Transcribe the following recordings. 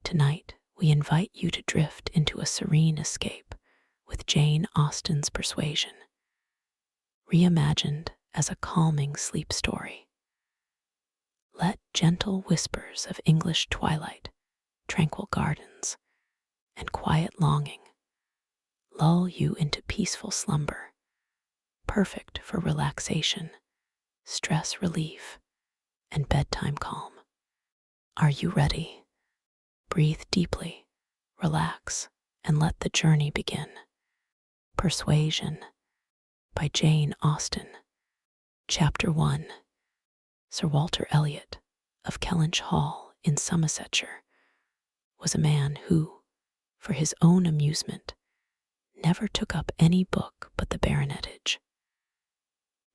Tonight, we invite you to drift into a serene escape with Jane Austen's Persuasion, reimagined as a calming sleep story. Let gentle whispers of English twilight, tranquil gardens, and quiet longing lull you into peaceful slumber, perfect for relaxation, stress relief, and bedtime calm. Are you ready? Breathe deeply, relax, and let the journey begin. Persuasion by Jane Austen. Chapter 1. Sir Walter Elliot of Kellynch Hall in Somersetshire was a man who, for his own amusement, never took up any book but the baronetage.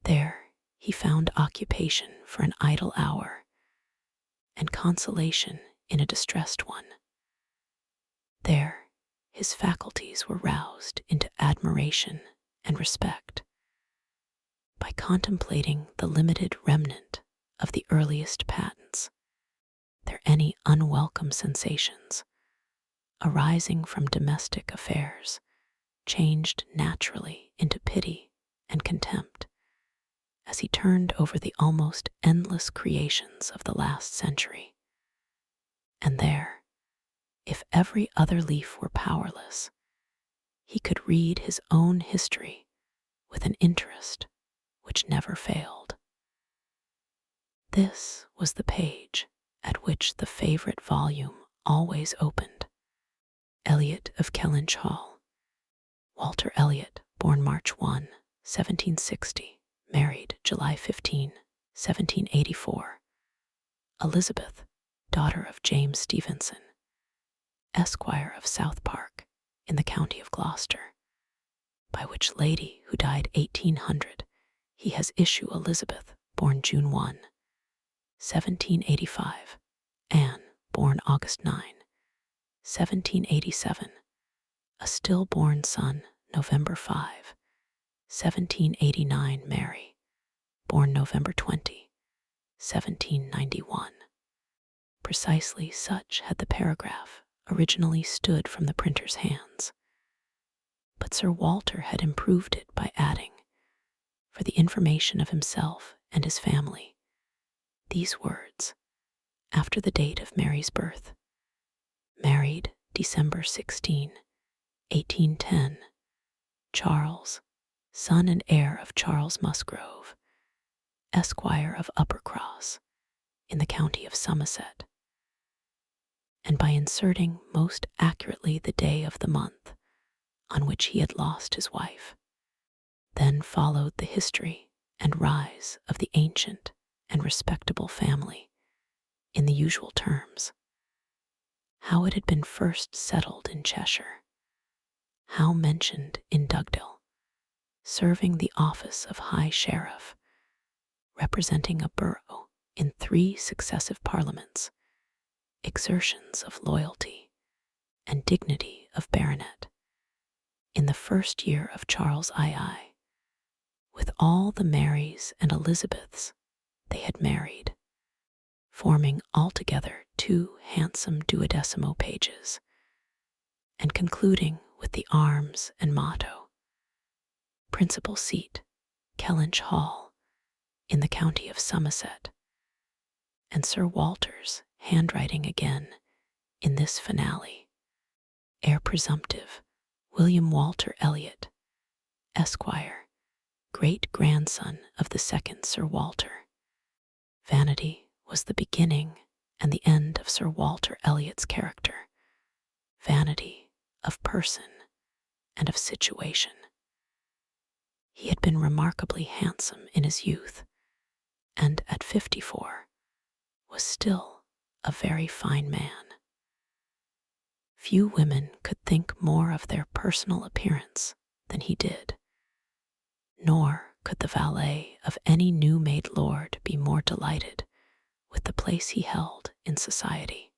There he found occupation for an idle hour and consolation in a distressed one. There his faculties were roused into admiration and respect by contemplating the limited remnant of the earliest patents, their any unwelcome sensations arising from domestic affairs changed naturally into pity and contempt as he turned over the almost endless creations of the last century. And there, if every other leaf were powerless, he could read his own history with an interest which never failed. This was the page at which the favorite volume always opened. Elliot of Kellynch Hall. Walter Elliot, born March 1, 1760, married July 15, 1784. Elizabeth, daughter of James Stevenson, Esquire of South Park, in the county of Gloucester, by which lady, who died 1800, he has issue Elizabeth, born June 1, 1785, Anne, born August 9, 1787, a stillborn son, November 5, 1789, Mary, born November 20, 1791. Precisely such had the paragraph originally stood from the printer's hands, but Sir Walter had improved it by adding, for the information of himself and his family, these words, after the date of Mary's birth: married December 16, 1810, Charles, son and heir of Charles Musgrove, Esquire of Uppercross, in the county of Somerset, and by inserting most accurately the day of the month on which he had lost his wife. Then followed the history and rise of the ancient and respectable family in the usual terms: how it had been first settled in Cheshire, how mentioned in Dugdale, serving the office of High Sheriff, representing a borough in 3 successive parliaments, exertions of loyalty and dignity of baronet, in the first year of Charles II, with all the Marys and Elizabeths they had married, forming altogether 2 handsome 12mo pages, and concluding with the arms and motto: principal seat, Kellynch Hall, in the county of Somerset, and Sir Walter's handwriting again in this finale: heir presumptive, William Walter Elliot, Esquire, great-grandson of the second Sir Walter. Vanity was the beginning and the end of Sir Walter Elliot's character, vanity of person and of situation. He had been remarkably handsome in his youth, and at 54 was still a very fine man. Few women could think more of their personal appearance than he did, nor could the valet of any new-made lord be more delighted with the place he held in society.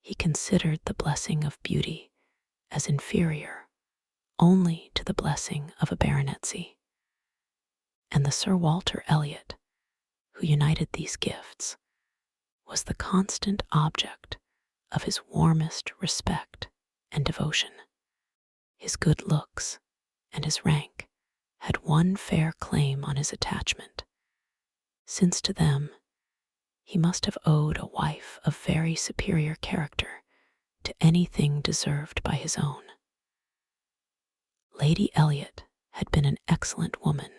He considered the blessing of beauty as inferior only to the blessing of a baronetcy, and the Sir Walter Elliot, who united these gifts, was the constant object of his warmest respect and devotion. His good looks and his rank had one fair claim on his attachment, since to them he must have owed a wife of very superior character to anything deserved by his own. Lady Elliot had been an excellent woman,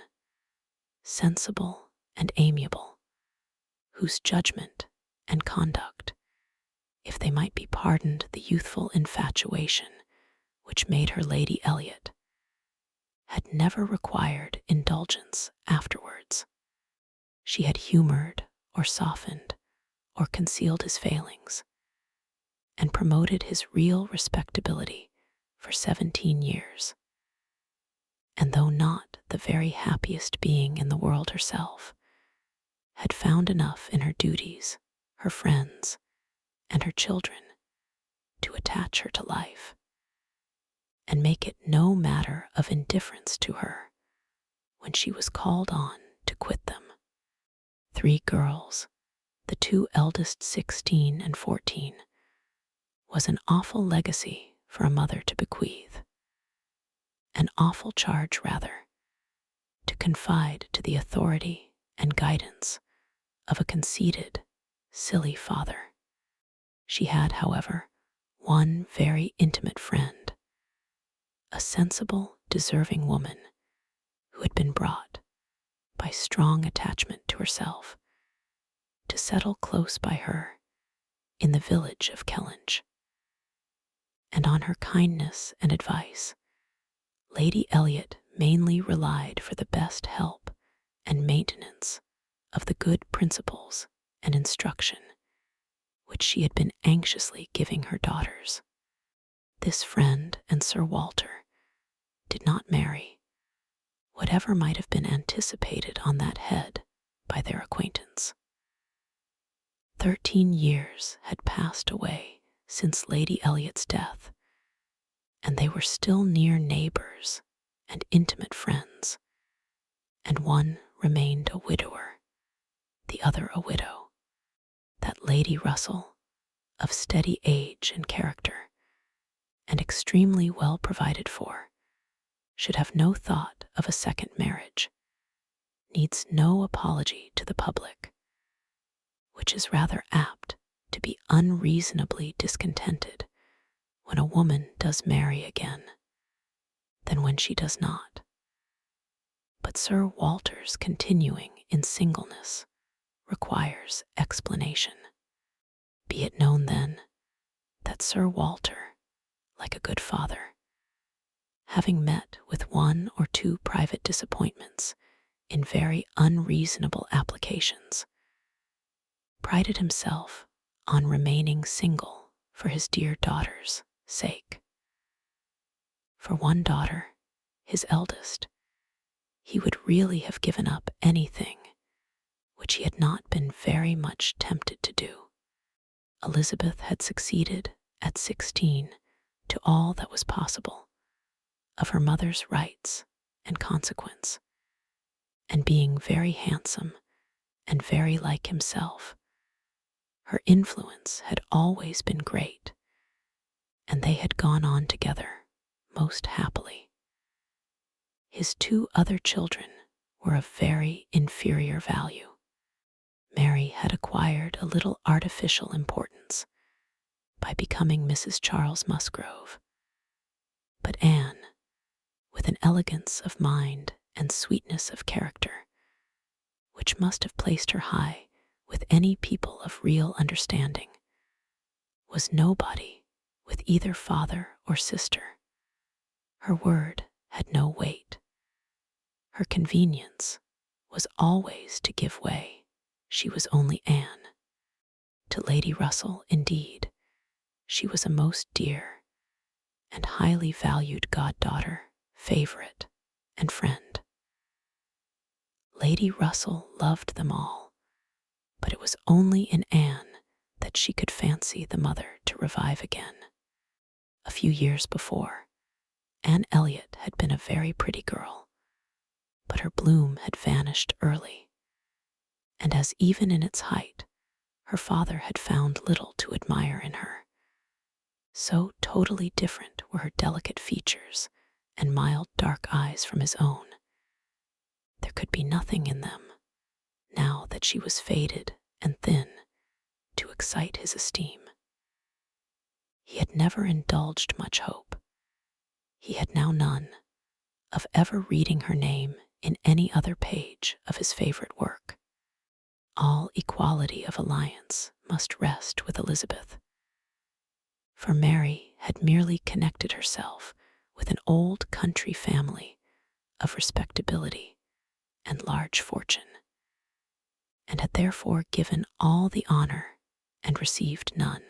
sensible and amiable, whose judgment and conduct, if they might be pardoned the youthful infatuation which made her Lady Elliot, had never required indulgence afterwards. She had humored or softened or concealed his failings, and promoted his real respectability for 17 years. And though not the very happiest being in the world herself, had found enough in her duties, her friends, and her children to attach her to life, and make it no matter of indifference to her when she was called on to quit them. 3 girls, the 2 eldest 16 and 14, was an awful legacy for a mother to bequeath, an awful charge rather, to confide to the authority and guidance of a conceited, silly father. She had, however, one very intimate friend, a sensible, deserving woman who had been brought, by strong attachment to herself, to settle close by her in the village of Kellynch. And on her kindness and advice, Lady Elliot mainly relied for the best help and maintenance of the good principles and instruction which she had been anxiously giving her daughters. This friend and Sir Walter did not marry, whatever might have been anticipated on that head by their acquaintance. 13 years had passed away since Lady Elliot's death, and they were still near neighbors and intimate friends, and one remained a widower, the other a widow. That Lady Russell, of steady age and character, and extremely well provided for, should have no thought of a second marriage, needs no apology to the public, which is rather apt to be unreasonably discontented when a woman does marry again than when she does not. But Sir Walter's continuing in singleness requires explanation. Be it known then that Sir Walter, like a good father, having met with 1 or 2 private disappointments in very unreasonable applications, prided himself on remaining single for his dear daughter's sake. For one daughter, his eldest, he would really have given up anything which he had not been very much tempted to do. Elizabeth had succeeded at 16 to all that was possible of her mother's rights and consequence, and being very handsome and very like himself, her influence had always been great, and they had gone on together most happily. His 2 other children were of very inferior value. Mary had acquired a little artificial importance by becoming Mrs. Charles Musgrove, but Anne, with an elegance of mind and sweetness of character, which must have placed her high with any people of real understanding, was nobody with either father or sister. Her word had no weight. Her convenience was always to give way. She was only Anne. To Lady Russell, indeed, she was a most dear and highly valued goddaughter, favorite, and friend. Lady Russell loved them all, but it was only in Anne that she could fancy the mother to revive again. A few years before, Anne Elliot had been a very pretty girl, but her bloom had vanished early, and as even in its height her father had found little to admire in her, So totally different were her delicate features and mild dark eyes from his own. There could be nothing in them, now that she was faded and thin, to excite his esteem. He had never indulged much hope. He had now none of ever reading her name in any other page of his favorite work. All equality of alliance must rest with Elizabeth, for Mary had merely connected herself with an old country family of respectability and large fortune, and had therefore given all the honor and received none.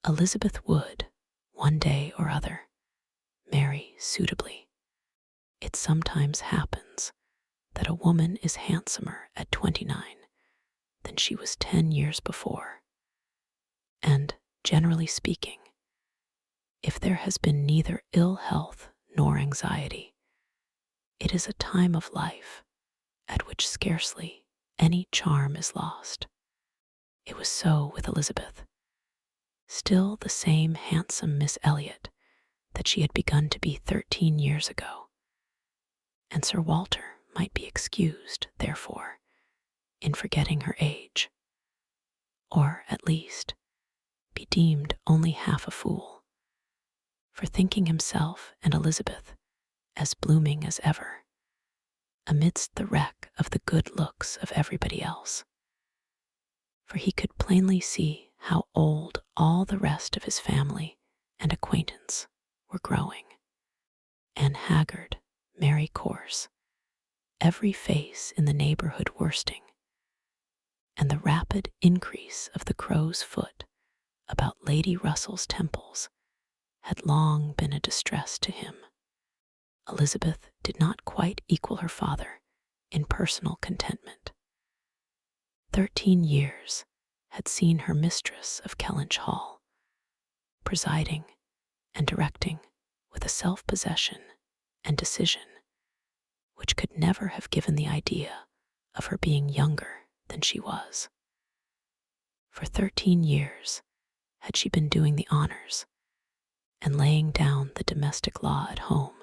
Elizabeth would, one day or other, marry suitably. It sometimes happens that a woman is handsomer at 29 than she was 10 years before, and, generally speaking, if there has been neither ill health nor anxiety, it is a time of life at which scarcely any charm is lost. It was so with Elizabeth, still the same handsome Miss Elliot that she had begun to be 13 years ago, and Sir Walter might be excused, therefore, in forgetting her age, or, at least, be deemed only half a fool, for thinking himself and Elizabeth as blooming as ever, amidst the wreck of the good looks of everybody else. For he could plainly see how old all the rest of his family and acquaintance were growing. Anne haggard, Mary coarse, every face in the neighborhood worsting, and the rapid increase of the crow's foot about Lady Russell's temples had long been a distress to him. Elizabeth did not quite equal her father in personal contentment. 13 years had seen her mistress of Kellynch Hall, presiding and directing with a self-possession and decision which could never have given the idea of her being younger than she was. For 13 years had she been doing the honors and laying down the domestic law at home,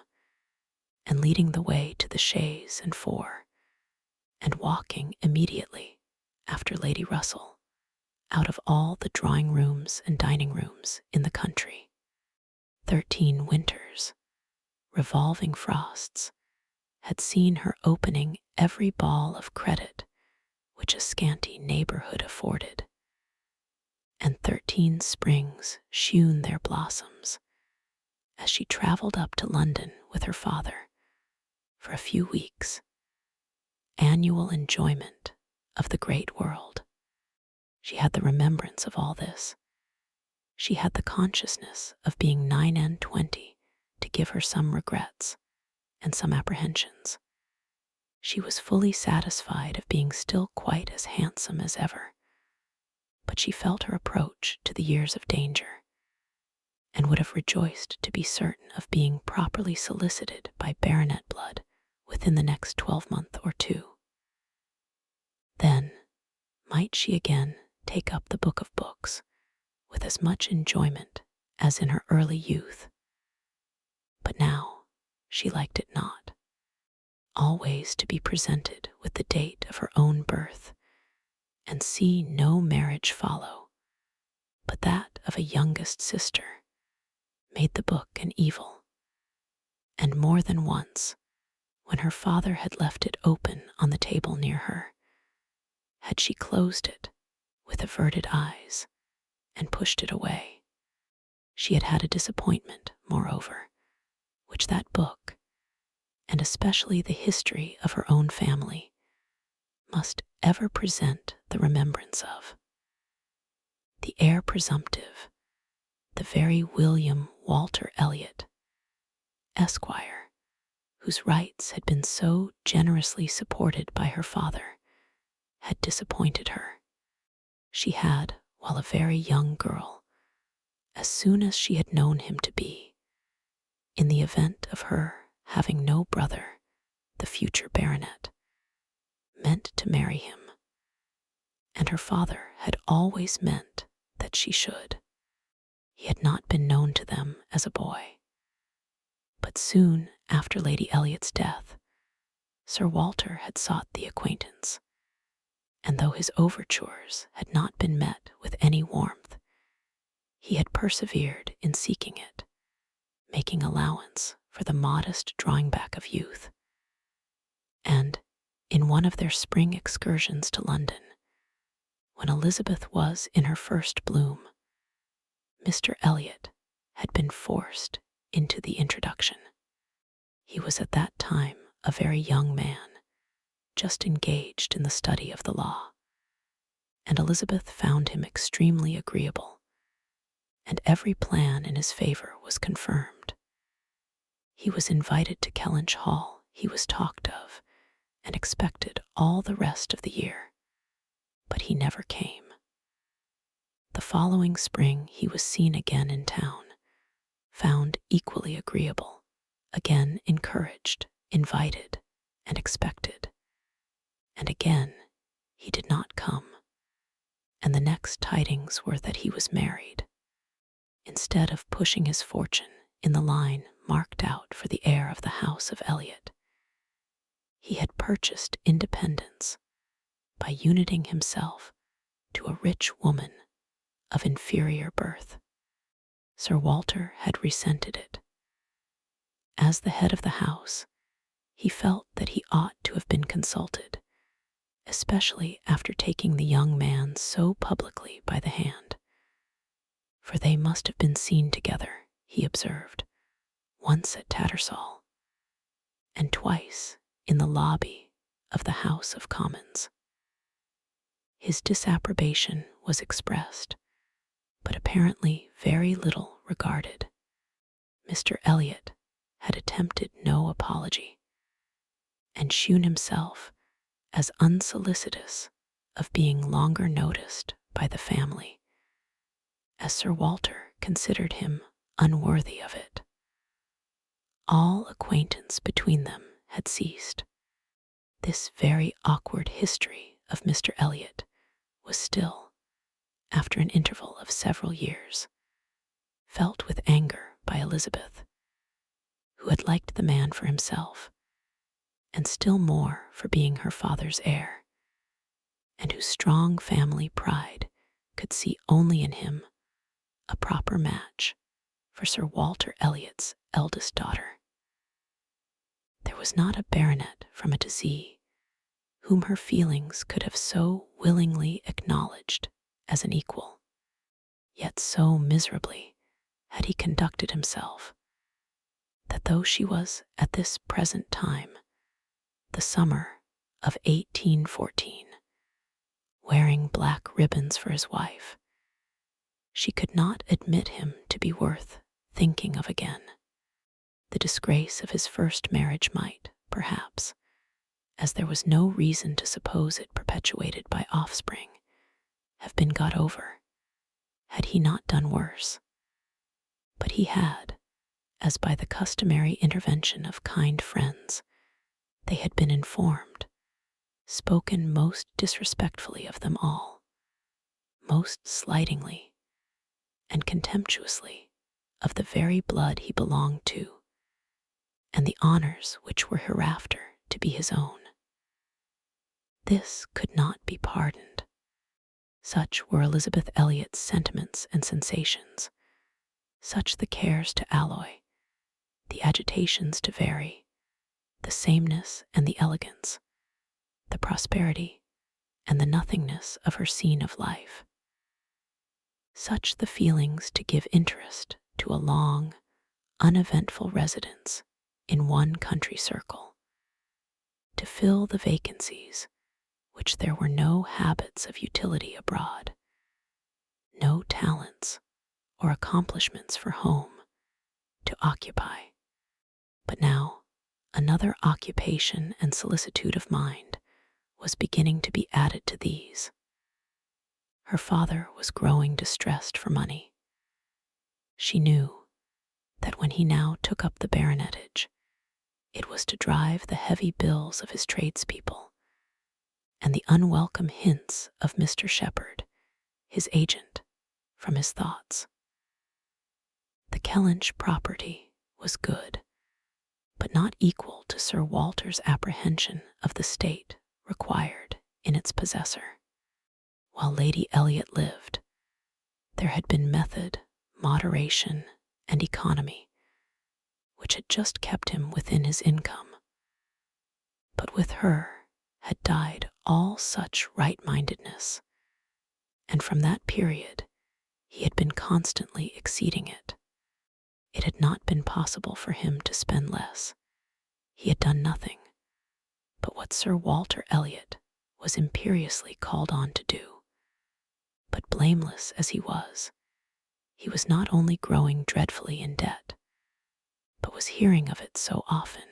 and leading the way to the chaise and four, and walking immediately after Lady Russell out of all the drawing rooms and dining rooms in the country. 13 winters, revolving frosts, had seen her opening every ball of credit which a scanty neighborhood afforded, and 13 springs shewn their blossoms as she traveled up to London with her father for a few weeks, annual enjoyment of the great world. She had the remembrance of all this. She had the consciousness of being 29 to give her some regrets and some apprehensions. She was fully satisfied of being still quite as handsome as ever, but she felt her approach to the years of danger, and would have rejoiced to be certain of being properly solicited by baronet blood within the next 12-month or two. Then might she again take up the book of books with as much enjoyment as in her early youth. But now she liked it not, always to be presented with the date of her own birth, and see no marriage follow, but that of a youngest sister, made the book an evil. And more than once, when her father had left it open on the table near her, had she closed it with averted eyes and pushed it away. She had had a disappointment, moreover, which that book, and especially the history of her own family, must ever present the remembrance of. The heir presumptive, the very William Walter Elliot, Esquire, whose rights had been so generously supported by her father, had disappointed her. She had, while a very young girl, as soon as she had known him to be, in the event of her having no brother, the future baronet, meant to marry him, and her father had always meant that she should. He not been known to them as a boy. But soon after Lady Elliot's death, Sir Walter had sought the acquaintance, and though his overtures had not been met with any warmth, he had persevered in seeking it, making allowance for the modest drawing back of youth. And in one of their spring excursions to London, when Elizabeth was in her first bloom, Mr. Elliot had been forced into the introduction. He was at that time a very young man, just engaged in the study of the law, and Elizabeth found him extremely agreeable, and every plan in his favor was confirmed. He was invited to Kellynch Hall, he was talked of, and expected all the rest of the year, but he never came. The following spring he was seen again in town, found equally agreeable, again encouraged, invited, and expected. And again he did not come, and the next tidings were that he was married. Instead of pushing his fortune in the line marked out for the heir of the house of Elliot, he had purchased independence by uniting himself to a rich woman of inferior birth. Sir Walter had resented it. As the head of the house, he felt that he ought to have been consulted, especially after taking the young man so publicly by the hand. For they must have been seen together, he observed, once at Tattersall, and twice in the lobby of the House of Commons. His disapprobation was expressed, but apparently very little regarded. Mr. Elliot had attempted no apology, and shewn himself as unsolicitous of being longer noticed by the family, as Sir Walter considered him unworthy of it. All acquaintance between them had ceased. This very awkward history of Mr. Elliot was still, after an interval of several years, felt with anger by Elizabeth, who had liked the man for himself, and still more for being her father's heir, and whose strong family pride could see only in him a proper match for Sir Walter Elliot's eldest daughter. There was not a baronet from a disease whom her feelings could have so willingly acknowledged as an equal, yet so miserably had he conducted himself, that though she was at this present time, the summer of 1814, wearing black ribbons for his wife, she could not admit him to be worth thinking of again. The disgrace of his first marriage might, perhaps, as there was no reason to suppose it perpetuated by offspring, have been got over, had he not done worse. But he had, as by the customary intervention of kind friends, they had been informed, spoken most disrespectfully of them all, most slightingly and contemptuously of the very blood he belonged to, and the honors which were hereafter to be his own. This could not be pardoned. Such were Elizabeth Elliot's sentiments and sensations, such the cares to alloy, the agitations to vary, the sameness and the elegance, the prosperity and the nothingness of her scene of life. Such the feelings to give interest to a long, uneventful residence in one country circle, to fill the vacancies which there were no habits of utility abroad, no talents or accomplishments for home to occupy. But now another occupation and solicitude of mind was beginning to be added to these. Her father was growing distressed for money. She knew that when he now took up the baronetage, it was to drive the heavy bills of his tradespeople and the unwelcome hints of Mr. Shepherd, his agent, from his thoughts. Kellinch property was good, but not equal to Sir Walter's apprehension of the state required in its possessor. While Lady Elliot lived, there had been method, moderation, and economy, which had just kept him within his income. But with her had died all such right-mindedness, and from that period he had been constantly exceeding it. It had not been possible for him to spend less. He had done nothing but what Sir Walter Elliot was imperiously called on to do. But blameless as he was not only growing dreadfully in debt, but was hearing of it so often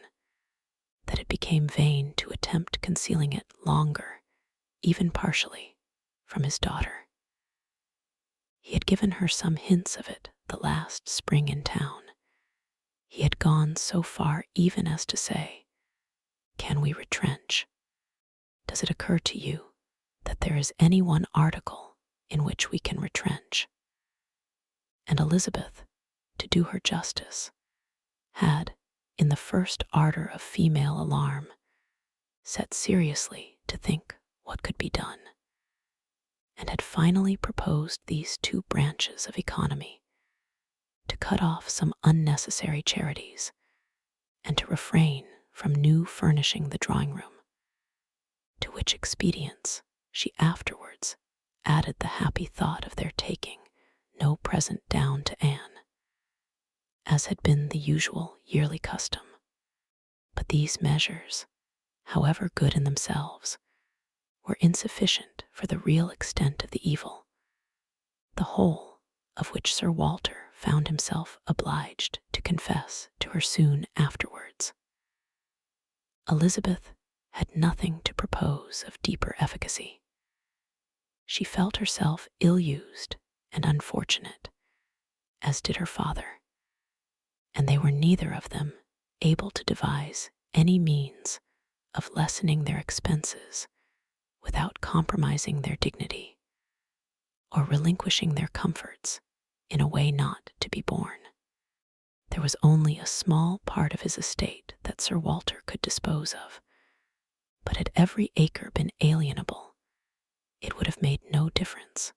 that it became vain to attempt concealing it longer, even partially, from his daughter. He had given her some hints of it the last spring in town. He had gone so far even as to say, "Can we retrench? Does it occur to you that there is any one article in which we can retrench?" And Elizabeth, to do her justice, had, in the first ardor of female alarm, set seriously to think what could be done, and had finally proposed these two branches of economy: to cut off some unnecessary charities, and to refrain from new furnishing the drawing-room, to which expedients she afterwards added the happy thought of their taking no present down to Anne, as had been the usual yearly custom. But these measures, however good in themselves, were insufficient for the real extent of the evil, the whole of which Sir Walter found himself obliged to confess to her soon afterwards. Elizabeth had nothing to propose of deeper efficacy. She felt herself ill-used and unfortunate, as did her father, and they were neither of them able to devise any means of lessening their expenses without compromising their dignity, or relinquishing their comforts in a way not to be borne. There was only a small part of his estate that Sir Walter could dispose of, but had every acre been alienable, it would have made no difference.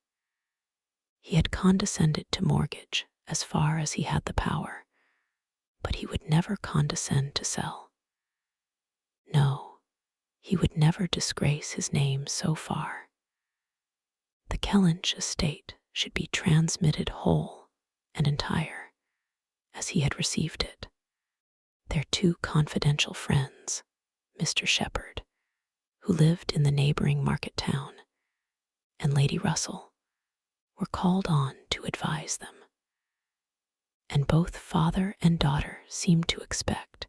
He had condescended to mortgage as far as he had the power, but he would never condescend to sell. No, he would never disgrace his name so far. The Kellinch estate should be transmitted whole and entire, as he had received it. Their two confidential friends, Mr. Shepherd, who lived in the neighboring market town, and Lady Russell, were called on to advise them. And both father and daughter seemed to expect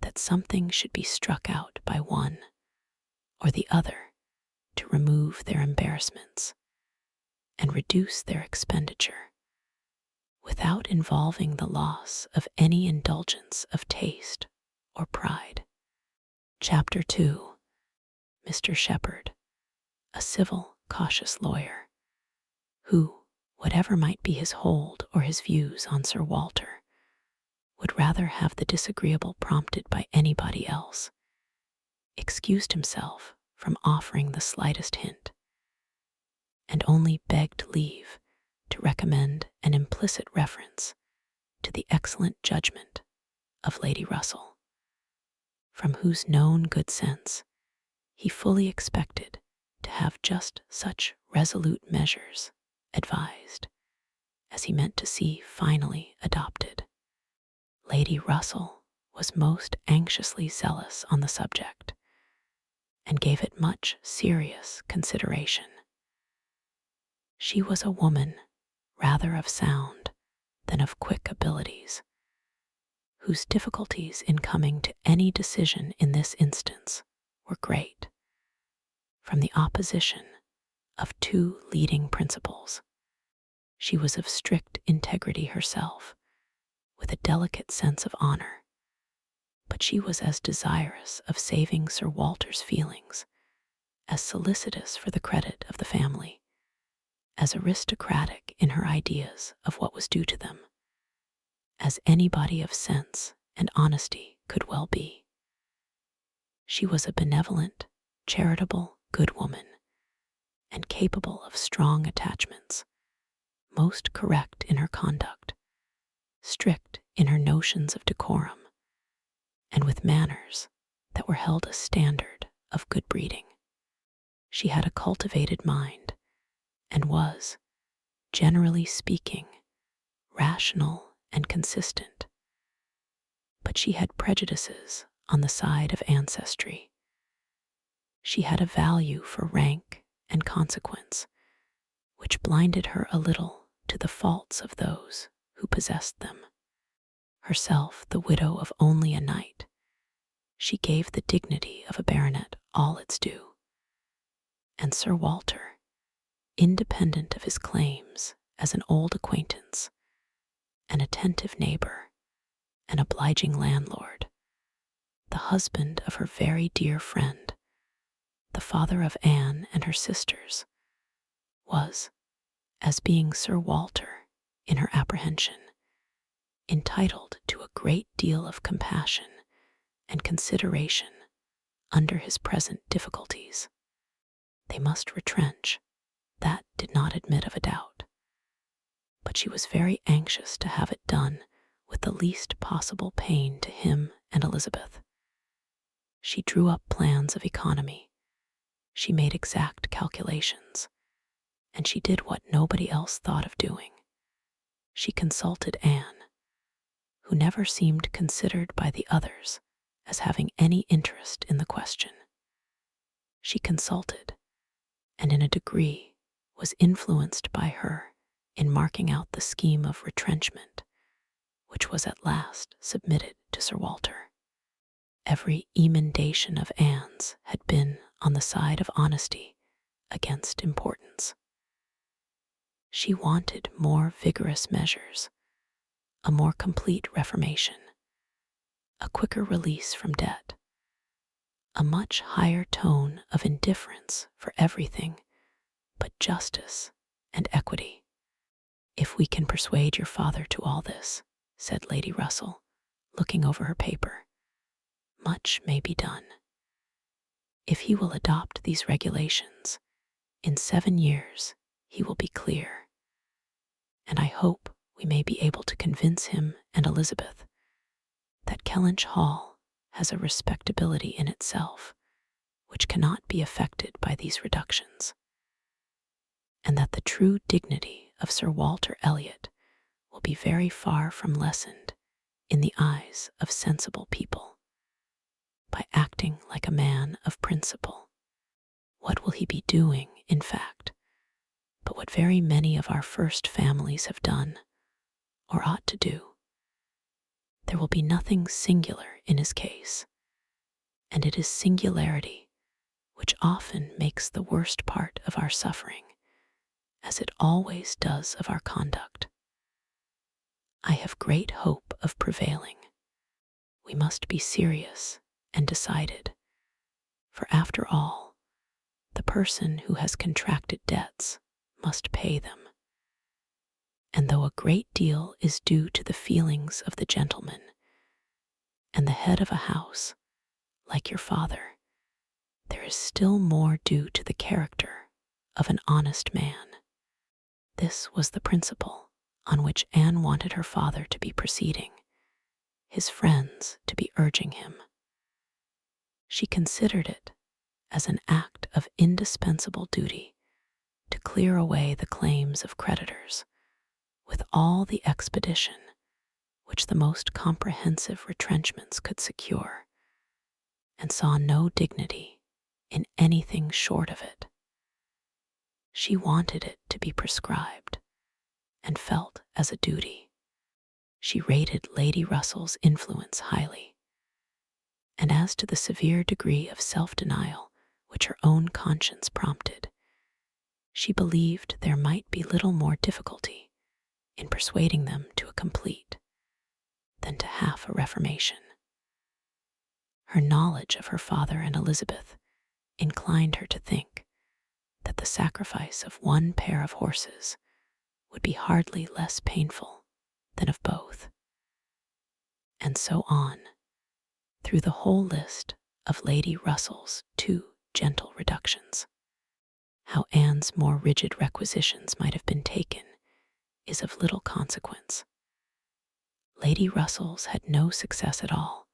that something should be struck out by one or the other to remove their embarrassments and reduce their expenditure without involving the loss of any indulgence of taste or pride. Chapter 2. Mr. Shepherd, a civil, cautious lawyer, who, whatever might be his hold or his views on Sir Walter, would rather have the disagreeable prompted by anybody else, excused himself from offering the slightest hint, and only begged leave to recommend an implicit reference to the excellent judgment of Lady Russell, from whose known good sense he fully expected to have just such resolute measures advised as he meant to see finally adopted. Lady Russell was most anxiously zealous on the subject, and gave it much serious consideration. She was a woman rather of sound than of quick abilities, whose difficulties in coming to any decision in this instance were great, from the opposition of two leading principles. She was of strict integrity herself, with a delicate sense of honor, but she was as desirous of saving Sir Walter's feelings, as solicitous for the credit of the family, as aristocratic in her ideas of what was due to them, as anybody of sense and honesty could well be. She was a benevolent, charitable, good woman, and capable of strong attachments, most correct in her conduct, strict in her notions of decorum, and with manners that were held a standard of good breeding. She had a cultivated mind and was, generally speaking, rational and consistent. But she had prejudices on the side of ancestry. She had a value for rank and consequence, which blinded her a little to the faults of those who possessed them. Herself the widow of only a knight, she gave the dignity of a baronet all its due. And Sir Walter, independent of his claims as an old acquaintance, an attentive neighbor, an obliging landlord, the husband of her very dear friend, the father of Anne and her sisters, was, as being Sir Walter in her apprehension, entitled to a great deal of compassion and consideration under his present difficulties. They must retrench, that did not admit of a doubt. But she was very anxious to have it done with the least possible pain to him and Elizabeth. She drew up plans of economy, she made exact calculations, and she did what nobody else thought of doing. She consulted Anne, who never seemed considered by the others as having any interest in the question. She consulted, and in a degree was influenced by her in marking out the scheme of retrenchment, which was at last submitted to Sir Walter. Every emendation of Anne's had been on the side of honesty against importance. She wanted more vigorous measures, a more complete reformation, a quicker release from debt, a much higher tone of indifference for everything but justice and equity. "If we can persuade your father to all this," said Lady Russell, looking over her paper, "much may be done. If he will adopt these regulations, in 7 years he will be clear, and I hope we may be able to convince him and Elizabeth that Kellynch Hall has a respectability in itself which cannot be affected by these reductions, and that the true dignity of Sir Walter Elliot will be very far from lessened in the eyes of sensible people by acting like a man of principle. What will he be doing, in fact, but what very many of our first families have done, or ought to do? There will be nothing singular in his case, and it is singularity which often makes the worst part of our suffering, as it always does of our conduct. I have great hope of prevailing. We must be serious and decided, for after all, the person who has contracted debts must pay them. And though a great deal is due to the feelings of the gentleman, and the head of a house, like your father, there is still more due to the character of an honest man. This was the principle on which Anne wanted her father to be proceeding, his friends to be urging him. She considered it as an act of indispensable duty to clear away the claims of creditors with all the expedition which the most comprehensive retrenchments could secure, and saw no dignity in anything short of it. She wanted it to be prescribed, and felt as a duty. She rated Lady Russell's influence highly, and as to the severe degree of self-denial which her own conscience prompted, she believed there might be little more difficulty in persuading them to a complete than to half a reformation. Her knowledge of her father and Elizabeth inclined her to think that the sacrifice of one pair of horses would be hardly less painful than of both. and so on, through the whole list of Lady Russell's 2 gentle reductions. How Anne's more rigid requisitions might have been taken is of little consequence. Lady Russell's had no success at all,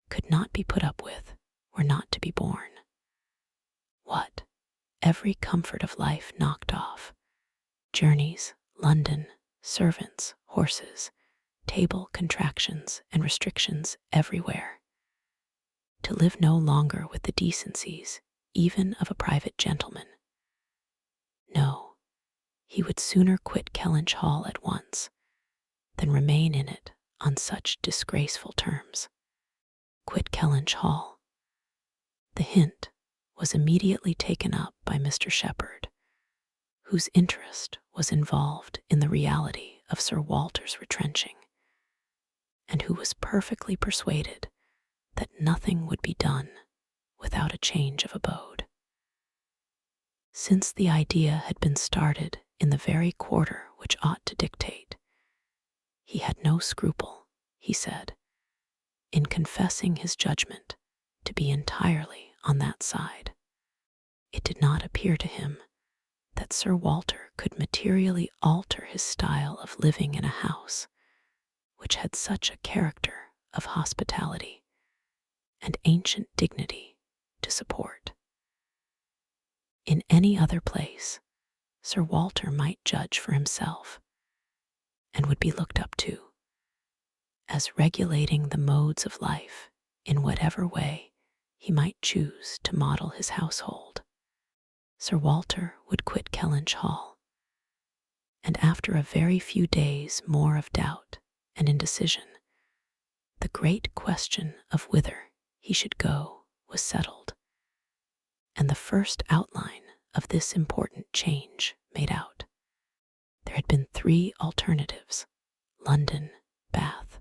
could not be put up with, were not to be borne. What? Every comfort of life knocked off. Journeys, London, servants, horses, table contractions and restrictions everywhere. To live no longer with the decencies, even of a private gentleman. No, he would sooner quit Kellynch Hall at once than remain in it on such disgraceful terms. Quit Kellynch Hall. The hint was immediately taken up by Mr. Shepherd, whose interest was involved in the reality of Sir Walter's retrenching, and who was perfectly persuaded that nothing would be done without a change of abode. Since the idea had been started in the very quarter which ought to dictate, he had no scruple, he said, in confessing his judgment to be entirely on that side. It did not appear to him that Sir Walter could materially alter his style of living in a house which had such a character of hospitality and ancient dignity to support. In any other place, Sir Walter might judge for himself, and would be looked up to, as regulating the modes of life in whatever way he might choose to model his household. Sir Walter would quit Kellynch Hall, and after a very few days more of doubt and indecision, the great question of whither he should go was settled, and the first outline of this important change made out. There had been 3 alternatives: London, Bath,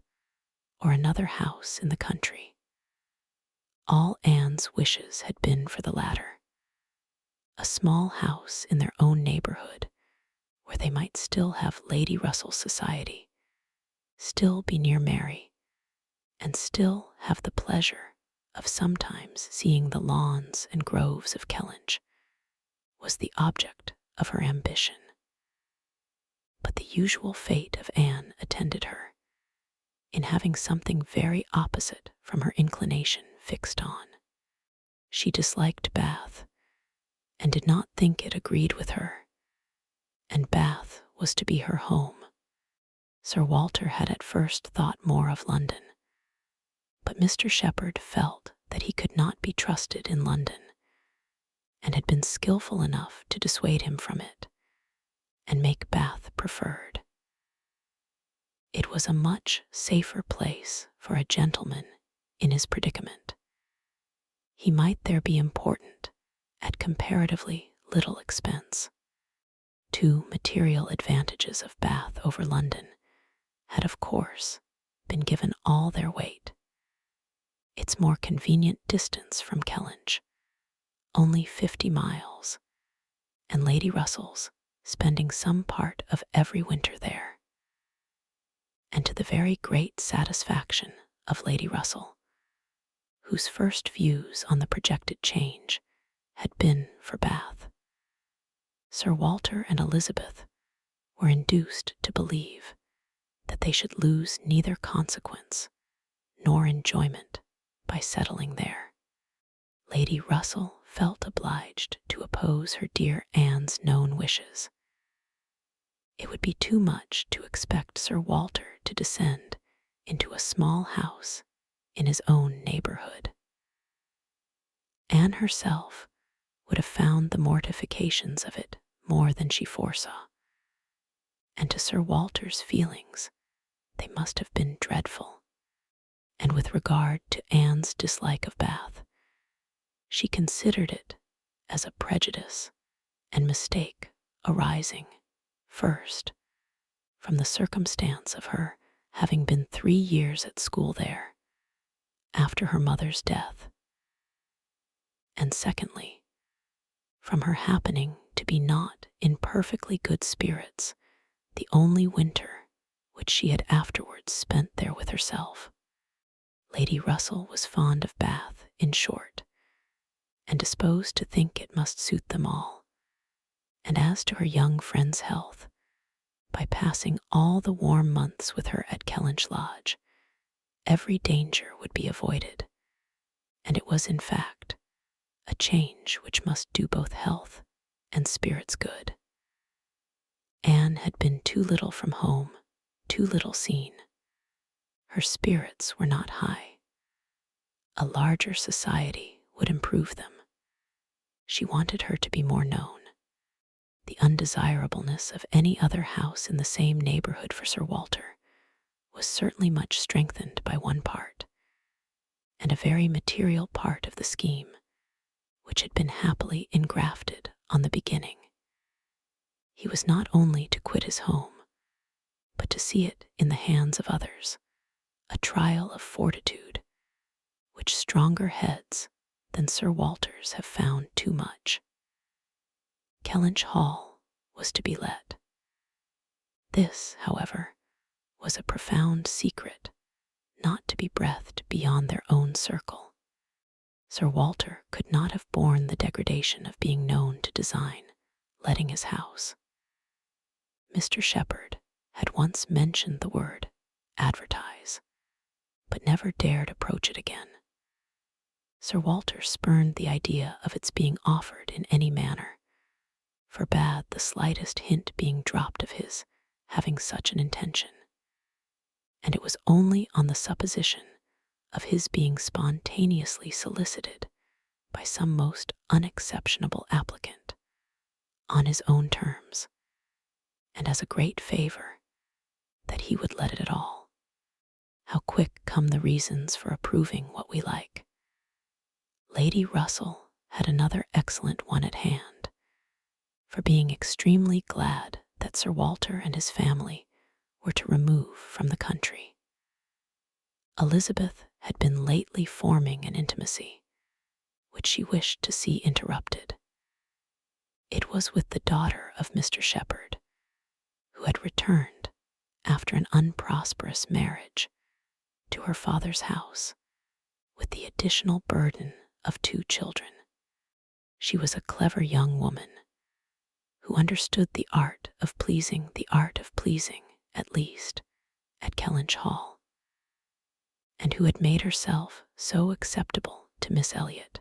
or another house in the country. All Anne's wishes had been for the latter. A small house in their own neighborhood, where they might still have Lady Russell's society, still be near Mary, and still have the pleasure of sometimes seeing the lawns and groves of Kellynch, was the object of her ambition. But the usual fate of Anne attended her, in having something very opposite from her inclination fixed on. She disliked Bath, and did not think it agreed with her, and Bath was to be her home. Sir Walter had at first thought more of London, but Mr. Shepherd felt that he could not be trusted in London, and had been skillful enough to dissuade him from it, and make Bath preferred. It was a much safer place for a gentleman in his predicament. He might there be important at comparatively little expense. 2 material advantages of Bath over London had of course been given all their weight. Its more convenient distance from Kellynch, only 50 miles, and Lady Russell's spending some part of every winter there, and to the very great satisfaction of Lady Russell, whose first views on the projected change had been for Bath. Sir Walter and Elizabeth were induced to believe that they should lose neither consequence nor enjoyment by settling there. Lady Russell felt obliged to oppose her dear Anne's known wishes. It would be too much to expect Sir Walter to descend into a small house in his own neighborhood. Anne herself would have found the mortifications of it more than she foresaw, and to Sir Walter's feelings they must have been dreadful. And with regard to Anne's dislike of Bath, she considered it as a prejudice and mistake arising, first, from the circumstance of her having been 3 years at school there, after her mother's death, and secondly, from her happening to be not in perfectly good spirits the only winter which she had afterwards spent there with herself. Lady Russell was fond of Bath, in short, and disposed to think it must suit them all. And as to her young friend's health, by passing all the warm months with her at Kellynch Lodge, every danger would be avoided, and it was in fact a change which must do both health and spirits good. Anne had been too little from home, too little seen. Her spirits were not high. A larger society would improve them. She wanted her to be more known. The undesirableness of any other house in the same neighborhood for Sir Walter was certainly much strengthened by one part, and a very material part of the scheme, which had been happily engrafted on the beginning. He was not only to quit his home, but to see it in the hands of others, a trial of fortitude, which stronger heads than Sir Walter's have found too much. Kellynch Hall was to be let. This, however, was a profound secret, not to be breathed beyond their own circle. Sir Walter could not have borne the degradation of being known to design letting his house. Mr. Shepherd had once mentioned the word advertise, but never dared approach it again. Sir Walter spurned the idea of its being offered in any manner, forbade the slightest hint being dropped of his having such an intention, and it was only on the supposition of his being spontaneously solicited by some most unexceptionable applicant, on his own terms, and as a great favor, that he would let it at all. How quick come the reasons for approving what we like. Lady Russell had another excellent one at hand, for being extremely glad that Sir Walter and his family were to remove from the country. Elizabeth had been lately forming an intimacy, which she wished to see interrupted. It was with the daughter of Mr. Shepherd, who had returned, after an unprosperous marriage, to her father's house, with the additional burden of 2 children. She was a clever young woman, who understood the art of pleasing, at least, at Kellynch Hall, and who had made herself so acceptable to Miss Elliot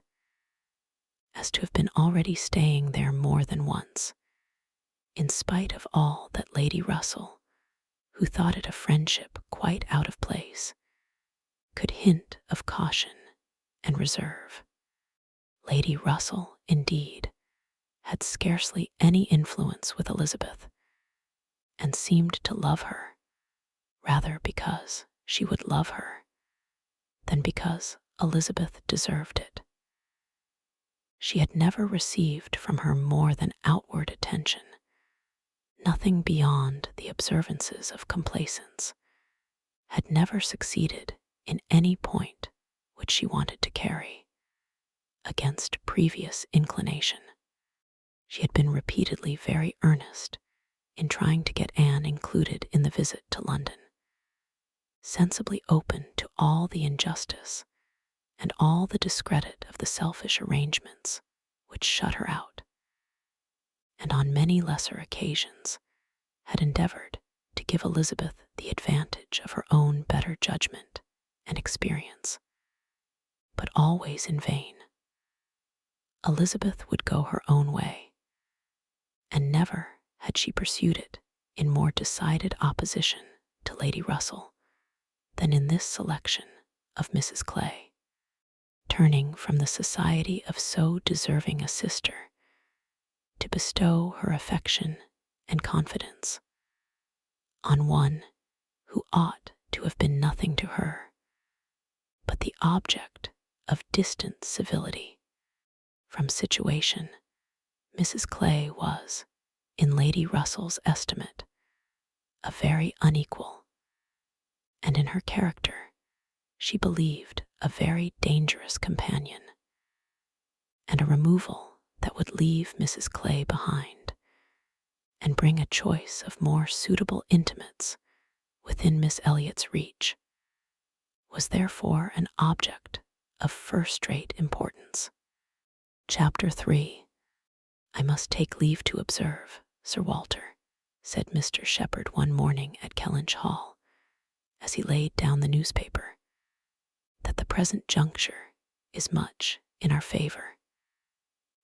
as to have been already staying there more than once, in spite of all that Lady Russell, who thought it a friendship quite out of place, could hint of caution and reserve. Lady Russell, indeed, had scarcely any influence with Elizabeth, and seemed to love her, rather because she would love her, than because Elizabeth deserved it. She had never received from her more than outward attention, nothing beyond the observances of complaisance, had never succeeded in any point which she wanted to carry, against previous inclination. She had been repeatedly very earnest in trying to get Anne included in the visit to London, sensibly open to all the injustice and all the discredit of the selfish arrangements which shut her out, and on many lesser occasions had endeavored to give Elizabeth the advantage of her own better judgment and experience, but always in vain. Elizabeth would go her own way, and never had she pursued it in more decided opposition to Lady Russell than in this selection of Mrs. Clay, turning from the society of so deserving a sister to bestow her affection and confidence on one who ought to have been nothing to her, but the object of distant civility. From situation, Mrs. Clay was, in Lady Russell's estimate, a very unequal, and in her character, she believed a very dangerous companion, and a removal that would leave Mrs. Clay behind, and bring a choice of more suitable intimates within Miss Elliot's reach, was therefore an object of first-rate importance. Chapter 3. I must take leave to observe, Sir Walter, said Mr. Shepherd one morning at Kellynch Hall, as he laid down the newspaper, that the present juncture is much in our favor.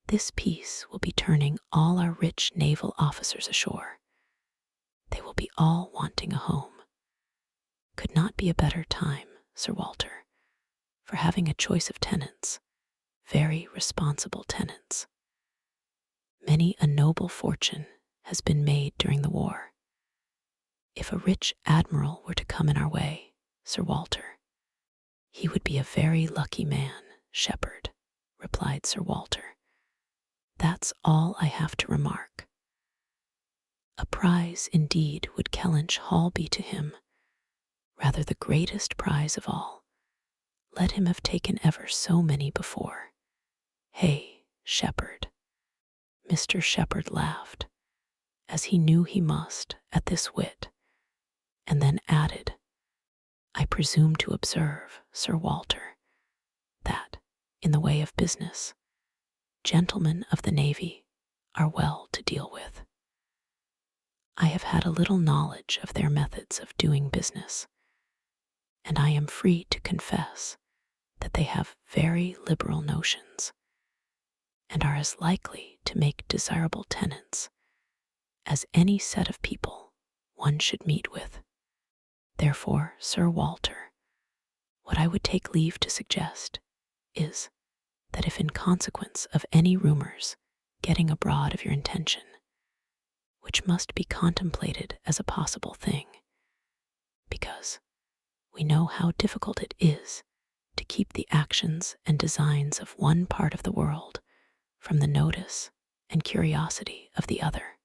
This peace will be turning all our rich naval officers ashore. They will be all wanting a home. Could not be a better time, Sir Walter, for having a choice of tenants, very responsible tenants. Many a noble fortune has been made during the war. If a rich admiral were to come in our way, Sir Walter, he would be a very lucky man, Shepherd, replied Sir Walter. That's all I have to remark. A prize indeed would Kellynch Hall be to him, rather the greatest prize of all. Let him have taken ever so many before. Hey, Shepherd. Mr. Shepherd laughed, as he knew he must at this wit, and then added, I presume to observe, Sir Walter, that, in the way of business, gentlemen of the Navy are well to deal with. I have had a little knowledge of their methods of doing business, and I am free to confess that they have very liberal notions, and are as likely to make desirable tenants as any set of people one should meet with. Therefore, Sir Walter, what I would take leave to suggest is that if in consequence of any rumors getting abroad of your intention, which must be contemplated as a possible thing, because we know how difficult it is to keep the actions and designs of one part of the world from the notice and curiosity of the other.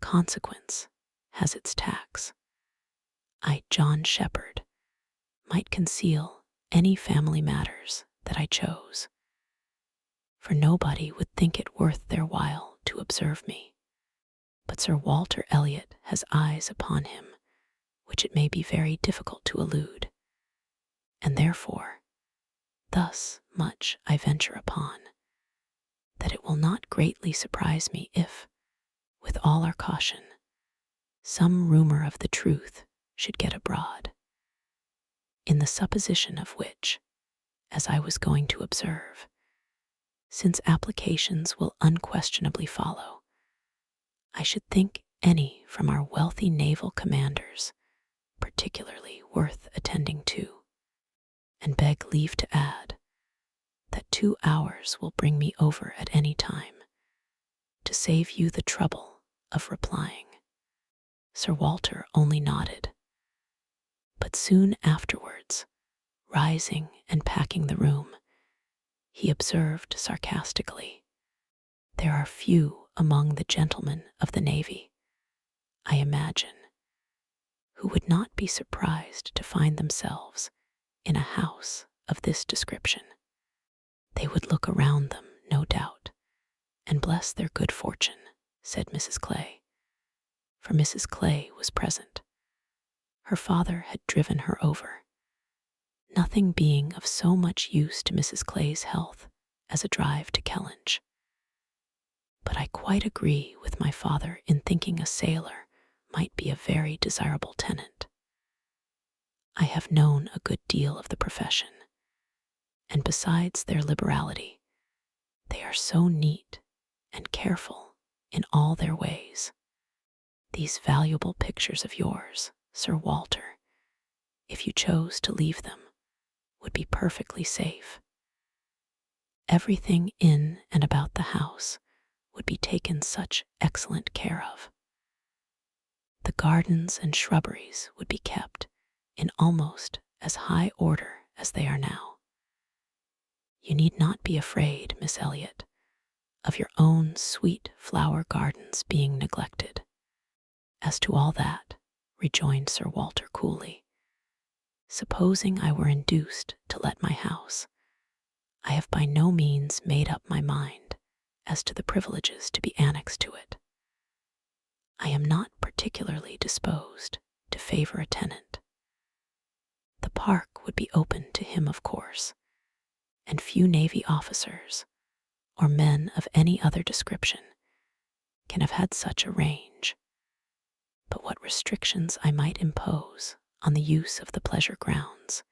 Consequence has its tax. I, John Shepherd, might conceal any family matters that I chose, for nobody would think it worth their while to observe me. But Sir Walter Elliot has eyes upon him, which it may be very difficult to elude, and therefore, thus much I venture upon, that it will not greatly surprise me if, with all our caution, some rumor of the truth should get abroad, in the supposition of which, as I was going to observe, since applications will unquestionably follow, I should think any from our wealthy naval commanders particularly worth attending to, and beg leave to add that 2 hours will bring me over at any time, to save you the trouble of replying. Sir Walter only nodded, but soon afterwards, rising and packing the room, he observed sarcastically, there are few among the gentlemen of the Navy, I imagine, who would not be surprised to find themselves in a house of this description. They would look around them, no doubt, and bless their good fortune, said Mrs. Clay, for Mrs. Clay was present. Her father had driven her over, nothing being of so much use to Mrs. Clay's health as a drive to Kellynch. But I quite agree with my father in thinking a sailor might be a very desirable tenant. I have known a good deal of the profession, and besides their liberality, they are so neat and careful in all their ways. These valuable pictures of yours, Sir Walter, if you chose to leave them, would be perfectly safe. Everything in and about the house would be taken such excellent care of. The gardens and shrubberies would be kept in almost as high order as they are now. You need not be afraid, Miss Elliot, of your own sweet flower gardens being neglected. As to all that, rejoined Sir Walter coolly, supposing I were induced to let my house, I have by no means made up my mind as to the privileges to be annexed to it. I am not particularly disposed to favor a tenant. The park would be open to him, of course, and few Navy officers, or men of any other description, can have had such a range. But what restrictions I might impose on the use of the pleasure grounds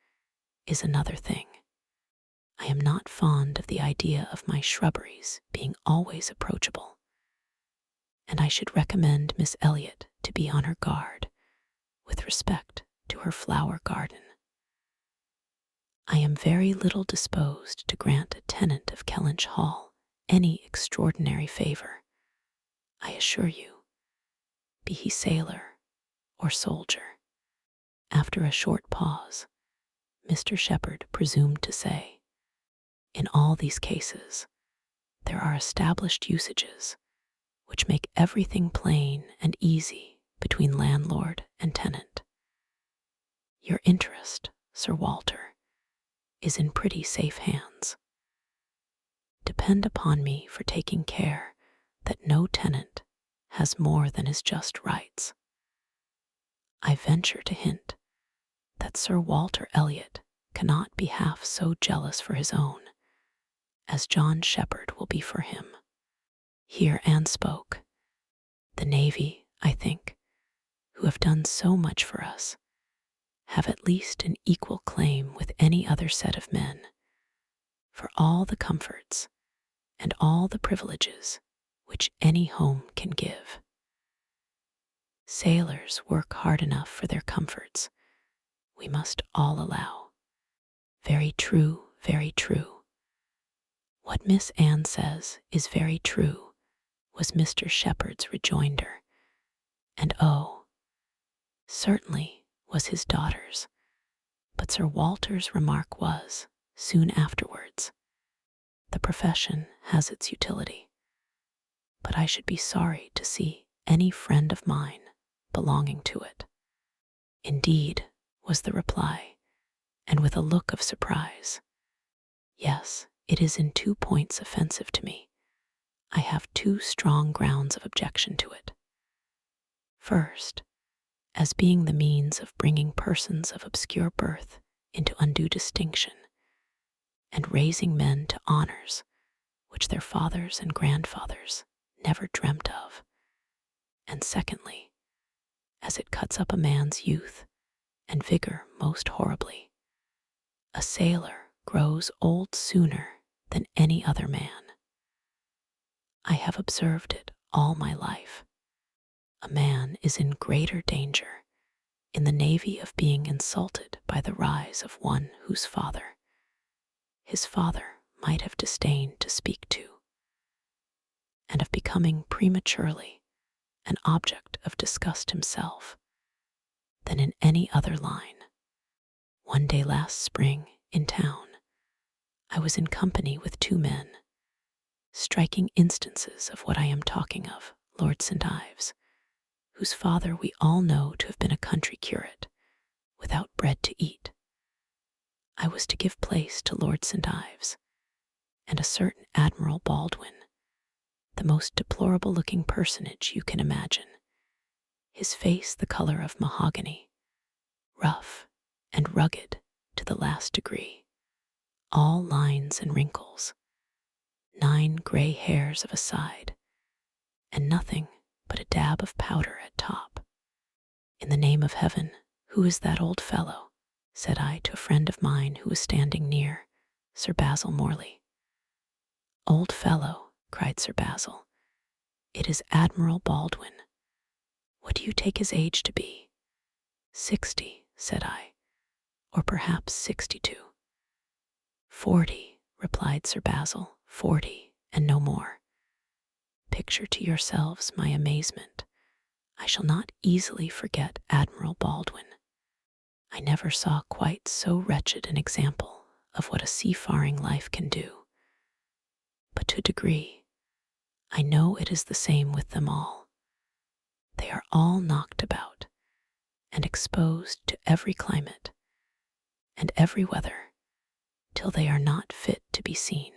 is another thing. I am not fond of the idea of my shrubberies being always approachable, and I should recommend Miss Elliot to be on her guard with respect to her flower garden. I am very little disposed to grant a tenant of Kellynch Hall any extraordinary favor, I assure you, be he sailor or soldier. After a short pause, Mr. Shepherd presumed to say, in all these cases, there are established usages which make everything plain and easy between landlord and tenant. Your interest, Sir Walter, is in pretty safe hands. Depend upon me for taking care that no tenant has more than his just rights. I venture to hint that Sir Walter Elliot cannot be half so jealous for his own as John Shepherd will be for him. Here Anne spoke. The Navy, I think, who have done so much for us, have at least an equal claim with any other set of men for all the comforts and all the privileges which any home can give. Sailors work hard enough for their comforts, we must all allow. Very true, very true. What Miss Anne says is very true, was Mr. Shepherd's rejoinder, and oh, certainly was his daughter's, but Sir Walter's remark was, soon afterwards, the profession has its utility, but I should be sorry to see any friend of mine belonging to it. Indeed, was the reply, and with a look of surprise. Yes, it is in 2 points offensive to me. I have 2 strong grounds of objection to it. First, as being the means of bringing persons of obscure birth into undue distinction, and raising men to honors which their fathers and grandfathers never dreamt of. And secondly, as it cuts up a man's youth and vigor most horribly. A sailor grows old sooner than any other man. I have observed it all my life. A man is in greater danger in the Navy of being insulted by the rise of one whose father, his father might have disdained to speak to, and of becoming prematurely an object of disgust himself, than in any other line. One day last spring, in town, I was in company with 2 men, striking instances of what I am talking of, Lord St. Ives, whose father we all know to have been a country curate, without bread to eat. I was to give place to Lord St. Ives, and a certain Admiral Baldwin, the most deplorable-looking personage you can imagine, his face the color of mahogany, rough and rugged to the last degree, all lines and wrinkles, 9 gray hairs of a side, and nothing but a dab of powder at top. In the name of heaven, who is that old fellow? Said I to a friend of mine who was standing near, Sir Basil Morley. Old fellow, cried Sir Basil, it is Admiral Baldwin. What do you take his age to be? 60, said I, or perhaps 62. 40, replied Sir Basil, 40, and no more. Picture to yourselves my amazement. I shall not easily forget Admiral Baldwin. I never saw quite so wretched an example of what a seafaring life can do. But to a degree, I know it is the same with them all. They are all knocked about and exposed to every climate and every weather till they are not fit to be seen.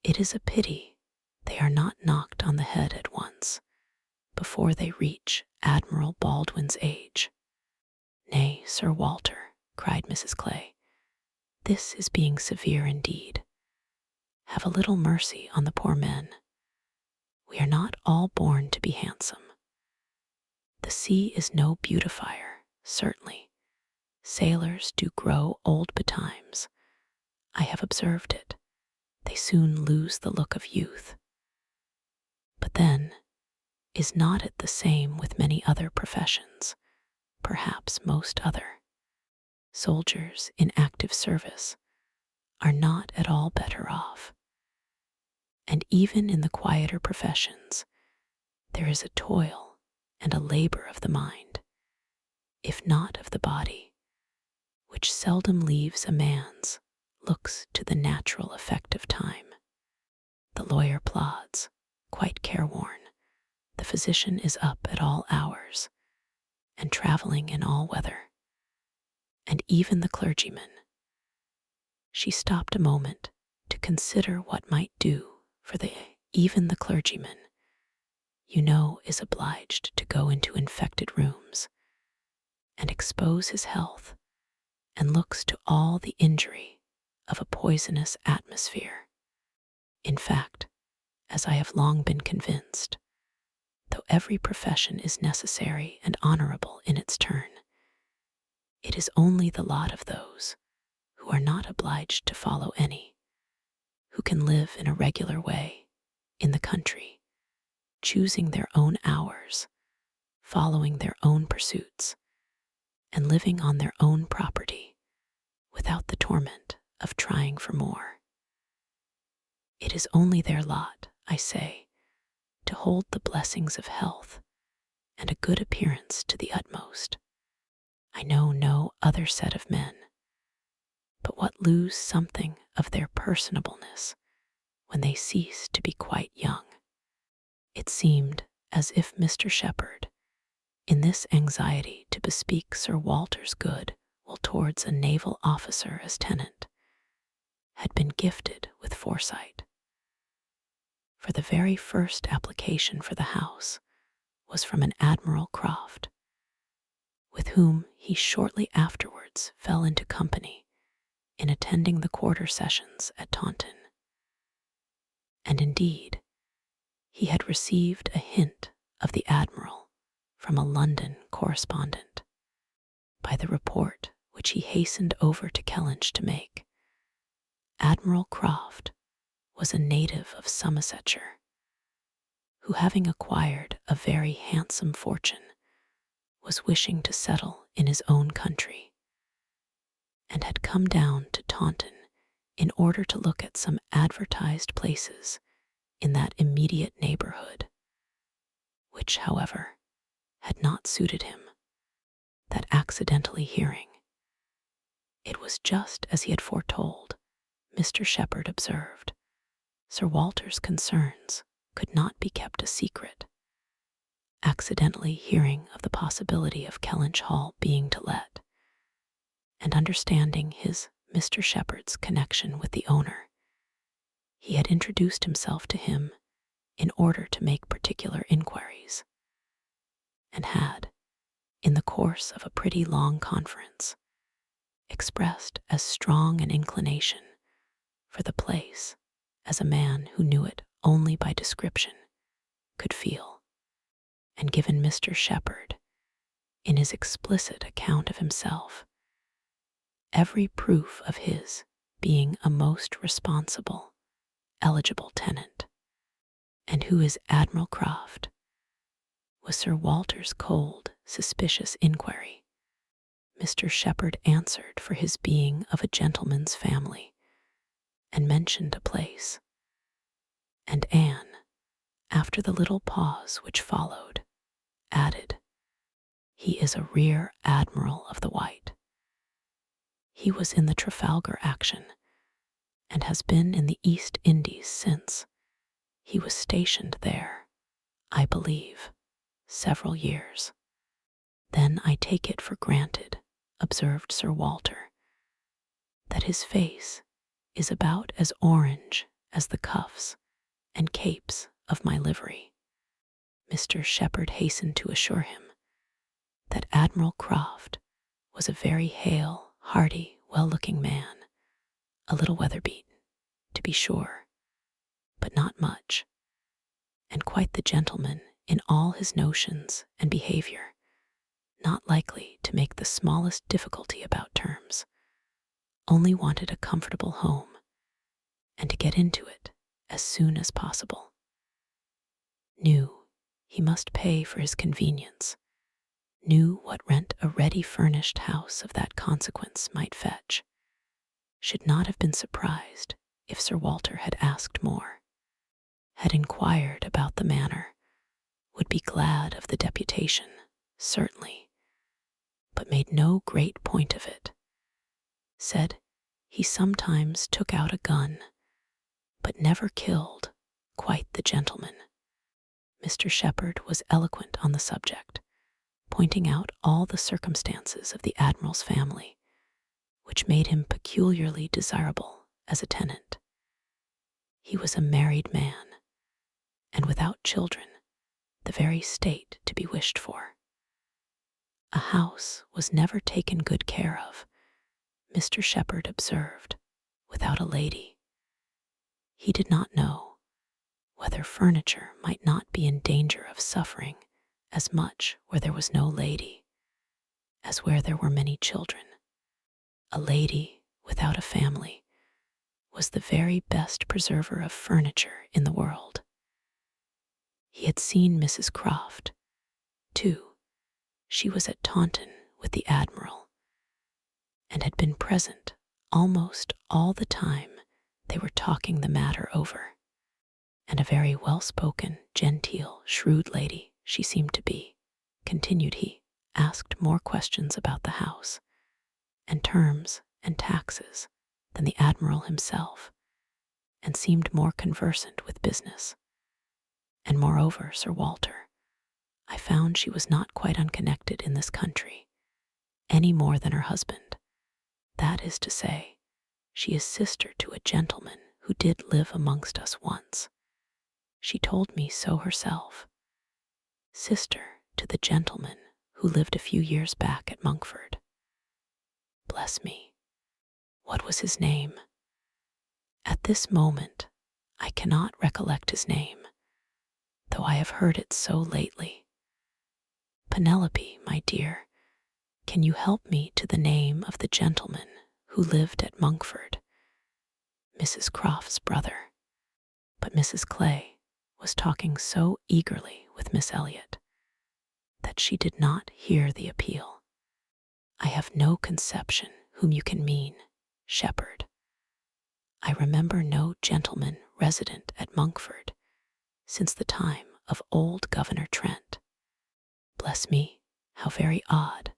It is a pity they are not knocked on the head at once before they reach Admiral Baldwin's age. Nay, Sir Walter, cried Mrs. Clay. "This is being severe indeed. Have a little mercy on the poor men. We are not all born to be handsome. The sea is no beautifier, certainly. Sailors do grow old betimes. I have observed it. They soon lose the look of youth. But then, is not it the same with many other professions, perhaps most other? Soldiers in active service are not at all better off. And even in the quieter professions, there is a toil and a labor of the mind, if not of the body, which seldom leaves a man's looks to the natural effect of time. The lawyer plods, quite careworn. The physician is up at all hours, and traveling in all weather. And even the clergyman." She stopped a moment to consider what might do for even the clergyman, you know, is obliged to go into infected rooms and expose his health, and looks to all the injury of a poisonous atmosphere. In fact, as I have long been convinced, though every profession is necessary and honorable in its turn, it is only the lot of those who are not obliged to follow any, who can live in a regular way, in the country, choosing their own hours, following their own pursuits, and living on their own property, without the torment of trying for more. It is only their lot, I say, to hold the blessings of health and a good appearance to the utmost. I know no other set of men, but what lose something of their personableness when they cease to be quite young. It seemed as if Mr. Shepherd, in this anxiety to bespeak Sir Walter's good will towards a naval officer as tenant, had been gifted with foresight. For the very first application for the house was from an Admiral Croft, with whom he shortly afterwards fell into company in attending the quarter sessions at Taunton. And indeed, he had received a hint of the Admiral from a London correspondent, by the report which he hastened over to Kellynch to make. Admiral Croft was a native of Somersetshire, who, having acquired a very handsome fortune, was wishing to settle in his own country, and had come down to Taunton in order to look at some advertised places in that immediate neighborhood, which, however, had not suited him, that accidentally hearing, it was just as he had foretold, Mr. Shepherd observed, Sir Walter's concerns could not be kept a secret. Accidentally hearing of the possibility of Kellynch Hall being to let, and understanding his, Mr. Shepherd's, connection with the owner, he had introduced himself to him in order to make particular inquiries, and had, in the course of a pretty long conference, expressed as strong an inclination for the place as a man who knew it only by description could feel, and given Mr. Shepherd, in his explicit account of himself, every proof of his being a most responsible, eligible tenant, and who is Admiral Croft, was Sir Walter's cold, suspicious inquiry. Mr. Shepherd answered for his being of a gentleman's family, and mentioned a place, and Anne, after the little pause which followed, added, "He is a rear admiral of the White. He was in the Trafalgar action, and has been in the East Indies since. He was stationed there, I believe, several years." "Then I take it for granted," observed Sir Walter, "that his face is about as orange as the cuffs and capes of my livery." Mr. Shepherd hastened to assure him that Admiral Croft was a very hale, hearty, well-looking man, a little weather-beaten, to be sure, but not much, and quite the gentleman in all his notions and behavior, not likely to make the smallest difficulty about terms, only wanted a comfortable home, and to get into it as soon as possible. Knew he must pay for his convenience, knew what rent a ready-furnished house of that consequence might fetch, should not have been surprised if Sir Walter had asked more, had inquired about the manor, would be glad of the deputation, certainly, but made no great point of it, said he sometimes took out a gun, but never killed quite the gentleman. Mr. Shepherd was eloquent on the subject, pointing out all the circumstances of the Admiral's family, which made him peculiarly desirable as a tenant. He was a married man, and without children, the very state to be wished for. A house was never taken good care of, Mr. Shepherd observed, without a lady. He did not know whether furniture might not be in danger of suffering as much where there was no lady as where there were many children. A lady without a family was the very best preserver of furniture in the world. He had seen Mrs. Croft, too. She was at Taunton with the Admiral, and had been present almost all the time they were talking the matter over, and a very well-spoken, genteel, shrewd lady she seemed to be, continued he, asked more questions about the house, and terms and taxes than the Admiral himself, and seemed more conversant with business. And moreover, Sir Walter, I found she was not quite unconnected in this country, any more than her husband. That is to say, she is sister to a gentleman who did live amongst us once. She told me so herself. Sister to the gentleman who lived a few years back at Monkford. Bless me, what was his name? At this moment, I cannot recollect his name, though I have heard it so lately. Penelope, my dear, can you help me to the name of the gentleman who lived at Monkford? Mrs. Croft's brother. But Mrs. Clay was talking so eagerly with Miss Elliot that she did not hear the appeal. I have no conception whom you can mean, Shepherd. I remember no gentleman resident at Monkford since the time of old Governor Trent. Bless me, how very odd.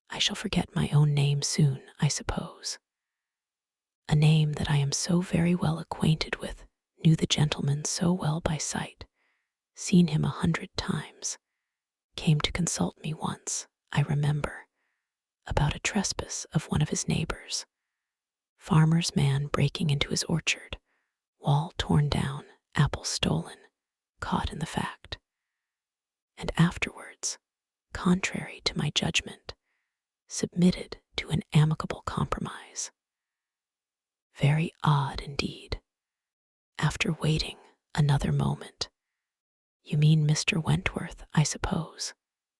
I shall forget my own name soon, I suppose. A name that I am so very well acquainted with, knew the gentleman so well by sight, seen him 100 times, came to consult me once, I remember, about a trespass of one of his neighbors. Farmer's man breaking into his orchard, wall torn down, apples stolen, caught in the fact. And afterwards, contrary to my judgment, submitted to an amicable compromise. Very odd indeed. After waiting another moment. You mean Mr. Wentworth, I suppose,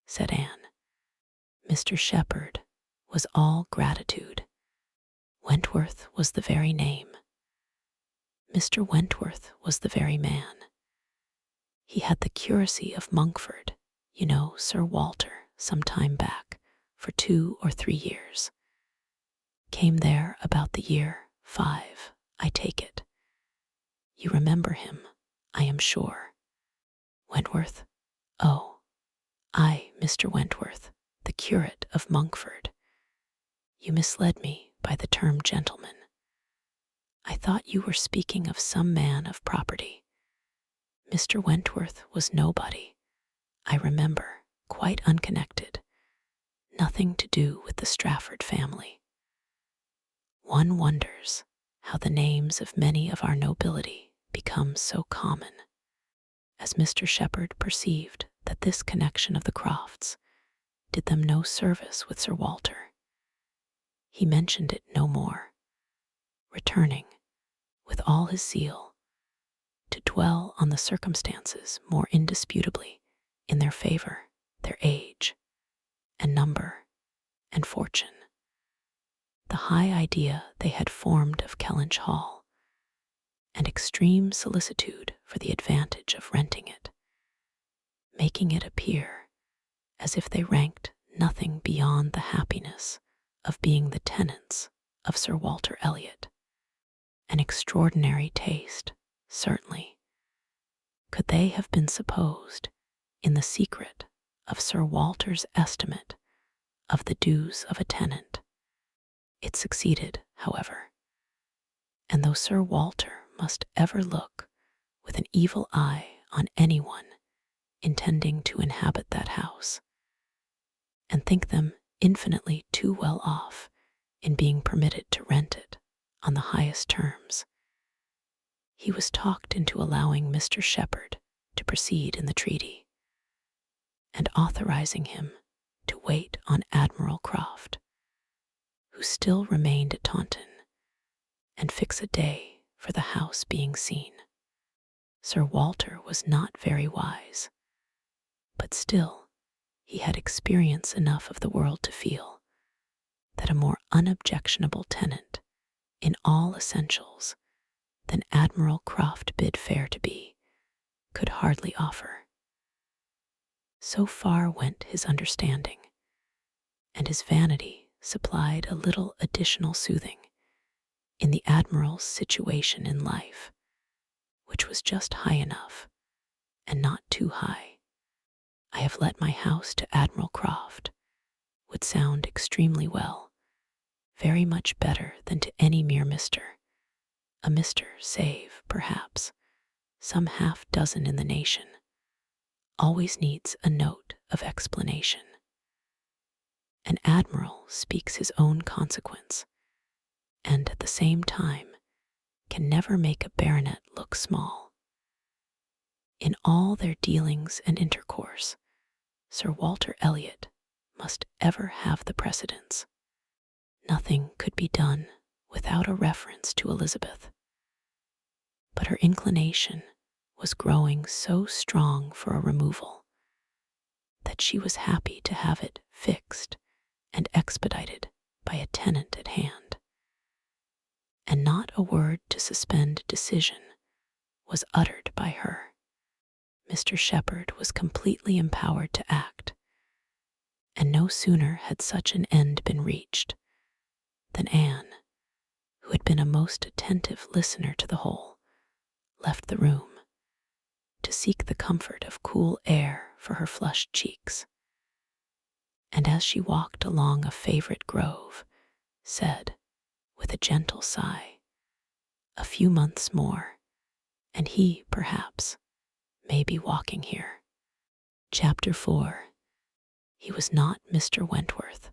said Anne. Mr. Shepherd was all gratitude. Wentworth was the very name. Mr. Wentworth was the very man. He had the curacy of Monkford, you know, Sir Walter, some time back, for 2 or 3 years. Came there about the year 5, I take it. You remember him, I am sure. Wentworth? Oh, I, Mr. Wentworth, the curate of Monkford. You misled me by the term gentleman. I thought you were speaking of some man of property. Mr. Wentworth was nobody, I remember, quite unconnected, nothing to do with the Strafford family. One wonders how the names of many of our nobility become so common. As Mr. Shepherd perceived that this connection of the Crofts did them no service with Sir Walter, he mentioned it no more, returning, with all his zeal, to dwell on the circumstances more indisputably in their favor, their age, and number, and fortune. The high idea they had formed of Kellynch Hall, and extreme solicitude for the advantage of renting it, making it appear as if they ranked nothing beyond the happiness of being the tenants of Sir Walter Elliot. An extraordinary taste, certainly. Could they have been supposed in the secret of Sir Walter's estimate of the dues of a tenant? It succeeded, however, and though Sir Walter must ever look with an evil eye on anyone intending to inhabit that house, and think them infinitely too well off in being permitted to rent it on the highest terms, he was talked into allowing Mr. Shepherd to proceed in the treaty, and authorizing him to wait on Admiral Croft, who still remained at Taunton, and fix a day for the house being seen. Sir Walter was not very wise, but still he had experience enough of the world to feel that a more unobjectionable tenant in all essentials than Admiral Croft bid fair to be could hardly offer. So far went his understanding, and his vanity supplied a little additional soothing in the Admiral's situation in life, which was just high enough and not too high. I have let my house to Admiral Croft would sound extremely well, very much better than to any mere Mr. A Mr. save, perhaps, some half-dozen in the nation, always needs a note of explanation. An admiral speaks his own consequence, and at the same time can never make a baronet look small. In all their dealings and intercourse, Sir Walter Elliot must ever have the precedence. Nothing could be done without a reference to Elizabeth, but her inclination was growing so strong for a removal that she was happy to have it fixed and expedited by a tenant at hand, and not a word to suspend decision was uttered by her. Mr. Shepherd was completely empowered to act, and no sooner had such an end been reached than Anne, who had been a most attentive listener to the whole, left the room to seek the comfort of cool air for her flushed cheeks, and as she walked along a favorite grove, said, with a gentle sigh, "A few months more, and he, perhaps, may be walking here." Chapter 4. He was not Mr. Wentworth,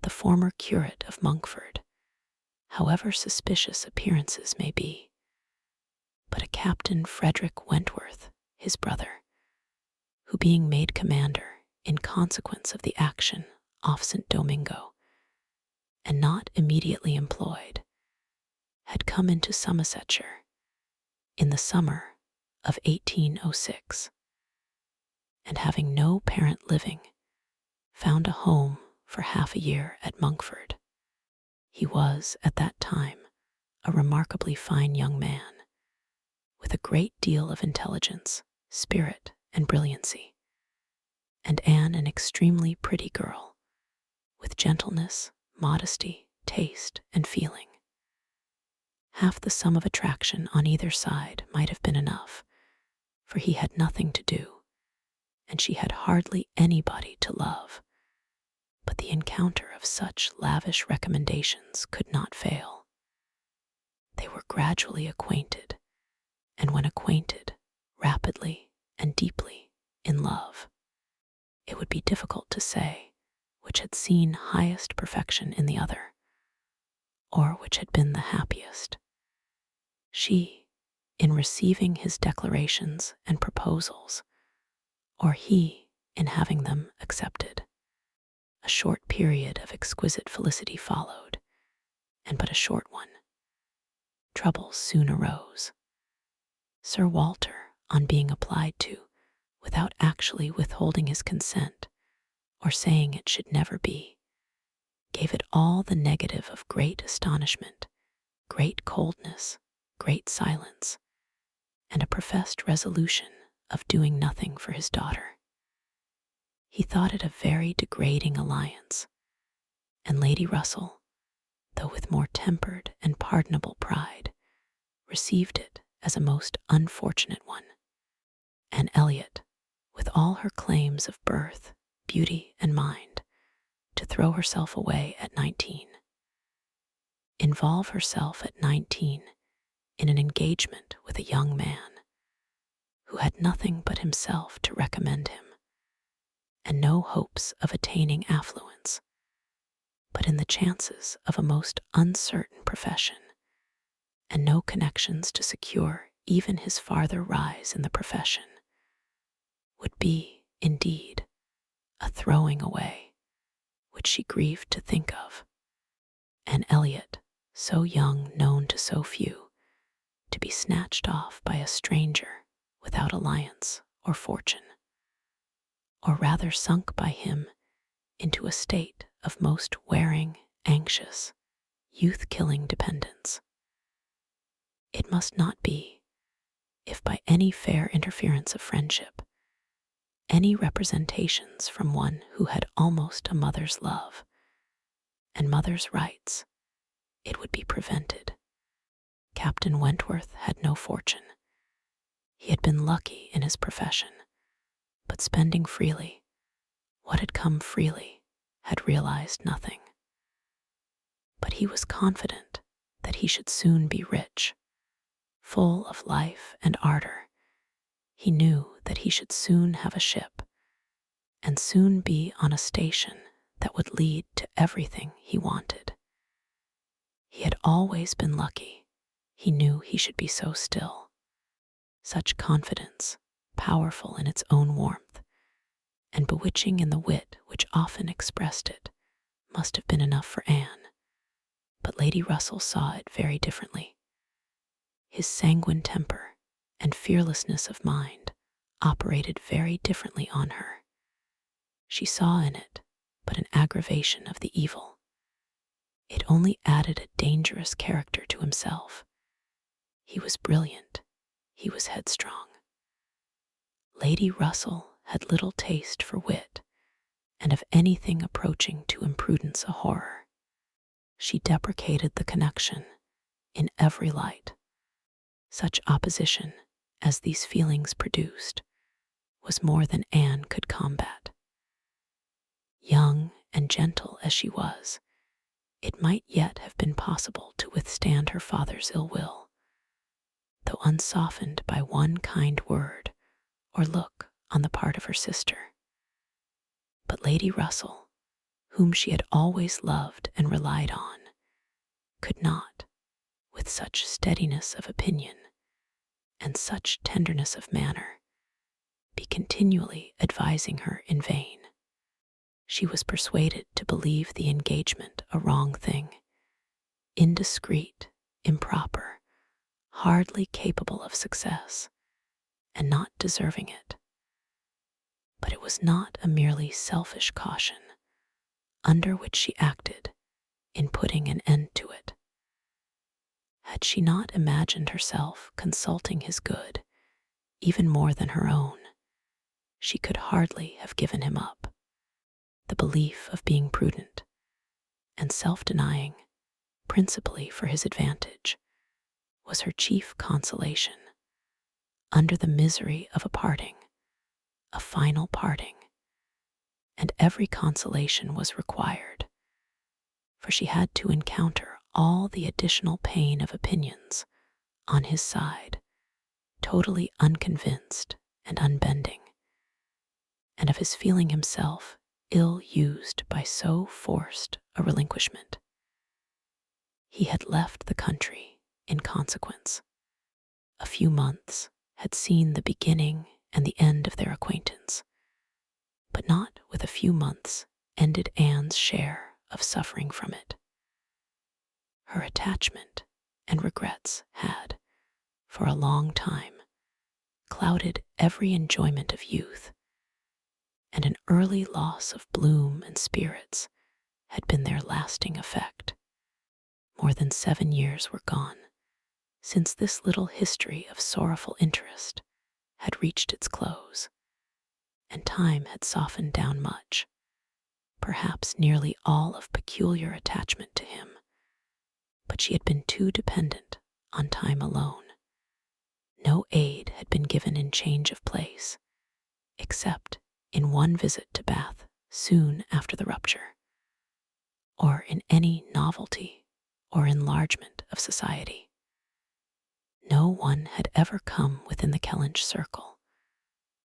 the former curate of Monkford, however suspicious appearances may be, but a Captain Frederick Wentworth, his brother, who being made commander in consequence of the action off St. Domingo, and not immediately employed, had come into Somersetshire in the summer of 1806, and having no parent living, found a home for half a year at Monkford. He was, at that time, a remarkably fine young man, with a great deal of intelligence, spirit, and brilliancy, and Anne an extremely pretty girl, with gentleness, modesty, taste, and feeling. Half the sum of attraction on either side might have been enough, for he had nothing to do, and she had hardly anybody to love, but the encounter of such lavish recommendations could not fail. They were gradually acquainted, and when acquainted, rapidly and deeply in love. It would be difficult to say which had seen highest perfection in the other, or which had been the happiest. She, in receiving his declarations and proposals, or he in having them accepted. A short period of exquisite felicity followed, and but a short one. Troubles soon arose. Sir Walter, on being applied to, without actually withholding his consent, or saying it should never be, gave it all the negative of great astonishment, great coldness, great silence, and a professed resolution of doing nothing for his daughter. He thought it a very degrading alliance, and Lady Russell, though with more tempered and pardonable pride, received it as a most unfortunate one. And Elliot, with all her claims of birth, beauty, and mind, to throw herself away at 19. Involve herself at 19 in an engagement with a young man who had nothing but himself to recommend him, and no hopes of attaining affluence, but in the chances of a most uncertain profession, and no connections to secure even his farther rise in the profession, would be, indeed, a throwing away which she grieved to think of. And Elliot, so young, known to so few, to be snatched off by a stranger without alliance or fortune, or rather sunk by him into a state of most wearing, anxious, youth-killing dependence. It must not be, if by any fair interference of friendship, any representations from one who had almost a mother's love and mother's rights, it would be prevented. Captain Wentworth had no fortune. He had been lucky in his profession, but spending freely what had come freely, had realized nothing. But he was confident that he should soon be rich, full of life and ardor. He knew that he should soon have a ship, and soon be on a station that would lead to everything he wanted. He had always been lucky. He knew he should be so still. Such confidence, powerful in its own warmth, and bewitching in the wit which often expressed it, must have been enough for Anne, but Lady Russell saw it very differently. His sanguine temper and fearlessness of mind operated very differently on her. She saw in it but an aggravation of the evil. It only added a dangerous character to himself. He was brilliant, he was headstrong. Lady Russell had little taste for wit, and of anything approaching to imprudence a horror. She deprecated the connection in every light. Such opposition as these feelings produced was more than Anne could combat. Young and gentle as she was, it might yet have been possible to withstand her father's ill will, though unsoftened by one kind word or look on the part of her sister. But Lady Russell, whom she had always loved and relied on, could not, with such steadiness of opinion and such tenderness of manner, be continually advising her in vain. She was persuaded to believe the engagement a wrong thing, indiscreet, improper, hardly capable of success, and not deserving it. But it was not a merely selfish caution under which she acted in putting an end to it. Had she not imagined herself consulting his good even more than her own, she could hardly have given him up. The belief of being prudent and self-denying, principally for his advantage, was her chief consolation under the misery of a parting, a final parting, and every consolation was required, for she had to encounter all the additional pain of opinions on his side, totally unconvinced and unbending, and of his feeling himself ill-used by so forced a relinquishment. He had left the country in consequence. A few months had seen the beginning and the end of their acquaintance, but not with a few months ended Anne's share of suffering from it. Her attachment and regrets had, for a long time, clouded every enjoyment of youth, and an early loss of bloom and spirits had been their lasting effect. More than 7 years were gone since this little history of sorrowful interest had reached its close, and time had softened down much, perhaps nearly all of peculiar attachment to him, but she had been too dependent on time alone. No aid had been given in change of place, except in one visit to Bath soon after the rupture, or in any novelty or enlargement of society. No one had ever come within the Kellynch circle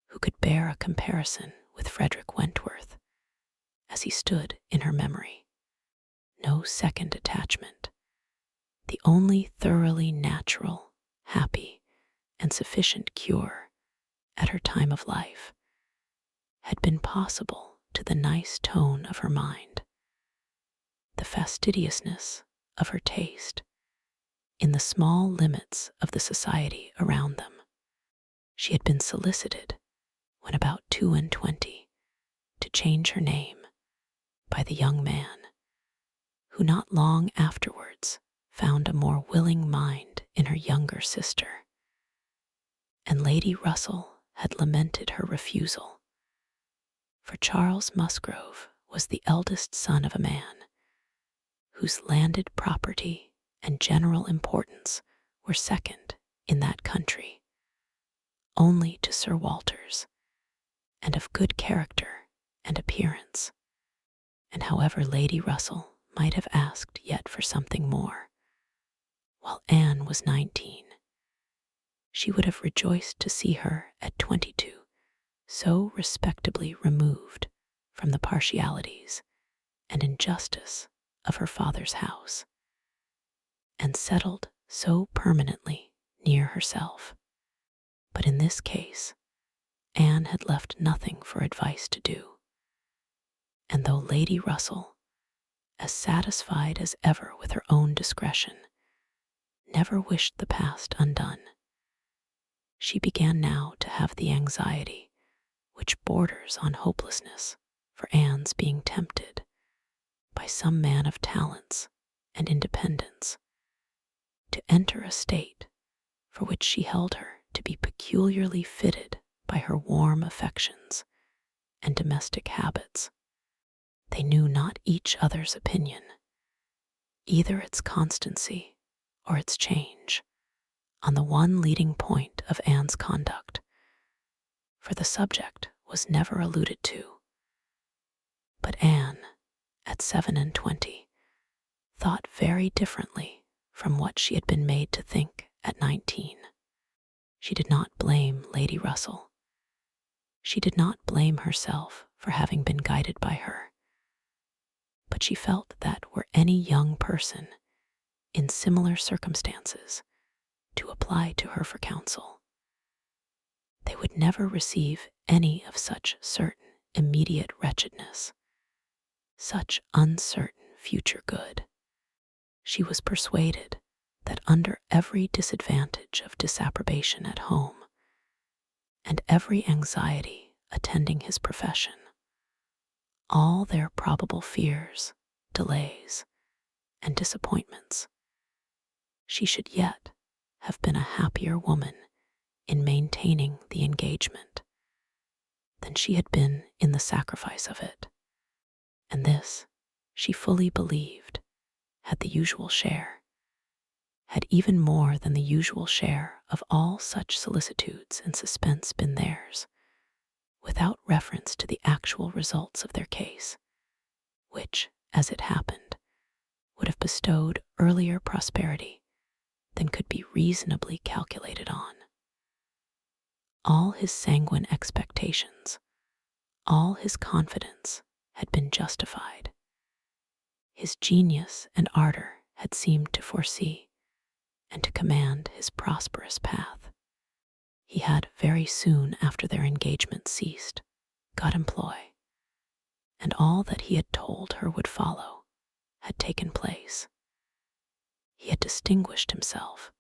who could bear a comparison with Frederick Wentworth as he stood in her memory. No second attachment, the only thoroughly natural, happy, and sufficient cure at her time of life, had been possible to the nice tone of her mind, the fastidiousness of her taste, in the small limits of the society around them. She had been solicited, when about 22, to change her name by the young man, who not long afterwards found a more willing mind in her younger sister, and Lady Russell had lamented her refusal, for Charles Musgrove was the eldest son of a man whose landed property and general importance were second in that country only to Sir Walter's, and of good character and appearance. And however Lady Russell might have asked yet for something more, while Anne was 19, she would have rejoiced to see her at 22 so respectably removed from the partialities and injustice of her father's house, and settled so permanently near herself. But in this case, Anne had left nothing for advice to do, and though Lady Russell, as satisfied as ever with her own discretion, never wished the past undone, she began now to have the anxiety which borders on hopelessness for Anne's being tempted by some man of talents and independence to enter a state for which she held her to be peculiarly fitted by her warm affections and domestic habits. They knew not each other's opinion, either its constancy or its change, on the one leading point of Anne's conduct, for the subject was never alluded to. But Anne, at 27, thought very differently from what she had been made to think at 19. She did not blame Lady Russell. She did not blame herself for having been guided by her. But she felt that were any young person in similar circumstances to apply to her for counsel, they would never receive any of such certain immediate wretchedness, such uncertain future good. She was persuaded that under every disadvantage of disapprobation at home, and every anxiety attending his profession, all their probable fears, delays, and disappointments, she should yet have been a happier woman in maintaining the engagement than she had been in the sacrifice of it, and this, she fully believed, had the usual share, had even more than the usual share of all such solicitudes and suspense been theirs, without reference to the actual results of their case, which, as it happened, would have bestowed earlier prosperity than could be reasonably calculated on. All his sanguine expectations, all his confidence had been justified. His genius and ardor had seemed to foresee and to command his prosperous path. He had very soon after their engagement ceased got employ, and all that he had told her would follow had taken place. He had distinguished himself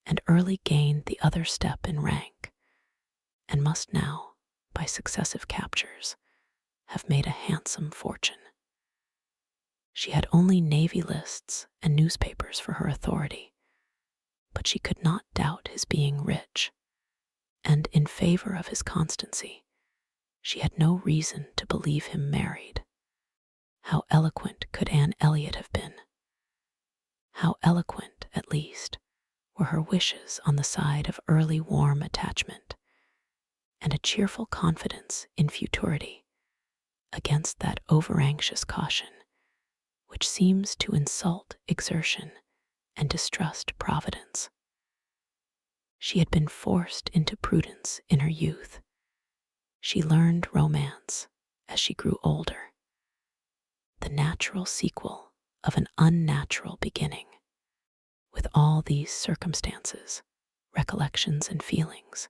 and early gained the other step in rank, and must now, by successive captures, have made a handsome fortune. She had only navy lists and newspapers for her authority, but she could not doubt his being rich, and in favor of his constancy, she had no reason to believe him married. How eloquent could Anne Elliot have been? How eloquent, at least, were her wishes on the side of early warm attachment and a cheerful confidence in futurity against that over-anxious caution which seems to insult exertion and distrust providence. She had been forced into prudence in her youth. She learned romance as she grew older, the natural sequel of an unnatural beginning. With all these circumstances, recollections, and feelings,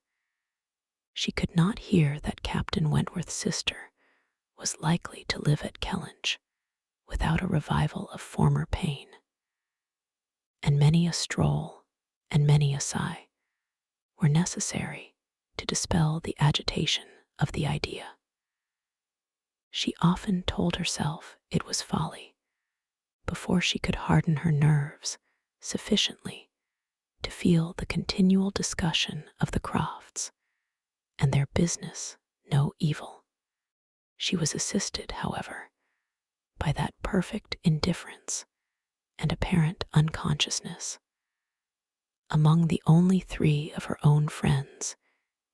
she could not hear that Captain Wentworth's sister was likely to live at Kellynch without a revival of former pain. And many a stroll and many a sigh were necessary to dispel the agitation of the idea. She often told herself it was folly before she could harden her nerves sufficiently to feel the continual discussion of the Crofts and their business no evil. She was assisted, however, by that perfect indifference and apparent unconsciousness among the only three of her own friends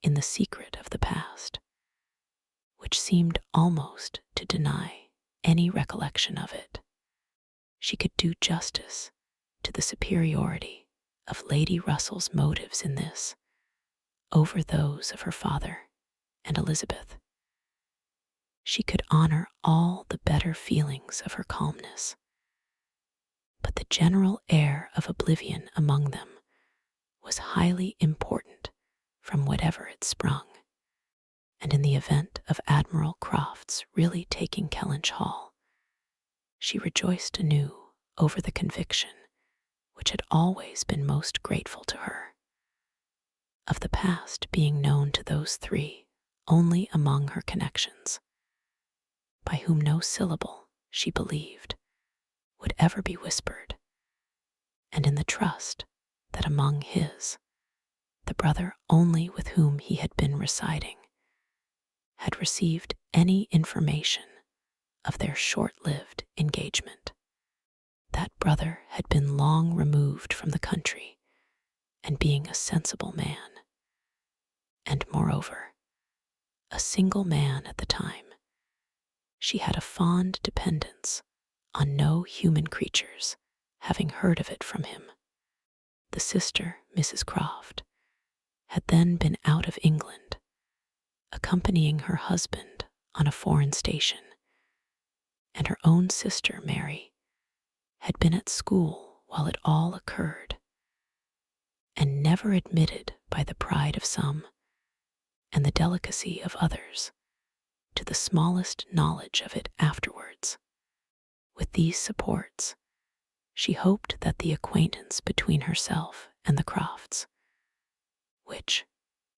in the secret of the past, which seemed almost to deny any recollection of it. She could do justice to the superiority of Lady Russell's motives in this over those of her father and Elizabeth. She could honor all the better feelings of her calmness, but the general air of oblivion among them was highly important from whatever it sprung, and in the event of Admiral Croft's really taking Kellynch Hall, she rejoiced anew over the conviction which had always been most grateful to her, of the past being known to those three only among her connections, by whom no syllable, she believed, would ever be whispered, and in the trust that among his, the brother only with whom he had been residing, had received any information of their short-lived engagement. That brother had been long removed from the country, and being a sensible man, and moreover, a single man at the time, she had a fond dependence on no human creatures having heard of it from him. The sister, Mrs. Croft, had then been out of England, accompanying her husband on a foreign station, and her own sister, Mary, had been at school while it all occurred, and never admitted by the pride of some and the delicacy of others to the smallest knowledge of it afterwards. With these supports, she hoped that the acquaintance between herself and the Crofts, which,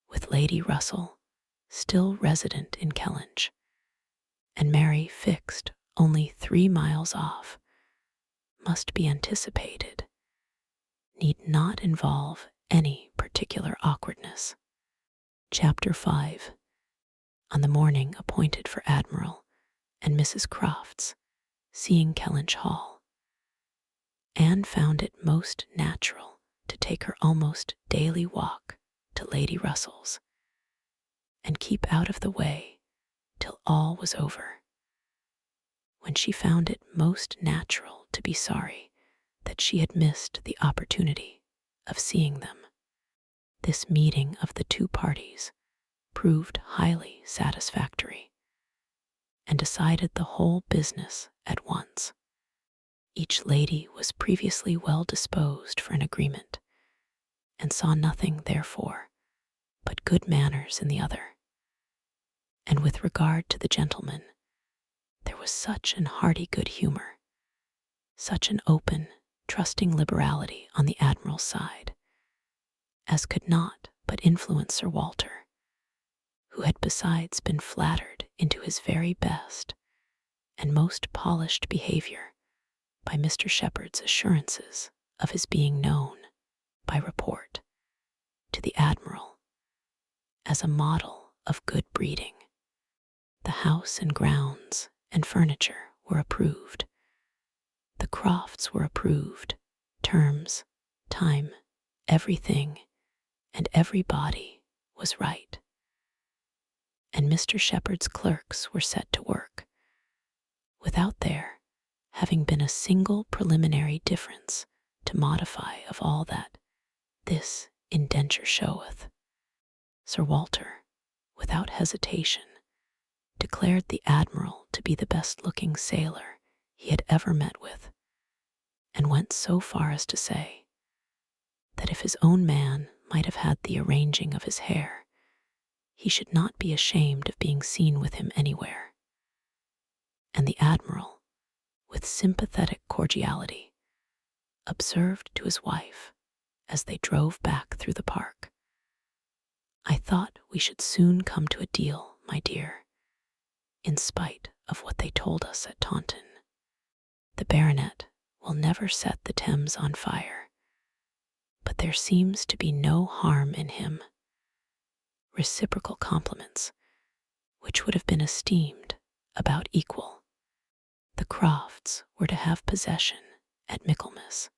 with Lady Russell still resident in Kellynch, and Mary fixed only 3 miles off, must be anticipated, need not involve any particular awkwardness. Chapter 5. On the morning appointed for Admiral and Mrs. Croft's seeing Kellynch Hall, Anne found it most natural to take her almost daily walk to Lady Russell's, and keep out of the way till all was over, when she found it most natural to be sorry that she had missed the opportunity of seeing them. This meeting of the two parties proved highly satisfactory, and decided the whole business at once. Each lady was previously well disposed for an agreement, and saw nothing, therefore, but good manners in the other. And with regard to the gentlemen, There was such an hearty good humor, such an open, trusting liberality on the Admiral's side, as could not but influence Sir Walter, who had besides been flattered into his very best and most polished behavior by Mr. Shepherd's assurances of his being known, by report, to the Admiral as a model of good breeding. The house and grounds and furniture were approved. The Crofts were approved. Terms, time, everything, and everybody was right. And Mr. Shepherd's clerks were set to work, without there having been a single preliminary difference to modify of all that this indenture showeth. Sir Walter, without hesitation, declared the Admiral to be the best-looking sailor he had ever met with, and went so far as to say that if his own man might have had the arranging of his hair, he should not be ashamed of being seen with him anywhere. And the Admiral, with sympathetic cordiality, observed to his wife as they drove back through the park, "I thought we should soon come to a deal, my dear, in spite of what they told us at Taunton. The baronet will never set the Thames on fire, but there seems to be no harm in him." Reciprocal compliments, which would have been esteemed about equal. The Crofts were to have possession at Michaelmas,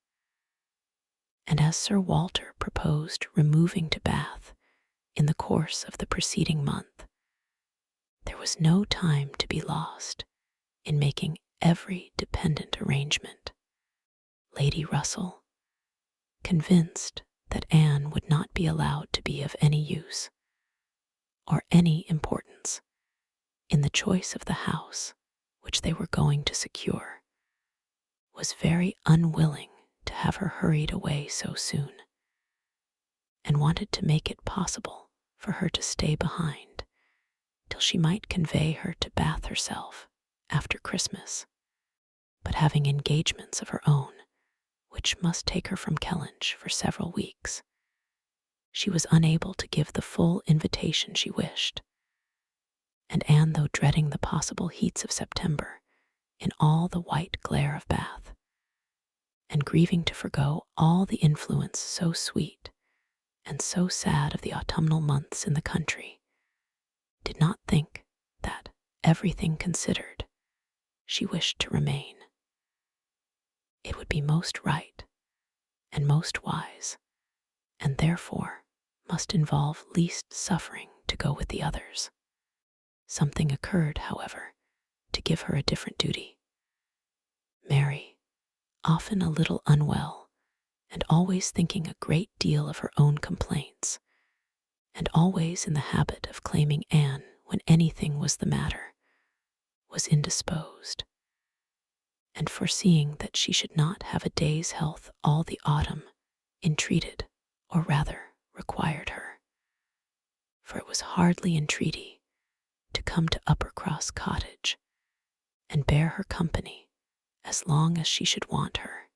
and as Sir Walter proposed removing to Bath in the course of the preceding month, there was no time to be lost in making every dependent arrangement. Lady Russell, convinced that Anne would not be allowed to be of any use or any importance in the choice of the house which they were going to secure, was very unwilling to have her hurried away so soon, and wanted to make it possible for her to stay behind till she might convey her to Bath herself after Christmas. But having engagements of her own, which must take her from Kellynch for several weeks, she was unable to give the full invitation she wished. And Anne, though dreading the possible heats of September in all the white glare of Bath, and grieving to forgo all the influence so sweet and so sad of the autumnal months in the country, did not think that, everything considered, she wished to remain. It would be most right and most wise, and therefore must involve least suffering to go with the others. Something occurred, however, to give her a different duty. Mary, often a little unwell, and always thinking a great deal of her own complaints, and always in the habit of claiming Anne when anything was the matter, was indisposed, and foreseeing that she should not have a day's health all the autumn, entreated, or rather required her, for it was hardly entreaty, to come to Uppercross Cottage and bear her company as long as she should want her,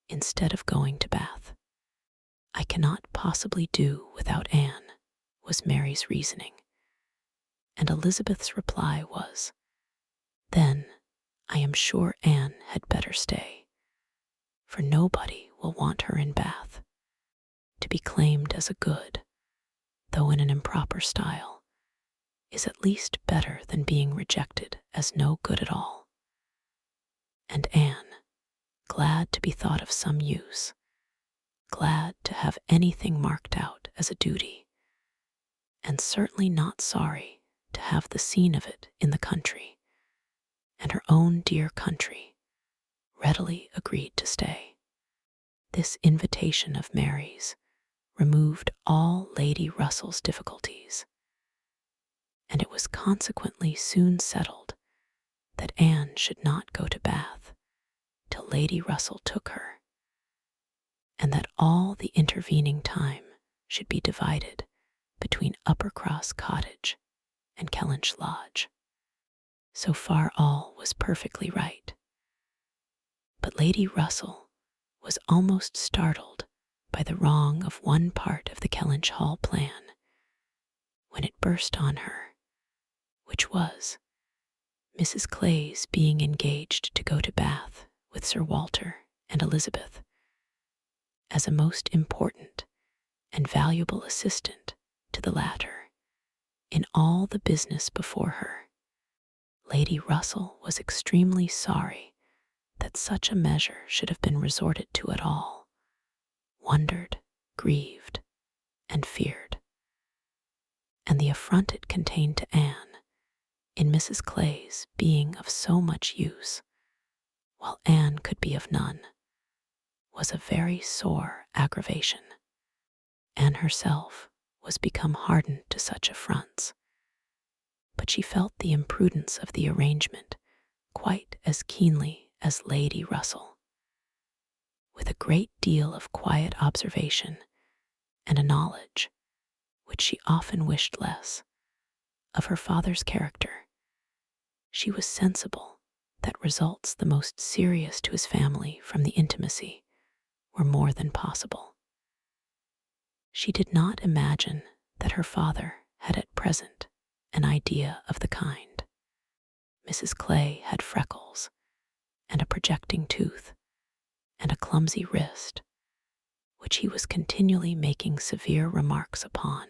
instead of going to Bath. "I cannot possibly do without Anne," was Mary's reasoning, and Elizabeth's reply was, "Then I am sure Anne had better stay, for nobody will want her in Bath. To be claimed as a good, though in an improper style, is at least better than being rejected as no good at all." And Anne, glad to be thought of some use, glad to have anything marked out as a duty, and certainly not sorry to have the scene of it in the country, and her own dear country, readily agreed to stay. This invitation of Mary's removed all Lady Russell's difficulties, and it was consequently soon settled that Anne should not go to Bath till Lady Russell took her, and that all the intervening time should be divided between Uppercross Cottage and Kellynch Lodge. So far all was perfectly right. But Lady Russell was almost startled by the wrong of one part of the Kellynch Hall plan when it burst on her, which was Mrs. Clay's being engaged to go to Bath with Sir Walter and Elizabeth as a most important and valuable assistant to the latter in all the business before her. Lady Russell was extremely sorry that such a measure should have been resorted to at all, wondered, grieved, and feared. And the affront it contained to Anne in Mrs. Clay's being of so much use, while Anne could be of none, was a very sore aggravation. Anne herself was become hardened to such affronts, but she felt the imprudence of the arrangement quite as keenly as Lady Russell. With a great deal of quiet observation and a knowledge, which she often wished less, of her father's character, she was sensible that results the most serious to his family from the intimacy were more than possible. She did not imagine that her father had at present an idea of the kind. Mrs. Clay had freckles and a projecting tooth and a clumsy wrist, which he was continually making severe remarks upon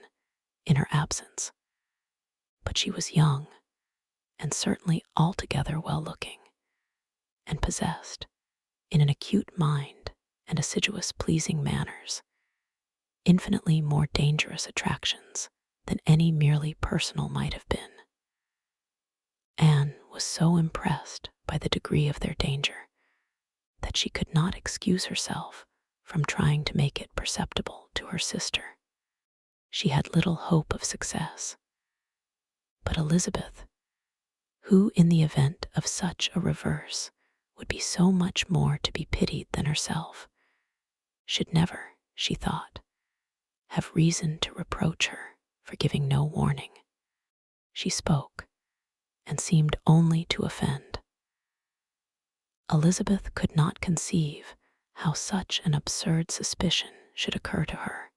in her absence. But she was young and certainly altogether well-looking, and possessed, in an acute mind and assiduous pleasing manners, infinitely more dangerous attractions than any merely personal might have been. Anne was so impressed by the degree of their danger that she could not excuse herself from trying to make it perceptible to her sister. She had little hope of success. But Elizabeth, who in the event of such a reverse would be so much more to be pitied than herself, should never, she thought, have reason to reproach her for giving no warning. She spoke, and seemed only to offend. Elizabeth could not conceive how such an absurd suspicion should occur to her,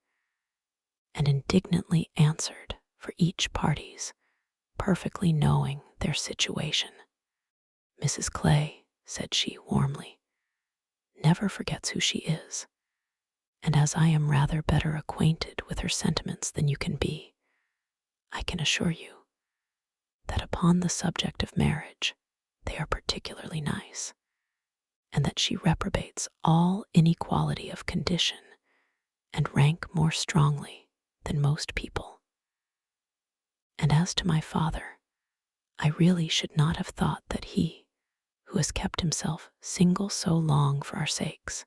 and indignantly answered for each party's, perfectly knowing their situation. Mrs. Clay, said she warmly, never forgets who she is, and as I am rather better acquainted with her sentiments than you can be, I can assure you that upon the subject of marriage they are particularly nice, and that she reprobates all inequality of condition and rank more strongly than most people. And as to my father, I really should not have thought that he, who has kept himself single so long for our sakes,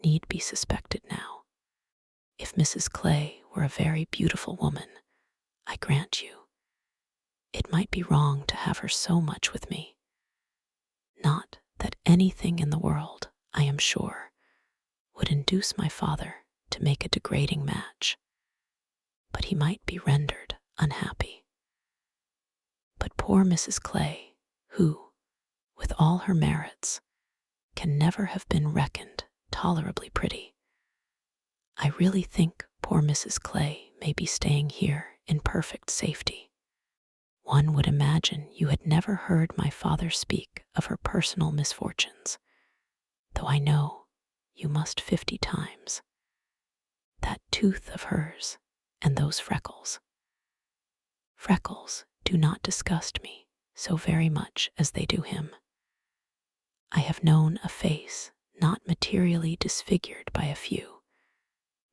need be suspected now. If Mrs. Clay were a very beautiful woman, I grant you, it might be wrong to have her so much with me. Not that anything in the world, I am sure, would induce my father to make a degrading match, but he might be rendered unhappy. But poor Mrs. Clay, who, with all her merits, can never have been reckoned tolerably pretty, I really think poor Mrs. Clay may be staying here in perfect safety. One would imagine you had never heard my father speak of her personal misfortunes, though I know you must 50 times. That tooth of hers and those freckles. Freckles do not disgust me so very much as they do him. I have known a face not materially disfigured by a few,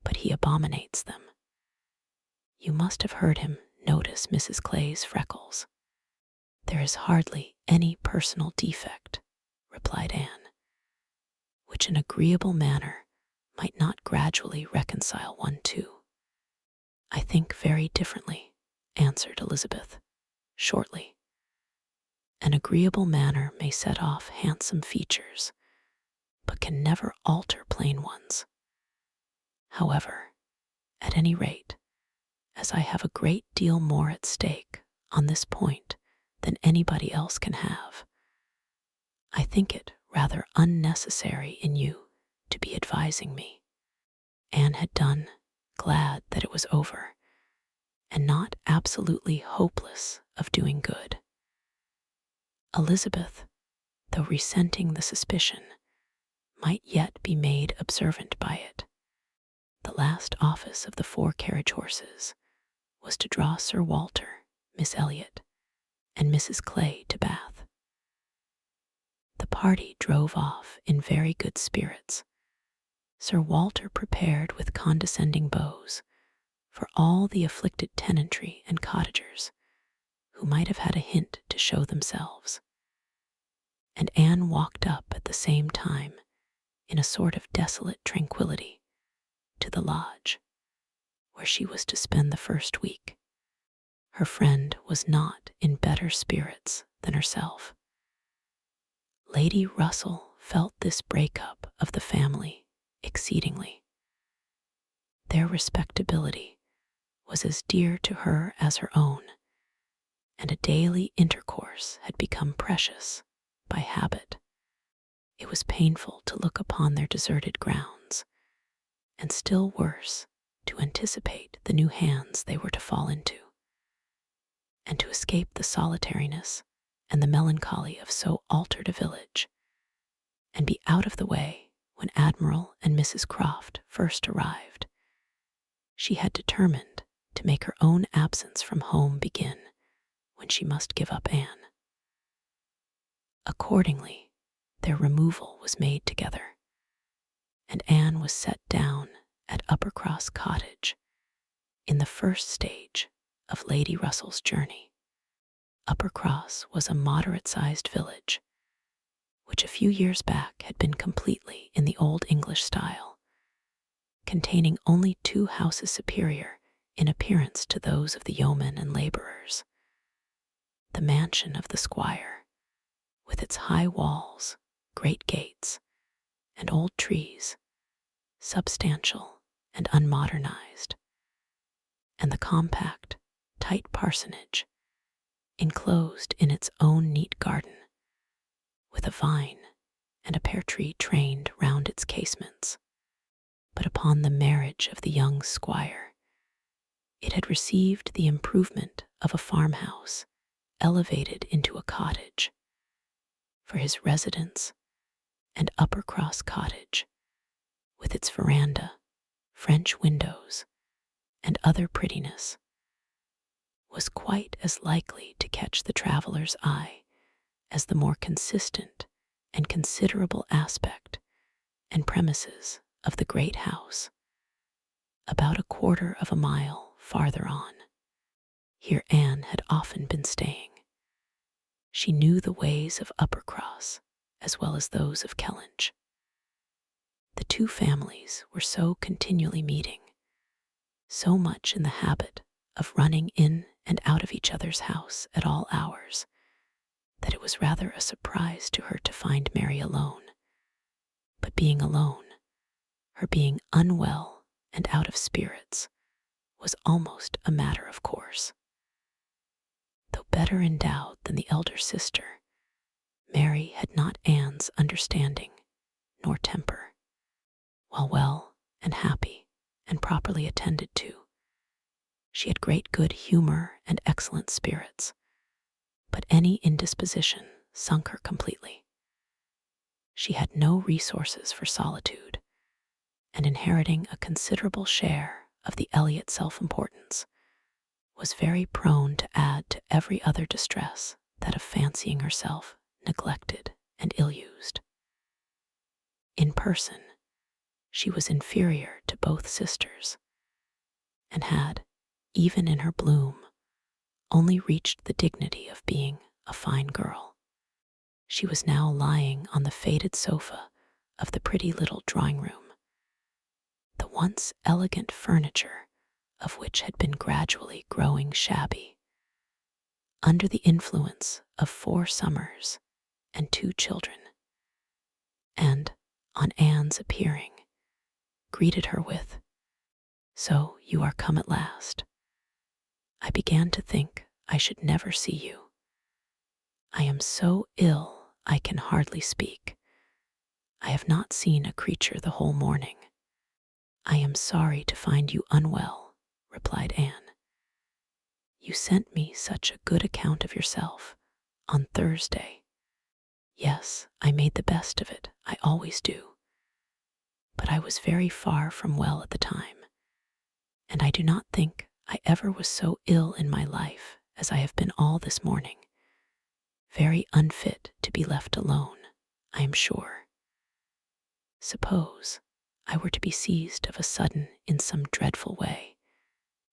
but he abominates them. You must have heard him notice Mrs. Clay's freckles. There is hardly any personal defect, replied Anne, which an agreeable manner might not gradually reconcile one to. I think very differently, answered Elizabeth, shortly. An agreeable manner may set off handsome features, but can never alter plain ones. However, at any rate, as I have a great deal more at stake on this point than anybody else can have. I think it rather unnecessary in you to be advising me." Anne had done, glad that it was over, and not absolutely hopeless of doing good. Elizabeth, though resenting the suspicion, might yet be made observant by it. The last office of the 4 carriage horses was to draw Sir Walter, Miss Elliot, and Mrs. Clay to Bath. The party drove off in very good spirits. Sir Walter prepared with condescending bows for all the afflicted tenantry and cottagers who might have had a hint to show themselves. And Anne walked up at the same time, in a sort of desolate tranquillity, to the lodge, where she was to spend the first week. Her friend was not in better spirits than herself. Lady Russell felt this breakup of the family exceedingly. Their respectability was as dear to her as her own, and a daily intercourse had become precious by habit. It was painful to look upon their deserted grounds, and still worse to anticipate the new hands they were to fall into, and to escape the solitariness and the melancholy of so altered a village, and be out of the way when Admiral and Mrs. Croft first arrived. She had determined to make her own absence from home begin when she must give up Anne. Accordingly, their removal was made together, and Anne was set down at Uppercross Cottage in the first stage of Lady Russell's journey. Uppercross was a moderate-sized village, which a few years back had been completely in the old English style, containing only 2 houses superior in appearance to those of the yeomen and labourers. The mansion of the squire, with its high walls, great gates, and old trees, substantial and unmodernized, and the compact, tight parsonage, enclosed in its own neat garden, with a vine and a pear tree trained round its casements. But upon the marriage of the young squire, it had received the improvement of a farmhouse elevated into a cottage. For his residence, and Uppercross Cottage, with its veranda, French windows, and other prettiness, was quite as likely to catch the traveller's eye as the more consistent and considerable aspect and premises of the great house, about 1/4 of a mile farther on. Here Anne had often been staying. She knew the ways of Uppercross as well as those of Kellynch. The 2 families were so continually meeting, so much in the habit of running in and out of each other's house at all hours, that it was rather a surprise to her to find Mary alone. But being alone, her being unwell and out of spirits, was almost a matter of course. Though better endowed than the elder sister, Mary had not Anne's understanding nor temper. While well and happy and properly attended to, she had great good humor and excellent spirits, but any indisposition sunk her completely. She had no resources for solitude, and inheriting a considerable share of the Elliot self-importance, was very prone to add to every other distress that of fancying herself neglected and ill-used. In person, she was inferior to both sisters, and had, even in her bloom, only reached the dignity of being a fine girl. She was now lying on the faded sofa of the pretty little drawing-room, the once elegant furniture of which had been gradually growing shabby, under the influence of 4 summers and 2 children, and, on Anne's appearing, greeted her with, "So you are come at last. I began to think I should never see you. I am so ill I can hardly speak. I have not seen a creature the whole morning. I am sorry to find you unwell, replied Anne. You sent me such a good account of yourself on Thursday. Yes, I made the best of it, I always do. But I was very far from well at the time, and I do not think I ever was so ill in my life as I have been all this morning. Very unfit to be left alone, I am sure. Suppose I were to be seized of a sudden in some dreadful way,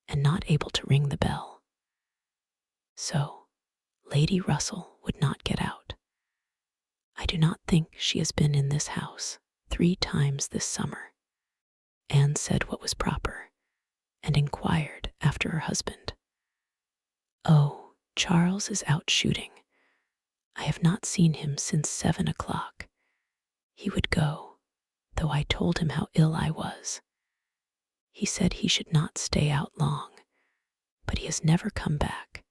and not able to ring the bell. So, Lady Russell would not get out. I do not think she has been in this house 3 times this summer. Anne said what was proper, and inquired after her husband. Oh, Charles is out shooting. I have not seen him since 7 o'clock. He would go, though I told him how ill I was. He said he should not stay out long, but he has never come back,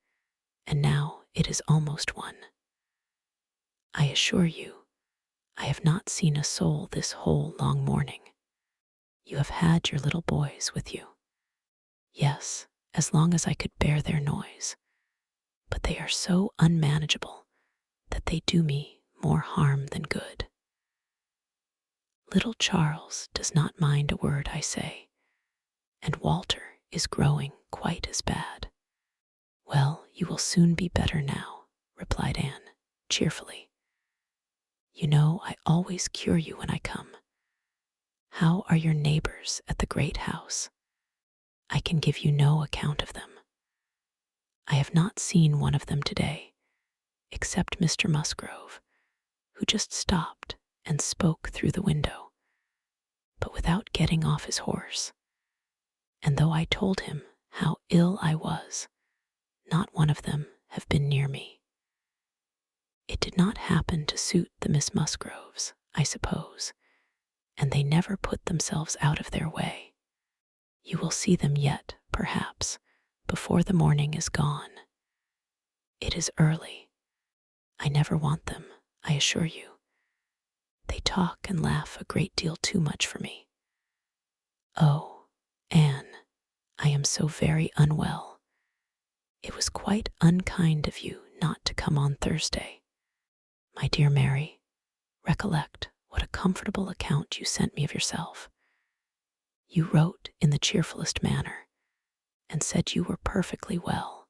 and now it is almost 1. I assure you, I have not seen a soul this whole long morning. You have had your little boys with you. Yes, as long as I could bear their noise, but they are so unmanageable that they do me more harm than good. Little Charles does not mind a word I say, and Walter is growing quite as bad. Well, you will soon be better now, replied Anne, cheerfully. You know I always cure you when I come. How are your neighbors at the great house? I can give you no account of them. I have not seen one of them today, except Mr. Musgrove, who just stopped and spoke through the window, but without getting off his horse. And though I told him how ill I was, not one of them have been near me. It did not happen to suit the Miss Musgroves, I suppose, and they never put themselves out of their way. You will see them yet, perhaps, before the morning is gone. It is early. I never want them, I assure you. They talk and laugh a great deal too much for me. Oh, Anne, I am so very unwell. It was quite unkind of you not to come on Thursday. My dear Mary, recollect what a comfortable account you sent me of yourself. You wrote in the cheerfulest manner, and said you were perfectly well,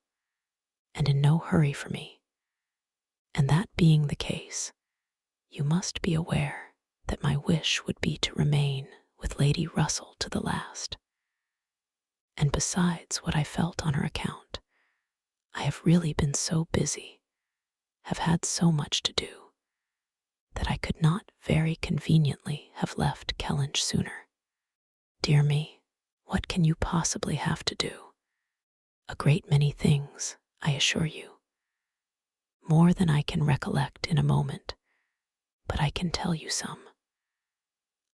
and in no hurry for me. And that being the case, you must be aware that my wish would be to remain with Lady Russell to the last. And besides what I felt on her account, I have really been so busy, have had so much to do, that I could not very conveniently have left Kellynch sooner. Dear me, what can you possibly have to do? A great many things, I assure you. More than I can recollect in a moment, but I can tell you some.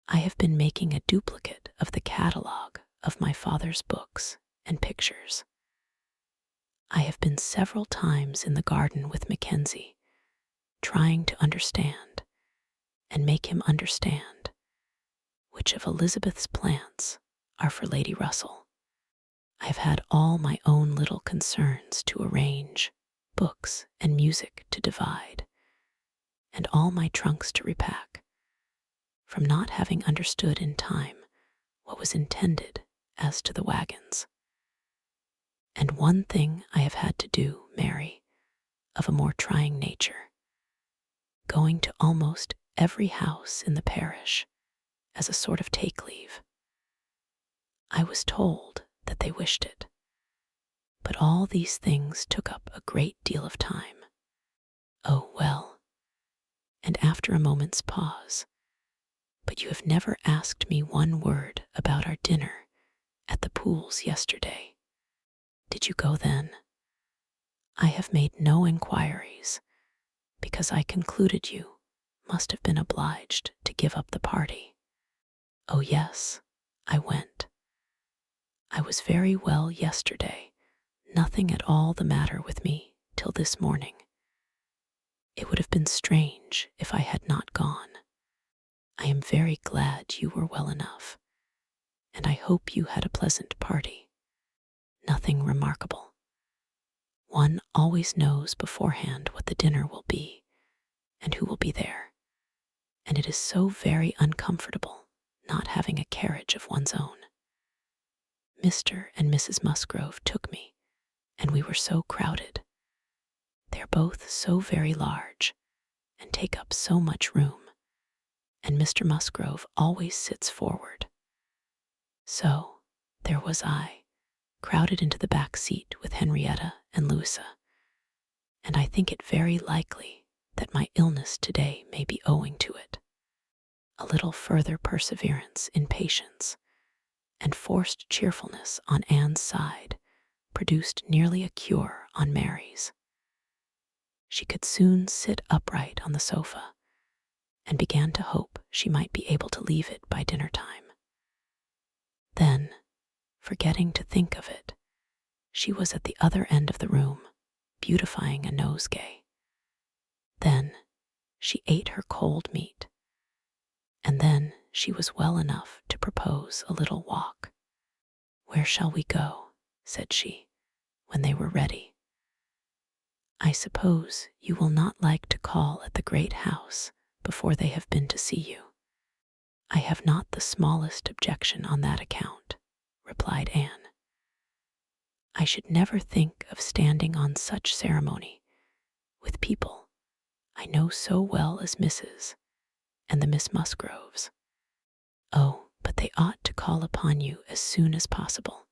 I have been making a duplicate of the catalogue of my father's books and pictures. I have been several times in the garden with Mackenzie, trying to understand and make him understand which of Elizabeth's plants are for Lady Russell. I have had all my own little concerns to arrange, books and music to divide, and all my trunks to repack, from not having understood in time what was intended as to the wagons. And one thing I have had to do, Mary, of a more trying nature, going to almost every house in the parish as a sort of take-leave. I was told that they wished it, but all these things took up a great deal of time. Oh, well, and after a moment's pause, but you have never asked me one word about our dinner at the Pools yesterday. Did you go then? I have made no inquiries, because I concluded you must have been obliged to give up the party. Oh yes, I went. I was very well yesterday, nothing at all the matter with me till this morning. It would have been strange if I had not gone. I am very glad you were well enough, and I hope you had a pleasant party. Nothing remarkable. One always knows beforehand what the dinner will be and who will be there, and it is so very uncomfortable not having a carriage of one's own. Mr. and Mrs. Musgrove took me, and we were so crowded. They are both so very large and take up so much room, and Mr. Musgrove always sits forward. So there was I, crowded into the back seat with Henrietta and Louisa, and I think it very likely that my illness today may be owing to it. A little further perseverance in patience and forced cheerfulness on Anne's side produced nearly a cure on Mary's. She could soon sit upright on the sofa and began to hope she might be able to leave it by dinner time. Then, forgetting to think of it, she was at the other end of the room, beautifying a nosegay. Then she ate her cold meat, and then she was well enough to propose a little walk. "Where shall we go?" said she, when they were ready. "I suppose you will not like to call at the great house before they have been to see you." "I have not the smallest objection on that account," replied Anne. "I should never think of standing on such ceremony with people I know so well as Mrs. and the Miss Musgroves. Oh, but they ought to call upon you as soon as possible.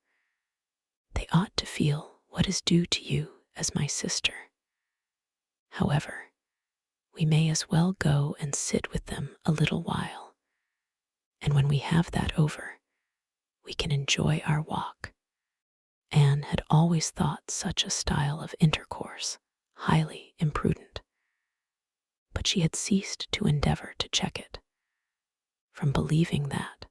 They ought to feel what is due to you as my sister. However, we may as well go and sit with them a little while, and when we have that over, we can enjoy our walk." Anne had always thought such a style of intercourse highly imprudent, but she had ceased to endeavor to check it, from believing that,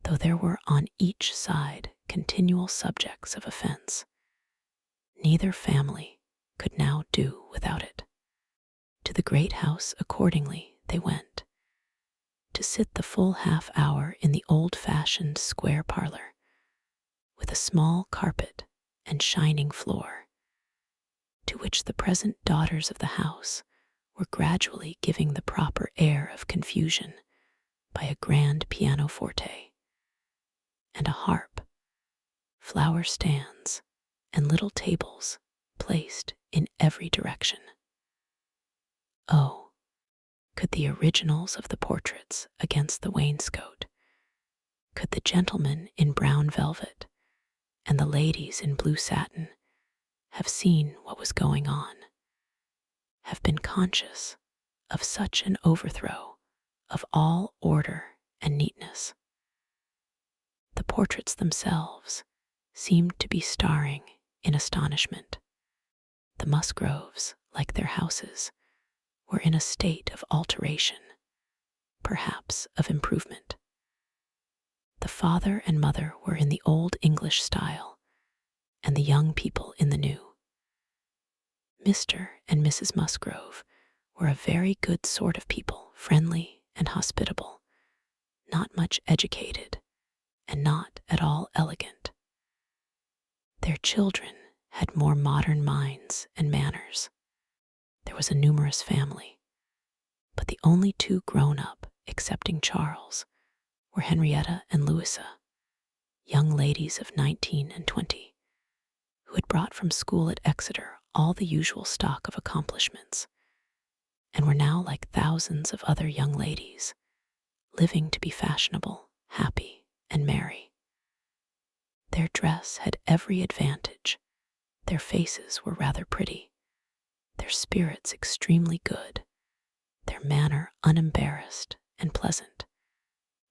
though there were on each side continual subjects of offense, neither family could now do without it. To the great house accordingly they went, to sit the full half-hour in the old-fashioned square parlor, with a small carpet and shining floor, to which the present daughters of the house were gradually giving the proper air of confusion by a grand pianoforte and a harp, flower stands, and little tables placed in every direction. Oh, could the originals of the portraits against the wainscot, could the gentlemen in brown velvet and the ladies in blue satin have seen what was going on, have been conscious of such an overthrow of all order and neatness. The portraits themselves seemed to be staring in astonishment. The Musgroves, like their houses, were in a state of alteration, perhaps of improvement. The father and mother were in the old English style, and the young people in the new. Mr. and Mrs. Musgrove were a very good sort of people, friendly and hospitable, not much educated, and not at all elegant. Their children had more modern minds and manners. There was a numerous family, but the only two grown up, excepting Charles, were Henrietta and Louisa, young ladies of 19 and 20, who had brought from school at Exeter all the usual stock of accomplishments, and were now like thousands of other young ladies, living to be fashionable, happy, and merry. Their dress had every advantage. Their faces were rather pretty, their spirits extremely good, their manner unembarrassed and pleasant.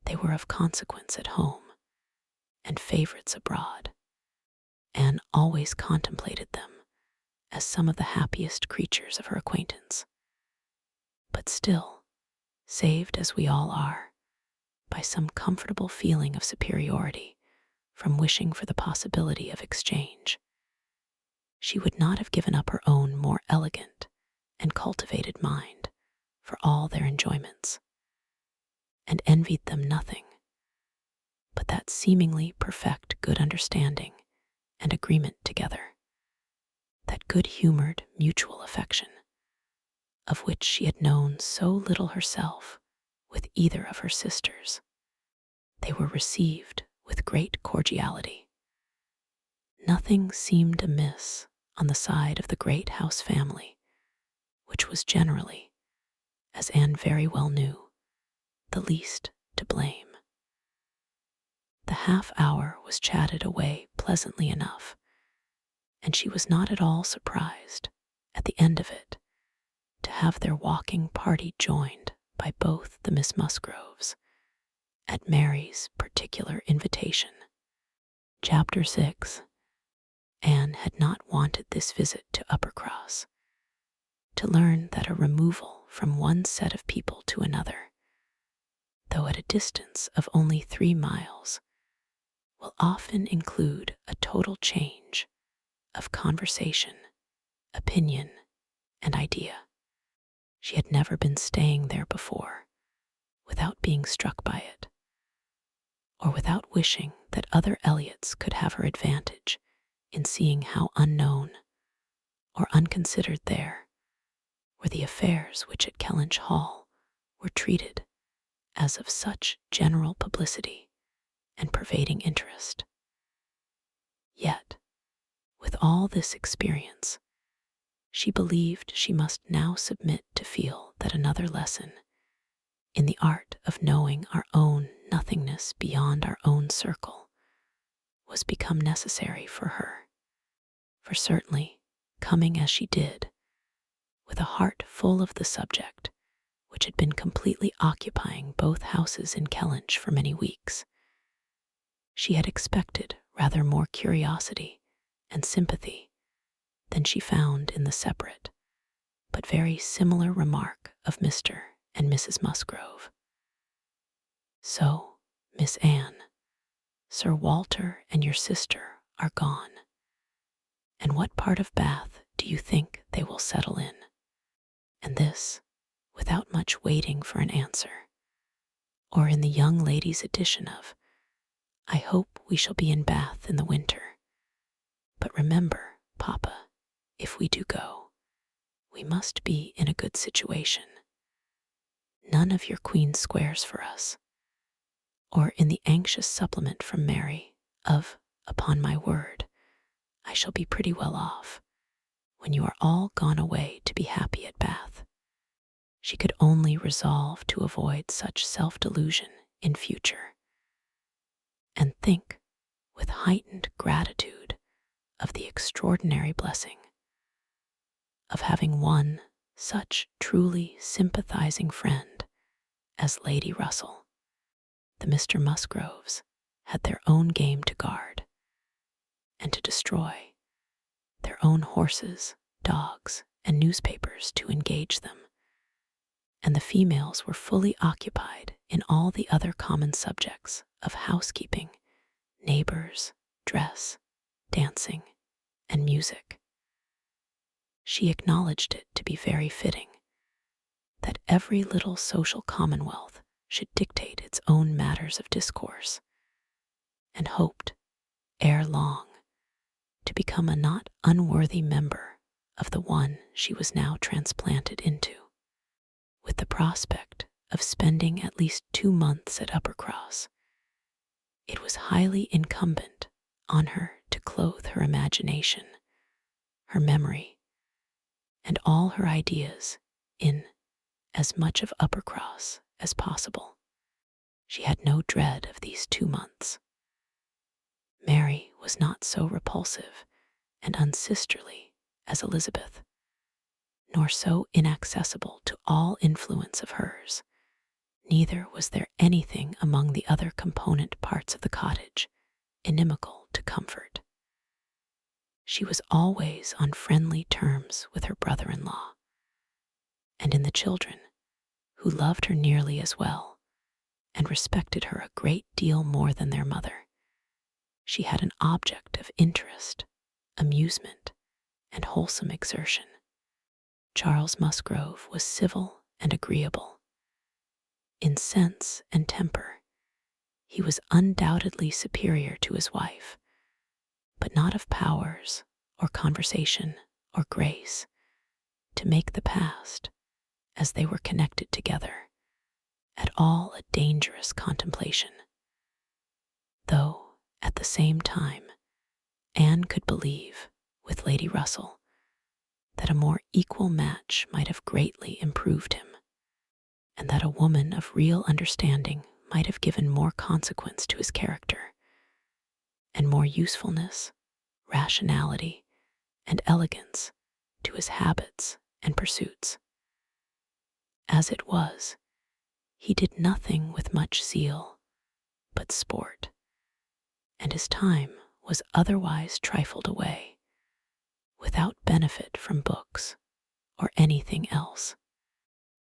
They were of consequence at home, and favorites abroad. Anne always contemplated them as some of the happiest creatures of her acquaintance. But still, saved as we all are, by some comfortable feeling of superiority from wishing for the possibility of exchange, she would not have given up her own more elegant and cultivated mind for all their enjoyments, and envied them nothing but that seemingly perfect good understanding and agreement together, that good-humored mutual affection, of which she had known so little herself with either of her sisters. They were received with great cordiality. Nothing seemed amiss on the side of the great house family, which was generally, as Anne very well knew, the least to blame. The half-hour was chatted away pleasantly enough, and she was not at all surprised, at the end of it, to have their walking party joined by both the Miss Musgroves, at Mary's particular invitation. Chapter 6. Anne had not wanted this visit to Uppercross, to learn that a removal from one set of people to another, though at a distance of only 3 miles, will often include a total change of conversation, opinion, and idea. She had never been staying there before without being struck by it, or without wishing that other Elliots could have her advantage in seeing how unknown or unconsidered there were the affairs which at Kellynch Hall were treated as of such general publicity and pervading interest. Yet, with all this experience, she believed she must now submit to feel that another lesson in the art of knowing our own nothingness beyond our own circle was become necessary for her. For certainly, coming as she did, with a heart full of the subject which had been completely occupying both houses in Kellynch for many weeks, she had expected rather more curiosity and sympathy than she found in the separate, but very similar remark of Mr. and Mrs. Musgrove. So, Miss Anne, Sir Walter and your sister are gone, and what part of Bath do you think they will settle in? And this, without much waiting for an answer, or in the young lady's edition of, I hope we shall be in Bath in the winter. But remember, Papa, if we do go, we must be in a good situation. None of your Queen squares for us. Or in the anxious supplement from Mary of, upon my word, I shall be pretty well off when you are all gone away to be happy at Bath. She could only resolve to avoid such self-delusion in future, and think with heightened gratitude of the extraordinary blessing of having one such truly sympathizing friend as Lady Russell. The Mr. Musgroves had their own game to guard and to destroy, their own horses, dogs, and newspapers to engage them, and the females were fully occupied in all the other common subjects of housekeeping, neighbors, dress, dancing, and music. She acknowledged it to be very fitting that every little social commonwealth should dictate its own matters of discourse, and hoped, ere long, to become a not unworthy member of the one she was now transplanted into, with the prospect of spending at least 2 months at Uppercross. It was highly incumbent on her to clothe her imagination, her memory, and all her ideas in as much of Uppercross as possible. She had no dread of these 2 months. Mary was not so repulsive and unsisterly as Elizabeth, nor so inaccessible to all influence of hers. Neither was there anything among the other component parts of the cottage inimical to comfort. She was always on friendly terms with her brother-in-law, and in the children, who loved her nearly as well and respected her a great deal more than their mother, she had an object of interest, amusement, and wholesome exertion. Charles Musgrove was civil and agreeable. In sense and temper, he was undoubtedly superior to his wife, but not of powers or conversation or grace to make the past, as they were connected together, at all a dangerous contemplation. Though, at the same time, Anne could believe, with Lady Russell, that a more equal match might have greatly improved him, and that a woman of real understanding might have given more consequence to his character, and more usefulness, rationality, and elegance to his habits and pursuits. As it was, he did nothing with much zeal but sport, and his time was otherwise trifled away, without benefit from books or anything else.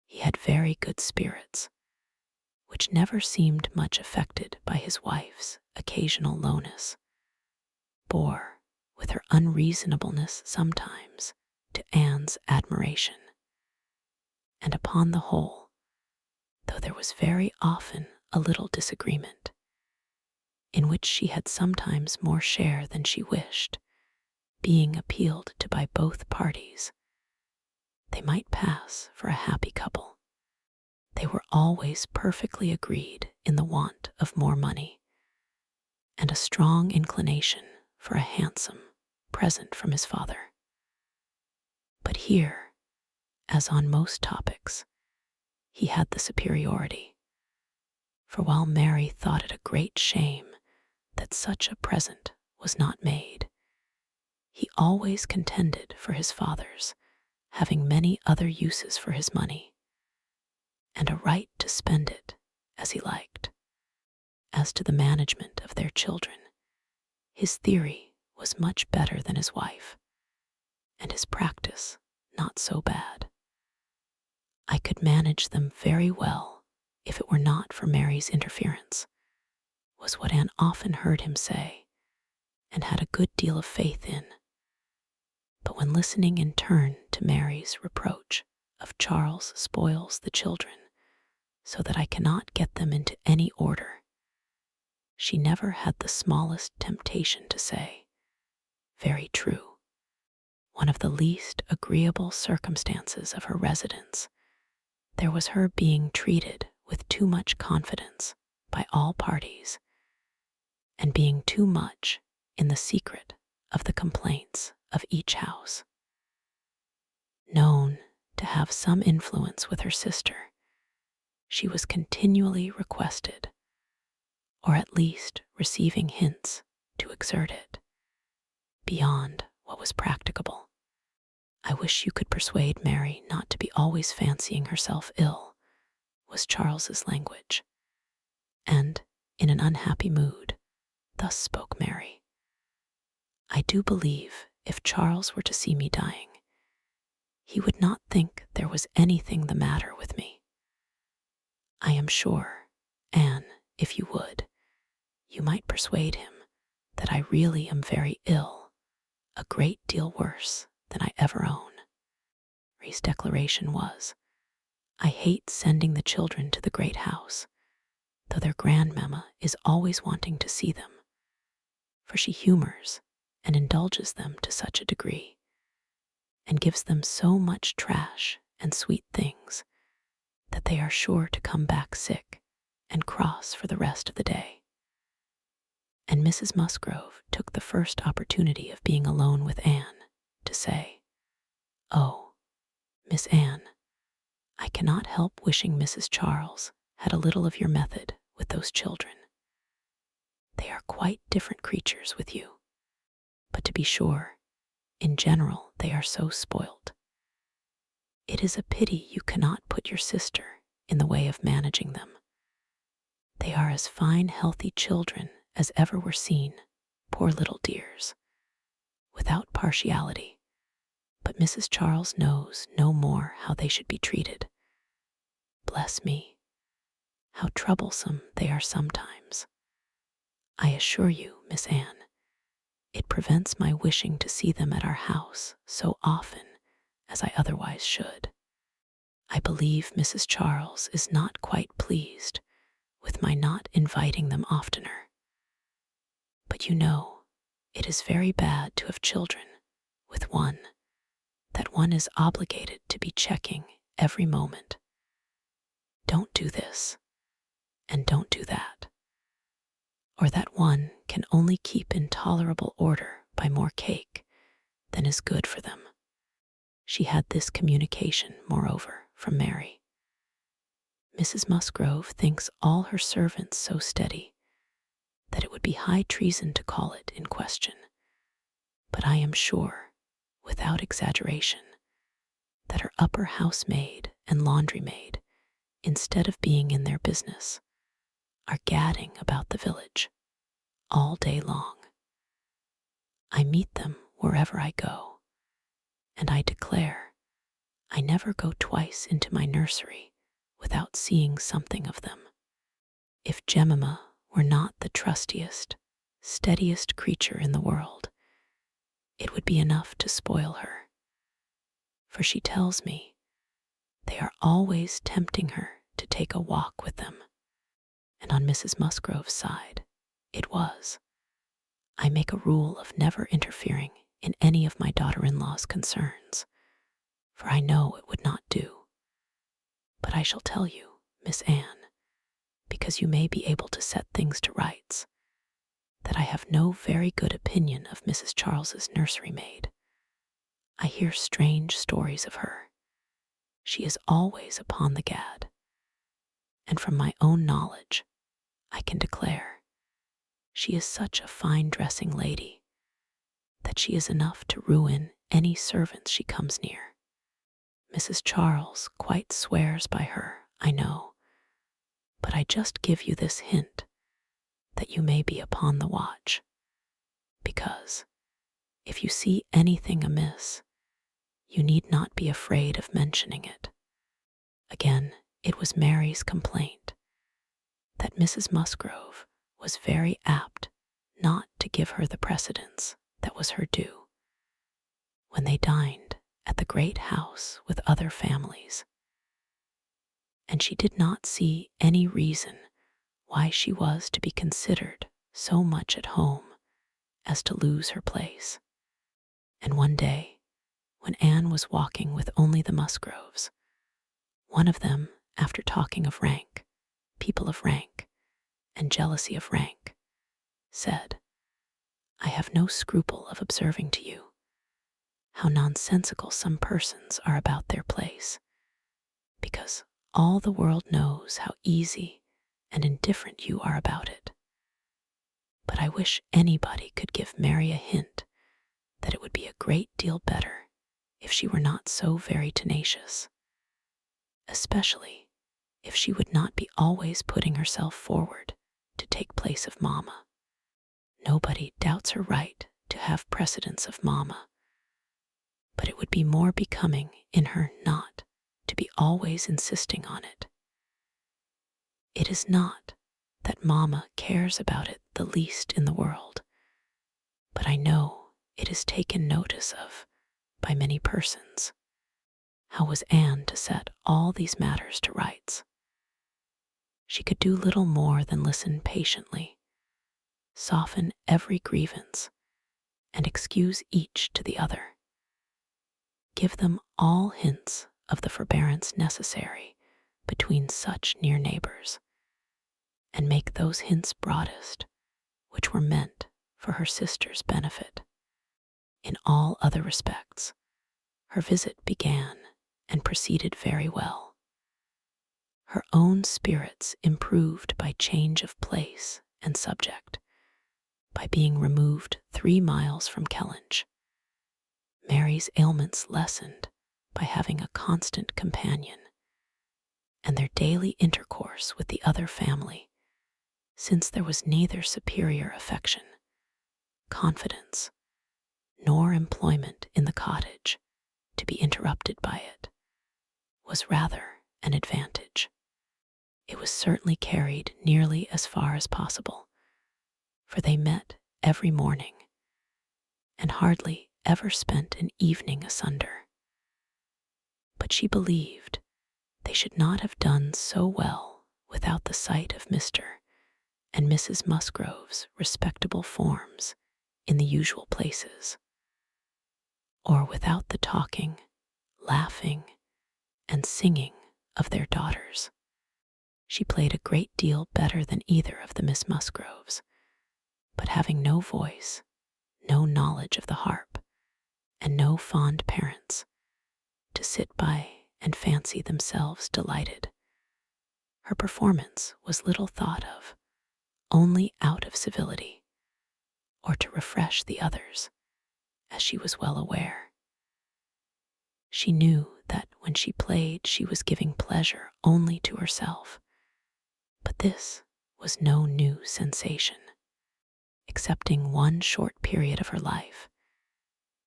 He had very good spirits, which never seemed much affected by his wife's occasional lowness, bore, with her unreasonableness sometimes, to Anne's admiration. And upon the whole, though there was very often a little disagreement, in which she had sometimes more share than she wished, being appealed to by both parties, they might pass for a happy couple. They were always perfectly agreed in the want of more money, and a strong inclination for a handsome present from his father. But here, as on most topics, he had the superiority, for while Mary thought it a great shame that such a present was not made, he always contended for his father's having many other uses for his money, and a right to spend it as he liked. As to the management of their children, his theory was much better than his wife, and his practice not so bad. I could manage them very well if it were not for Mary's interference, was what Anne often heard him say, and had a good deal of faith in. But when listening in turn to Mary's reproach of Charles spoils the children, so that I cannot get them into any order, she never had the smallest temptation to say, "Very true." One of the least agreeable circumstances of her residence, there was her being treated with too much confidence by all parties, and being too much in the secret of the complaints of each house. Known to have some influence with her sister, she was continually requested, or at least receiving hints to exert it, beyond what was practicable. "I wish you could persuade Mary not to be always fancying herself ill," was Charles's language. And, in an unhappy mood, thus spoke Mary. "I do believe if Charles were to see me dying, he would not think there was anything the matter with me. I am sure, Anne, if you would, you might persuade him that I really am very ill, a great deal worse than I ever own." Mary's declaration was, "I hate sending the children to the great house, though their grandmamma is always wanting to see them, for she humors and indulges them to such a degree, and gives them so much trash and sweet things, that they are sure to come back sick and cross for the rest of the day." And Mrs. Musgrove took the first opportunity of being alone with Anne to say, "Oh, Miss Anne, I cannot help wishing Mrs. Charles had a little of your method with those children. They are quite different creatures with you, but to be sure, in general they are so spoilt. It is a pity you cannot put your sister in the way of managing them. They are as fine healthy children as ever were seen, poor little dears, without partiality, but Mrs. Charles knows no more how they should be treated. Bless me, how troublesome they are sometimes. I assure you, Miss Anne, it prevents my wishing to see them at our house so often as I otherwise should. I believe Mrs. Charles is not quite pleased with my not inviting them oftener. But you know, it is very bad to have children with one that one is obligated to be checking every moment. Don't do this, and don't do that. Or that one can only keep in tolerable order by more cake than is good for them. She had this communication, moreover, from Mary. Mrs. Musgrove thinks all her servants so steady that it would be high treason to call it in question. But I am sure, without exaggeration, that her upper housemaid and laundrymaid, instead of being in their business, are gadding about the village all day long. I meet them wherever I go, and I declare I never go twice into my nursery without seeing something of them. If Jemima were not the trustiest, steadiest creature in the world, it would be enough to spoil her. For she tells me they are always tempting her to take a walk with them. And on Mrs. Musgrove's side, it was. I make a rule of never interfering in any of my daughter-in-law's concerns, for I know it would not do. But I shall tell you, Miss Anne, because you may be able to set things to rights, that I have no very good opinion of Mrs. Charles's nursery maid. I hear strange stories of her. She is always upon the gad, and from my own knowledge, I can declare she is such a fine dressing lady that she is enough to ruin any servants she comes near. Mrs. Charles quite swears by her, I know, but I just give you this hint that you may be upon the watch, because if you see anything amiss, you need not be afraid of mentioning it. Again, it was Mary's complaint that Mrs. Musgrove was very apt not to give her the precedence that was her due when they dined at the great house with other families, and she did not see any reason why she was to be considered so much at home as to lose her place. And one day, when Anne was walking with only the Musgroves, one of them, after talking of rank, people of rank, and jealousy of rank, said, I have no scruple of observing to you how nonsensical some persons are about their place, because all the world knows how easy and indifferent you are about it. But I wish anybody could give Mary a hint that it would be a great deal better if she were not so very tenacious, especially if she would not be always putting herself forward to take place of Mamma. Nobody doubts her right to have precedence of Mamma, but it would be more becoming in her not to be always insisting on it. It is not that Mamma cares about it the least in the world, but I know it is taken notice of by many persons. How was Anne to set all these matters to rights? She could do little more than listen patiently, soften every grievance, and excuse each to the other. Give them all hints of the forbearance necessary between such near neighbors, and make those hints broadest which were meant for her sister's benefit. In all other respects, her visit began and proceeded very well. Her own spirits improved by change of place and subject, by being removed 3 miles from Kellynch. Mary's ailments lessened by having a constant companion, and their daily intercourse with the other family, since there was neither superior affection, confidence, nor employment in the cottage to be interrupted by it, was rather an advantage. It was certainly carried nearly as far as possible, for they met every morning, and hardly ever spent an evening asunder. but she believed they should not have done so well without the sight of Mr. and Mrs. Musgrove's respectable forms in the usual places, or without the talking, laughing, and singing of their daughters. She played a great deal better than either of the Miss Musgroves, but having no voice, no knowledge of the harp, and no fond parents to sit by and fancy themselves delighted, her performance was little thought of, only out of civility, or to refresh the others, as she was well aware. She knew that when she played she was giving pleasure only to herself, but this was no new sensation. Excepting one short period of her life,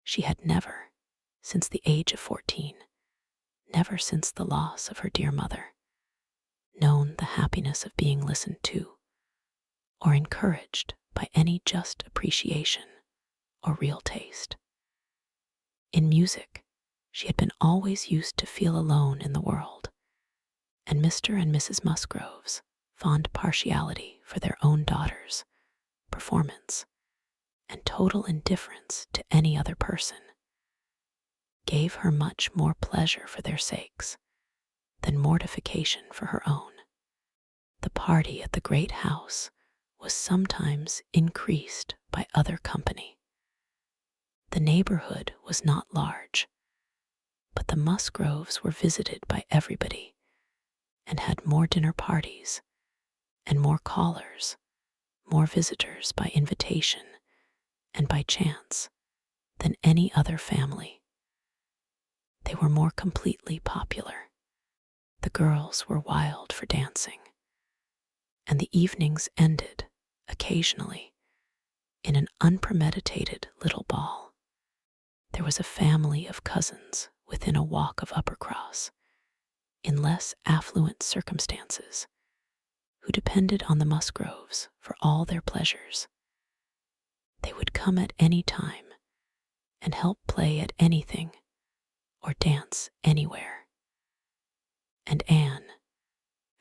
she had never, since the age of 14, never since the loss of her dear mother, known the happiness of being listened to or encouraged by any just appreciation or real taste. In music, she had been always used to feel alone in the world, and Mr. and Mrs. Musgrove's fond partiality for their own daughters' performance and total indifference to any other person gave her much more pleasure for their sakes than mortification for her own. The party at the great house was sometimes increased by other company. The neighborhood was not large, but the Musgroves were visited by everybody and had more dinner parties and more callers, more visitors by invitation and by chance than any other family. They were more completely popular. The girls were wild for dancing, and the evenings ended, occasionally, in an unpremeditated little ball. There was a family of cousins within a walk of Uppercross, in less affluent circumstances, who depended on the Musgroves for all their pleasures. They would come at any time and help play at anything or dance anywhere. And Anne,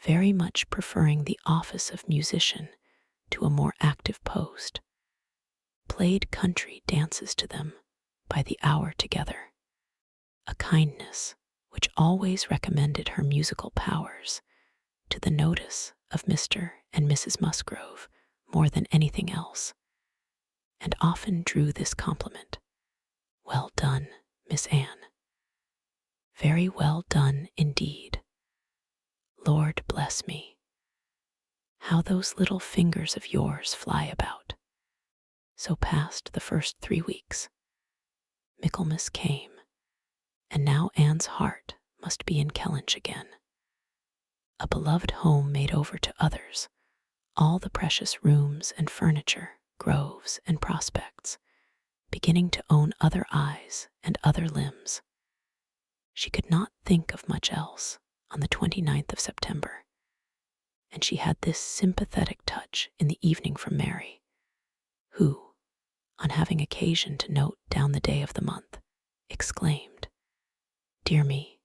very much preferring the office of musician to a more active post, played country dances to them by the hour together, a kindness which always recommended her musical powers to the notice of Mr. and Mrs. Musgrove more than anything else, and often drew this compliment: "Well done, Miss Anne. Very well done indeed. Lord bless me, how those little fingers of yours fly about." So passed the first 3 weeks. Michaelmas came, and now Anne's heart must be in Kellynch again. A beloved home made over to others, all the precious rooms and furniture, groves and prospects, beginning to own other eyes and other limbs. She could not think of much else on the 29th of September, and she had this sympathetic touch in the evening from Mary, who, on having occasion to note down the day of the month, exclaimed, "Dear me,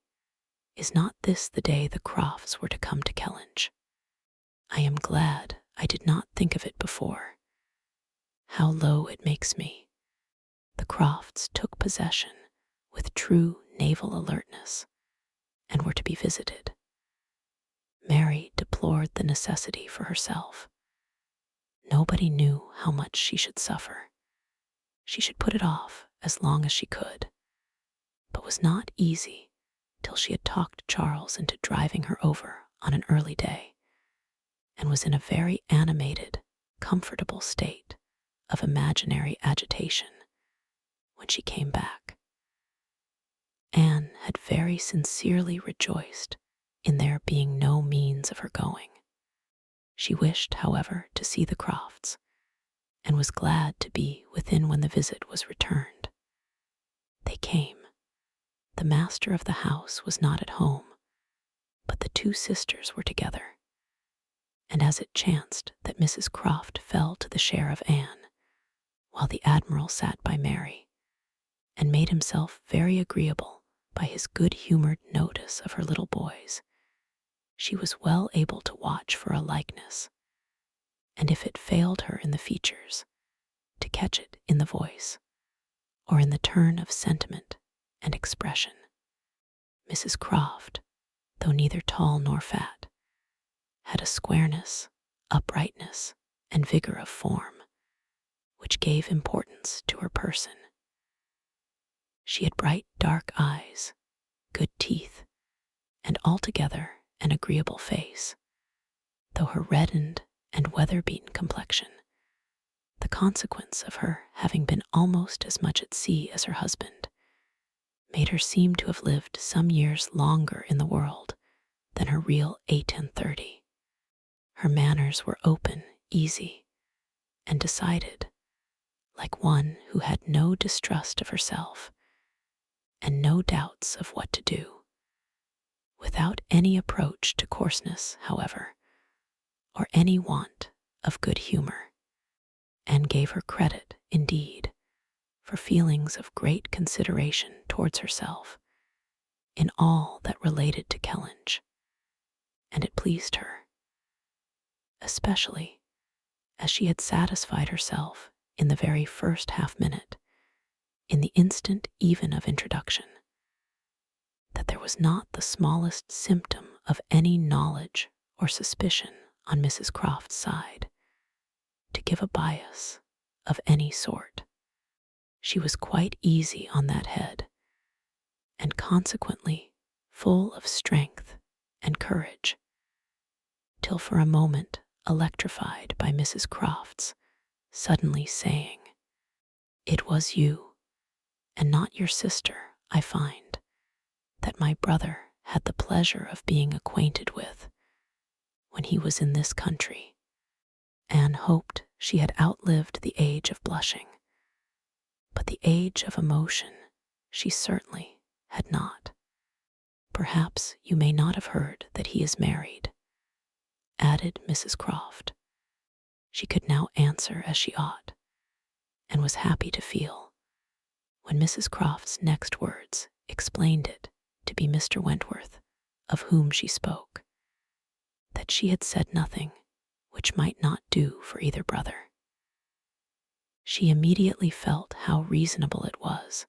is not this the day the Crofts were to come to Kellynch? I am glad I did not think of it before. How low it makes me. The Crofts took possession with true naval alertness, and were to be visited." Mary deplored the necessity for herself. Nobody knew how much she should suffer. She should put it off as long as she could, but was not easy till she had talked Charles into driving her over on an early day, and was in a very animated, comfortable state of imaginary agitation when she came back. Anne had very sincerely rejoiced in there being no means of her going. She wished, however, to see the Crofts, and was glad to be within when the visit was returned. They came. The master of the house was not at home, but the 2 sisters were together, and as it chanced that Mrs. Croft fell to the share of Anne, while the Admiral sat by Mary, and made himself very agreeable by his good-humored notice of her little boys, she was well able to watch for a likeness, and if it failed her in the features, to catch it in the voice, or in the turn of sentiment and expression. Mrs. Croft, though neither tall nor fat, had a squareness, uprightness, and vigor of form which gave importance to her person. She had bright dark eyes, good teeth, and altogether an agreeable face, though her reddened and weather-beaten complexion, the consequence of her having been almost as much at sea as her husband, made her seem to have lived some years longer in the world than her real 8 and 30. Her manners were open, easy, and decided, like one who had no distrust of herself and no doubts of what to do, without any approach to coarseness, however, or any want of good humor, and gave her credit, indeed, for feelings of great consideration towards herself in all that related to Kellynch, and it pleased her, especially as she had satisfied herself in the very first half-minute, in the instant even of introduction, that there was not the smallest symptom of any knowledge or suspicion on Mrs. Croft's side to give a bias of any sort. She was quite easy on that head, and consequently full of strength and courage, till for a moment electrified by Mrs. Croft's suddenly saying, "It was you, and not your sister, I find, that my brother had the pleasure of being acquainted with when he was in this country." Anne hoped she had outlived the age of blushing, but the age of emotion she certainly had not. "Perhaps you may not have heard that he is married," added Mrs. Croft. She could now answer as she ought, and was happy to feel, when Mrs. Croft's next words explained it to be Mr. Wentworth, of whom she spoke, that she had said nothing which might not do for either brother. She immediately felt how reasonable it was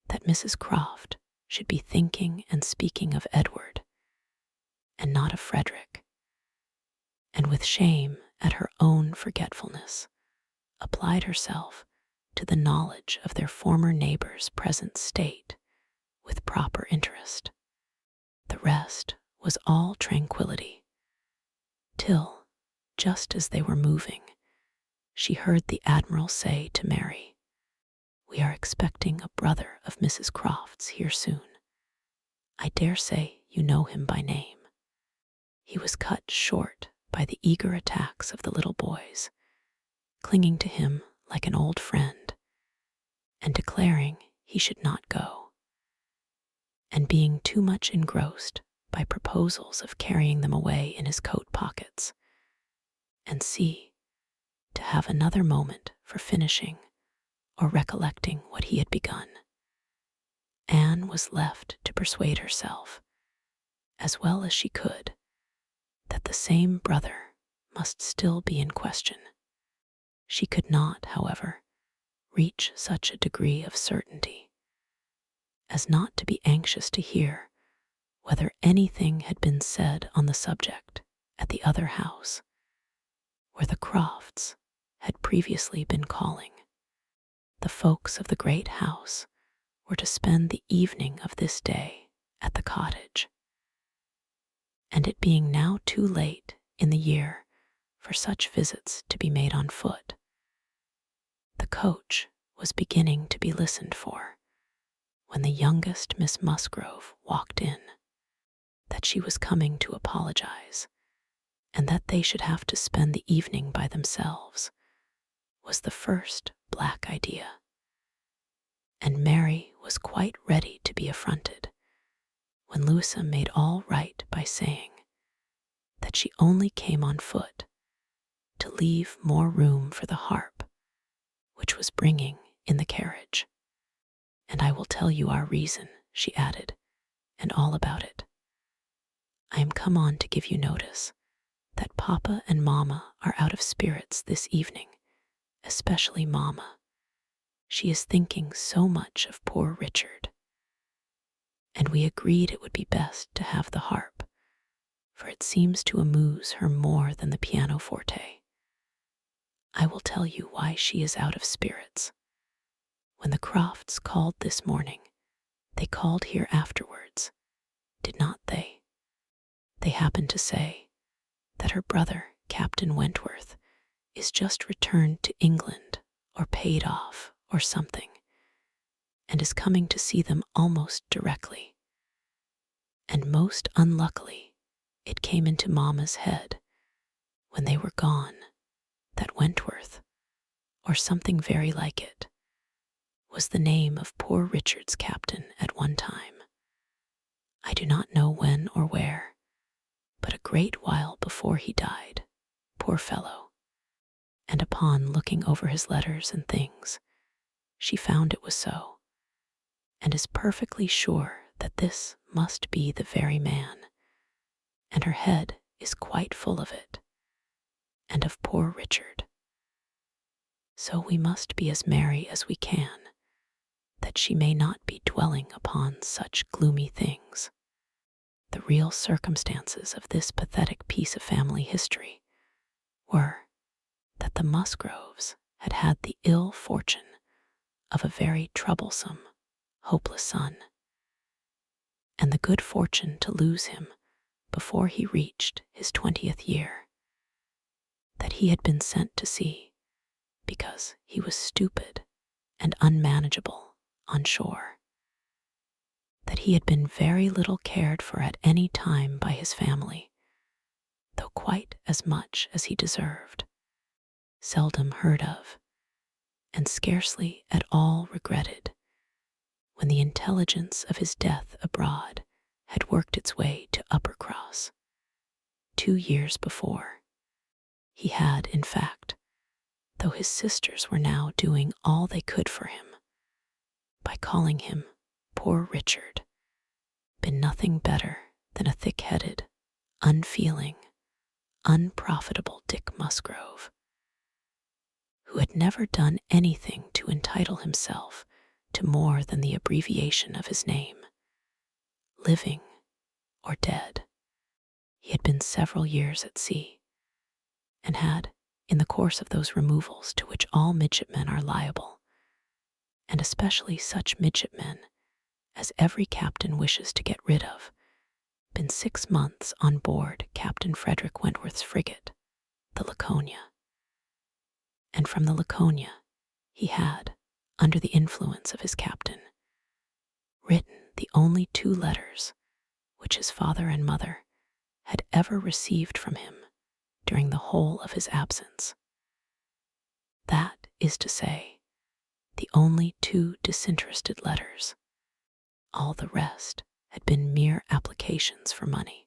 that Mrs. Croft should be thinking and speaking of Edward, and not of Frederick, and with shame at her own forgetfulness, applied herself to the knowledge of their former neighbor's present state with proper interest. The rest was all tranquillity, till, just as they were moving, she heard the Admiral say to Mary, "We are expecting a brother of Mrs. Croft's here soon. I dare say you know him by name." He was cut short by the eager attacks of the little boys, clinging to him like an old friend, and declaring he should not go, and being too much engrossed by proposals of carrying them away in his coat pockets, and to have another moment for finishing or recollecting what he had begun. Anne was left to persuade herself, as well as she could, that the same brother must still be in question. She could not, however, reach such a degree of certainty as not to be anxious to hear whether anything had been said on the subject at the other house, where the Crofts had previously been calling. The folks of the great house were to spend the evening of this day at the cottage, and it being now too late in the year for such visits to be made on foot, the coach was beginning to be listened for when the youngest Miss Musgrove walked in. That she was coming to apologize, and that they should have to spend the evening by themselves, was the first black idea, and Mary was quite ready to be affronted when Louisa made all right by saying that she only came on foot to leave more room for the harp which was bringing in the carriage. "And I will tell you our reason," she added, and all about it. I am come on to give you notice that Papa and Mamma are out of spirits this evening, especially Mamma. She is thinking so much of poor Richard. And we agreed it would be best to have the harp, for it seems to amuse her more than the pianoforte. I will tell you why she is out of spirits. When the Crofts called this morning, they called here afterwards, did not they? They happened to say that her brother, Captain Wentworth, is just returned to England, or paid off, or something, and is coming to see them almost directly. And most unluckily, it came into Mamma's head, when they were gone, that Wentworth, or something very like it, was the name of poor Richard's captain at one time. I do not know when or where, but a great while before he died, poor fellow. And upon looking over his letters and things, she found it was so, and is perfectly sure that this must be the very man, and her head is quite full of it, and of poor Richard. So we must be as merry as we can, that she may not be dwelling upon such gloomy things. The real circumstances of this pathetic piece of family history were that the Musgroves had had the ill fortune of a very troublesome, hopeless son, and the good fortune to lose him before he reached his 20th year, that he had been sent to sea because he was stupid and unmanageable on shore, that he had been very little cared for at any time by his family, though quite as much as he deserved, seldom heard of, and scarcely at all regretted, when the intelligence of his death abroad had worked its way to Uppercross 2 years before. He had, in fact, though his sisters were now doing all they could for him, by calling him poor Richard, been nothing better than a thick-headed, unfeeling, unprofitable Dick Musgrove, who had never done anything to entitle himself to more than the abbreviation of his name, living or dead. He had been several years at sea, and had, in the course of those removals to which all midshipmen are liable, and especially such midshipmen as every captain wishes to get rid of, been 6 months on board Captain Frederick Wentworth's frigate, the Laconia. And from the Laconia he had, under the influence of his captain, written the only 2 letters which his father and mother had ever received from him during the whole of his absence. That is to say, the only 2 disinterested letters. All the rest had been mere applications for money.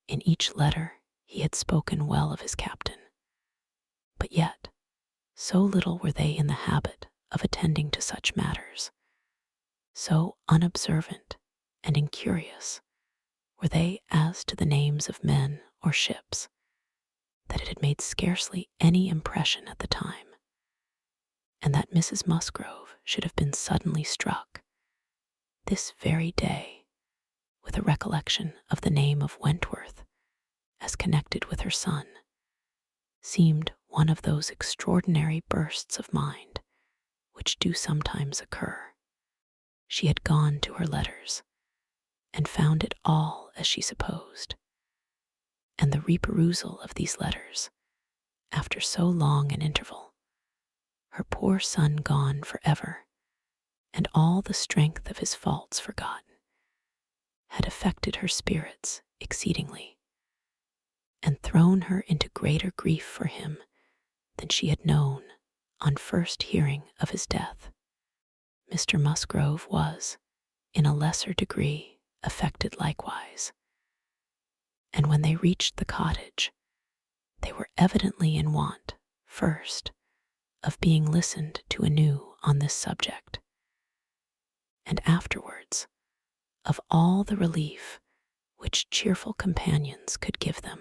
In each letter he had spoken well of his captain, but yet so little were they in the habit of attending to such matters, so unobservant and incurious were they as to the names of men or ships, that it had made scarcely any impression at the time, and that Mrs. Musgrove should have been suddenly struck, this very day, with a recollection of the name of Wentworth as connected with her son, seemed one of those extraordinary bursts of mind which do sometimes occur. She had gone to her letters, and found it all as she supposed, and the reperusal of these letters, after so long an interval, her poor son gone for ever, and all the strength of his faults forgotten, had affected her spirits exceedingly, and thrown her into greater grief for him than she had known on first hearing of his death. Mr. Musgrove was, in a lesser degree, affected likewise, and when they reached the cottage, they were evidently in want, first, of being listened to anew on this subject, and afterwards of all the relief which cheerful companions could give them.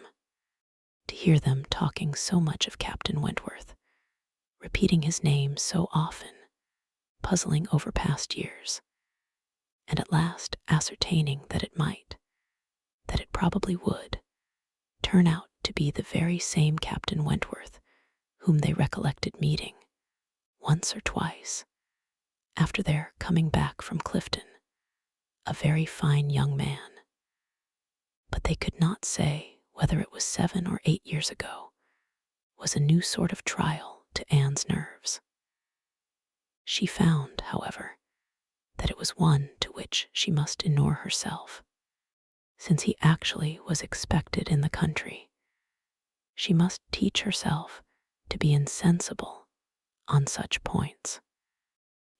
To hear them talking so much of Captain Wentworth, repeating his name so often, puzzling over past years, and at last ascertaining that it probably would, turn out to be the very same Captain Wentworth whom they recollected meeting once or twice after their coming back from Clifton, a very fine young man. But they could not say whether it was 7 or 8 years ago, was a new sort of trial to Anne's nerves. She found, however, that it was one to which she must inure herself. Since he actually was expected in the country, she must teach herself to be insensible on such points.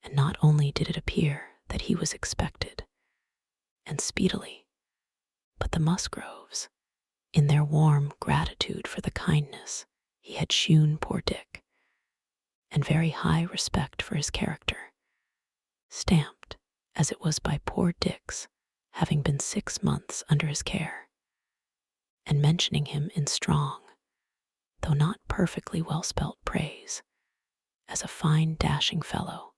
And not only did it appear that he was expected, and speedily, but the Musgroves, in their warm gratitude for the kindness he had shewn poor Dick, and very high respect for his character, stamped as it was by poor Dick's having been 6 months under his care, and mentioning him in strong, though not perfectly well-spelt praise, as a fine dashing fellow,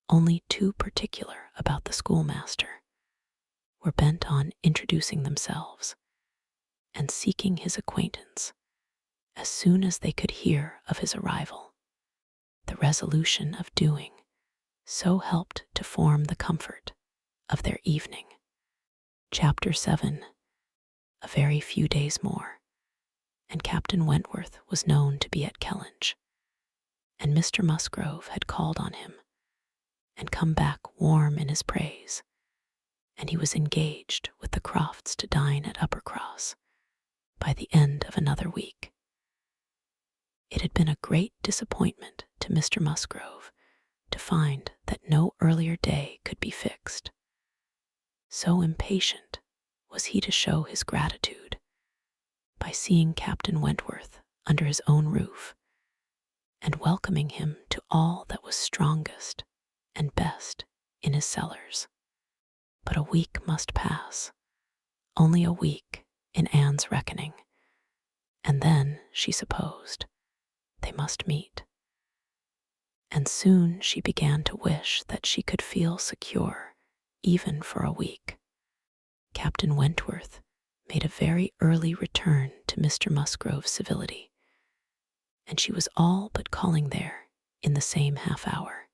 only too particular about the schoolmaster, were bent on introducing themselves and seeking his acquaintance as soon as they could hear of his arrival. The resolution of doing so helped to form the comfort of their evening. Chapter 7. A very few days more, and Captain Wentworth was known to be at Kellynch, and Mr. Musgrove had called on him and come back warm in his praise, and he was engaged with the Crofts to dine at Uppercross by the end of another week. It had been a great disappointment to Mr. Musgrove to find that no earlier day could be fixed. So impatient was he to show his gratitude by seeing Captain Wentworth under his own roof and welcoming him to all that was strongest and best in his cellars. But a week must pass, only a week in Anne's reckoning, and then, she supposed, they must meet. And soon she began to wish that she could feel secure even for a week. Captain Wentworth made a very early return to Mr. Musgrove's civility, and she was all but calling there in the same half-hour.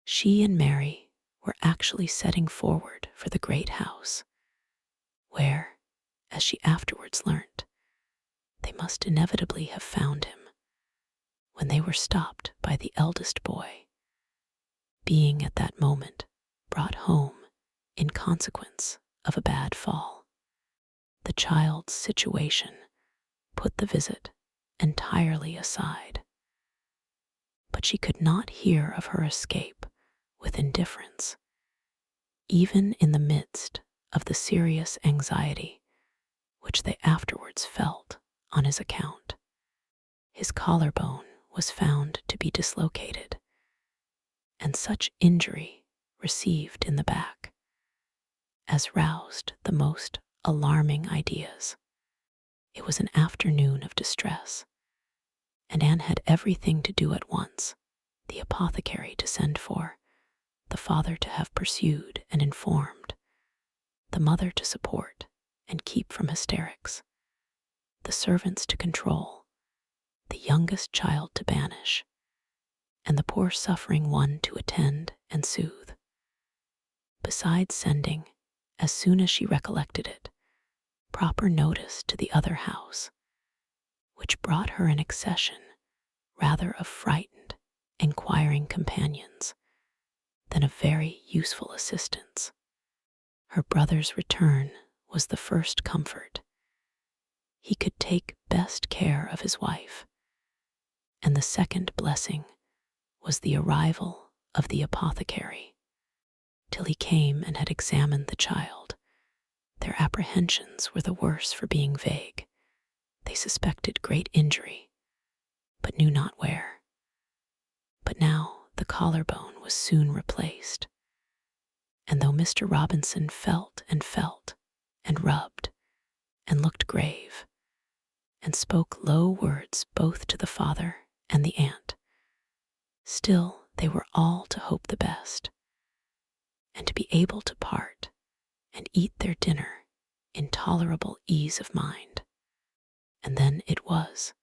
She and Mary were actually setting forward for the great house, where, as she afterwards learnt, they must inevitably have found him, when they were stopped by the eldest boy, being at that moment brought home in consequence of a bad fall. The child's situation put the visit entirely aside, but she could not hear of her escape with indifference, even in the midst of the serious anxiety which they afterwards felt on his account. His collarbone was found to be dislocated, and such injury received in the back as roused the most alarming ideas. It was an afternoon of distress, and Anne had everything to do at once: the apothecary to send for, the father to have pursued and informed, the mother to support and keep from hysterics, the servants to control, the youngest child to banish, and the poor suffering one to attend and soothe, besides sending, as soon as she recollected it, proper notice to the other house, which brought her an accession rather of frightened, inquiring companions than of very useful assistance. Her brother's return was the first comfort. He could take best care of his wife, and the second blessing was the arrival of the apothecary. Till he came and had examined the child, their apprehensions were the worse for being vague. They suspected great injury, but knew not where. But now the collarbone was soon replaced, And though Mr. Robinson felt and rubbed and looked grave and spoke low words both to the father and the aunt, still they were all to hope the best and to be able to part and eat their dinner in tolerable ease of mind. And then it was,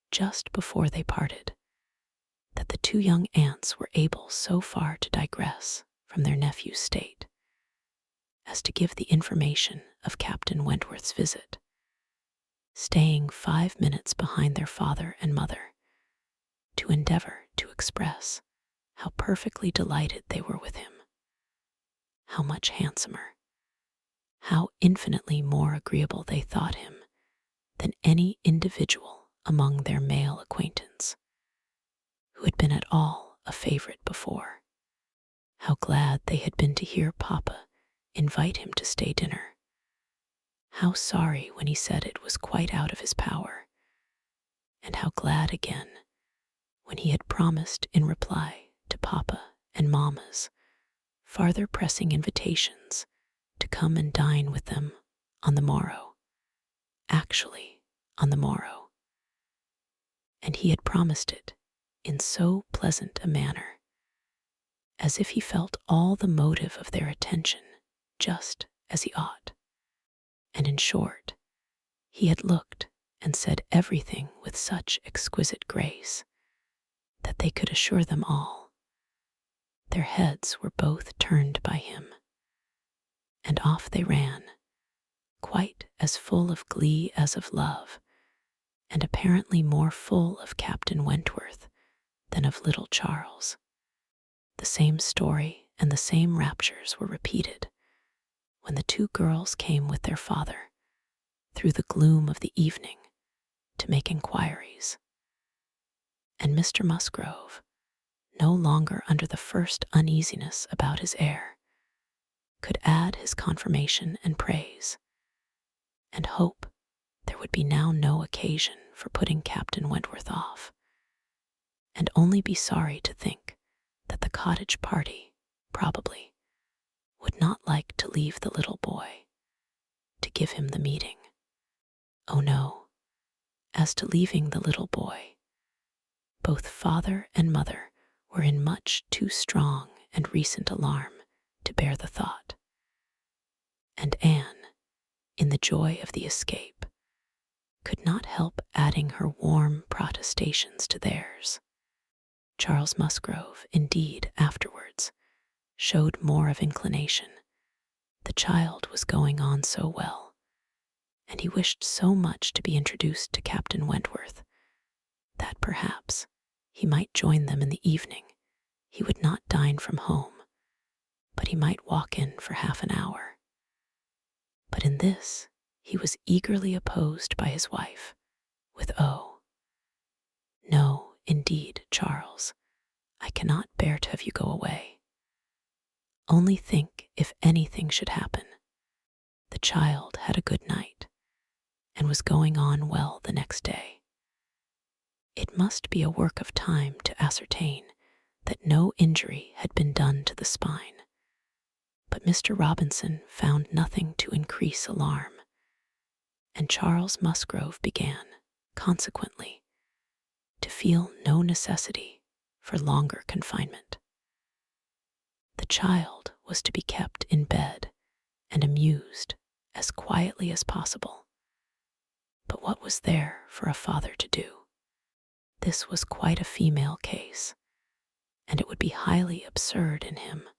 just before they parted, that the two young aunts were able so far to digress from their nephew's state as to give the information of Captain Wentworth's visit, staying 5 minutes behind their father and mother to endeavor to express how perfectly delighted they were with him, how much handsomer, how infinitely more agreeable they thought him than any individual among their male acquaintance who had been at all a favorite before, how glad they had been to hear Papa invite him to stay dinner, how sorry when he said it was quite out of his power, and how glad again when he had promised in reply to Papa and Mamma's farther pressing invitations to come and dine with them on the morrow, actually on the morrow. And he had promised it in so pleasant a manner, as if he felt all the motive of their attention just as he ought. And in short, he had looked and said everything with such exquisite grace that they could assure them all their heads were both turned by him, and off they ran, quite as full of glee as of love, and apparently more full of Captain Wentworth than of little Charles. The same story and the same raptures were repeated when the two girls came with their father through the gloom of the evening to make inquiries. And Mr. Musgrove, no longer under the first uneasiness about his heir, could add his confirmation and praise, and hope there would be now no occasion for putting Captain Wentworth off, and only be sorry to think that the cottage party, probably, would not like to leave the little boy to give him the meeting. Oh no, as to leaving the little boy, both father and mother were in much too strong and recent alarm to bear the thought, and Anne, in the joy of the escape, could not help adding her warm protestations to theirs. Charles Musgrove, indeed, afterwards, showed more of inclination. The child was going on so well, and he wished so much to be introduced to Captain Wentworth, that perhaps he might join them in the evening. He would not dine from home, but he might walk in for half an hour. But in this he was eagerly opposed by his wife, with "Oh, no, indeed, Charles, I cannot bear to have you go away. Only think if anything should happen." The child had a good night, and was going on well the next day. It must be a work of time to ascertain that no injury had been done to the spine, but Mr. Robinson found nothing to increase alarm, and Charles Musgrove began, consequently, to feel no necessity for longer confinement. The child was to be kept in bed and amused as quietly as possible. But what was there for a father to do? This was quite a female case, and it would be highly absurd in him,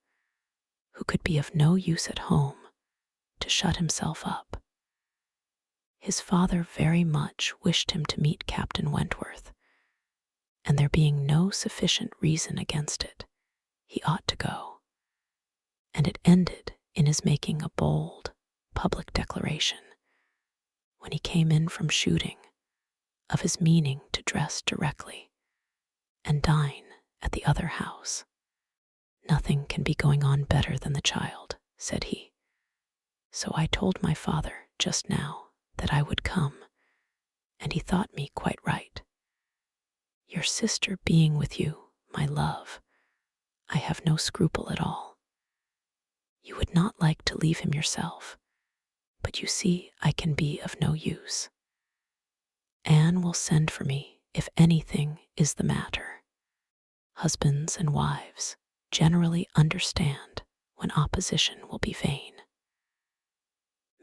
who could be of no use at home, to shut himself up. His father very much wished him to meet Captain Wentworth, and there being no sufficient reason against it, he ought to go. And it ended in his making a bold, public declaration, when he came in from shooting, of his meaning to dress directly and dine at the other house. "Nothing can be going on better than the child," said he. "So I told my father just now that I would come, and he thought me quite right. Your sister being with you, my love, I have no scruple at all. You would not like to leave him yourself, but you see I can be of no use. Anne will send for me if anything is the matter. Husbands and wives generally understand when opposition will be vain.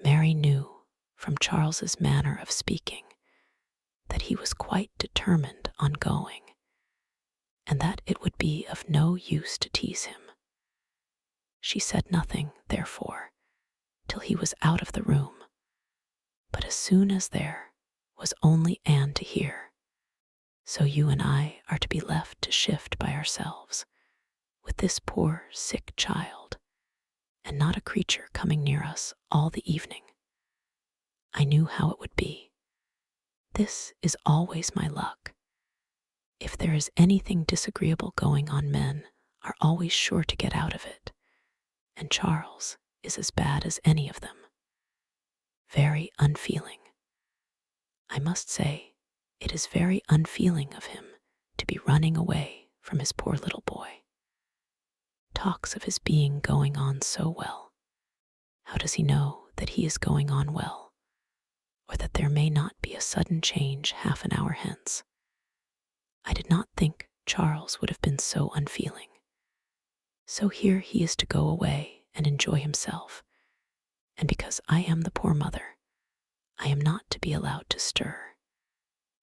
Mary knew from Charles's manner of speaking that he was quite determined on going, and that it would be of no use to tease him. She said nothing, therefore, till he was out of the room, but as soon as there was only Anne to hear, so you and I are to be left to shift by ourselves with this poor sick child, and not a creature coming near us all the evening. I knew how it would be. This is always my luck. If there is anything disagreeable going on, men are always sure to get out of it, and Charles is as bad as any of them. Very unfeeling. I must say, it is very unfeeling of him to be running away from his poor little boy. Talks of his being going on so well. How does he know that he is going on well, or that there may not be a sudden change half an hour hence? I did not think Charles would have been so unfeeling. So here he is to go away and enjoy himself, and because I am the poor mother, I am not to be allowed to stir.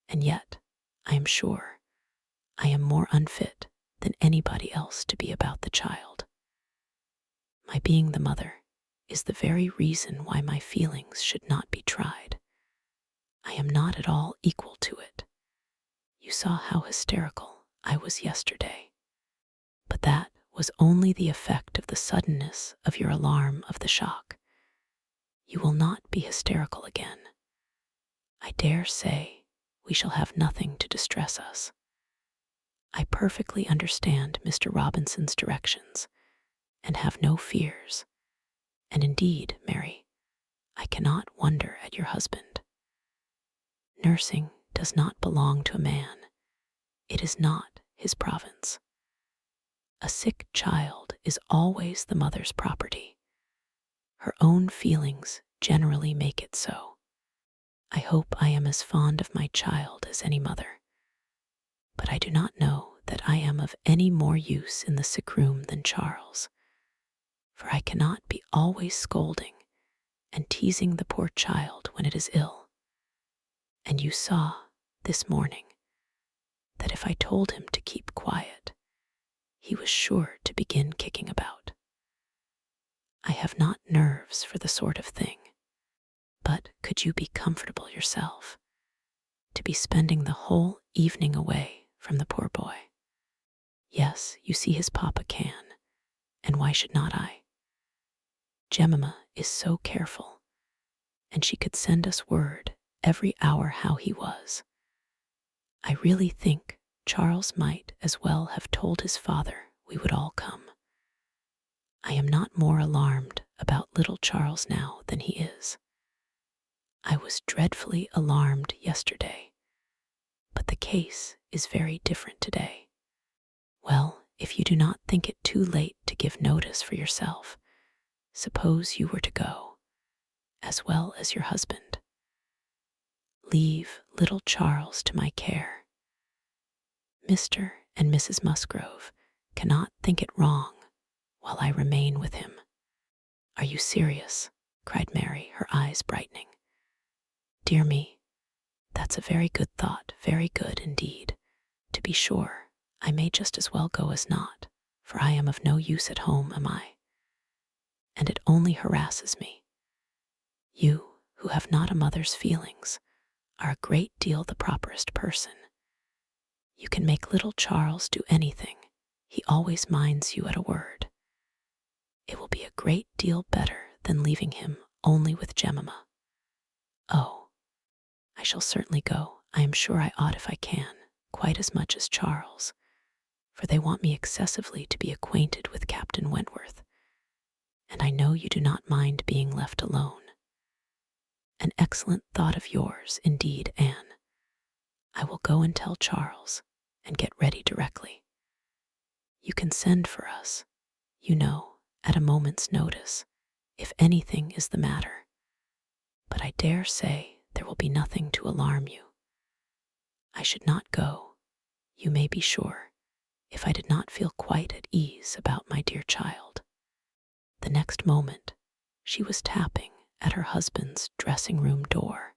And yet, I am sure, I am more unfit than anybody else to be about the child. My being the mother is the very reason why my feelings should not be tried. I am not at all equal to it. You saw how hysterical I was yesterday. But that was only the effect of the suddenness of your alarm of the shock. You will not be hysterical again. I dare say we shall have nothing to distress us. I perfectly understand Mr. Robinson's directions and have no fears. And indeed, Mary, I cannot wonder at your husband. Nursing does not belong to a man. It is not his province. A sick child is always the mother's property. Her own feelings generally make it so. I hope I am as fond of my child as any mother, but I do not know that I am of any more use in the sick room than Charles, for I cannot be always scolding and teasing the poor child when it is ill. And you saw this morning that if I told him to keep quiet, he was sure to begin kicking about. I have not nerves for the sort of thing, but could you be comfortable yourself to be spending the whole evening away from the poor boy? Yes, you see his papa can, and why should not I? Jemima is so careful, and she could send us word every hour how he was. I really think Charles might as well have told his father we would all come. I am not more alarmed about little Charles now than he is. I was dreadfully alarmed yesterday, but the case is very different today. Well, if you do not think it too late to give notice for yourself, suppose you were to go, as well as your husband. Leave little Charles to my care. Mr. and Mrs. Musgrove cannot think it wrong while I remain with him. Are you serious? Cried Mary, her eyes brightening. Dear me, that's a very good thought, very good indeed. To be sure, I may just as well go as not, for I am of no use at home, am I? And it only harasses me. You, who have not a mother's feelings, are a great deal the properest person. You can make little Charles do anything. He always minds you at a word. It will be a great deal better than leaving him only with Jemima. Oh, I shall certainly go. I am sure I ought if I can, quite as much as Charles, for they want me excessively to be acquainted with Captain Wentworth, and I know you do not mind being left alone. An excellent thought of yours, indeed, Anne. I will go and tell Charles, and get ready directly. You can send for us, you know, at a moment's notice if anything is the matter, but I dare say there will be nothing to alarm you. I should not go, you may be sure, if I did not feel quite at ease about my dear child." The next moment, she was tapping at her husband's dressing-room door,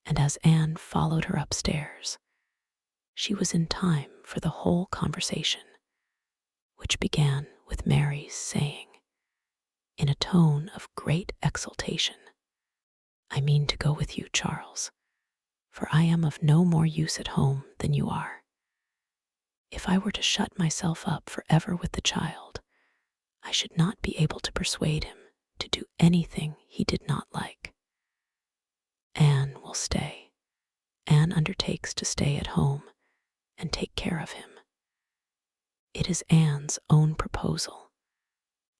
and as Anne followed her upstairs, she was in time for the whole conversation, which began with Mary's saying, in a tone of great exultation, "I mean to go with you, Charles, for I am of no more use at home than you are. If I were to shut myself up forever with the child, I should not be able to persuade him to do anything he did not like. Anne will stay. Anne undertakes to stay at home and take care of him. It is Anne's own proposal,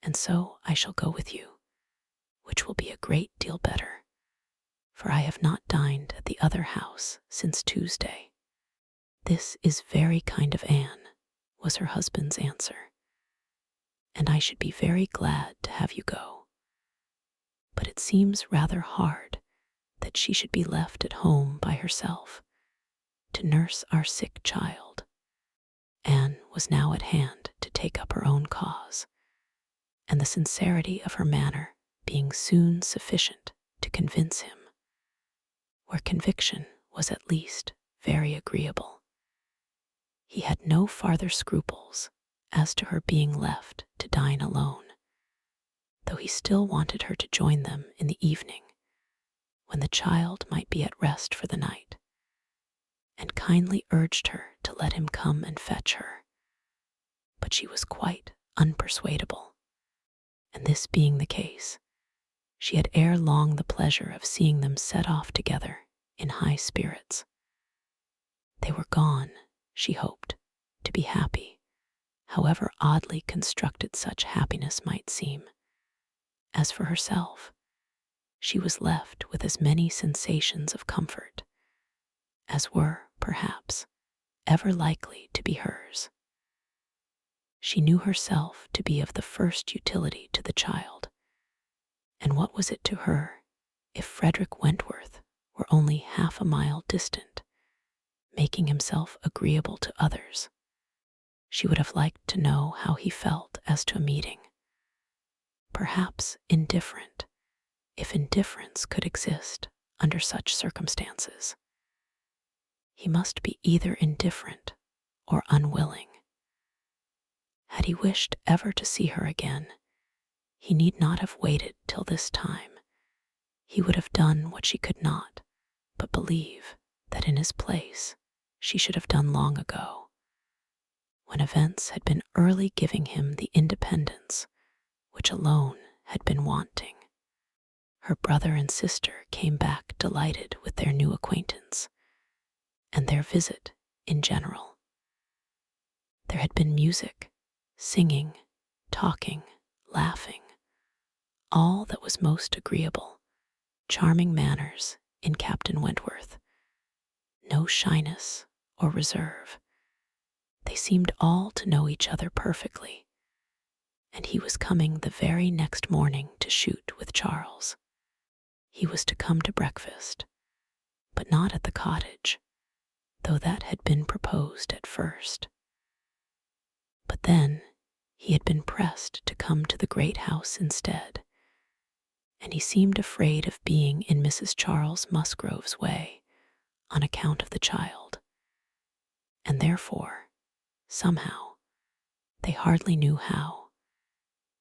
and so I shall go with you, which will be a great deal better, for I have not dined at the other house since Tuesday." "This is very kind of Anne," was her husband's answer, "and I should be very glad to have you go. But it seems rather hard that she should be left at home by herself to nurse our sick child." Anne was now at hand to take up her own cause, and the sincerity of her manner being soon sufficient to convince him, where conviction was at least very agreeable. He had no farther scruples as to her being left to dine alone, though he still wanted her to join them in the evening, when the child might be at rest for the night, and kindly urged her to let him come and fetch her. But she was quite unpersuadable, and this being the case, she had ere long the pleasure of seeing them set off together in high spirits. They were gone, she hoped, to be happy, however oddly constructed such happiness might seem. As for herself, she was left with as many sensations of comfort as were, perhaps, ever likely to be hers. She knew herself to be of the first utility to the child, and what was it to her if Frederick Wentworth were only half a mile distant, making himself agreeable to others? She would have liked to know how he felt as to a meeting. Perhaps indifferent, if indifference could exist under such circumstances. He must be either indifferent or unwilling. Had he wished ever to see her again, he need not have waited till this time. He would have done what she could not but believe that in his place she should have done long ago, when events had been early giving him the independence which alone had been wanting. Her brother and sister came back delighted with their new acquaintance, and their visit in general. There had been music, singing, talking, laughing, all that was most agreeable, charming manners in Captain Wentworth, no shyness or reserve. They seemed all to know each other perfectly, and he was coming the very next morning to shoot with Charles. He was to come to breakfast, but not at the cottage, though that had been proposed at first. But then he had been pressed to come to the great house instead, and he seemed afraid of being in Mrs. Charles Musgrove's way on account of the child, and therefore, somehow, they hardly knew how,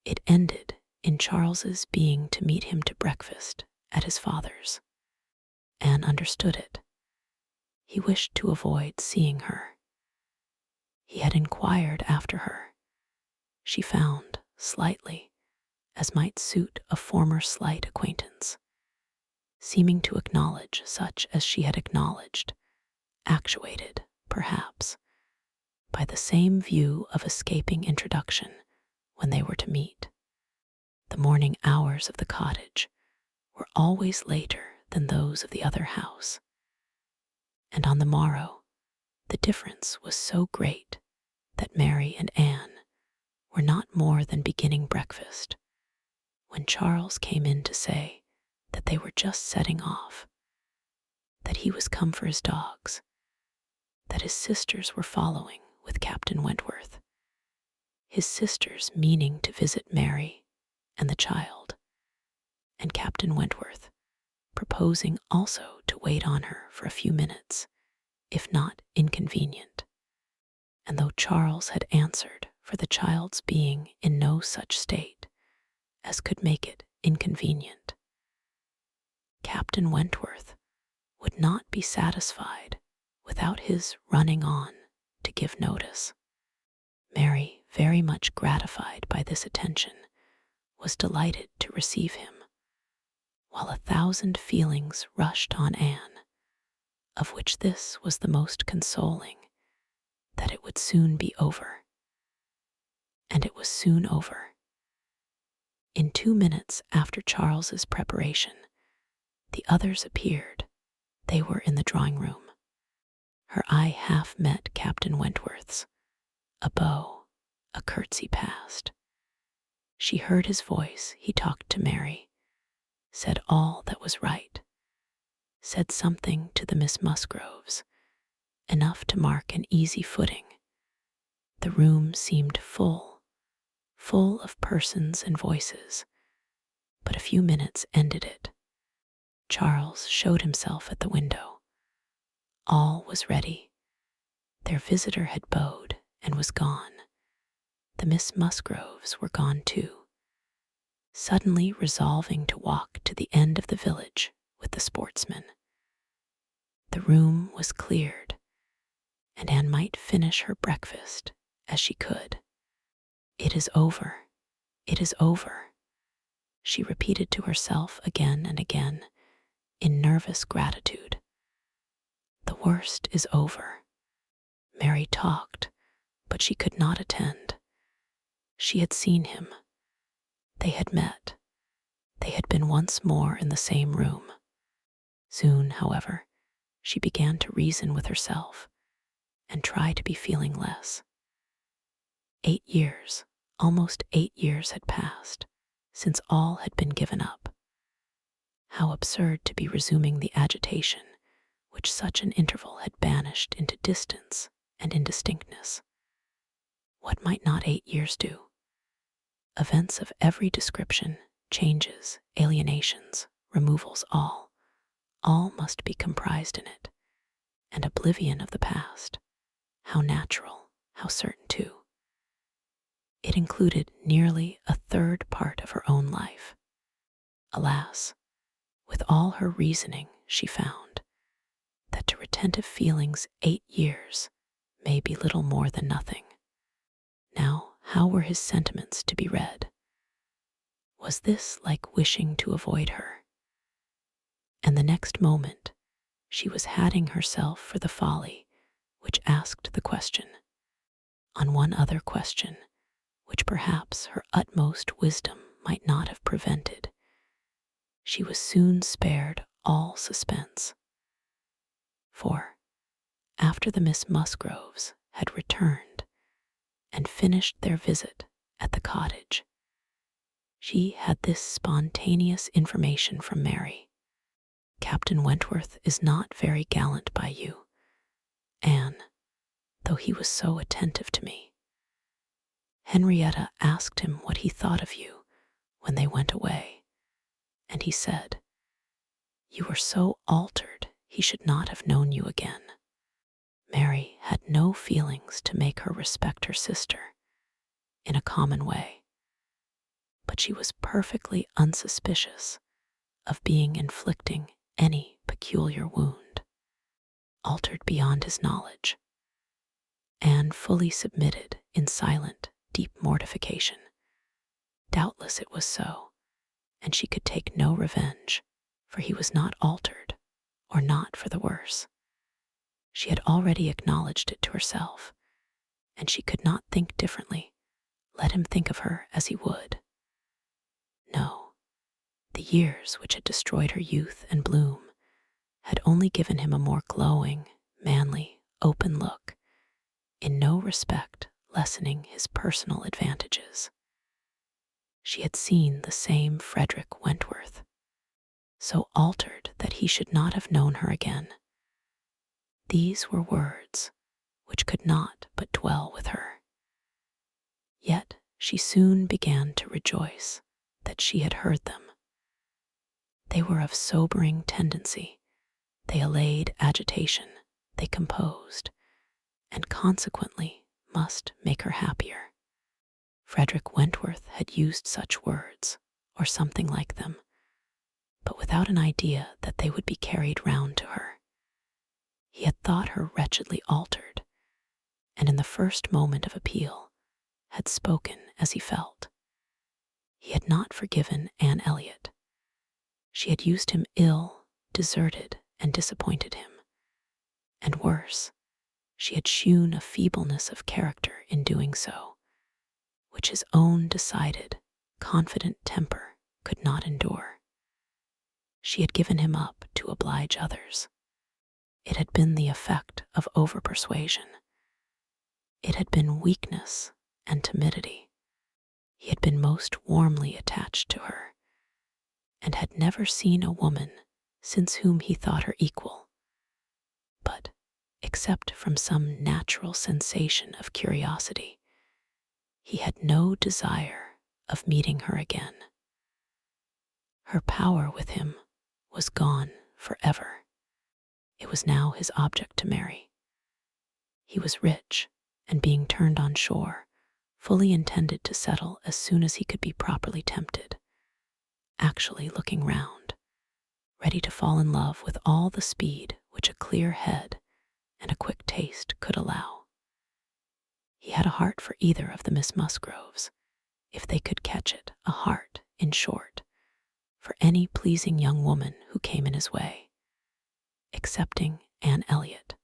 it ended in Charles's being to meet him to breakfast at his father's. Anne understood it. He wished to avoid seeing her. He had inquired after her. She found, slightly, as might suit a former slight acquaintance, seeming to acknowledge such as she had acknowledged, actuated, perhaps, by the same view of escaping introduction when they were to meet. The morning hours of the cottage were always later than those of the other house, and on the morrow the difference was so great that Mary and Anne were not more than beginning breakfast when Charles came in to say that they were just setting off, that he was come for his dogs, that his sisters were following with Captain Wentworth, his sisters meaning to visit Mary and the child, and Captain Wentworth proposing also to wait on her for a few minutes, if not inconvenient. And though Charles had answered for the child's being in no such state as could make it inconvenient, Captain Wentworth would not be satisfied without his running on to give notice. Mary, very much gratified by this attention, was delighted to receive him, while 1,000 feelings rushed on Anne, of which this was the most consoling, that it would soon be over. And it was soon over. In 2 minutes after Charles's preparation, the others appeared. They were in the drawing room. Her eye half met Captain Wentworth's. A bow, a curtsy passed. She heard his voice. He talked to Mary, said all that was right, said something to the Miss Musgroves, enough to mark an easy footing. The room seemed full of persons and voices, but a few minutes ended it. Charles showed himself at the window. All was ready. Their visitor had bowed and was gone. The Miss Musgroves were gone too, suddenly resolving to walk to the end of the village with the sportsmen. The room was cleared, and Anne might finish her breakfast as she could. "It is over, it is over," she repeated to herself again and again in nervous gratitude. The worst is over. Mary talked, but she could not attend. She had seen him. They had met. They had been once more in the same room. Soon, however, she began to reason with herself and try to be feeling less. 8 years, almost 8 years had passed since all had been given up. How absurd to be resuming the agitation which such an interval had banished into distance and indistinctness. What might not 8 years do? Events of every description, changes, alienations, removals, all must be comprised in it, and oblivion of the past. How natural, how certain too. It included nearly a third part of her own life. Alas, with all her reasoning, she found that to retentive feelings 8 years may be little more than nothing. Now, how were his sentiments to be read? Was this like wishing to avoid her? And the next moment, she was hatting herself for the folly which asked the question. On one other question, which perhaps her utmost wisdom might not have prevented, she was soon spared all suspense. For, after the Miss Musgroves had returned and finished their visit at the cottage, she had this spontaneous information from Mary. "Captain Wentworth is not very gallant by you, Anne, though he was so attentive to me. Henrietta asked him what he thought of you when they went away, and he said, you were so altered he should not have known you again." Mary had no feelings to make her respect her sister in a common way, but she was perfectly unsuspicious of being inflicting any peculiar wound. Altered beyond his knowledge, Anne fully submitted in silent, deep mortification. Doubtless it was so, and she could take no revenge, for he was not altered, or not for the worse. She had already acknowledged it to herself, and she could not think differently, let him think of her as he would. No, the years which had destroyed her youth and bloom had only given him a more glowing, manly, open look, in no respect lessening his personal advantages. She had seen the same Frederick Wentworth, so altered that he should not have known her again. These were words which could not but dwell with her. Yet she soon began to rejoice that she had heard them. They were of sobering tendency. They allayed agitation, they composed, and consequently must make her happier. Frederick Wentworth had used such words, or something like them, but without an idea that they would be carried round to her. He had thought her wretchedly altered, and in the first moment of appeal had spoken as he felt. He had not forgiven Anne Elliot. She had used him ill, deserted, and disappointed him. And worse, she had shewn a feebleness of character in doing so, which his own decided, confident temper could not endure. She had given him up to oblige others. It had been the effect of over-persuasion. It had been weakness and timidity. He had been most warmly attached to her, and had never seen a woman since whom he thought her equal. But, except from some natural sensation of curiosity, he had no desire of meeting her again. Her power with him was gone forever. It was now his object to marry. He was rich, and being turned on shore, fully intended to settle as soon as he could be properly tempted, actually looking round, ready to fall in love with all the speed which a clear head and a quick taste could allow. He had a heart for either of the Miss Musgroves, if they could catch it, a heart, in short, for any pleasing young woman who came in his way, excepting Anne Elliot.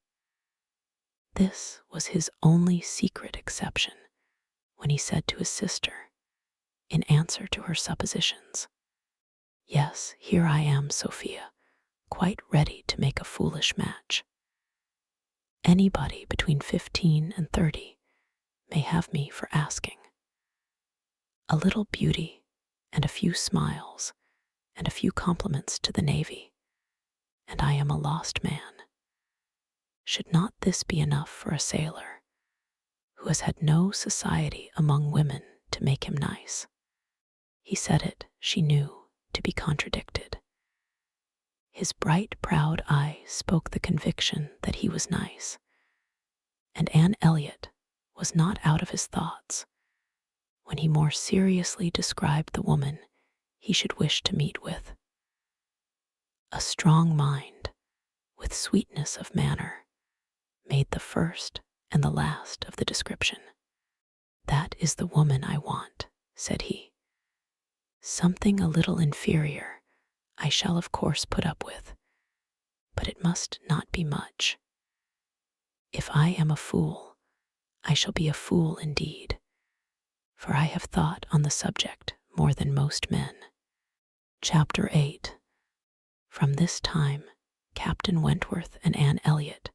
This was his only secret exception when he said to his sister, in answer to her suppositions, "Yes, here I am, Sophia, quite ready to make a foolish match. Anybody between 15 and 30 may have me for asking. A little beauty and a few smiles and a few compliments to the navy, and I am a lost man. Should not this be enough for a sailor who has had no society among women to make him nice?" He said it, she knew, to be contradicted. His bright, proud eye spoke the conviction that he was nice, and Anne Elliot was not out of his thoughts when he more seriously described the woman he should wish to meet with. A strong mind, with sweetness of manner, made the first and the last of the description. "That is the woman I want," said he. "Something a little inferior I shall of course put up with, but it must not be much. If I am a fool, I shall be a fool indeed, for I have thought on the subject more than most men." Chapter 8. From this time, Captain Wentworth and Anne Elliot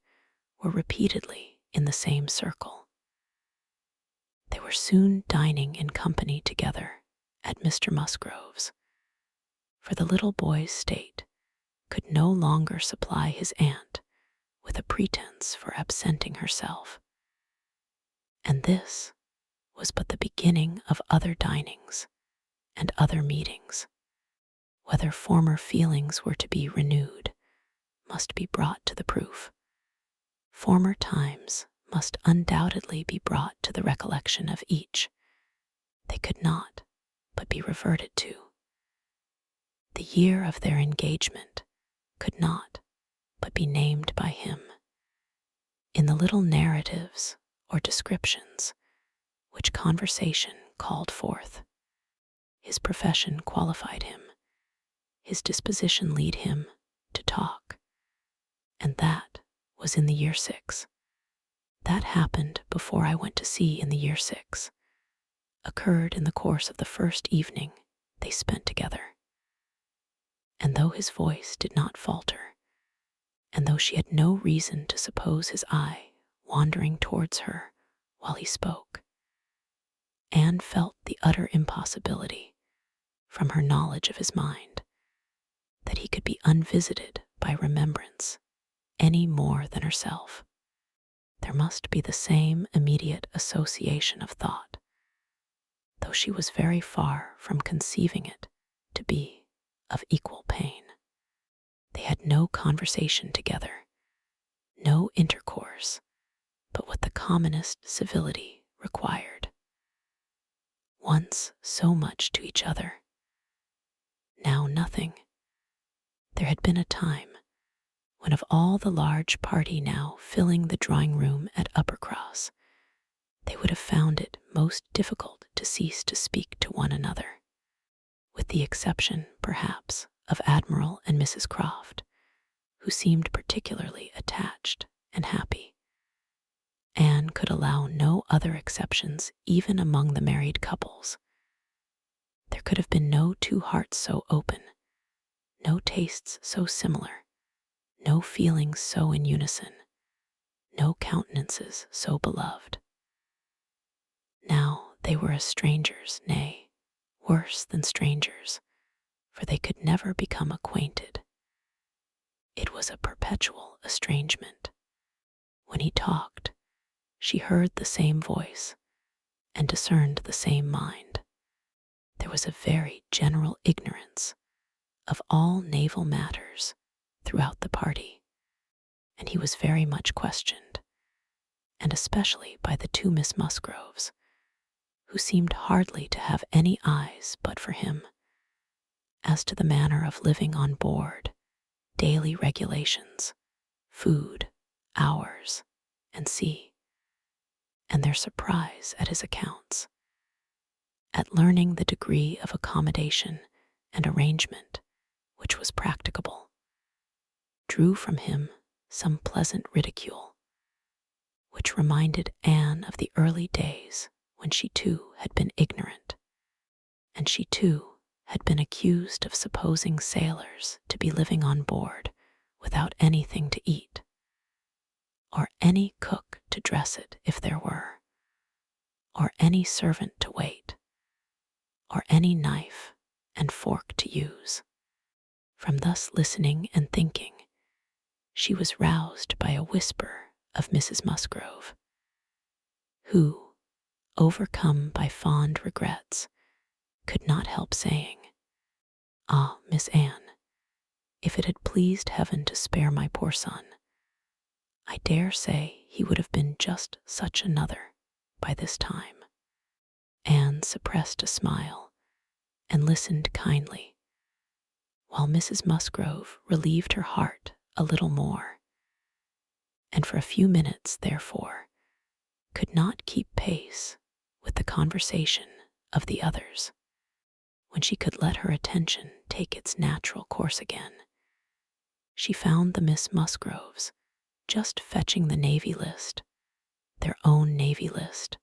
were repeatedly in the same circle. They were soon dining in company together at Mr. Musgrove's, for the little boy's state could no longer supply his aunt with a pretense for absenting herself. And this was but the beginning of other dinings and other meetings. Whether former feelings were to be renewed must be brought to the proof. Former times must undoubtedly be brought to the recollection of each. They could not but be reverted to. The year of their engagement could not but be named by him. In the little narratives or descriptions which conversation called forth, his profession qualified him, his disposition lead him to talk, and that was in the year 6. That happened before I went to sea in the year 6, occurred in the course of the first evening they spent together. And though his voice did not falter, and though she had no reason to suppose his eye wandering towards her while he spoke, Anne felt the utter impossibility, from her knowledge of his mind, that he could be unvisited by remembrance any more than herself. There must be the same immediate association of thought, though she was very far from conceiving it to be of equal pain. They had no conversation together, no intercourse, but what the commonest civility required. Once so much to each other, now nothing. There had been a time when of all the large party now filling the drawing-room at Uppercross, they would have found it most difficult to cease to speak to one another, with the exception, perhaps, of Admiral and Mrs. Croft, who seemed particularly attached and happy. Anne could allow no other exceptions even among the married couples. There could have been no two hearts so open, no tastes so similar, no feelings so in unison, no countenances so beloved. Now they were as strangers, nay, worse than strangers, for they could never become acquainted. It was a perpetual estrangement. When he talked, she heard the same voice and discerned the same mind. There was a very general ignorance of all naval matters throughout the party, and he was very much questioned, and especially by the two Miss Musgroves, who seemed hardly to have any eyes but for him, as to the manner of living on board, daily regulations, food, hours, and sea, and their surprise at his accounts, at learning the degree of accommodation and arrangement which was practicable, drew from him some pleasant ridicule, which reminded Anne of the early days when she too had been ignorant, and she too had been accused of supposing sailors to be living on board without anything to eat, or any cook to dress it if there were, or any servant to wait, or any knife and fork to use. From thus listening and thinking, she was roused by a whisper of Mrs. Musgrove, who, overcome by fond regrets, could not help saying, "Ah, Miss Anne, if it had pleased heaven to spare my poor son, I dare say he would have been just such another by this time." Anne suppressed a smile and listened kindly, while Mrs. Musgrove relieved her heart a little more, and for a few minutes, therefore, could not keep pace with the conversation of the others. When she could let her attention take its natural course again, she found the Miss Musgroves just fetching the Navy List, their own Navy List,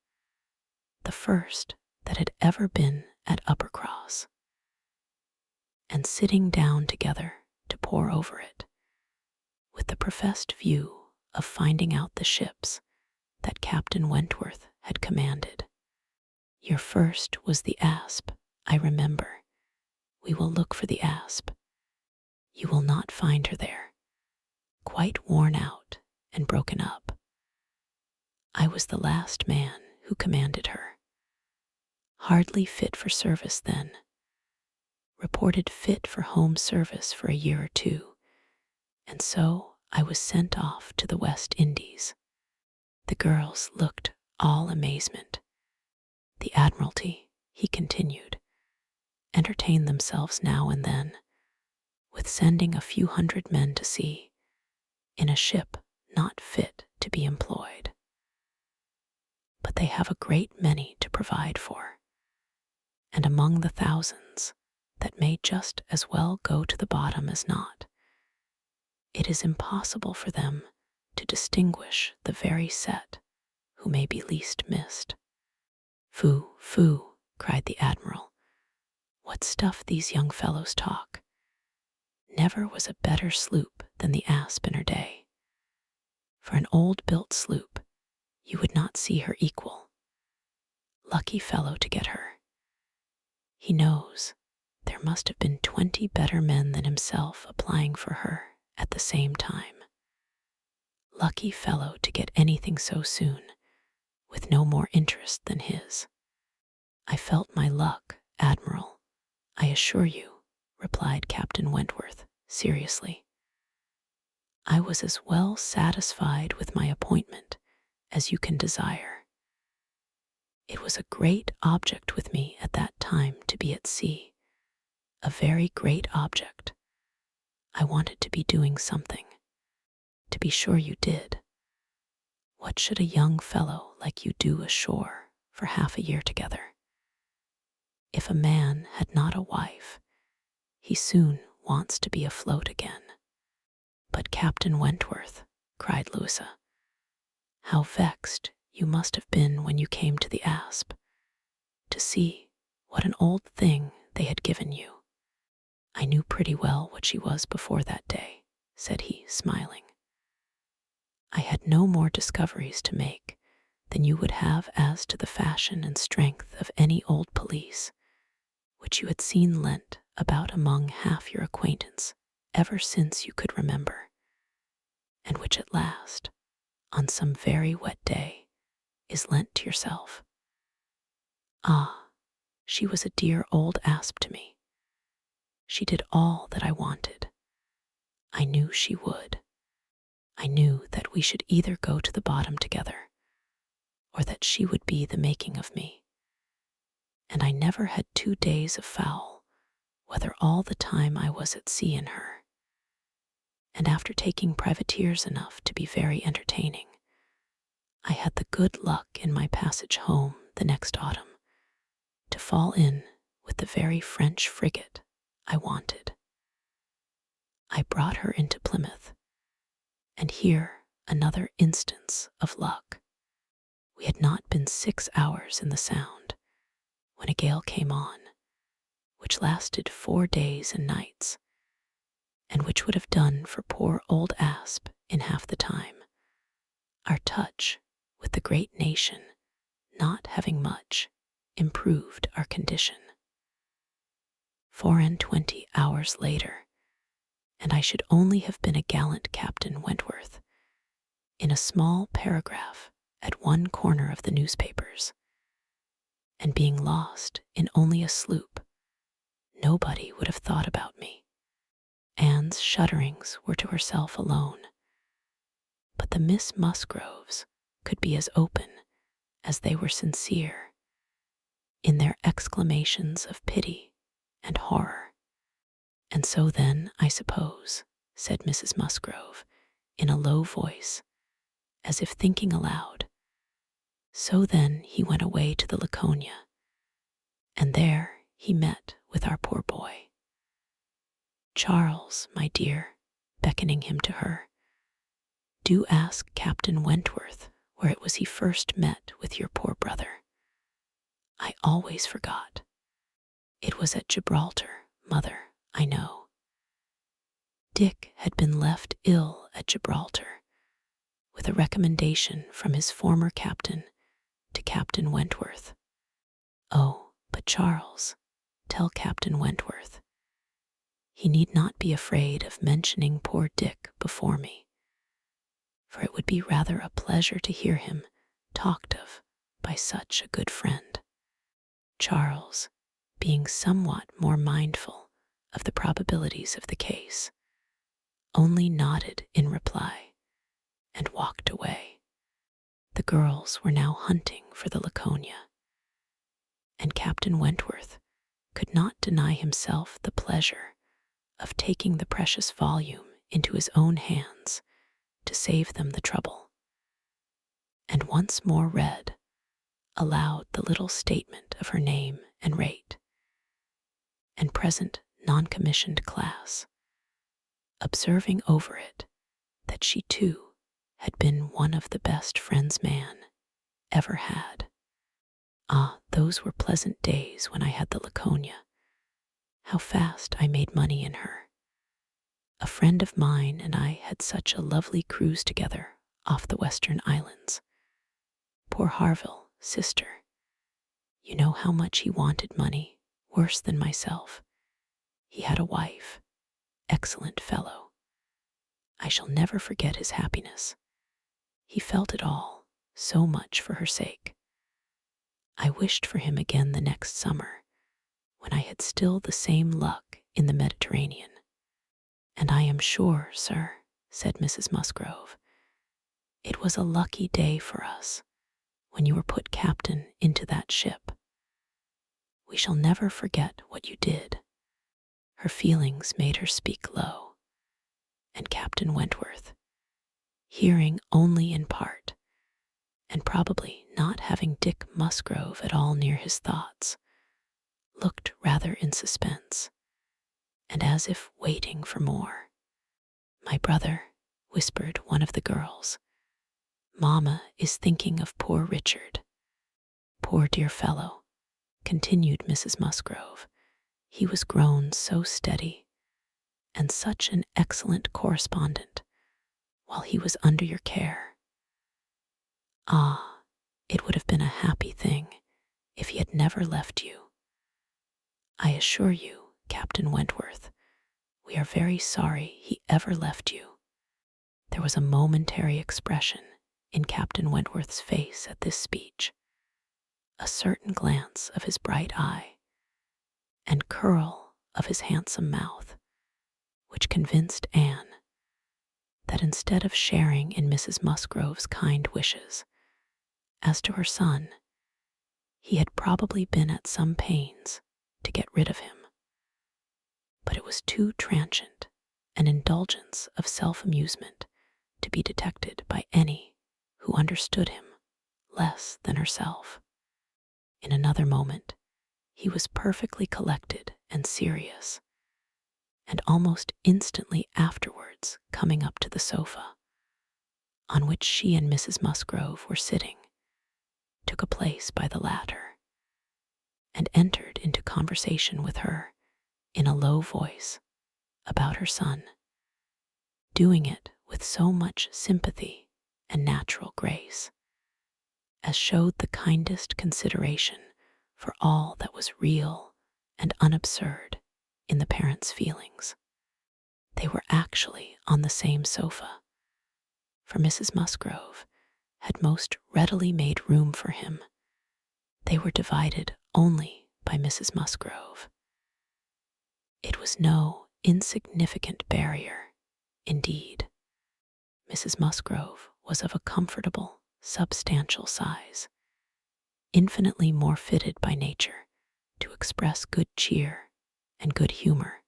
the first that had ever been at Uppercross, and sitting down together to pore over it, with the professed view of finding out the ships that Captain Wentworth had commanded. "Your first was the Asp, I remember. We will look for the Asp. You will not find her there, quite worn out and broken up. I was the last man who commanded her. Hardly fit for service then. Reported fit for home service for a year or two, and so I was sent off to the West Indies." The girls looked all amazement. The Admiralty, he continued, entertained themselves now and then with sending a few hundred men to sea in a ship not fit to be employed. But they have a great many to provide for, and among the thousands that may just as well go to the bottom as not, it is impossible for them to distinguish the very set who may be least missed. "Phoo, phoo," cried the Admiral. "What stuff these young fellows talk. Never was a better sloop than the Asp in her day. For an old-built sloop, you would not see her equal. Lucky fellow to get her. He knows there must have been 20 better men than himself applying for her at the same time. Lucky fellow to get anything so soon, with no more interest than his. I felt my luck, Admiral, I assure you, replied Captain Wentworth seriously. I was as well satisfied with my appointment as you can desire. It was a great object with me at that time to be at sea, a very great object. I wanted to be doing something. To be sure you did. What should a young fellow like you do ashore for half a year together? If a man had not a wife, he soon wants to be afloat again. But Captain Wentworth, cried Louisa, how vexed you must have been when you came to the Asp, to see what an old thing they had given you. I knew pretty well what she was before that day, said he, smiling. I had no more discoveries to make than you would have as to the fashion and strength of any old police, which you had seen lent about among half your acquaintance ever since you could remember, and which at last, on some very wet day, is lent to yourself. Ah, she was a dear old asp to me. She did all that I wanted. I knew she would. I knew that we should either go to the bottom together, or that she would be the making of me. And I never had 2 days of foul, whether all the time I was at sea in her. And after taking privateers enough to be very entertaining, I had the good luck in my passage home the next autumn to fall in with the very French frigate I wanted. I brought her into Plymouth, and here another instance of luck. We had not been 6 hours in the Sound when a gale came on, which lasted 4 days and nights, and which would have done for poor old Asp in half the time. Our touch with the great nation, not having much, improved our condition. 24 hours later, and I should only have been a gallant Captain Wentworth, in a small paragraph at one corner of the newspapers, and being lost in only a sloop, nobody would have thought about me. Anne's shudderings were to herself alone, but the Miss Musgroves could be as open as they were sincere in their exclamations of pity and horror. And so then, I suppose, said Mrs. Musgrove, in a low voice, as if thinking aloud, so then he went away to the Laconia, and there he met with our poor boy. Charles, my dear, beckoning him to her, do ask Captain Wentworth where it was he first met with your poor brother. I always forgot. It was at Gibraltar, mother, I know. Dick had been left ill at Gibraltar, with a recommendation from his former captain to Captain Wentworth. Oh, but Charles, tell Captain Wentworth, he need not be afraid of mentioning poor Dick before me, for it would be rather a pleasure to hear him talked of by such a good friend. Charles, being somewhat more mindful of the probabilities of the case, only nodded in reply and walked away. The girls were now hunting for the Laconia, and Captain Wentworth could not deny himself the pleasure of taking the precious volume into his own hands to save them the trouble, and once more read aloud the little statement of her name and rate, and present non-commissioned class, observing over it that she too had been one of the best friends man ever had. Ah, those were pleasant days when I had the Laconia. How fast I made money in her. A friend of mine and I had such a lovely cruise together off the Western Islands. Poor Harville, sister, You know how much he wanted money, worse than myself. He had a wife, excellent fellow. I shall never forget his happiness. He felt it all, so much for her sake. I wished for him again the next summer, when I had still the same luck in the Mediterranean. And I am sure, sir, said Mrs. Musgrove, it was a lucky day for us when you were put captain into that ship. We shall never forget what you did. Her feelings made her speak low, and Captain Wentworth, hearing only in part, and probably not having Dick Musgrove at all near his thoughts, looked rather in suspense, and as if waiting for more. My brother, whispered one of the girls, Mamma is thinking of poor Richard. Poor dear fellow, continued Mrs. Musgrove. He was grown so steady, and such an excellent correspondent, while he was under your care. Ah, it would have been a happy thing if he had never left you. I assure you, Captain Wentworth, we are very sorry he ever left you. There was a momentary expression in Captain Wentworth's face at this speech, a certain glance of his bright eye, and curl of his handsome mouth, which convinced Anne that instead of sharing in Mrs. Musgrove's kind wishes, as to her son, he had probably been at some pains to get rid of him. But it was too transient an indulgence of self-amusement to be detected by any who understood him less than herself. In another moment, he was perfectly collected and serious, and almost instantly afterwards coming up to the sofa, on which she and Mrs. Musgrove were sitting, took a place by the latter, and entered into conversation with her in a low voice about her son, doing it with so much sympathy and natural grace, as showed the kindest consideration for all that was real and unabsurd in the parents' feelings. They were actually on the same sofa, for Mrs. Musgrove had most readily made room for him. They were divided only by Mrs. Musgrove. It was no insignificant barrier, indeed. Mrs. Musgrove was of a comfortable, substantial size, infinitely more fitted by nature to express good cheer and good humor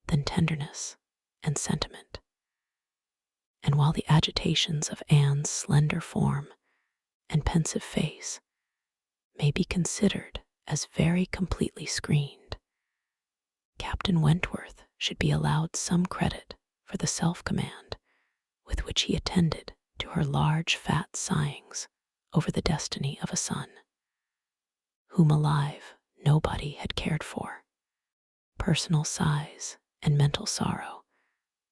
than tenderness and sentiment. And while the agitations of Anne's slender form and pensive face may be considered as very completely screened, Captain Wentworth should be allowed some credit for the self-command with which he attended to her large fat sighings over the destiny of a son, whom alive nobody had cared for. Personal sighs and mental sorrow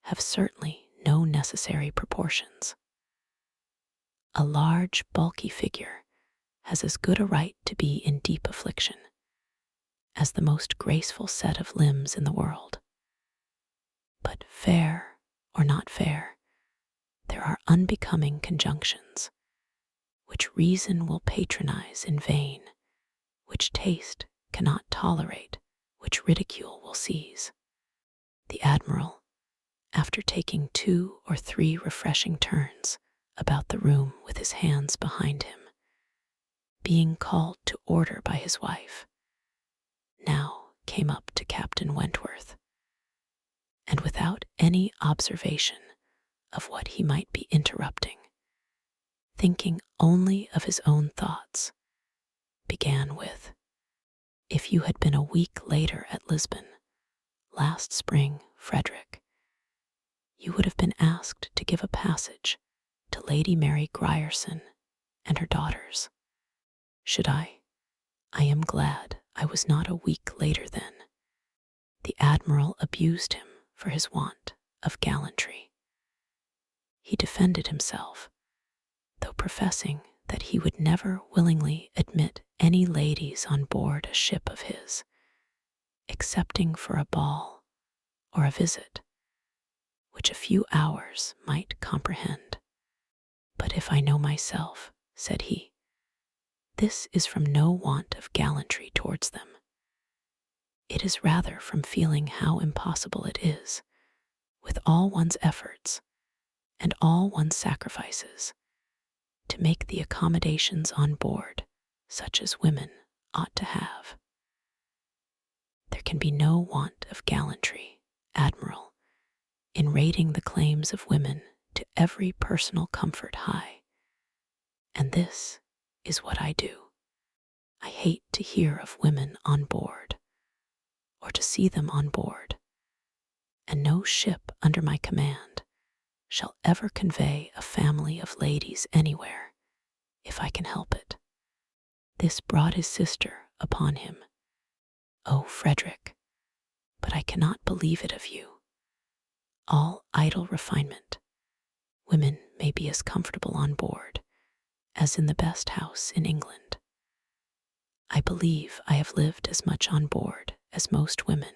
have certainly no necessary proportions. A large, bulky figure has as good a right to be in deep affliction as the most graceful set of limbs in the world. But fair or not fair, there are unbecoming conjunctions which reason will patronize in vain, which taste cannot tolerate, which ridicule will seize. The Admiral, after taking 2 or 3 refreshing turns about the room with his hands behind him, being called to order by his wife, now came up to Captain Wentworth, and without any observation of what he might be interrupting, thinking only of his own thoughts, began with, "If you had been a week later at Lisbon, last spring, Frederick, you would have been asked to give a passage to Lady Mary Grierson and her daughters. Should I am glad I was not a week later then." The Admiral abused him for his want of gallantry. He defended himself, though professing that he would never willingly admit any ladies on board a ship of his, excepting for a ball or a visit, which a few hours might comprehend. But if I know myself, said he, this is from no want of gallantry towards them. It is rather from feeling how impossible it is, with all one's efforts and all one's sacrifices, to make the accommodations on board such as women ought to have. There can be no want of gallantry, Admiral, in rating the claims of women to every personal comfort high, and this is what I do. I hate to hear of women on board, or to see them on board, and no ship under my command shall ever convey a family of ladies anywhere, if I can help it. This brought his sister upon him. Oh, Frederick, but I cannot believe it of you. All idle refinement. Women may be as comfortable on board as in the best house in England. I believe I have lived as much on board as most women,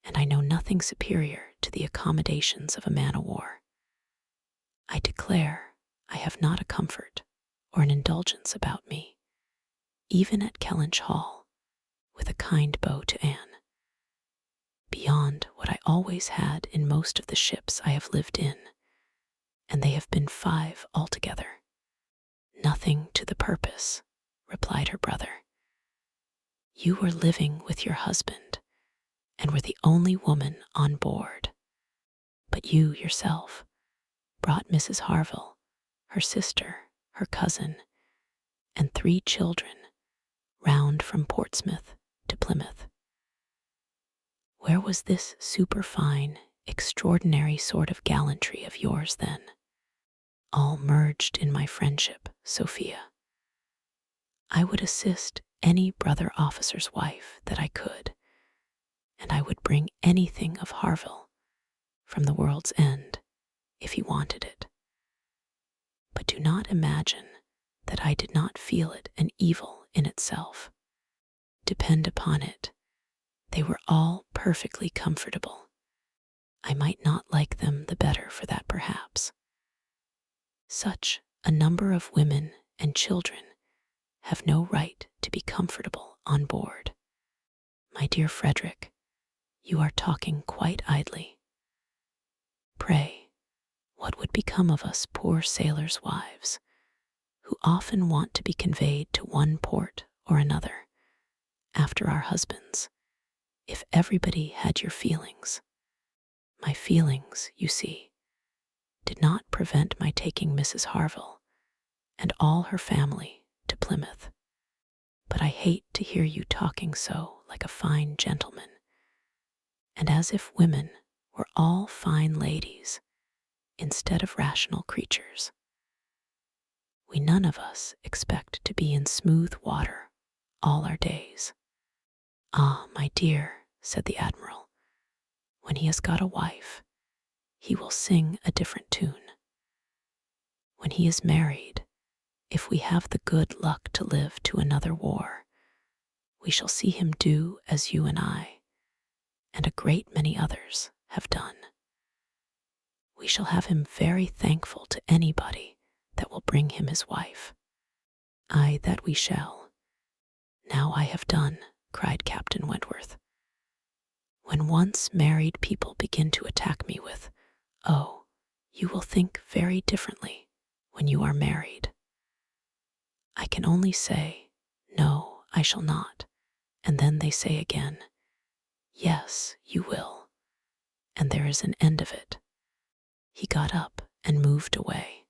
and I know nothing superior to the accommodations of a man-o'-war. I declare I have not a comfort or an indulgence about me, even at Kellynch Hall, with a kind bow to Anne, beyond what I always had in most of the ships I have lived in, and they have been 5 altogether. Nothing to the purpose, replied her brother. You were living with your husband, and were the only woman on board. But you yourself brought Mrs. Harville, her sister, her cousin, and 3 children round from Portsmouth to Plymouth. Where was this superfine, extraordinary sort of gallantry of yours then? All merged in my friendship, Sophia. I would assist any brother officer's wife that I could, and I would bring anything of Harville from the world's end if he wanted it. But do not imagine that I did not feel it an evil in itself. Depend upon it, they were all perfectly comfortable. I might not like them the better for that, perhaps. Such a number of women and children have no right to be comfortable on board. My dear Frederick, you are talking quite idly. Pray, what would become of us poor sailors' wives, who often want to be conveyed to one port or another, after our husbands, if everybody had your feelings? My feelings, you see, did not prevent my taking Mrs. Harville and all her family to Plymouth. But I hate to hear you talking so like a fine gentleman, and as if women were all fine ladies instead of rational creatures. We none of us expect to be in smooth water all our days. Ah, my dear, said the Admiral, when he has got a wife, he will sing a different tune. When he is married, if we have the good luck to live to another war, we shall see him do as you and I, and a great many others, have done. We shall have him very thankful to anybody that will bring him his wife. Aye, that we shall. Now I have done, cried Captain Wentworth. When once married people begin to attack me with, oh, you will think very differently when you are married. I can only say, no, I shall not, and then they say again, yes, you will, and there is an end of it. He got up and moved away.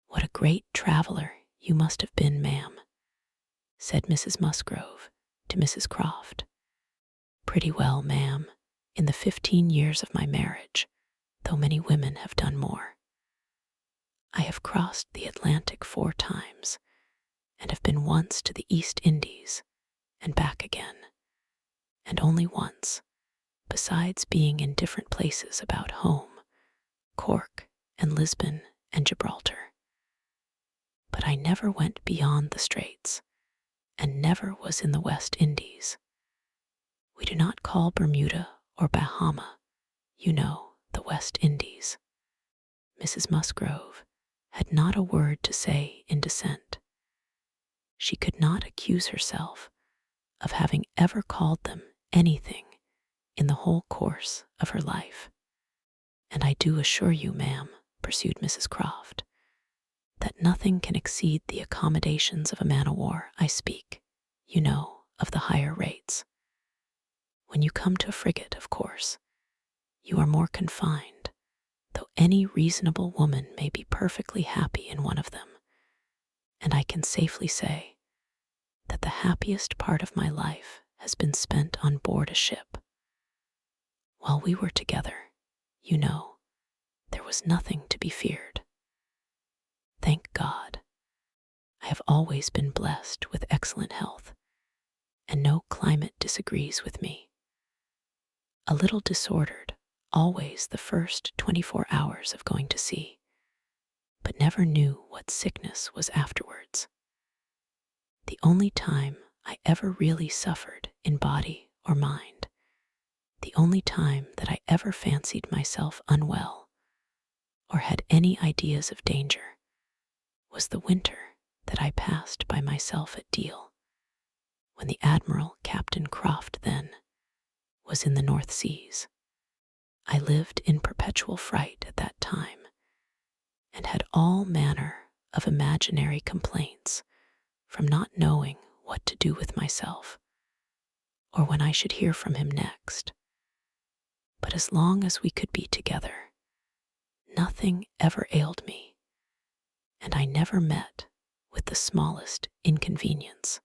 What a great traveler you must have been, ma'am, said Mrs. Musgrove to Mrs. Croft. Pretty well, ma'am, in the 15 years of my marriage, though many women have done more. I have crossed the Atlantic 4 times, and have been once to the East Indies, and back again, and only once, besides being in different places about home, Cork and Lisbon and Gibraltar. But I never went beyond the Straits, and never was in the West Indies. We do not call Bermuda or Bahama, you know, the West Indies. Mrs. Musgrove had not a word to say in dissent. She could not accuse herself of having ever called them anything in the whole course of her life. And I do assure you, ma'am, pursued Mrs. Croft, that nothing can exceed the accommodations of a man-o'-war. I speak, you know, of the higher rates. When you come to a frigate, of course, you are more confined, though any reasonable woman may be perfectly happy in one of them. And I can safely say that the happiest part of my life has been spent on board a ship. While we were together, you know, there was nothing to be feared. Thank God, I have always been blessed with excellent health, and no climate disagrees with me. A little disordered, always the first 24 hours of going to sea, but never knew what sickness was afterwards. The only time I ever really suffered in body or mind, the only time that I ever fancied myself unwell or had any ideas of danger, was the winter that I passed by myself at Deal, when the Admiral Captain Croft then was in the North Seas. I lived in perpetual fright at that time, and had all manner of imaginary complaints from not knowing what to do with myself, or when I should hear from him next. But as long as we could be together, nothing ever ailed me, and I never met with the smallest inconvenience.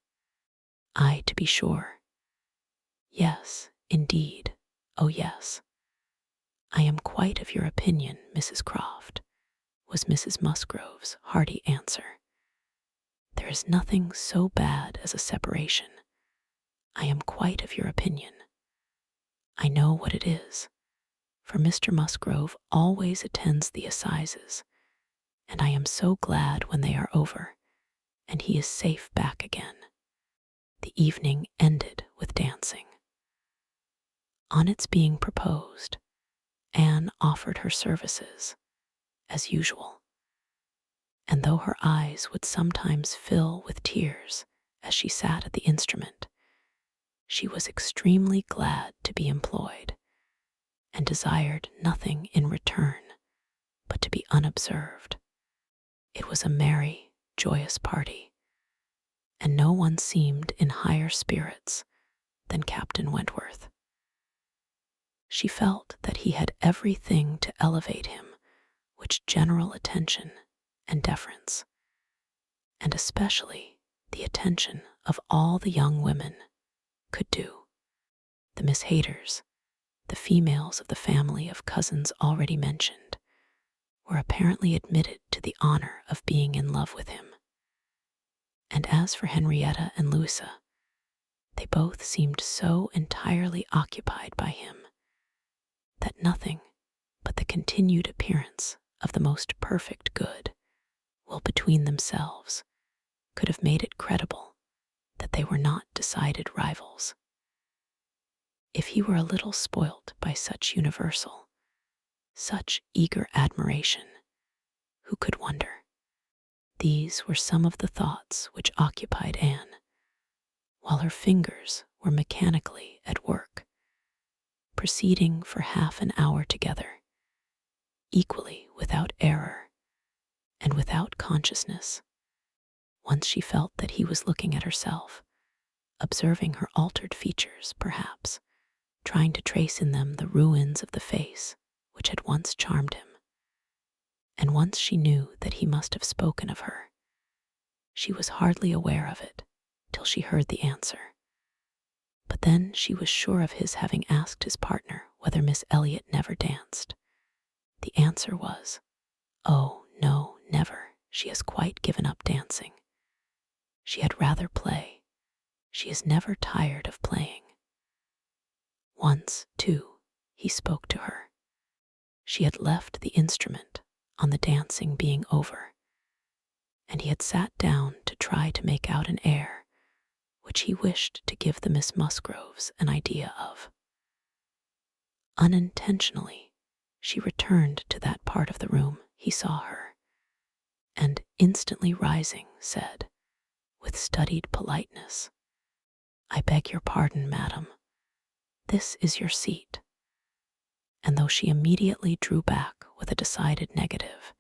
I, to be sure. Yes, indeed, oh yes. I am quite of your opinion, Mrs. Croft, was Mrs. Musgrove's hearty answer. There is nothing so bad as a separation. I am quite of your opinion. I know what it is, for Mr. Musgrove always attends the assizes, and I am so glad when they are over, and he is safe back again. The evening ended with dancing. On its being proposed, Anne offered her services, as usual, and though her eyes would sometimes fill with tears as she sat at the instrument, she was extremely glad to be employed, and desired nothing in return but to be unobserved. It was a merry, joyous party, and no one seemed in higher spirits than Captain Wentworth. She felt that he had everything to elevate him which general attention and deference, and especially the attention of all the young women, could do. The Miss Hayters, the females of the family of cousins already mentioned, were apparently admitted to the honor of being in love with him. And as for Henrietta and Louisa, they both seemed so entirely occupied by him that nothing but the continued appearance of the most perfect good will between themselves could have made it credible that they were not decided rivals. If he were a little spoilt by such universal, such eager admiration, who could wonder? These were some of the thoughts which occupied Anne, while her fingers were mechanically at work, proceeding for half an hour together, equally without error and without consciousness. Once she felt that he was looking at herself, observing her altered features, perhaps, trying to trace in them the ruins of the face which had once charmed him. And once she knew that he must have spoken of her. She was hardly aware of it till she heard the answer. But then she was sure of his having asked his partner whether Miss Elliot never danced. The answer was, "Oh, no, never. She has quite given up dancing. She had rather play. She is never tired of playing." Once, too, he spoke to her. She had left the instrument on the dancing being over, and he had sat down to try to make out an air which he wished to give the Miss Musgroves an idea of. Unintentionally, she returned to that part of the room he saw her, and instantly rising, said, with studied politeness, "I beg your pardon, madam. This is your seat." And though she immediately drew back with a decided negative,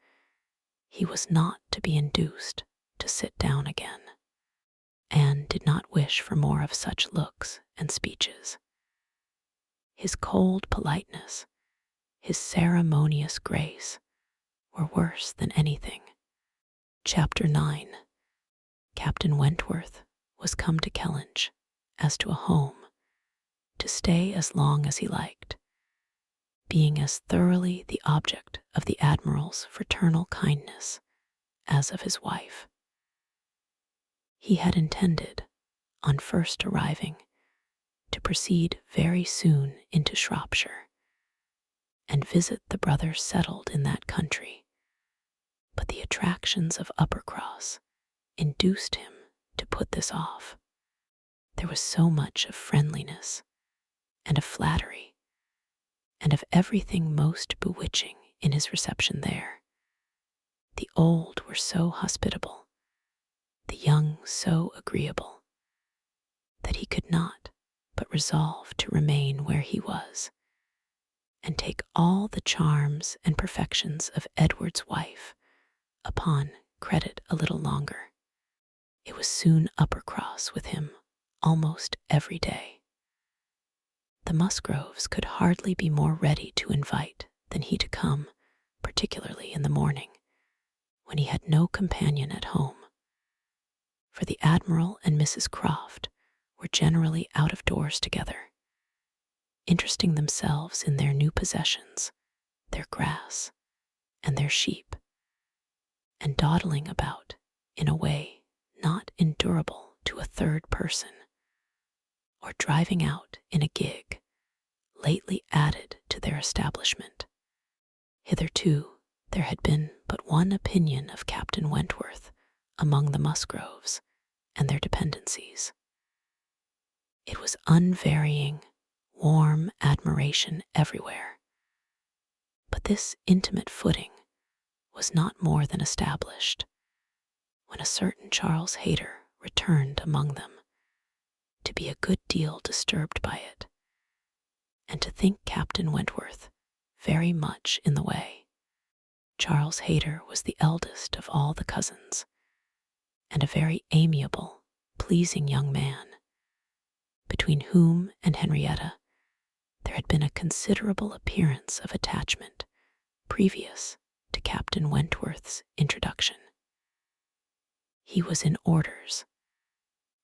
he was not to be induced to sit down again. Anne did not wish for more of such looks and speeches. His cold politeness, his ceremonious grace, were worse than anything. Chapter 9. Captain Wentworth was come to Kellynch as to a home, to stay as long as he liked, being as thoroughly the object of the Admiral's fraternal kindness as of his wife. He had intended, on first arriving, to proceed very soon into Shropshire, and visit the brothers settled in that country, but the attractions of Uppercross induced him to put this off. There was so much of friendliness, and of flattery, and of everything most bewitching in his reception there. The old were so hospitable, the young so agreeable, that he could not but resolve to remain where he was, and take all the charms and perfections of Edward's wife upon credit a little longer. It was soon Uppercross with him almost every day. The Musgroves could hardly be more ready to invite than he to come, particularly in the morning, when he had no companion at home, for the Admiral and Mrs. Croft were generally out of doors together, interesting themselves in their new possessions, their grass, and their sheep, and dawdling about in a way not endurable to a third person, or driving out in a gig lately added to their establishment. Hitherto there had been but one opinion of Captain Wentworth among the Musgroves and their dependencies. It was unvarying, warm admiration everywhere. But this intimate footing was not more than established when a certain Charles Hayter returned among them, to be a good deal disturbed by it, and to think Captain Wentworth very much in the way. Charles Hayter was the eldest of all the cousins, and a very amiable, pleasing young man, between whom and Henrietta there had been a considerable appearance of attachment previous to Captain Wentworth's introduction. He was in orders,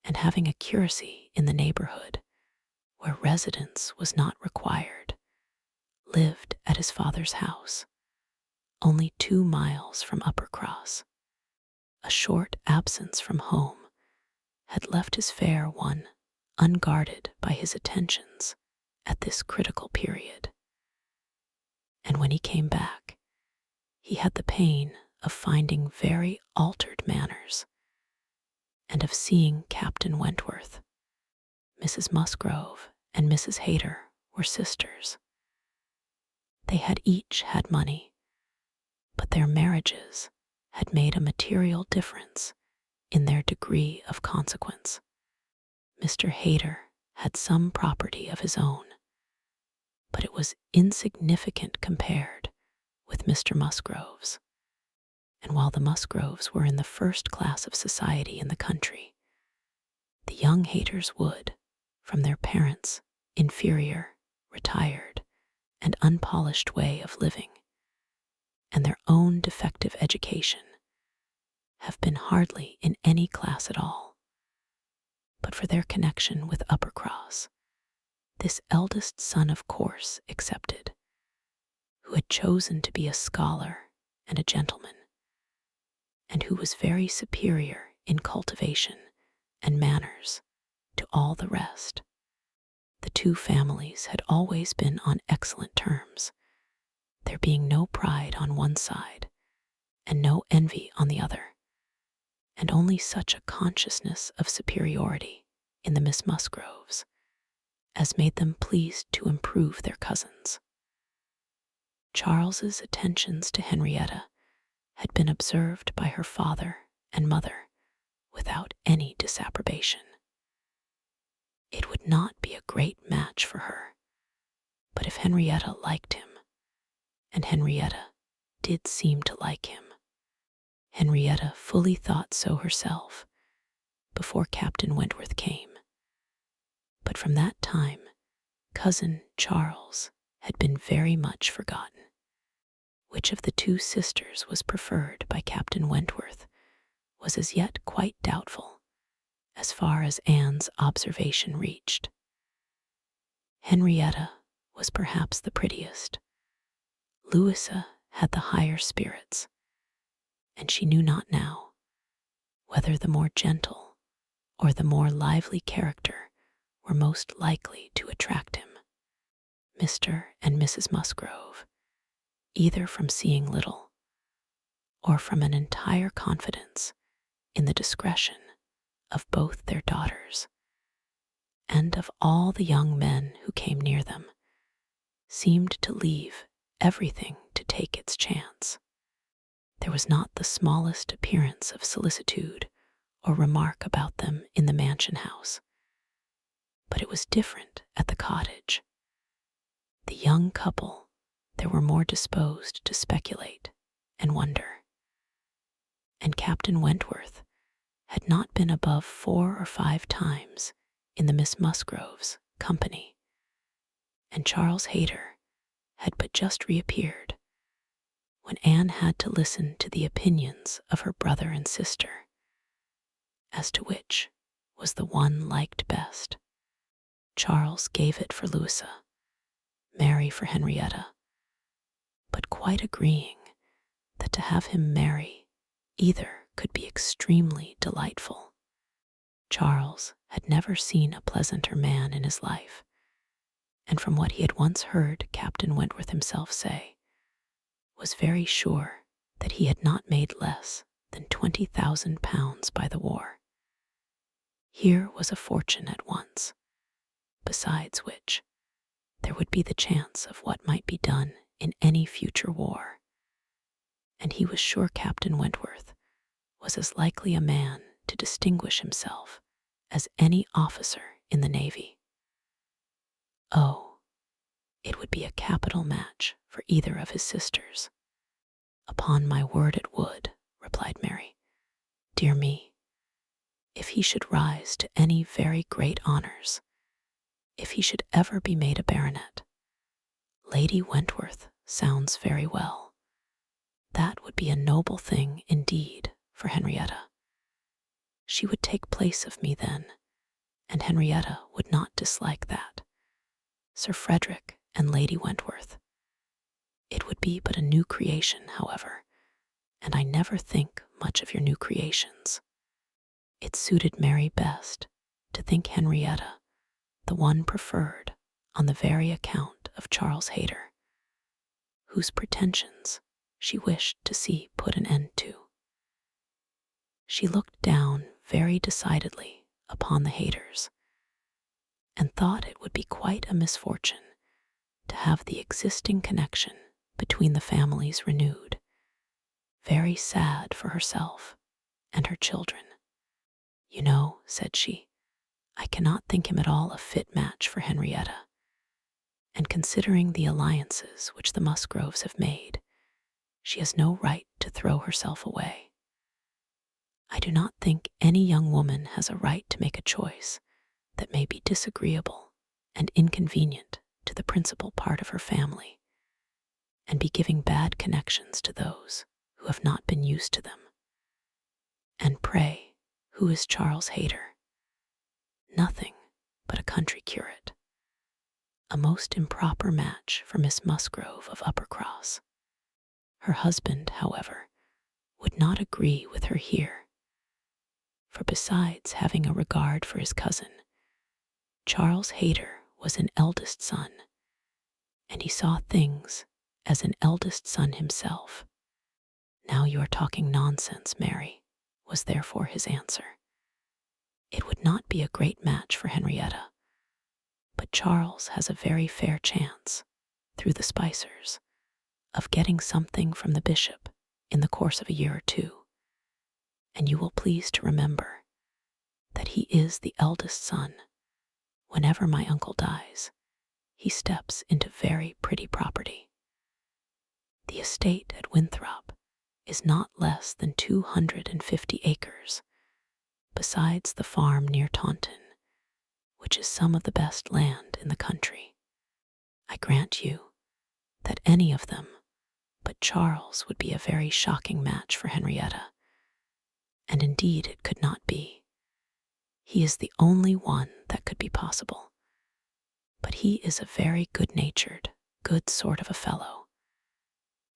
and having a curacy in the neighborhood where residence was not required, lived at his father's house, only 2 miles from Uppercross. A short absence from home had left his fair one unguarded by his attentions at this critical period, and when he came back, he had the pain of finding very altered manners, and of seeing Captain Wentworth. Mrs. Musgrove and Mrs. Hayter were sisters. They had each had money, but their marriages had made a material difference in their degree of consequence. Mr. Hayter had some property of his own, but it was insignificant compared with Mr. Musgrove's, and while the Musgroves were in the first class of society in the country, the young Hayters would, from their parents' inferior, retired, and unpolished way of living, and their own defective education, have been hardly in any class at all. But for their connection with Uppercross, this eldest son of course excepted, who had chosen to be a scholar and a gentleman, and who was very superior in cultivation and manners to all the rest. The 2 families had always been on excellent terms, there being no pride on one side and no envy on the other, and only such a consciousness of superiority in the Miss Musgroves, as made them pleased to improve their cousins. Charles's attentions to Henrietta had been observed by her father and mother without any disapprobation. It would not be a great match for her, but if Henrietta liked him, and Henrietta did seem to like him, Henrietta fully thought so herself before Captain Wentworth came. But from that time, cousin Charles had been very much forgotten. Which of the two sisters was preferred by Captain Wentworth was as yet quite doubtful, as far as Anne's observation reached. Henrietta was perhaps the prettiest. Louisa had the higher spirits, and she knew not now whether the more gentle or the more lively character were most likely to attract him. Mr. and Mrs. Musgrove, either from seeing little or from an entire confidence in the discretion of both their daughters and of all the young men who came near them, seemed to leave everything to take its chance. There was not the smallest appearance of solicitude or remark about them in the mansion house, but it was different at the cottage. The young couple there were more disposed to speculate and wonder, and Captain Wentworth had not been above 4 or 5 times in the Miss Musgroves' company, and Charles Hayter had but just reappeared when Anne had to listen to the opinions of her brother and sister as to which was the one liked best. Charles gave it for Louisa, Mary for Henrietta, but quite agreeing that to have him marry either could be extremely delightful. Charles had never seen a pleasanter man in his life, and from what he had once heard Captain Wentworth himself say, was very sure that he had not made less than £20,000 by the war. Here was a fortune at once, besides which there would be the chance of what might be done in any future war, and he was sure Captain Wentworth was as likely a man to distinguish himself as any officer in the Navy. Oh, it would be a capital match for either of his sisters. Upon my word it would, replied Mary. Dear me, if he should rise to any very great honors, if he should ever be made a baronet, Lady Wentworth sounds very well. That would be a noble thing indeed for Henrietta. She would take place of me then, and Henrietta would not dislike that. Sir Frederick and Lady Wentworth. It would be but a new creation, however, and I never think much of your new creations. It suited Mary best to think Henrietta the one preferred on the very account of Charles Hayter, whose pretensions she wished to see put an end to. She looked down very decidedly upon the Hayters, and thought it would be quite a misfortune to have the existing connection between the families renewed, very sad for herself and her children. You know, said she, I cannot think him at all a fit match for Henrietta, and considering the alliances which the Musgroves have made, she has no right to throw herself away. I do not think any young woman has a right to make a choice that may be disagreeable and inconvenient to the principal part of her family, and be giving bad connections to those who have not been used to them. And pray, who is Charles Hayter? Nothing but a country curate. A most improper match for Miss Musgrove of Uppercross. Her husband, however, would not agree with her here, for besides having a regard for his cousin, Charles Hayter was an eldest son, and he saw things as an eldest son himself. Now you are talking nonsense, Mary, was therefore his answer. It would not be a great match for Henrietta, but Charles has a very fair chance, through the Spicers, of getting something from the bishop in the course of a year or two. And you will please to remember that he is the eldest son. Whenever my uncle dies, he steps into very pretty property. The estate at Winthrop is not less than 250 acres, besides the farm near Taunton, which is some of the best land in the country. I grant you that any of them but Charles would be a very shocking match for Henrietta, and indeed it could not be. He is the only one that could be possible. But he is a very good-natured, good sort of a fellow,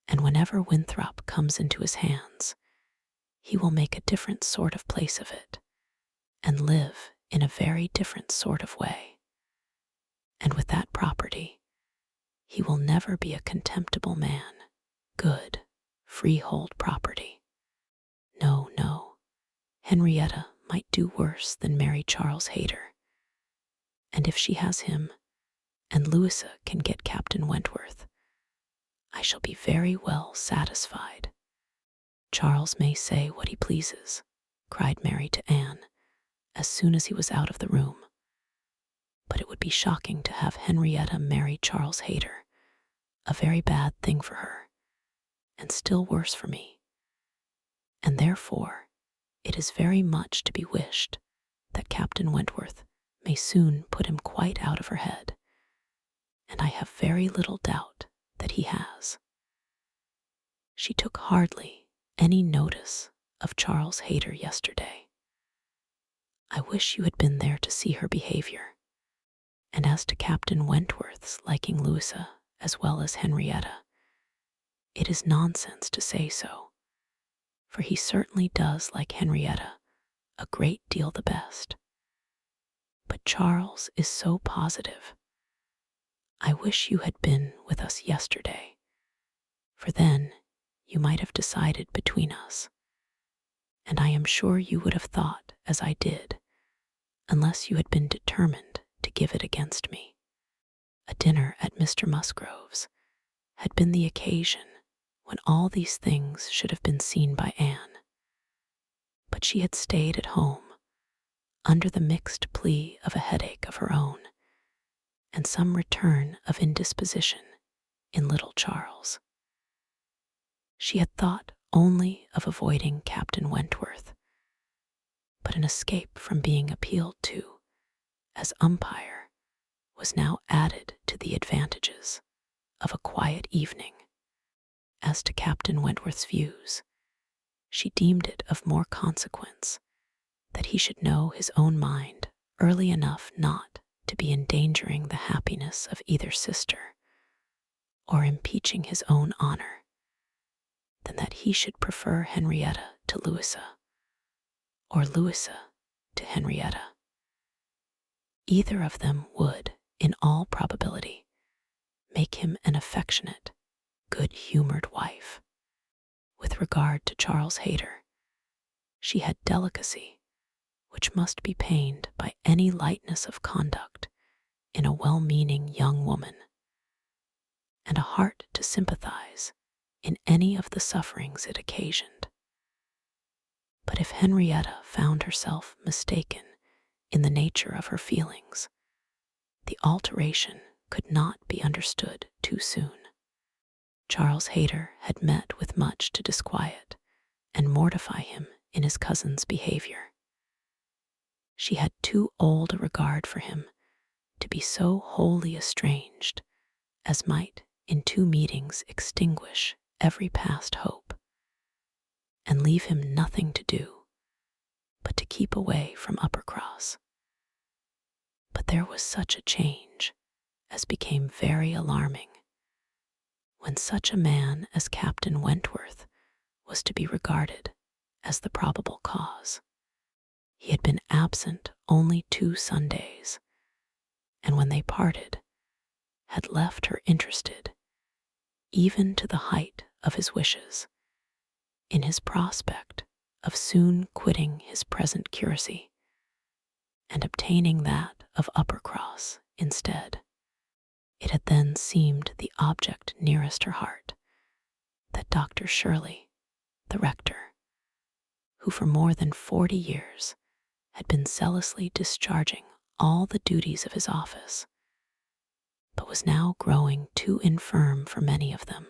and whenever Winthrop comes into his hands, he will make a different sort of place of it, and live in a very different sort of way. And with that property, he will never be a contemptible man. Good, freehold property. No, no, Henrietta might do worse than marry Charles Hayter. And if she has him, and Louisa can get Captain Wentworth, I shall be very well satisfied. Charles may say what he pleases, cried Mary to Anne, as soon as he was out of the room. But it would be shocking to have Henrietta marry Charles Hayter, a very bad thing for her, and still worse for me. And therefore it is very much to be wished that Captain Wentworth may soon put him quite out of her head, and I have very little doubt that he has. She took hardly any notice of Charles Hayter yesterday. I wish you had been there to see her behavior. And as to Captain Wentworth's liking Louisa as well as Henrietta, it is nonsense to say so, for he certainly does like Henrietta a great deal the best. But Charles is so positive. I wish you had been with us yesterday, for then you might have decided between us, and I am sure you would have thought as I did, unless you had been determined to give it against me. A dinner at Mr. Musgrove's had been the occasion when all these things should have been seen by Anne, but she had stayed at home under the mixed plea of a headache of her own and some return of indisposition in little Charles. She had thought only of avoiding Captain Wentworth, but an escape from being appealed to as umpire was now added to the advantages of a quiet evening. As to Captain Wentworth's views, she deemed it of more consequence that he should know his own mind early enough not to be endangering the happiness of either sister or impeaching his own honor, than that he should prefer Henrietta to Louisa, or Louisa to Henrietta. Either of them would, in all probability, make him an affectionate, good-humored wife. With regard to Charles Hayter, she had delicacy which must be pained by any lightness of conduct in a well-meaning young woman, and a heart to sympathize in any of the sufferings it occasioned. But if Henrietta found herself mistaken in the nature of her feelings, the alteration could not be understood too soon. Charles Hayter had met with much to disquiet and mortify him in his cousin's behavior. She had too old a regard for him to be so wholly estranged as might in two meetings extinguish every past hope, and leave him nothing to do but to keep away from Uppercross. But there was such a change as became very alarming when such a man as Captain Wentworth was to be regarded as the probable cause. He had been absent only 2 Sundays, and when they parted, had left her interested, even to the height of his wishes, in his prospect of soon quitting his present curacy, and obtaining that of Uppercross instead. It had then seemed the object nearest her heart that Dr. Shirley, the rector, who for more than 40 years had been zealously discharging all the duties of his office, but was now growing too infirm for many of them,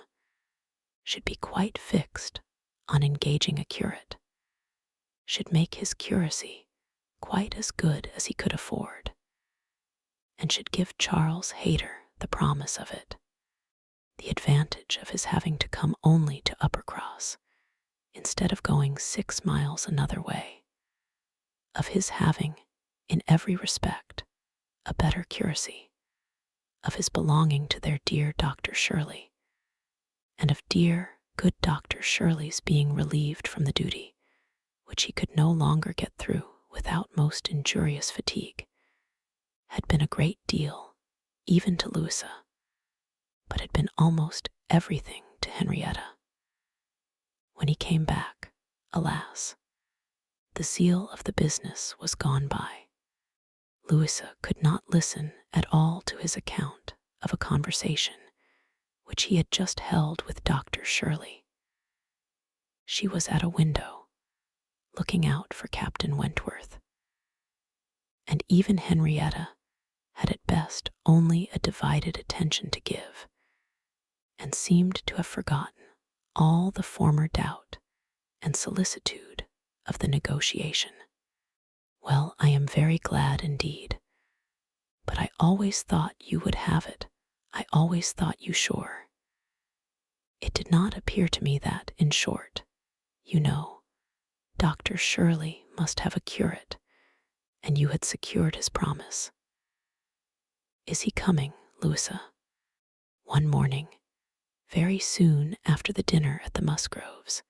should be quite fixed on engaging a curate, should make his curacy quite as good as he could afford, and should give Charles Hayter the promise of it, the advantage of his having to come only to Uppercross instead of going 6 miles another way, of his having, in every respect, a better curacy, of his belonging to their dear Dr. Shirley, and of dear, good Dr. Shirley's being relieved from the duty which he could no longer get through without most injurious fatigue, had been a great deal, even to Louisa, but had been almost everything to Henrietta. When he came back, alas, the zeal of the business was gone by. Louisa could not listen at all to his account of a conversation which he had just held with Dr. Shirley. She was at a window, looking out for Captain Wentworth, and even Henrietta had at best only a divided attention to give, and seemed to have forgotten all the former doubt and solicitude of the negotiation. "Well, I am very glad indeed, but I always thought you would have it. I always thought you sure. It did not appear to me that, in short, you know, Dr. Shirley must have a curate, and you had secured his promise. Is he coming, Louisa?" One morning, very soon after the dinner at the Musgroves,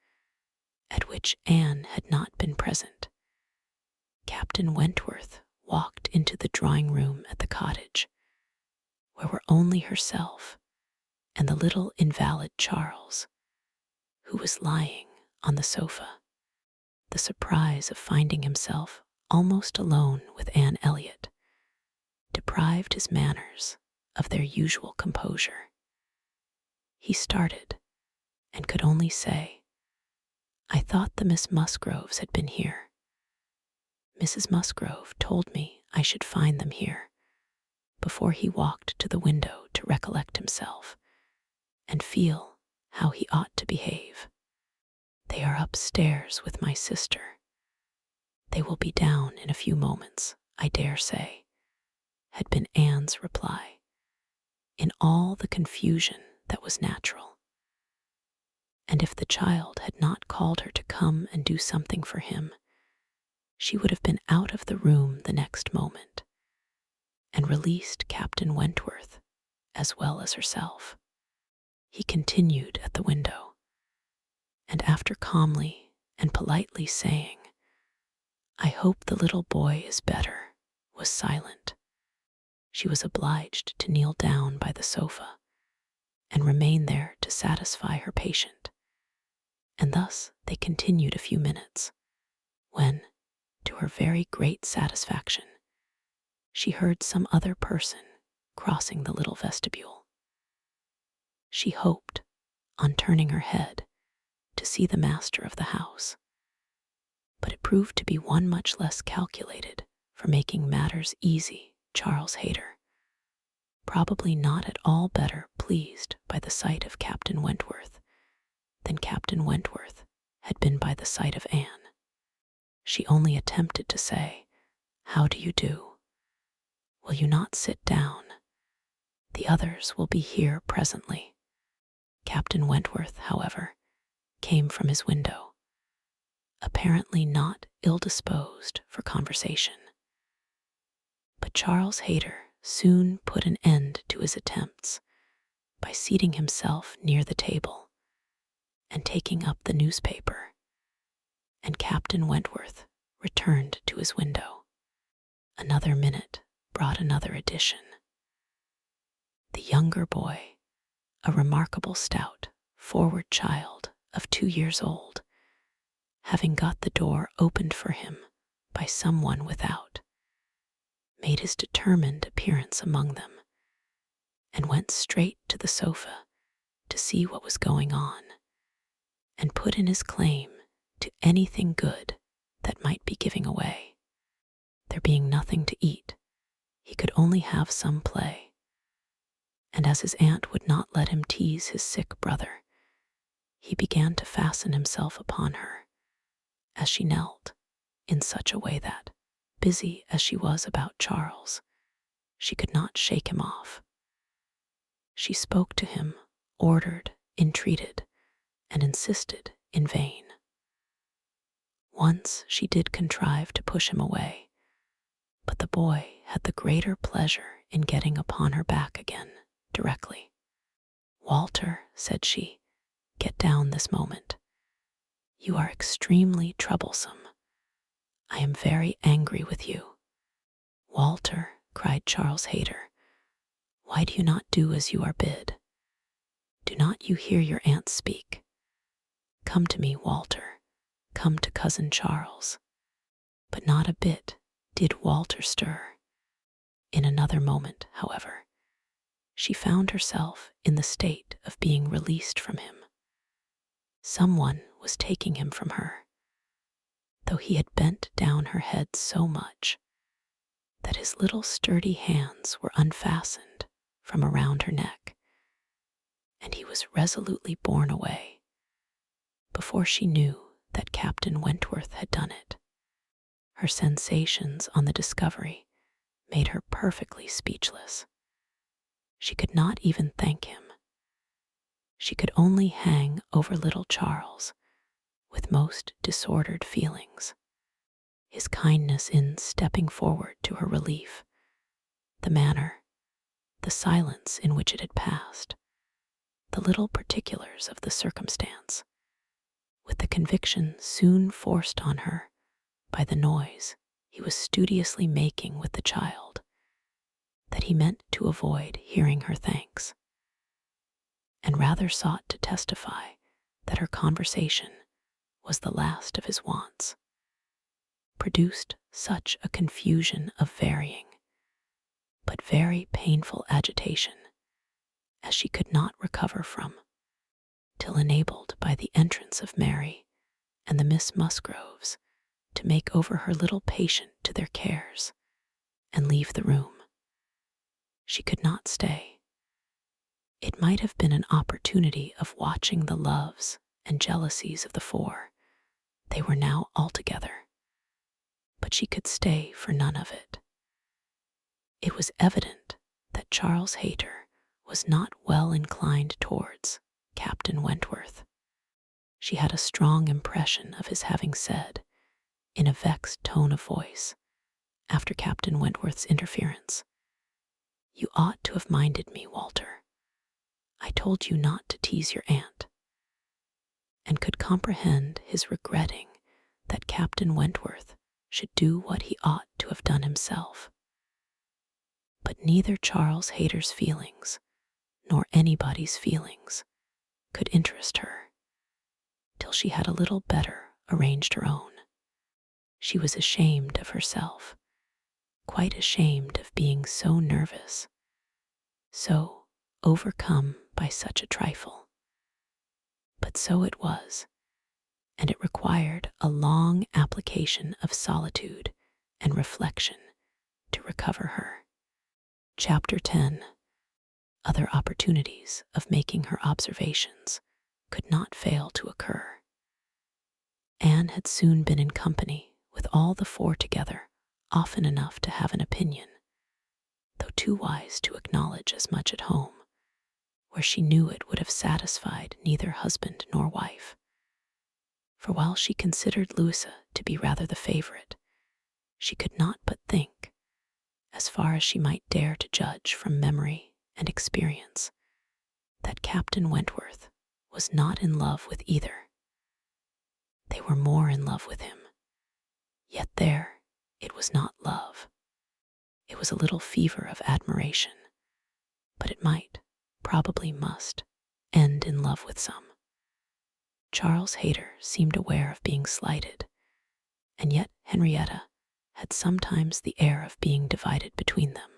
at which Anne had not been present, Captain Wentworth walked into the drawing-room at the cottage, where were only herself and the little invalid Charles, who was lying on the sofa. The surprise of finding himself almost alone with Anne Elliot deprived his manners of their usual composure. He started, and could only say, "I thought the Miss Musgroves had been here. Mrs. Musgrove told me I should find them here," before he walked to the window to recollect himself and feel how he ought to behave. "They are upstairs with my sister. They will be down in a few moments, I dare say," had been Anne's reply, in all the confusion that was natural. And if the child had not called her to come and do something for him, she would have been out of the room the next moment, and released Captain Wentworth as well as herself. He continued at the window, and after calmly and politely saying, "I hope the little boy is better," was silent. She was obliged to kneel down by the sofa and remain there to satisfy her patient, and thus they continued a few minutes, when, to her very great satisfaction, she heard some other person crossing the little vestibule. She hoped, on turning her head, to see the master of the house, but it proved to be one much less calculated for making matters easy, Charles Hayter, probably not at all better pleased by the sight of Captain Wentworth than Captain Wentworth had been by the sight of Anne. She only attempted to say, "How do you do? Will you not sit down? The others will be here presently." Captain Wentworth, however, came from his window, apparently not ill-disposed for conversation. But Charles Hayter soon put an end to his attempts by seating himself near the table and taking up the newspaper, and Captain Wentworth returned to his window. Another minute brought another edition. The younger boy, a remarkable stout, forward child of 2 years old, having got the door opened for him by some one without, made his determined appearance among them and went straight to the sofa to see what was going on and put in his claim to anything good that might be giving away. There being nothing to eat, he could only have some play, and as his aunt would not let him tease his sick brother, he began to fasten himself upon her as she knelt in such a way that, busy as she was about Charles, she could not shake him off. She spoke to him, ordered, entreated, and insisted in vain. Once she did contrive to push him away, but the boy had the greater pleasure in getting upon her back again directly. "Walter," said she, "get down this moment. You are extremely troublesome. I am very angry with you." "Walter," cried Charles Hayter, "why do you not do as you are bid? Do not you hear your aunt speak? Come to me, Walter, come to cousin Charles." But not a bit did Walter stir. In another moment, however, she found herself in the state of being released from him. Someone was taking him from her, though he had bent down her head so much that his little sturdy hands were unfastened from around her neck, and he was resolutely borne away before she knew that Captain Wentworth had done it. Her sensations on the discovery made her perfectly speechless. She could not even thank him. She could only hang over little Charles with most disordered feelings. His kindness in stepping forward to her relief, the manner, the silence in which it had passed, the little particulars of the circumstance, with the conviction soon forced on her by the noise he was studiously making with the child, that he meant to avoid hearing her thanks, and rather sought to testify that her conversation was the last of his wants, produced such a confusion of varying, but very painful agitation as she could not recover from, till enabled by the entrance of Mary and the Miss Musgroves to make over her little patient to their cares and leave the room. She could not stay. It might have been an opportunity of watching the loves and jealousies of the four. They were now altogether, but she could stay for none of it. It was evident that Charles Hayter was not well inclined towards Captain Wentworth. She had a strong impression of his having said, in a vexed tone of voice, after Captain Wentworth's interference, "You ought to have minded me, Walter. I told you not to tease your aunt," and could comprehend his regretting that Captain Wentworth should do what he ought to have done himself. But neither Charles Hayter's feelings nor anybody's feelings could interest her till she had a little better arranged her own. She was ashamed of herself, quite ashamed of being so nervous, so overcome by such a trifle. But so it was, and it required a long application of solitude and reflection to recover her. Chapter 10. Other opportunities of making her observations could not fail to occur. Anne had soon been in company with all the four together often enough to have an opinion, though too wise to acknowledge as much at home, where she knew it would have satisfied neither husband nor wife. For while she considered Louisa to be rather the favorite, she could not but think, as far as she might dare to judge from memory and experience, that Captain Wentworth was not in love with either. They were more in love with him, yet there it was not love. It was a little fever of admiration, but it might, probably must, end in love with some. Charles Hayter seemed aware of being slighted, and yet Henrietta had sometimes the air of being divided between them.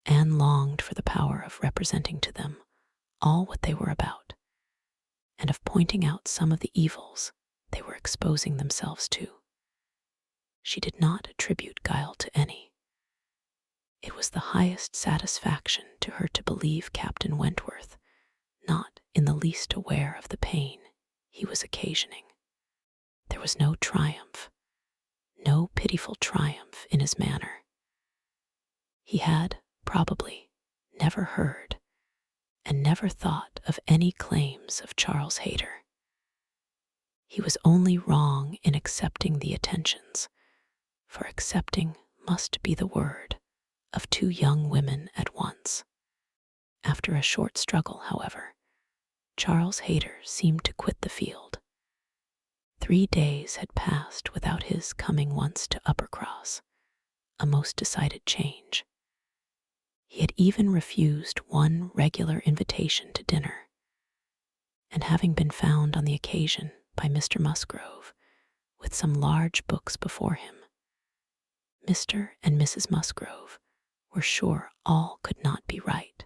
Anne longed for the power of representing to them all what they were about, and of pointing out some of the evils they were exposing themselves to. She did not attribute guile to any. It was the highest satisfaction to her to believe Captain Wentworth not in the least aware of the pain he was occasioning. There was no triumph, no pitiful triumph in his manner. He had, probably, never heard and never thought of any claims of Charles Hayter. He was only wrong in accepting the attentions, for accepting must be the word of two young women at once. After a short struggle, however, Charles Hayter seemed to quit the field. 3 days had passed without his coming once to Uppercross, a most decided change. He had even refused one regular invitation to dinner, and having been found on the occasion by Mr. Musgrove with some large books before him, Mr. and Mrs. Musgrove were sure all could not be right,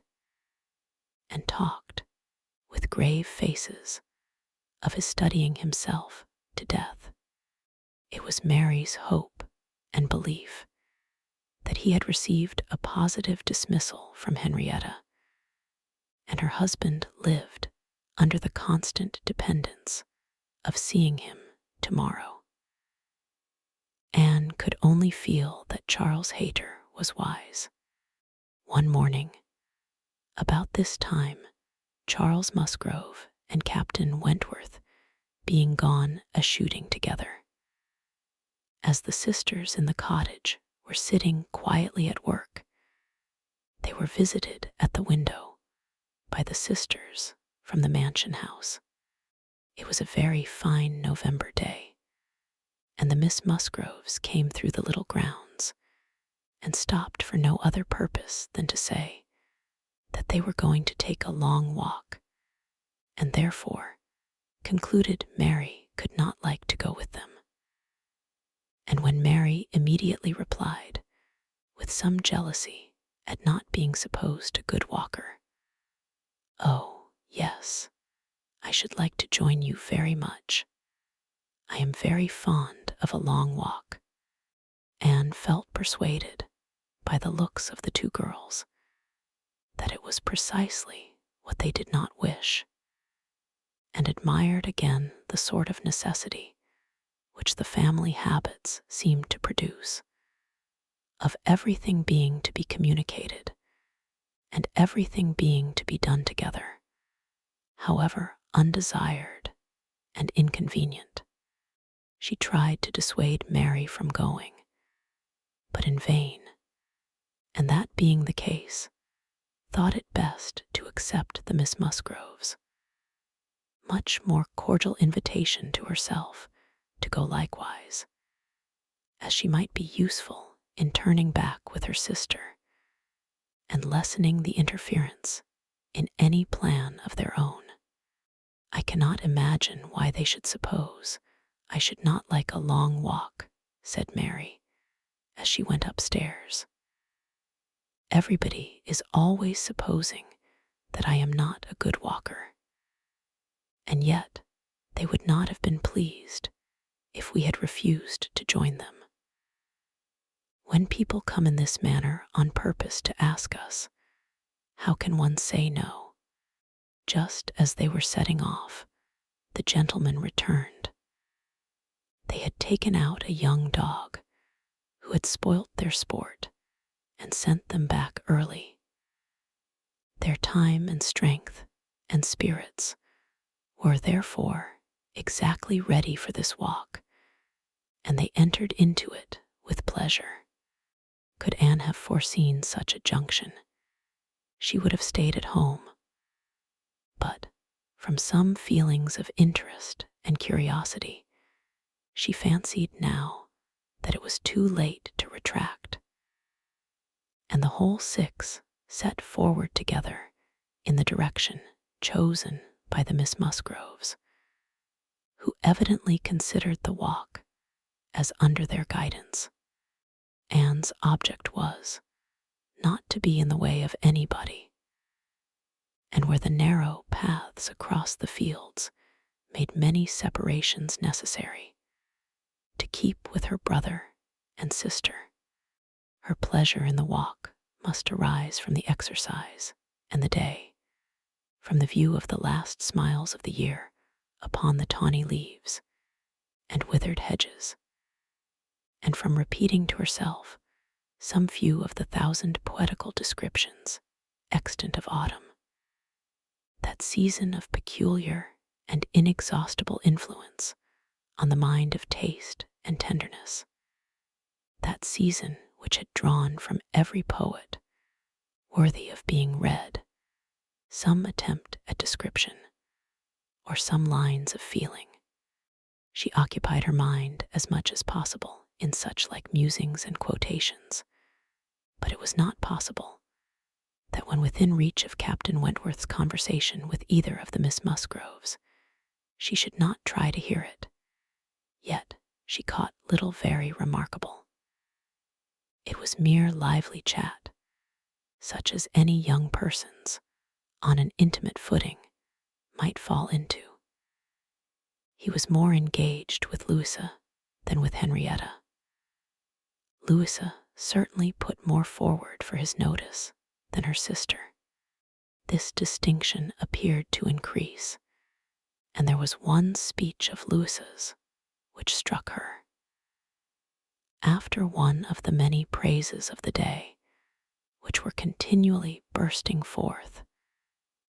and talked, with grave faces, of his studying himself to death. It was Mary's hope and belief that he had received a positive dismissal from Henrietta, and her husband lived under the constant dependence of seeing him tomorrow. Anne could only feel that Charles Hayter was wise. One morning, about this time, Charles Musgrove and Captain Wentworth being gone a-shooting together, as the sisters in the cottage were sitting quietly at work, they were visited at the window by the sisters from the mansion house. It was a very fine November day, and the Miss Musgroves came through the little grounds and stopped for no other purpose than to say that they were going to take a long walk, and therefore concluded Mary could not like to go with them. And when Mary immediately replied, with some jealousy at not being supposed a good walker, "Oh, yes, I should like to join you very much. I am very fond of a long walk," Anne felt persuaded by the looks of the two girls that it was precisely what they did not wish, and admired again the sort of necessity which the family habits seemed to produce, of everything being to be communicated and everything being to be done together, however undesired and inconvenient. She tried to dissuade Mary from going, but in vain, and that being the case, thought it best to accept the Miss Musgroves' much more cordial invitation to herself to go likewise, as she might be useful in turning back with her sister and lessening the interference in any plan of their own. "I cannot imagine why they should suppose I should not like a long walk," said Mary, as she went upstairs. "Everybody is always supposing that I am not a good walker, and yet they would not have been pleased if we had refused to join them. When people come in this manner on purpose to ask us, how can one say no?" Just as they were setting off, the gentlemen returned. They had taken out a young dog who had spoilt their sport and sent them back early. Their time and strength and spirits were therefore exactly ready for this walk, and they entered into it with pleasure. Could Anne have foreseen such a junction, she would have stayed at home, but from some feelings of interest and curiosity, she fancied now that it was too late to retract, and the whole 6 set forward together in the direction chosen by the Miss Musgroves, who evidently considered the walk as under their guidance. Anne's object was not to be in the way of anybody, and where the narrow paths across the fields made many separations necessary, to keep with her brother and sister. Her pleasure in the walk must arise from the exercise and the day, from the view of the last smiles of the year upon the tawny leaves and withered hedges, and from repeating to herself some few of the 1,000 poetical descriptions extant of autumn, that season of peculiar and inexhaustible influence on the mind of taste and tenderness, that season which had drawn from every poet worthy of being read some attempt at description or some lines of feeling. She occupied her mind as much as possible in such like musings and quotations, but it was not possible that when within reach of Captain Wentworth's conversation with either of the Miss Musgroves, she should not try to hear it. Yet she caught little very remarkable. It was mere lively chat, such as any young persons, on an intimate footing, might fall into. He was more engaged with Louisa than with Henrietta. Louisa certainly put more forward for his notice than her sister. This distinction appeared to increase, and there was one speech of Louisa's which struck her. After one of the many praises of the day, which were continually bursting forth,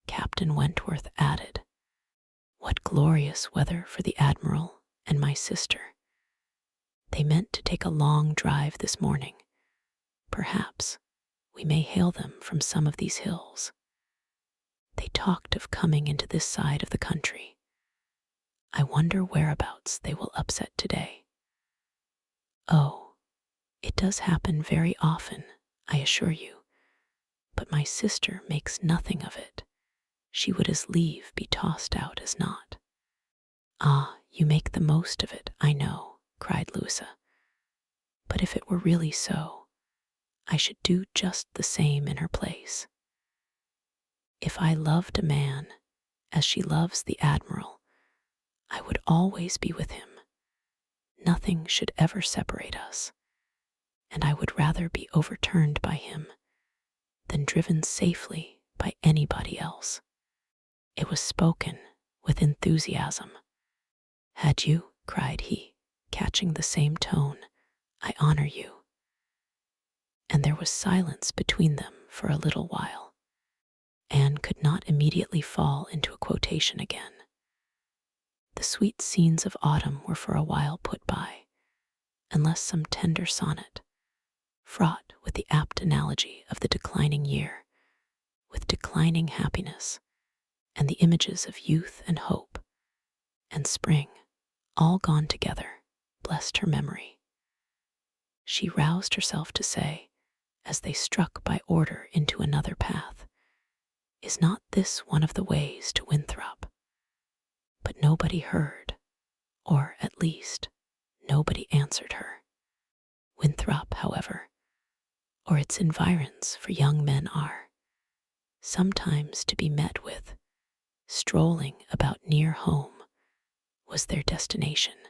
Captain Wentworth added, "What glorious weather for the Admiral and my sister. They meant to take a long drive this morning. Perhaps we may hail them from some of these hills. They talked of coming into this side of the country. I wonder whereabouts they will upset today. Oh, it does happen very often, I assure you, but my sister makes nothing of it. She would as lieve be tossed out as not." "Ah, you make the most of it, I know," cried Louisa. "But if it were really so, I should do just the same in her place. If I loved a man as she loves the Admiral, I would always be with him. Nothing should ever separate us, and I would rather be overturned by him than driven safely by anybody else." It was spoken with enthusiasm. "Had you," cried he, catching the same tone, "I honor you." And there was silence between them for a little while. Anne could not immediately fall into a quotation again. The sweet scenes of autumn were for a while put by, unless some tender sonnet, fraught with the apt analogy of the declining year, with declining happiness, and the images of youth and hope, and spring, all gone together, blessed her memory. She roused herself to say, as they struck by order into another path, "Is not this one of the ways to Winthrop?" But nobody heard, or at least, nobody answered her. Winthrop, however, or its environs, for young men are sometimes to be met with, strolling about near home, was their destination,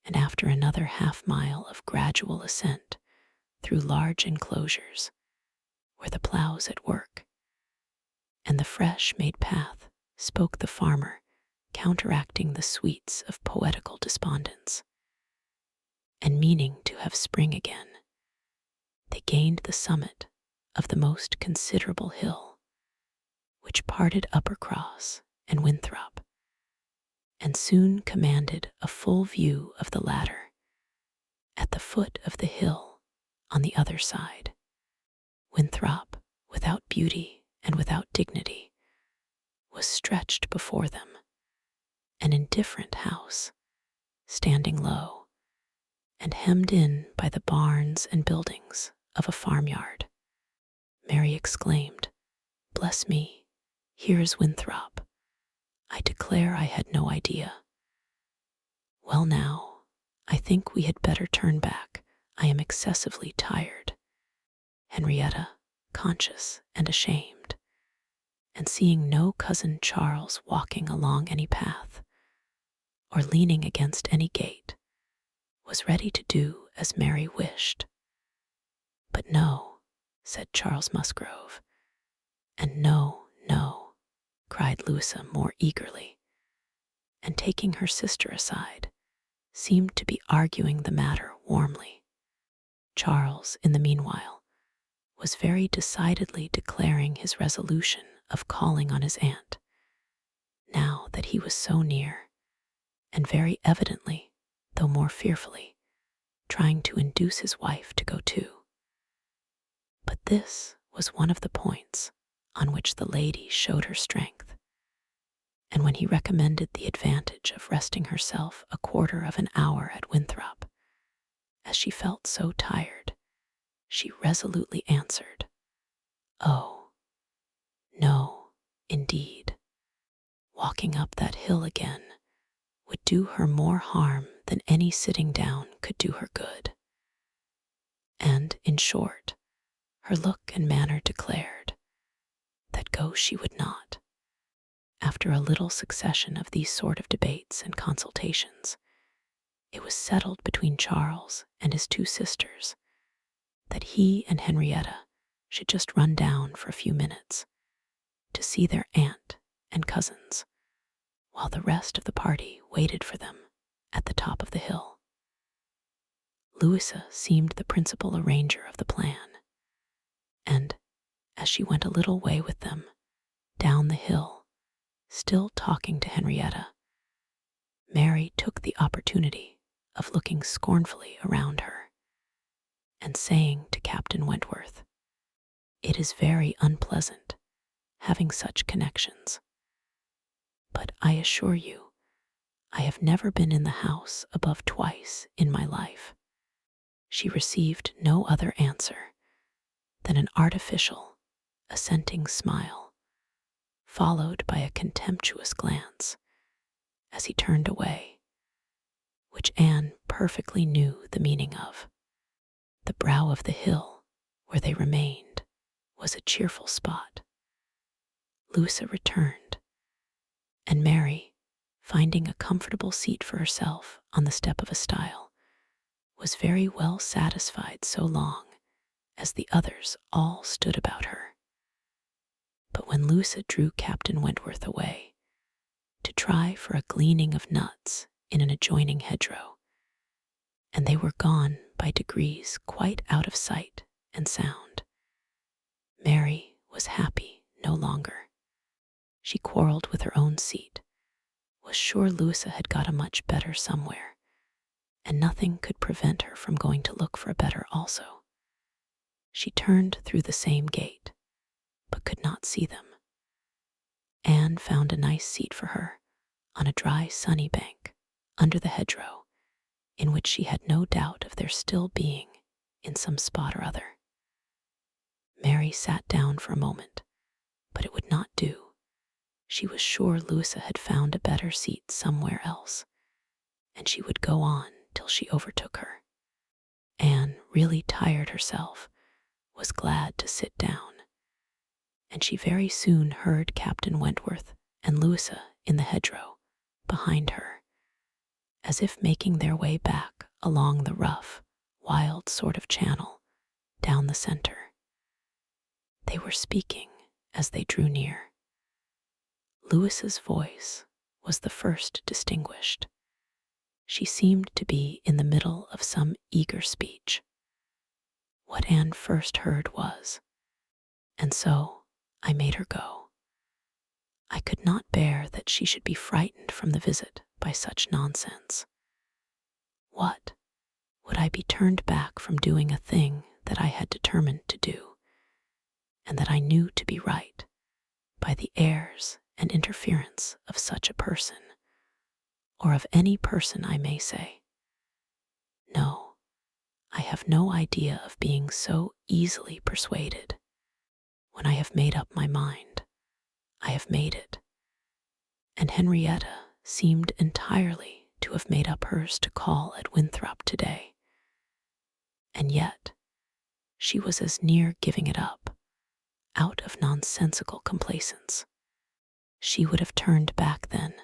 and after another half-mile of gradual ascent through large enclosures, where the ploughs at work, and the fresh-made path spoke the farmer counteracting the sweets of poetical despondence, and meaning to have spring again, they gained the summit of the most considerable hill, which parted Uppercross and Winthrop, and soon commanded a full view of the latter. At the foot of the hill, on the other side, Winthrop, without beauty and without dignity, was stretched before them, an indifferent house, standing low, and hemmed in by the barns and buildings of a farmyard. Mary exclaimed, "Bless me, here is Winthrop. I declare I had no idea. Well now, I think we had better turn back. I am excessively tired. Henrietta, conscious and ashamed, and seeing no cousin Charles walking along any path or leaning against any gate, was ready to do as Mary wished. But no, said Charles Musgrove, and no, no, cried Louisa more eagerly, and taking her sister aside, seemed to be arguing the matter warmly. Charles, in the meanwhile, was very decidedly declaring his resolution of calling on his aunt, now that he was so near, and very evidently, though more fearfully, trying to induce his wife to go too. But this was one of the points on which the lady showed her strength, and when he recommended the advantage of resting herself a quarter of an hour at Winthrop, as she felt so tired, she resolutely answered, "Oh, no, indeed. Walking up that hill again would do her more harm than any sitting down could do her good." And, in short, her look and manner declared that go she would not. After a little succession of these sort of debates and consultations, it was settled between Charles and his two sisters that he and Henrietta should just run down for a few minutes to see their aunt and cousins, while the rest of the party waited for them at the top of the hill. Louisa seemed the principal arranger of the plan, and, as she went a little way with them down the hill, still talking to Henrietta, Mary took the opportunity of looking scornfully around her, and saying to Captain Wentworth, "It is very unpleasant having such connections, but I assure you I have never been in the house above twice in my life." She received no other answer than an artificial, assenting smile, followed by a contemptuous glance as he turned away, which Anne perfectly knew the meaning of. The brow of the hill, where they remained, was a cheerful spot. Louisa returned, and Mary, finding a comfortable seat for herself on the step of a stile, was very well satisfied so long as the others all stood about her. But when Louisa drew Captain Wentworth away to try for a gleaning of nuts in an adjoining hedgerow, and they were gone by degrees quite out of sight and sound, Mary was happy no longer. She quarreled with her own seat, was sure Louisa had got a much better somewhere, and nothing could prevent her from going to look for a better also. She turned through the same gate, but could not see them. Anne found a nice seat for her on a dry, sunny bank under the hedgerow, in which she had no doubt of their still being in some spot or other. Mary sat down for a moment, but it would not do. She was sure Louisa had found a better seat somewhere else, and she would go on till she overtook her. Anne, really tired herself, was glad to sit down, and she very soon heard Captain Wentworth and Louisa in the hedgerow behind her, as if making their way back along the rough, wild sort of channel down the center. They were speaking as they drew near. Louisa's voice was the first distinguished. She seemed to be in the middle of some eager speech. What Anne first heard was, "And so I made her go. I could not bear that she should be frightened from the visit by such nonsense. What? Would I be turned back from doing a thing that I had determined to do, and that I knew to be right, by the airs and interference of such a person, or of any person, I may say? No, I have no idea of being so easily persuaded. When I have made up my mind, I have made it." And Henrietta seemed entirely to have made up hers to call at Winthrop today. And yet, she was as near giving it up, out of nonsensical complacence. She would have turned back then,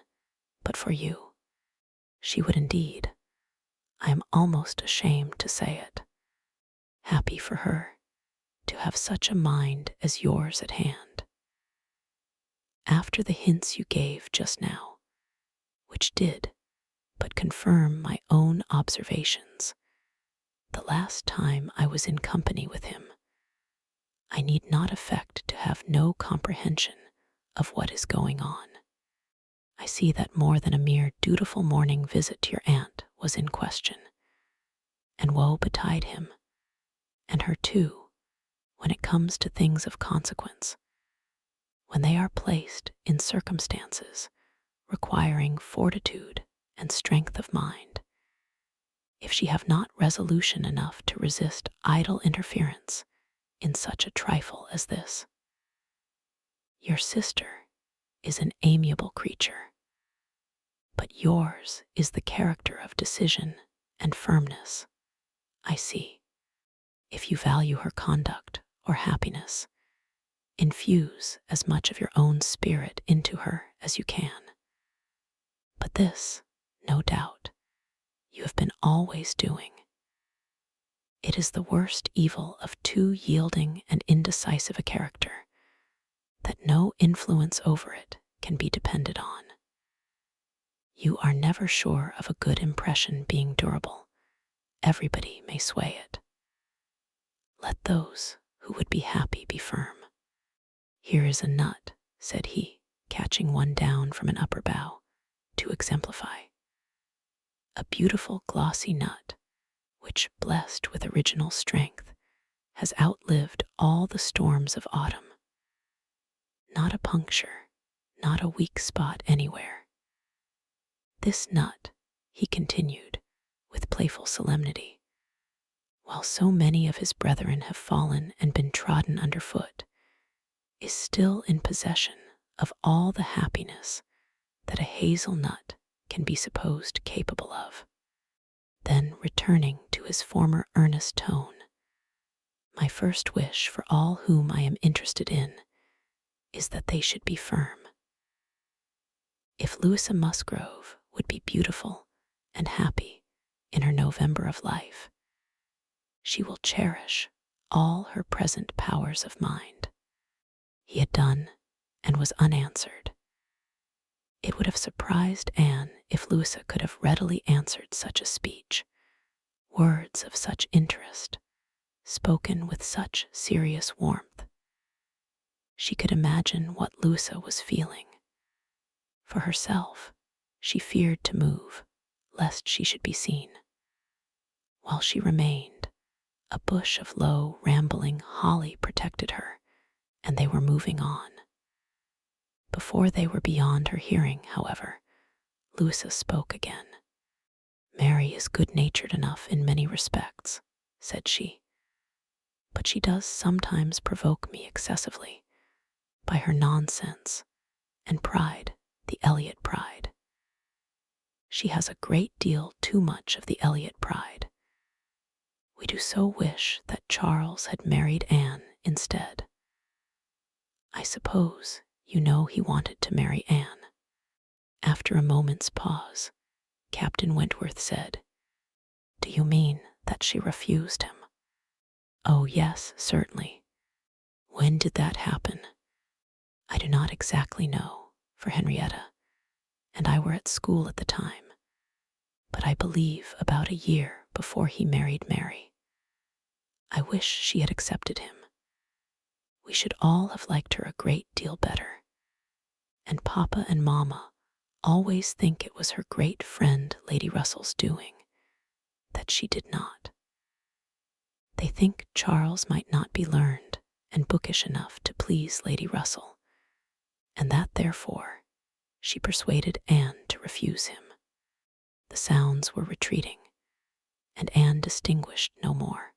but for you. She would indeed. I am almost ashamed to say it. Happy for her to have such a mind as yours at hand. After the hints you gave just now, which did but confirm my own observations, the last time I was in company with him, I need not affect to have no comprehension of what is going on. I see that more than a mere dutiful morning visit to your aunt was in question, and woe betide him, and her too, when it comes to things of consequence, when they are placed in circumstances requiring fortitude and strength of mind. If she have not resolution enough to resist idle interference in such a trifle as this. Your sister is an amiable creature, but yours is the character of decision and firmness. I see. If you value her conduct or happiness, infuse as much of your own spirit into her as you can. But this, no doubt, you have been always doing. It is the worst evil of too yielding and indecisive a character, that no influence over it can be depended on. You are never sure of a good impression being durable. Everybody may sway it. Let those who would be happy be firm. Here is a nut, said he, catching one down from an upper bough, to exemplify. A beautiful glossy nut, which, blessed with original strength, has outlived all the storms of autumn. Not a puncture, not a weak spot anywhere. This nut, he continued, with playful solemnity, while so many of his brethren have fallen and been trodden underfoot, is still in possession of all the happiness that a hazelnut can be supposed capable of. Then, returning to his former earnest tone, my first wish for all whom I am interested in is that they should be firm. If Louisa Musgrove would be beautiful and happy in her November of life, she will cherish all her present powers of mind. He had done and was unanswered. It would have surprised Anne if Louisa could have readily answered such a speech, words of such interest, spoken with such serious warmth. She could imagine what Louisa was feeling. For herself, she feared to move, lest she should be seen. While she remained, a bush of low, rambling holly protected her, and they were moving on. Before they were beyond her hearing, however, Louisa spoke again. Mary is good-natured enough in many respects, said she, but she does sometimes provoke me excessively by her nonsense and pride, the Elliot pride. She has a great deal too much of the Elliot pride. We do so wish that Charles had married Anne instead. I suppose you know he wanted to marry Anne. After a moment's pause, Captain Wentworth said, Do you mean that she refused him? Oh, yes, certainly. When did that happen? I do not exactly know, for Henrietta and I were at school at the time, but I believe about a year before he married Mary. I wish she had accepted him. We should all have liked her a great deal better, and Papa and Mamma always think it was her great friend Lady Russell's doing that she did not. They think Charles might not be learned and bookish enough to please Lady Russell, and that therefore she persuaded Anne to refuse him. The sounds were retreating, and Anne distinguished no more.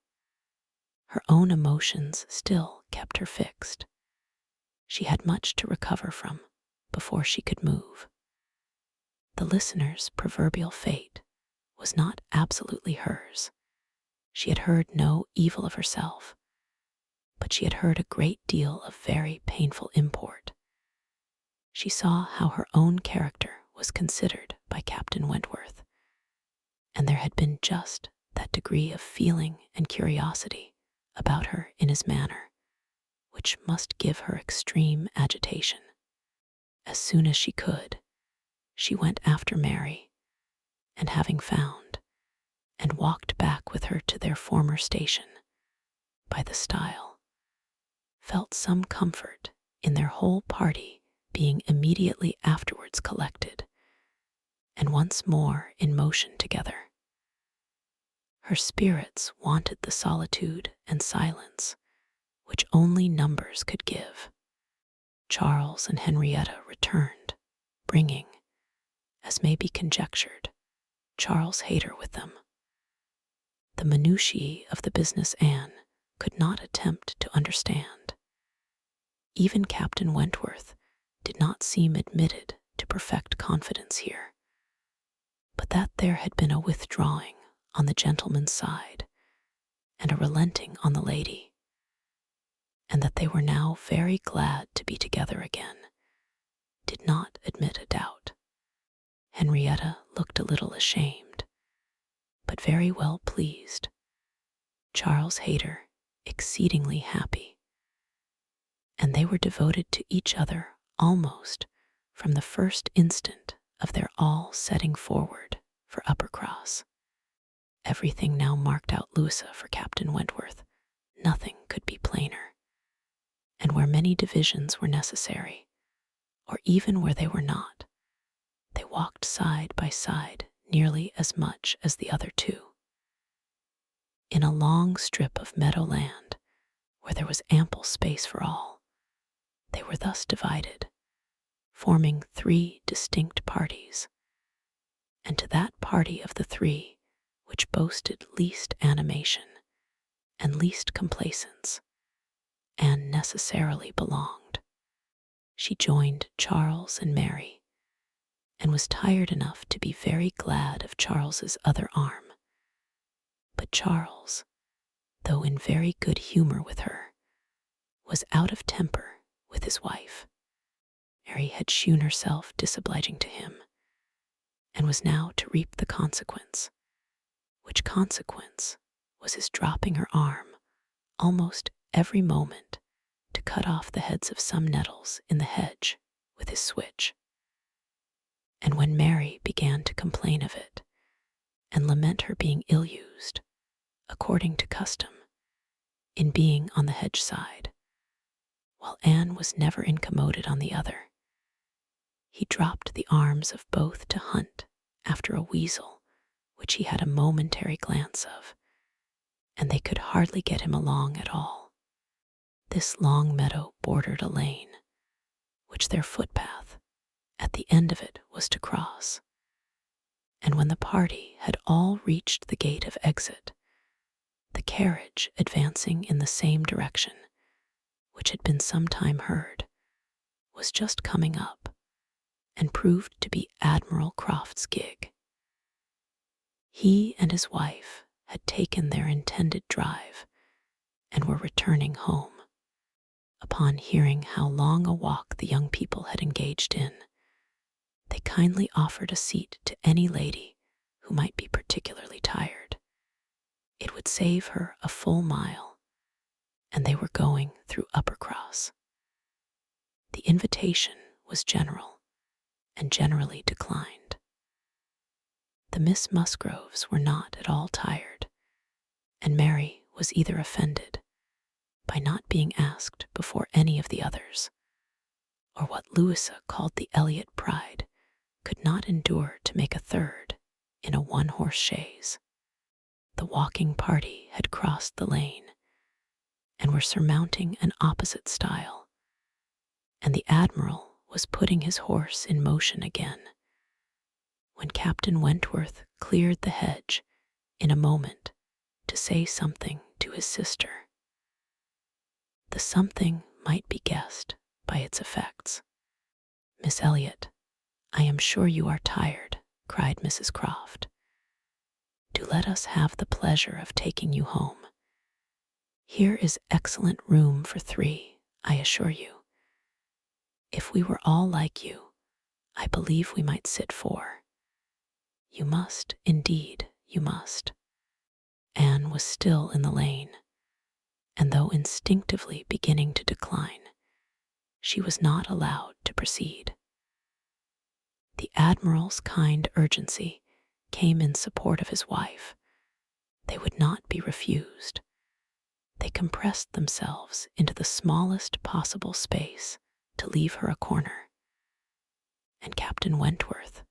Her own emotions still kept her fixed. She had much to recover from before she could move. The listener's proverbial fate was not absolutely hers. She had heard no evil of herself, but she had heard a great deal of very painful import. She saw how her own character was considered by Captain Wentworth, and there had been just that degree of feeling and curiosity about her in his manner, which must give her extreme agitation. As soon as she could, she went after Mary, and having found, and walked back with her to their former station, by the stile, felt some comfort in their whole party being immediately afterwards collected, and once more in motion together. Her spirits wanted the solitude and silence which only numbers could give. Charles and Henrietta returned, bringing, as may be conjectured, Charles Hayter with them. The minutiae of the business Anne could not attempt to understand. Even Captain Wentworth did not seem admitted to perfect confidence here, but that there had been a withdrawing on the gentleman's side and a relenting on the lady, and that they were now very glad to be together again, did not admit a doubt. Henrietta looked a little ashamed, but very well pleased. Charles Hayter exceedingly happy, and they were devoted to each other almost from the first instant of their all setting forward for Uppercross. Everything now marked out Louisa for Captain Wentworth. Nothing could be plainer. And where many divisions were necessary, or even where they were not, they walked side by side nearly as much as the other two. In a long strip of meadowland, where there was ample space for all, they were thus divided, forming 3 distinct parties, and to that party of the 3 which boasted least animation and least complacence, Anne necessarily belonged. She joined Charles and Mary, and was tired enough to be very glad of Charles's other arm. But Charles, though in very good humor with her, was out of temper with his wife. Mary had shewn herself disobliging to him, and was now to reap the consequence, which consequence was his dropping her arm almost every moment to cut off the heads of some nettles in the hedge with his switch. And when Mary began to complain of it, and lament her being ill-used, according to custom, in being on the hedge side, while Anne was never incommoded on the other, he dropped the arms of both to hunt after a weasel which he had a momentary glance of, and they could hardly get him along at all. This long meadow bordered a lane, which their footpath, at the end of it, was to cross, and when the party had all reached the gate of exit, the carriage advancing in the same direction, which had been some time heard, was just coming up, and proved to be Admiral Croft's gig. He and his wife had taken their intended drive, and were returning home. Upon hearing how long a walk the young people had engaged in, they kindly offered a seat to any lady who might be particularly tired. It would save her a full mile, and they were going through Uppercross. The invitation was general, and generally declined. The Miss Musgroves were not at all tired, and Mary was either offended by not being asked before any of the others, or what Louisa called the Elliot pride could not endure to make a third in a one-horse chaise. The walking party had crossed the lane, and were surmounting an opposite stile, and the Admiral was putting his horse in motion again, when Captain Wentworth cleared the hedge in a moment to say something to his sister. The something might be guessed by its effects. Miss Elliot, "I am sure you are tired," cried Mrs. Croft. "Do let us have the pleasure of taking you home. Here is excellent room for 3, I assure you. If we were all like you, I believe we might sit 4. You must, indeed, you must." Anne was still in the lane, and though instinctively beginning to decline, she was not allowed to proceed. The Admiral's kind urgency came in support of his wife. They would not be refused. They compressed themselves into the smallest possible space to leave her a corner, and Captain Wentworth,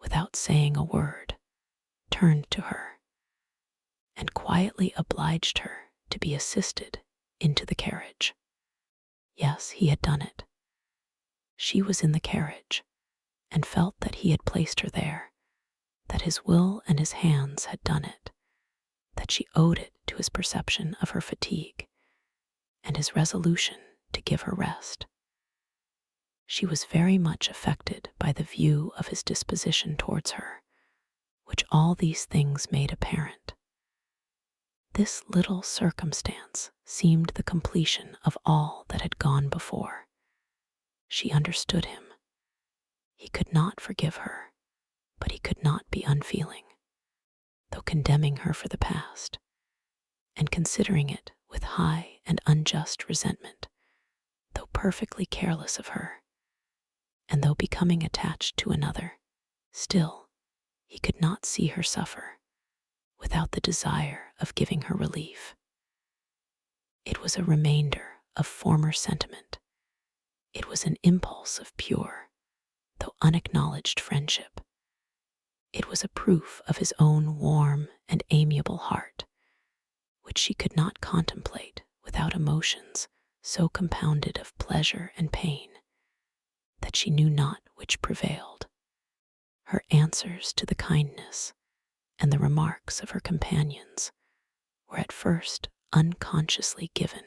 without saying a word, turned to her and quietly obliged her to be assisted into the carriage. Yes, he had done it. She was in the carriage, and felt that he had placed her there, that his will and his hands had done it, that she owed it to his perception of her fatigue and his resolution to give her rest. She was very much affected by the view of his disposition towards her, which all these things made apparent. This little circumstance seemed the completion of all that had gone before. She understood him. He could not forgive her, but he could not be unfeeling, though condemning her for the past, and considering it with high and unjust resentment, though perfectly careless of her, and though becoming attached to another, still he could not see her suffer without the desire of giving her relief. It was a remainder of former sentiment. It was an impulse of pure, though unacknowledged friendship. It was a proof of his own warm and amiable heart, which she could not contemplate without emotions so compounded of pleasure and pain that she knew not which prevailed. Her answers to the kindness and the remarks of her companions were at first unconsciously given.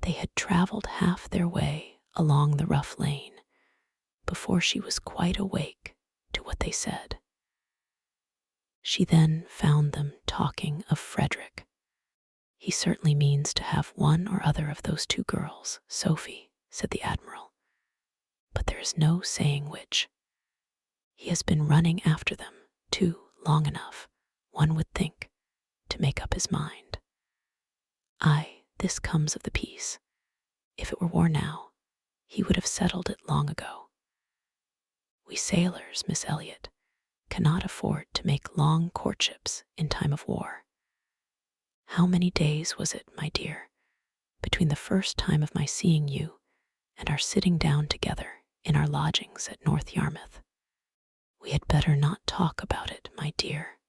They had traveled half their way along the rough lane before she was quite awake to what they said. She then found them talking of Frederick. "He certainly means to have one or other of those 2 girls, Sophie," said the Admiral, "but there is no saying which. He has been running after them, too, long enough, one would think, to make up his mind. Aye, this comes of the peace. If it were war now, he would have settled it long ago. We sailors, Miss Elliot, cannot afford to make long courtships in time of war. How many days was it, my dear, between the first time of my seeing you and our sitting down together in our lodgings at North Yarmouth?" "We had better not talk about it, my dear,"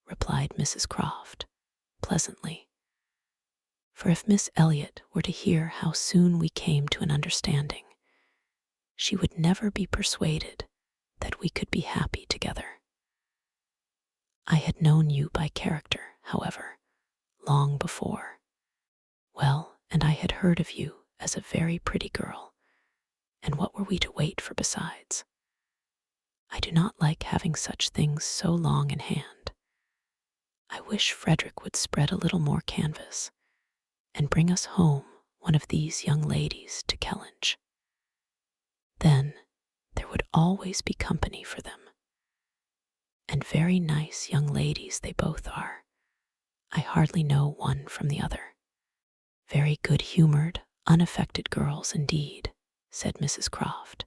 replied Mrs. Croft, pleasantly. For if Miss Elliot were to hear how soon we came to an understanding, she would never be persuaded that we could be happy together. I had known you by character, however, long before. Well, and I had heard of you as a very pretty girl, and what were we to wait for besides? I do not like having such things so long in hand. I wish Frederick would spread a little more canvas, and bring us home one of these young ladies to Kellynch. Then there would always be company for them. And very nice young ladies they both are. I hardly know one from the other. Very good-humored, unaffected girls indeed, said Mrs. Croft,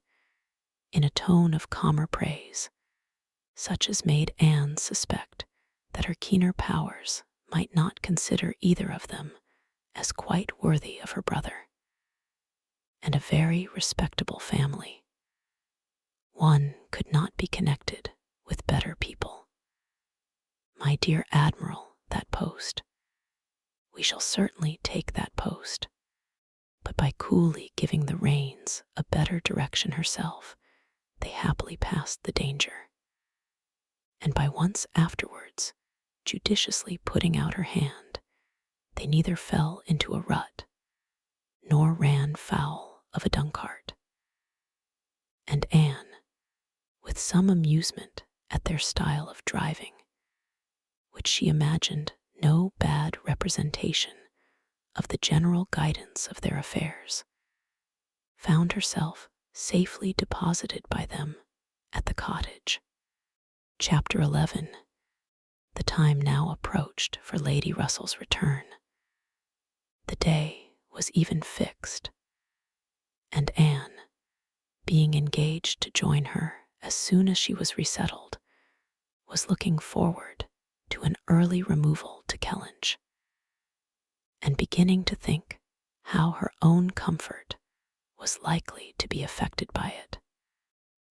in a tone of calmer praise, such as made Anne suspect that her keener powers might not consider either of them as quite worthy of her brother. And a very respectable family. One could not be connected with better people. My dear Admiral, that post. We shall certainly take that post, but by coolly giving the reins a better direction herself, they happily passed the danger. And by once afterwards judiciously putting out her hand, they neither fell into a rut, nor ran foul of a dung cart. And Anne, with some amusement at their style of driving, which she imagined no bad representation of the general guidance of their affairs, found herself safely deposited by them at the cottage. Chapter 11. The time now approached for Lady Russell's return. The day was even fixed, and Anne, being engaged to join her as soon as she was resettled, was looking forward to an early removal to Kellynch, and beginning to think how her own comfort was likely to be affected by it.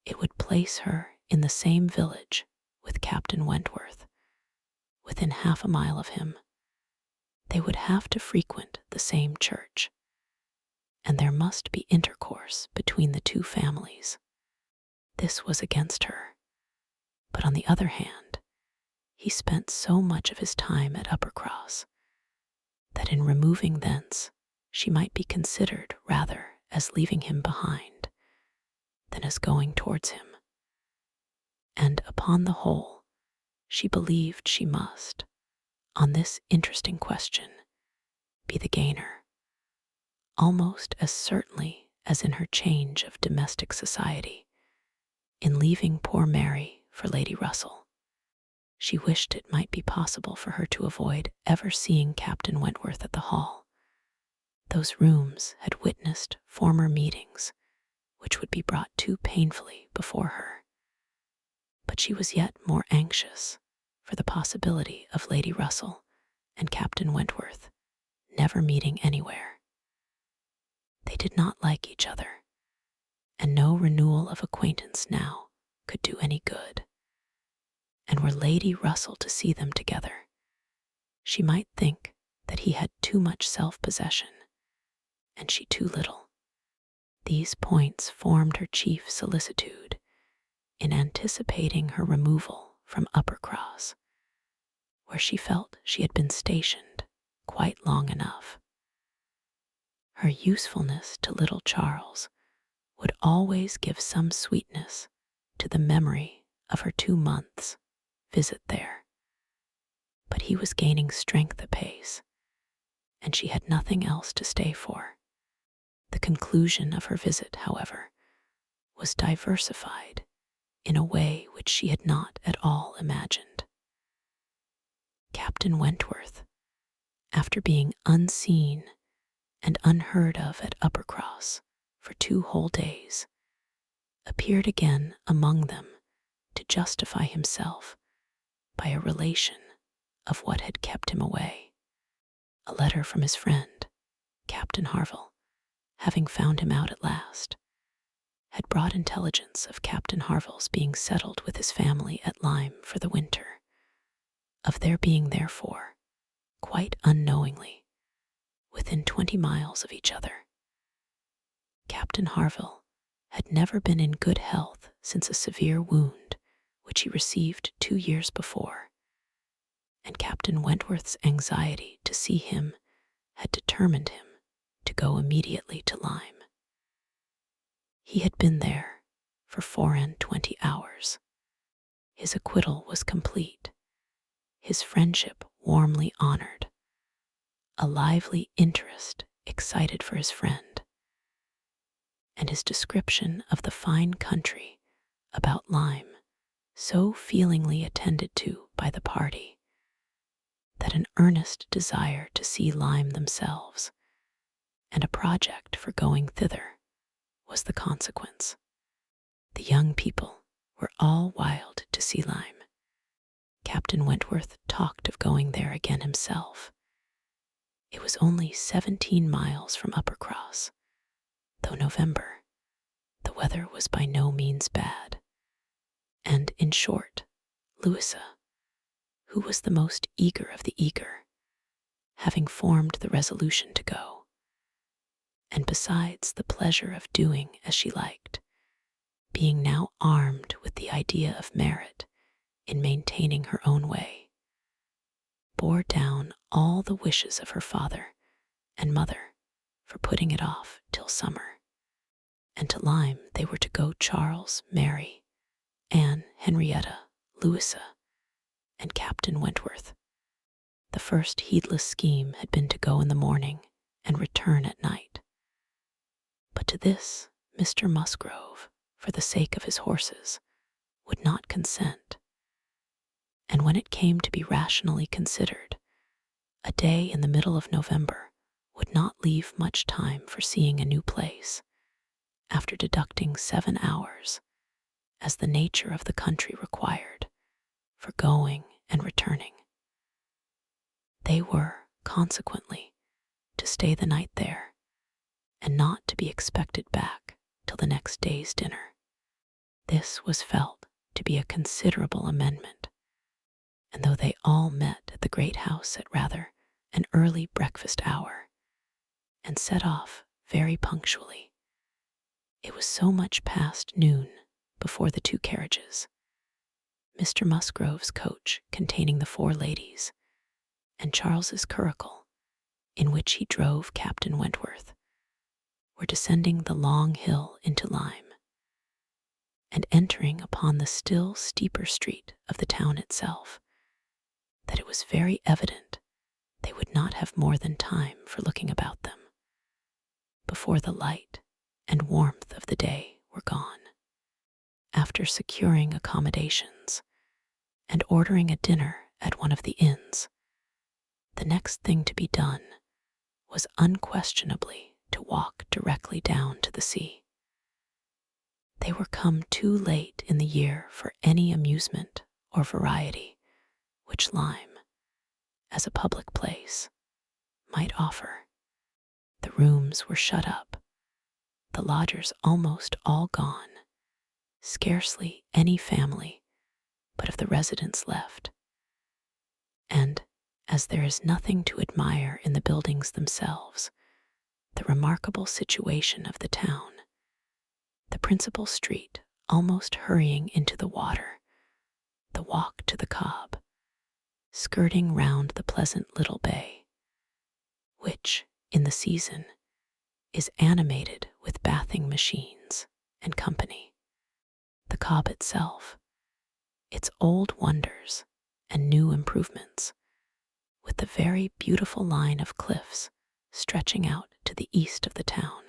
It would place her in the same village with Captain Wentworth, within half a mile of him. They would have to frequent the same church, and there must be intercourse between the two families. This was against her, but on the other hand, he spent so much of his time at Uppercross that in removing thence she might be considered rather as leaving him behind than as going towards him. And upon the whole, she believed she must, on this interesting question, be the gainer, almost as certainly as in her change of domestic society, in leaving poor Mary for Lady Russell. She wished it might be possible for her to avoid ever seeing Captain Wentworth at the Hall. Those rooms had witnessed former meetings which would be brought too painfully before her. But she was yet more anxious for the possibility of Lady Russell and Captain Wentworth never meeting anywhere. They did not like each other, and no renewal of acquaintance now could do any good. And were Lady Russell to see them together, she might think that he had too much self-possession, and she too little. These points formed her chief solicitude in anticipating her removal from Uppercross, where she felt she had been stationed quite long enough. Her usefulness to little Charles would always give some sweetness to the memory of her 2 months' visit there. But he was gaining strength apace, and she had nothing else to stay for. The conclusion of her visit, however, was diversified in a way which she had not at all imagined. Captain Wentworth, after being unseen and unheard of at Uppercross for 2 whole days, appeared again among them to justify himself by a relation of what had kept him away. A letter from his friend, Captain Harville, having found him out at last, had brought intelligence of Captain Harville's being settled with his family at Lyme for the winter, of their being therefore, quite unknowingly, within 20 miles of each other. Captain Harville had never been in good health since a severe wound which he received 2 years before, and Captain Wentworth's anxiety to see him had determined him to go immediately to Lyme. He had been there for 24 hours. His acquittal was complete, his friendship warmly honored, a lively interest excited for his friend, and his description of the fine country about Lyme so feelingly attended to by the party that an earnest desire to see Lyme themselves and a project for going thither was the consequence. The young people were all wild to see Lyme. Captain Wentworth talked of going there again himself. It was only 17 miles from Uppercross, though November, the weather was by no means bad, and in short, Louisa, who was the most eager of the eager, having formed the resolution to go, and besides the pleasure of doing as she liked, being now armed with the idea of merit in maintaining her own way, bore down all the wishes of her father and mother for putting it off till summer. And to Lyme they were to go Charles, Mary, Anne, Henrietta, Louisa, and Captain Wentworth. The first heedless scheme had been to go in the morning and return at night. But to this Mr. Musgrove, for the sake of his horses, would not consent. And when it came to be rationally considered, a day in the middle of November would not leave much time for seeing a new place, after deducting 7 hours, as the nature of the country required, for going and returning. They were, consequently, to stay the night there, and not to be expected back till the next day's dinner. This was felt to be a considerable amendment, and though they all met at the great house at rather an early breakfast hour, and set off very punctually, it was so much past noon before the 2 carriages, Mr. Musgrove's coach containing the 4 ladies, and Charles's curricle, in which he drove Captain Wentworth, were descending the long hill into Lyme, and entering upon the still steeper street of the town itself, that it was very evident they would not have more than time for looking about them, before the light and warmth of the day were gone. After securing accommodations and ordering a dinner at one of the inns, the next thing to be done was unquestionably to walk directly down to the sea. They were come too late in the year for any amusement or variety which Lyme, as a public place, might offer. The rooms were shut up, the lodgers almost all gone, scarcely any family but of the residents left. And, as there is nothing to admire in the buildings themselves, the remarkable situation of the town, the principal street almost hurrying into the water, the walk to the Cobb, skirting round the pleasant little bay, which, in the season, is animated with bathing machines and company, the Cobb itself, its old wonders and new improvements, with the very beautiful line of cliffs stretching out to the east of the town,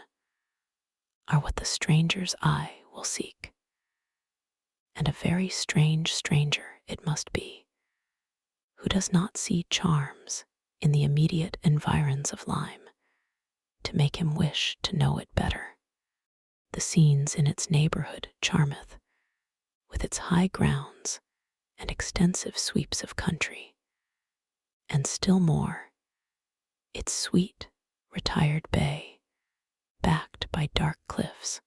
are what the stranger's eye will seek. And a very strange stranger it must be, who does not see charms in the immediate environs of Lyme, to make him wish to know it better. The scenes in its neighborhood charmeth, with its high grounds and extensive sweeps of country, and still more, its sweet, retired bay, backed by dark cliffs,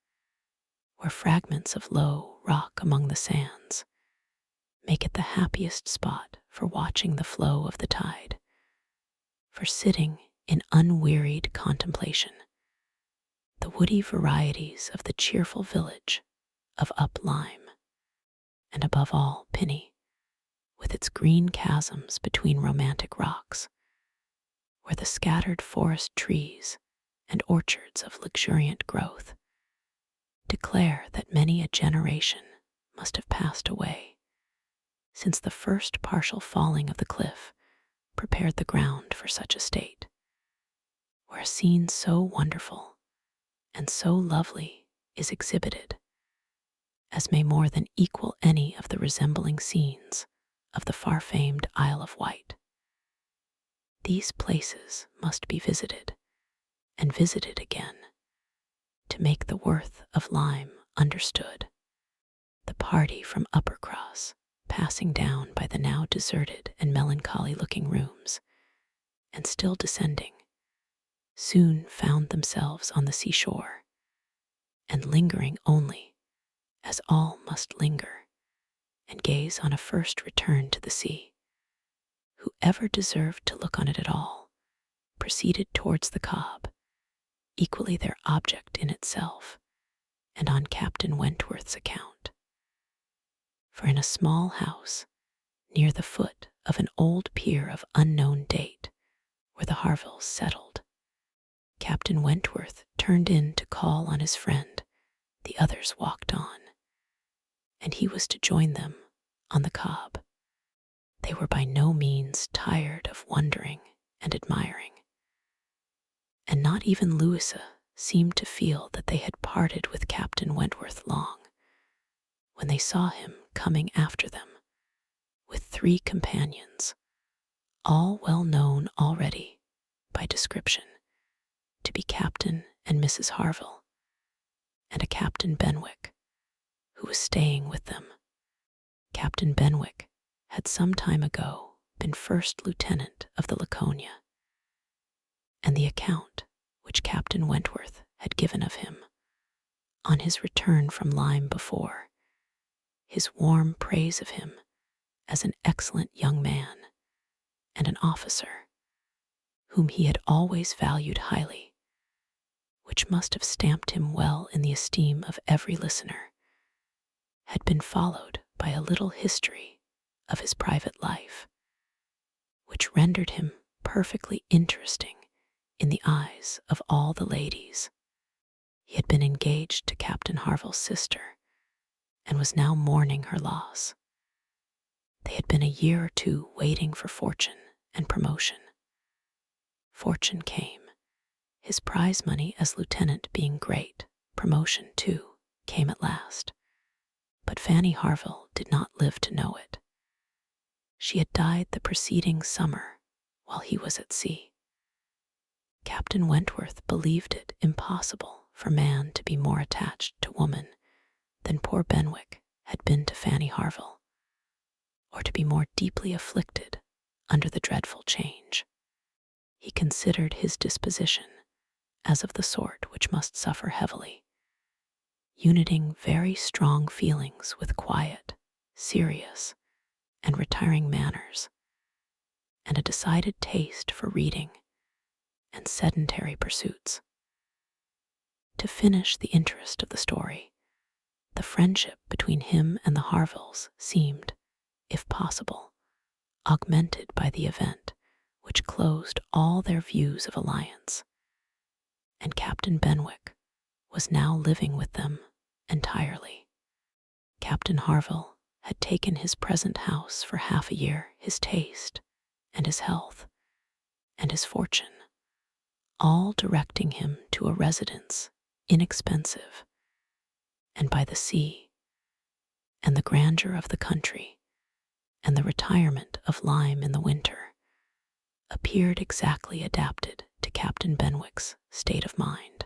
where fragments of low rock among the sands make it the happiest spot for watching the flow of the tide, for sitting in unwearied contemplation, the woody varieties of the cheerful village of Up Lyme, and above all Pinny, with its green chasms between romantic rocks, where the scattered forest trees and orchards of luxuriant growth declare that many a generation must have passed away since the first partial falling of the cliff prepared the ground for such a state, where a scene so wonderful and so lovely is exhibited as may more than equal any of the resembling scenes of the far-famed Isle of Wight. These places must be visited, and visited again, to make the worth of Lyme understood. The party from Uppercross, passing down by the now deserted and melancholy-looking rooms, and still descending, soon found themselves on the seashore, and lingering only, as all must linger, and gaze on a first return to the sea. Whoever deserved to look on it at all proceeded towards the Cobb, equally their object in itself, and on Captain Wentworth's account. For in a small house, near the foot of an old pier of unknown date, where the Harvilles settled, Captain Wentworth turned in to call on his friend, the others walked on, and he was to join them on the cob. They were by no means tired of wondering and admiring, and not even Louisa seemed to feel that they had parted with Captain Wentworth long, when they saw him coming after them with 3 companions, all well known already by description to be Captain and Mrs. Harville, and a Captain Benwick, who was staying with them. Captain Benwick had some time ago been first lieutenant of the Laconia, and the account which Captain Wentworth had given of him on his return from Lyme before, his warm praise of him as an excellent young man and an officer whom he had always valued highly, which must have stamped him well in the esteem of every listener, had been followed by a little history of his private life, which rendered him perfectly interesting in the eyes of all the ladies. He had been engaged to Captain Harville's sister, and was now mourning her loss. They had been a year or 2 waiting for fortune and promotion. Fortune came, his prize money as lieutenant being great. Promotion, too, came at last. But Fanny Harville did not live to know it. She had died the preceding summer while he was at sea. Captain Wentworth believed it impossible for man to be more attached to woman than poor Benwick had been to Fanny Harville, or to be more deeply afflicted under the dreadful change. He considered his disposition as of the sort which must suffer heavily, uniting very strong feelings with quiet, serious, and retiring manners, and a decided taste for reading and sedentary pursuits. To finish the interest of the story, the friendship between him and the Harvilles seemed, if possible, augmented by the event which closed all their views of alliance, and Captain Benwick was now living with them entirely. Captain Harville had taken his present house for half a year, his taste and his health and his fortune, all directing him to a residence inexpensive and by the sea, and the grandeur of the country and the retirement of Lyme in the winter appeared exactly adapted to Captain Benwick's state of mind.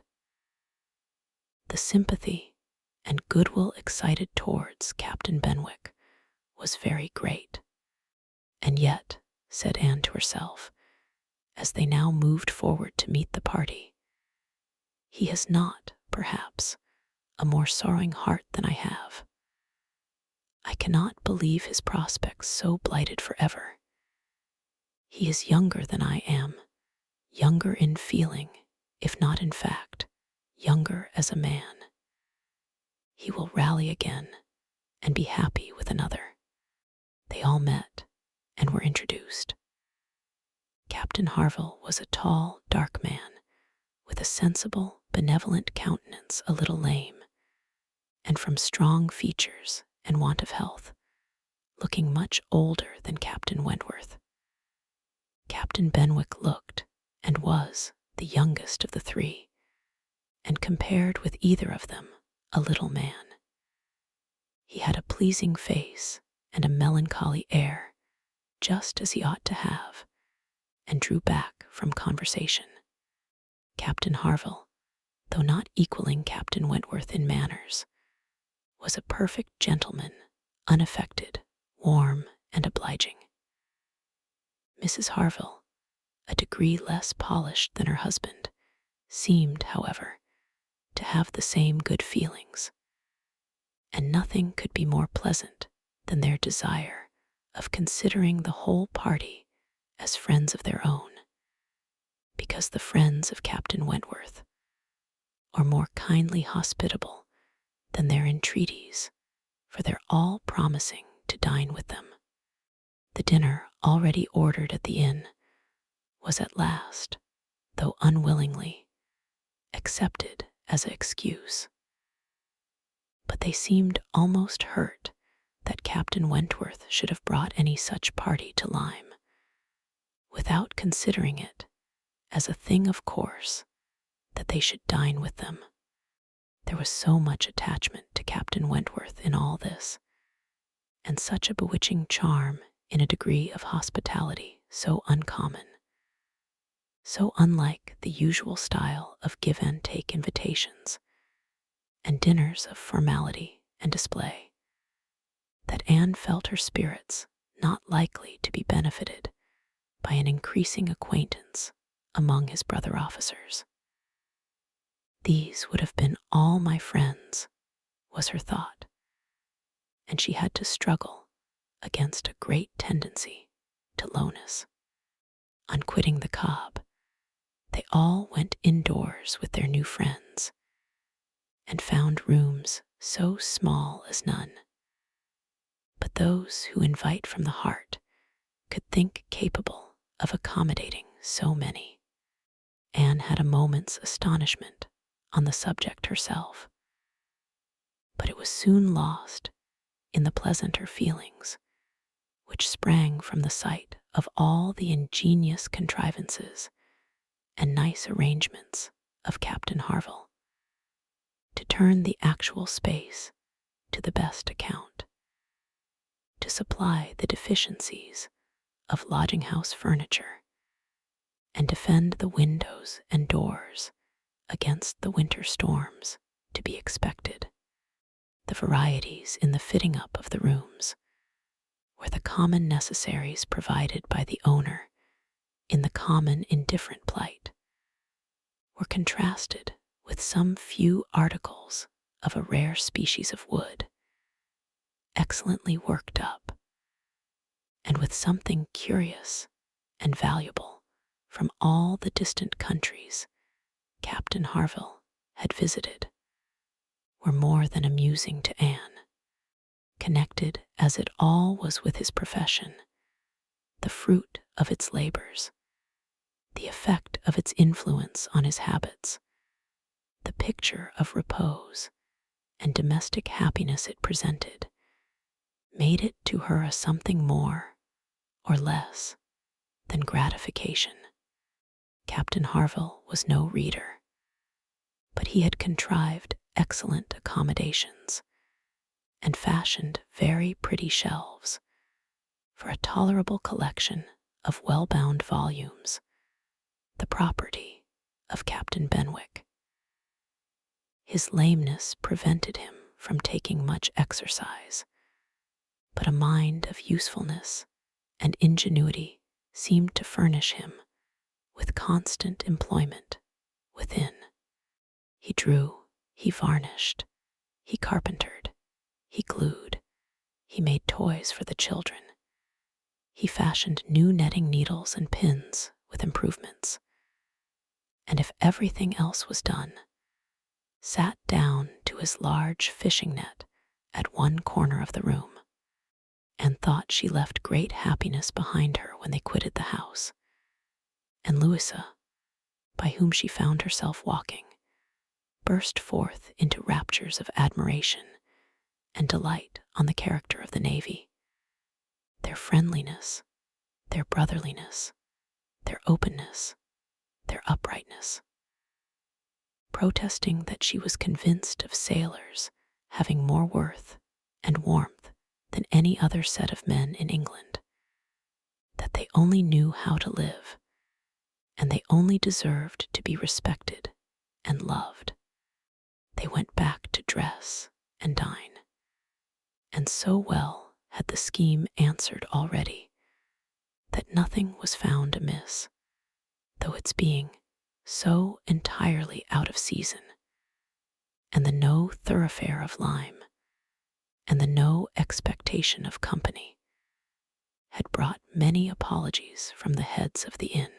The sympathy and goodwill excited towards Captain Benwick was very great. And yet, said Anne to herself, as they now moved forward to meet the party, he has not, perhaps, a more sorrowing heart than I have. I cannot believe his prospects so blighted forever. He is younger than I am, younger in feeling, if not in fact, younger as a man. He will rally again and be happy with another. They all met and were introduced. Captain Harville was a tall, dark man, with a sensible, benevolent countenance a little lame, and from strong features and want of health, looking much older than Captain Wentworth. Captain Benwick looked and was the youngest of the 3, and compared with either of them, a little man. He had a pleasing face and a melancholy air, just as he ought to have, and drew back from conversation. Captain Harville, though not equaling Captain Wentworth in manners, was a perfect gentleman, unaffected, warm, and obliging. Mrs. Harville, a degree less polished than her husband, seemed, however, to have the same good feelings, and nothing could be more pleasant than their desire of considering the whole party as friends of their own, because the friends of Captain Wentworth are more kindly hospitable than their entreaties for their all promising to dine with them. The dinner already ordered at the inn was at last, though unwillingly, accepted as an excuse. but they seemed almost hurt that Captain Wentworth should have brought any such party to Lyme, without considering it as a thing of course that they should dine with them. There was so much attachment to Captain Wentworth in all this, and such a bewitching charm in a degree of hospitality so uncommon, so unlike the usual style of give and take invitations and dinners of formality and display, that Anne felt her spirits not likely to be benefited by an increasing acquaintance among his brother officers. These would have been all my friends, was her thought, and she had to struggle against a great tendency to lowness. On quitting the Cobb, they all went indoors with their new friends, and found rooms so small as none. But those who invite from the heart could think capable of accommodating so many. Anne had a moment's astonishment on the subject herself, but it was soon lost in the pleasanter feelings which sprang from the sight of all the ingenious contrivances and nice arrangements of Captain Harville to turn the actual space to the best account, to supply the deficiencies of lodging-house furniture, and defend the windows and doors against the winter storms to be expected. The varieties in the fitting up of the rooms were the common necessaries provided by the owner in the common indifferent plight, were contrasted with some few articles of a rare species of wood, excellently worked up, and with something curious and valuable from all the distant countries Captain Harville had visited, were more than amusing to Anne, connected as it all was with his profession, the fruit of its labors, the effect of its influence on his habits, the picture of repose and domestic happiness it presented, made it to her a something more or less than gratification. Captain Harville was no reader, but he had contrived excellent accommodations and fashioned very pretty shelves for a tolerable collection of well-bound volumes, the property of Captain Benwick. His lameness prevented him from taking much exercise, but a mind of usefulness and ingenuity seemed to furnish him with constant employment within. He drew, he varnished, he carpentered, he glued, he made toys for the children, he fashioned new netting needles and pins with improvements, and if everything else was done, sat down to his large fishing net at one corner of the room, and thought she left great happiness behind her when they quitted the house. And Louisa, by whom she found herself walking, burst forth into raptures of admiration and delight on the character of the navy, their friendliness, their brotherliness, their openness, their uprightness, protesting that she was convinced of sailors having more worth and warmth than any other set of men in England, that they only knew how to live, and they only deserved to be respected and loved. They went back to dress and dine, and so well had the scheme answered already that nothing was found amiss, though its being so entirely out of season, and the no thoroughfare of Lyme, and the no expectation of company, had brought many apologies from the heads of the inn.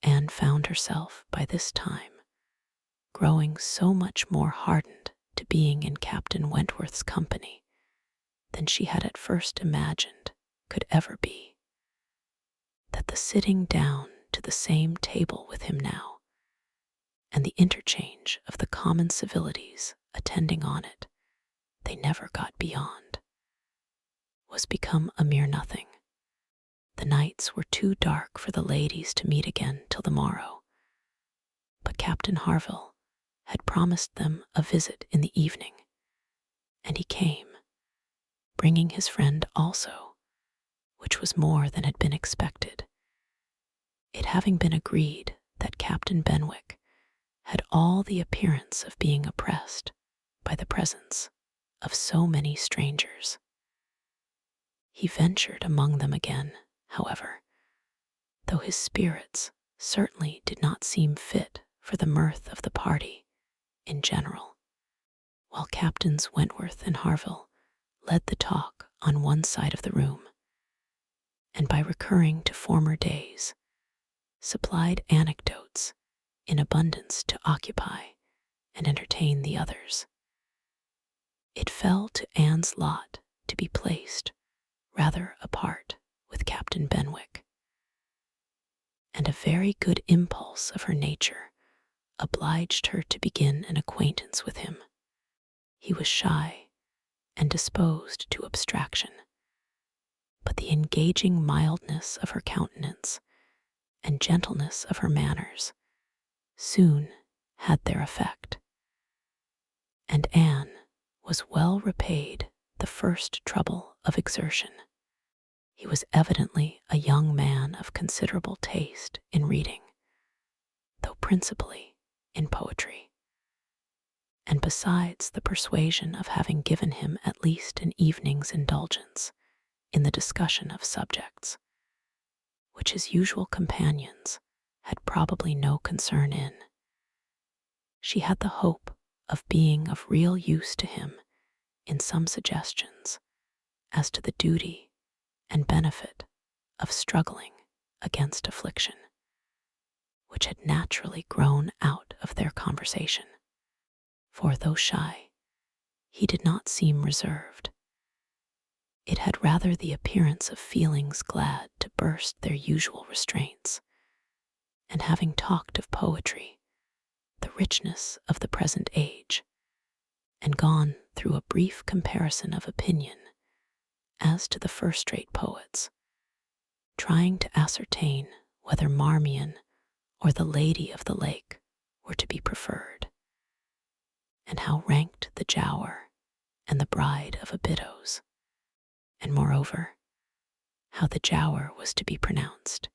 Anne found herself by this time growing so much more hardened to being in Captain Wentworth's company than she had at first imagined could ever be, that the sitting down to the same table with him now, and the interchange of the common civilities attending on it, they never got beyond, was become a mere nothing. The nights were too dark for the ladies to meet again till the morrow, but Captain Harville had promised them a visit in the evening, and he came, bringing his friend also, which was more than had been expected, it having been agreed that Captain Benwick had all the appearance of being oppressed by the presence of so many strangers. He ventured among them again, however, though his spirits certainly did not seem fit for the mirth of the party in general, while Captains Wentworth and Harville led the talk on one side of the room, and by recurring to former days, supplied anecdotes in abundance to occupy and entertain the others. It fell to Anne's lot to be placed rather apart with Captain Benwick, and a very good impulse of her nature obliged her to begin an acquaintance with him. He was shy and disposed to abstraction, but the engaging mildness of her countenance and gentleness of her manners soon had their effect, and Anne was well repaid the first trouble of exertion. He was evidently a young man of considerable taste in reading, though principally in poetry, and besides the persuasion of having given him at least an evening's indulgence in the discussion of subjects which his usual companions had probably no concern in, she had the hope of being of real use to him in some suggestions as to the duty and benefit of struggling against affliction, which had naturally grown out of their conversation. For though shy, he did not seem reserved. It had rather the appearance of feelings glad to burst their usual restraints, and having talked of poetry, the richness of the present age, and gone through a brief comparison of opinion as to the first-rate poets, trying to ascertain whether Marmion or the Lady of the Lake were to be preferred, and how ranked the Giaour and the Bride of Abydos, and moreover, how the Giaour was to be pronounced.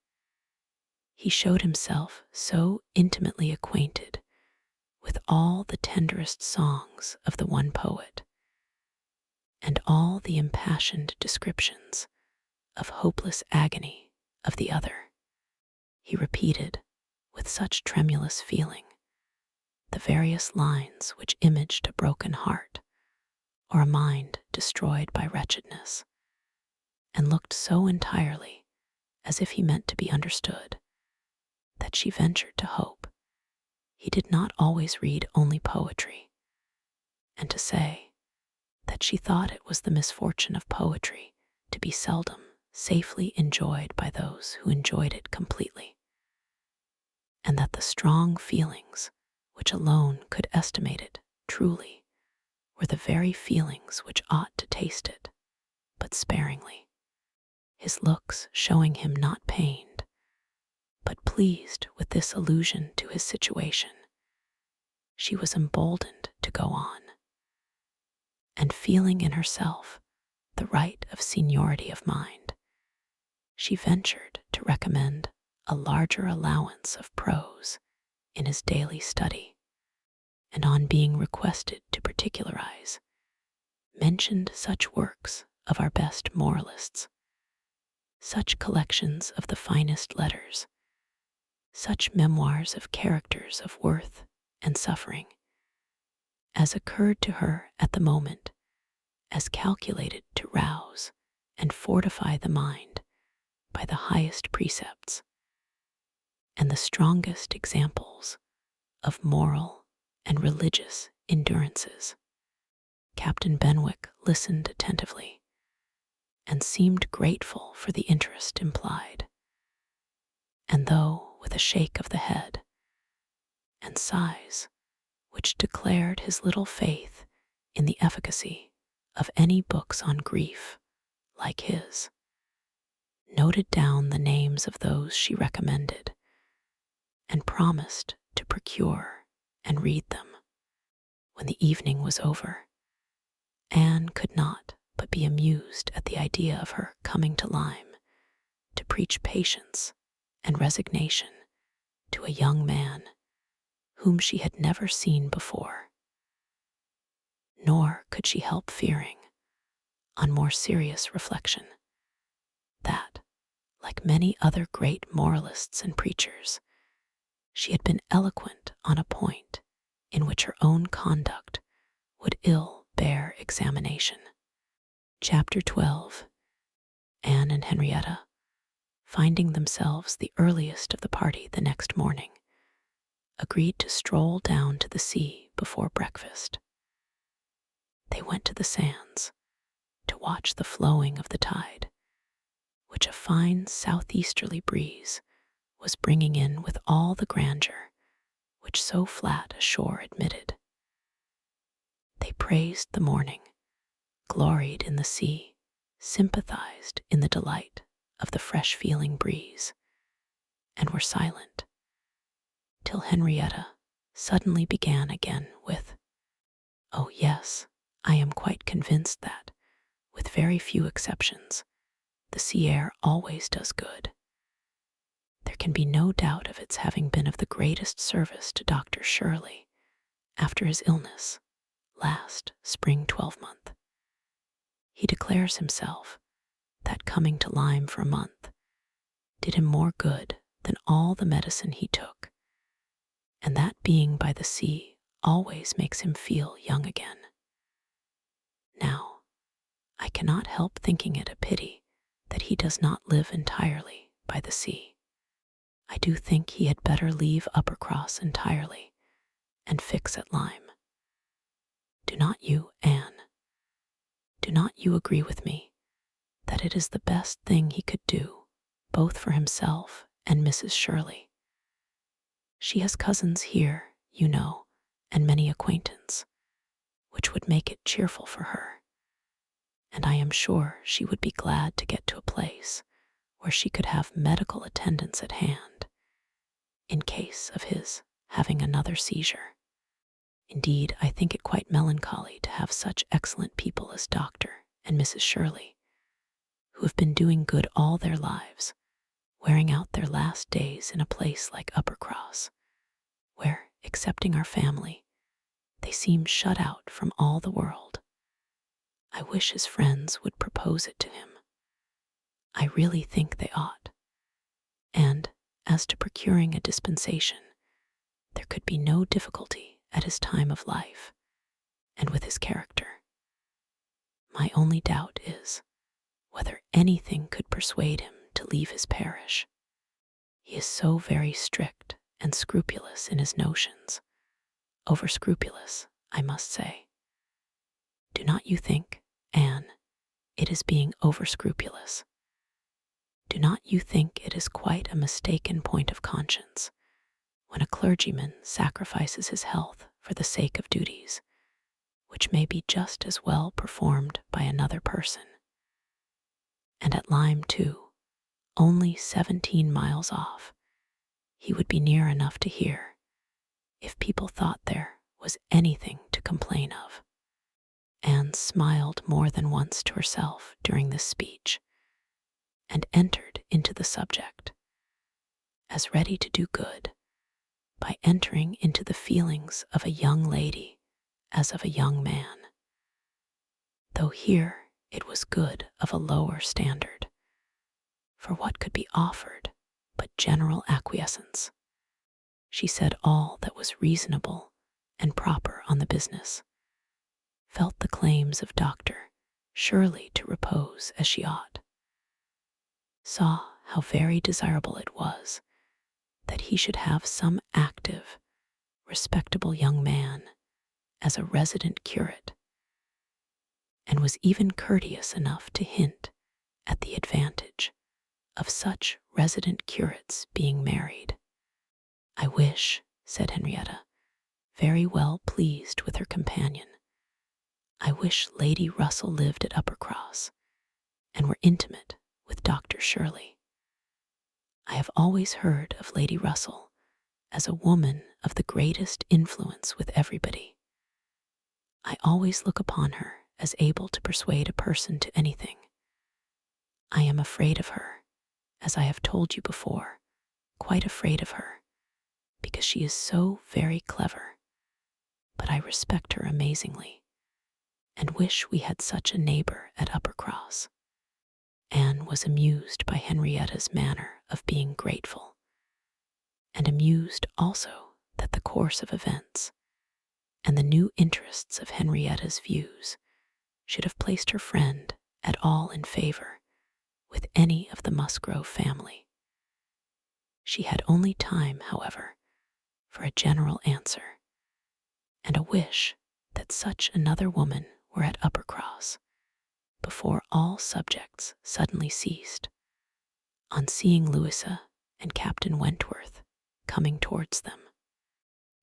He showed himself so intimately acquainted with all the tenderest songs of the one poet, and all the impassioned descriptions of hopeless agony of the other. He repeated, with such tremulous feeling, the various lines which imaged a broken heart or a mind destroyed by wretchedness, and looked so entirely as if he meant to be understood, that she ventured to hope he did not always read only poetry, and to say that she thought it was the misfortune of poetry to be seldom safely enjoyed by those who enjoyed it completely, and that the strong feelings which alone could estimate it truly were the very feelings which ought to taste it, but sparingly, his looks showing him not pained, but pleased with this allusion to his situation. She was emboldened to go on, and feeling in herself the right of seniority of mind, she ventured to recommend a larger allowance of prose in his daily study, and on being requested to particularize, mentioned such works of our best moralists, such collections of the finest letters, such memoirs of characters of worth and suffering, as occurred to her at the moment, as calculated to rouse and fortify the mind by the highest precepts and the strongest examples of moral and religious endurances. Captain Benwick listened attentively and seemed grateful for the interest implied, and though with a shake of the head and sighs which declared his little faith in the efficacy of any books on grief like his, noted down the names of those she recommended, and promised to procure and read them. When the evening was over, Anne could not but be amused at the idea of her coming to Lyme to preach patience and resignation to a young man whom she had never seen before. Nor could she help fearing, on more serious reflection, that, like many other great moralists and preachers, she had been eloquent on a point in which her own conduct would ill bear examination. Chapter 12. Anne and Henrietta, finding themselves the earliest of the party the next morning, agreed to stroll down to the sea before breakfast. They went to the sands to watch the flowing of the tide, which a fine southeasterly breeze was bringing in with all the grandeur which so flat a shore admitted. They praised the morning, gloried in the sea, sympathized in the delight of the fresh-feeling breeze, and were silent, till Henrietta suddenly began again with, "Oh yes, I am quite convinced that, with very few exceptions, the sea air always does good. There can be no doubt of its having been of the greatest service to Dr. Shirley after his illness last spring 12-month. He declares himself that coming to Lyme for a month did him more good than all the medicine he took, and that being by the sea always makes him feel young again. Now, I cannot help thinking it a pity that he does not live entirely by the sea. I do think he had better leave Uppercross entirely and fix at Lyme. Do not you, Anne? Do not you agree with me that it is the best thing he could do, both for himself and Mrs. Shirley? She has cousins here, you know, and many acquaintance, which would make it cheerful for her, and I am sure she would be glad to get to a place where she could have medical attendance at hand, in case of his having another seizure. Indeed, I think it quite melancholy to have such excellent people as Dr. and Mrs. Shirley, who have been doing good all their lives, wearing out their last days in a place like Uppercross, where, excepting our family, they seem shut out from all the world. I wish his friends would propose it to him. I really think they ought. And, as to procuring a dispensation, there could be no difficulty at his time of life, and with his character. My only doubt is whether anything could persuade him to leave his parish. He is so very strict and scrupulous in his notions, over-scrupulous, I must say. Do not you think, Anne, it is being over-scrupulous? Do not you think it is quite a mistaken point of conscience when a clergyman sacrifices his health for the sake of duties which may be just as well performed by another person? And at Lyme, too, only 17 miles off, he would be near enough to hear, if people thought there was anything to complain of. Anne smiled more than once to herself during this speech, and entered into the subject, as ready to do good, by entering into the feelings of a young lady as of a young man, though here it was good of a lower standard, for what could be offered but general acquiescence? She said all that was reasonable and proper on the business, felt the claims of Dr. Shirley to repose as she ought, saw how very desirable it was that he should have some active, respectable young man as a resident curate, and was even courteous enough to hint at the advantage of such resident curates being married. I wish, said Henrietta, very well pleased with her companion, I wish Lady Russell lived at Uppercross and were intimate with Dr. Shirley. I have always heard of Lady Russell as a woman of the greatest influence with everybody. I always look upon her as able to persuade a person to anything. I am afraid of her, as I have told you before, quite afraid of her, because she is so very clever. But I respect her amazingly, and wish we had such a neighbor at Uppercross. Anne was amused by Henrietta's manner of being grateful, and amused also that the course of events and the new interests of Henrietta's views should have placed her friend at all in favor with any of the Musgrove family. She had only time, however, for a general answer, and a wish that such another woman were at Uppercross before all subjects suddenly ceased, on seeing Louisa and Captain Wentworth coming towards them.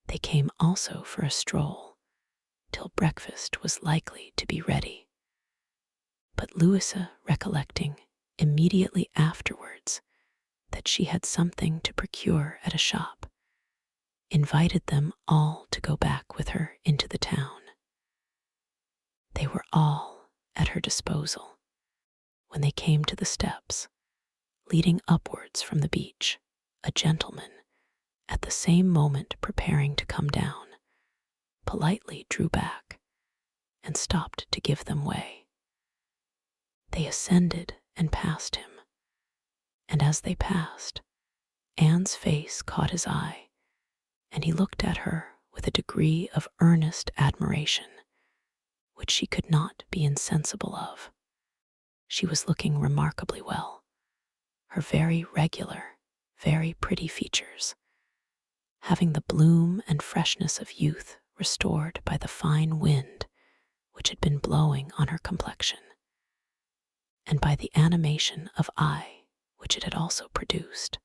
They came also for a stroll, till breakfast was likely to be ready. But Louisa, recollecting immediately afterwards that she had something to procure at a shop, invited them all to go back with her into the town. They were all at her disposal. When they came to the steps leading upwards from the beach, a gentleman, at the same moment preparing to come down, politely drew back and stopped to give them way. They ascended and passed him, and as they passed, Anne's face caught his eye, and he looked at her with a degree of earnest admiration which she could not be insensible of. She was looking remarkably well, her very regular, very pretty features having the bloom and freshness of youth restored by the fine wind which had been blowing on her complexion, and by the animation of eye which it had also produced.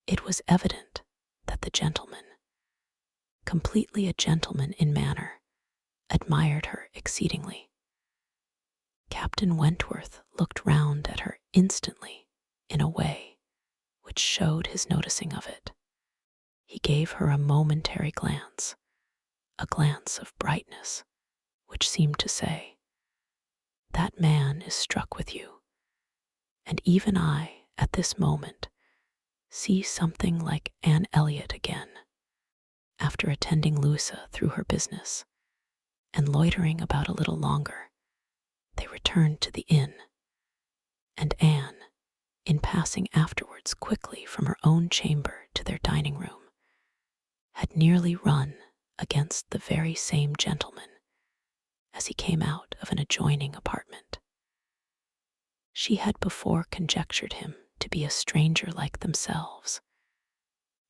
It was evident that the gentleman, completely a gentleman in manner, admired her exceedingly. Captain Wentworth looked round at her instantly in a way which showed his noticing of it. He gave her a momentary glance, a glance of brightness, which seemed to say, "That man is struck with you, and even I, at this moment, see something like Anne Elliot again." After attending Louisa through her business, and loitering about a little longer, they returned to the inn, and Anne, in passing afterwards quickly from her own chamber to their dining room, had nearly run against the very same gentleman as he came out of an adjoining apartment. She had before conjectured him to be a stranger like themselves,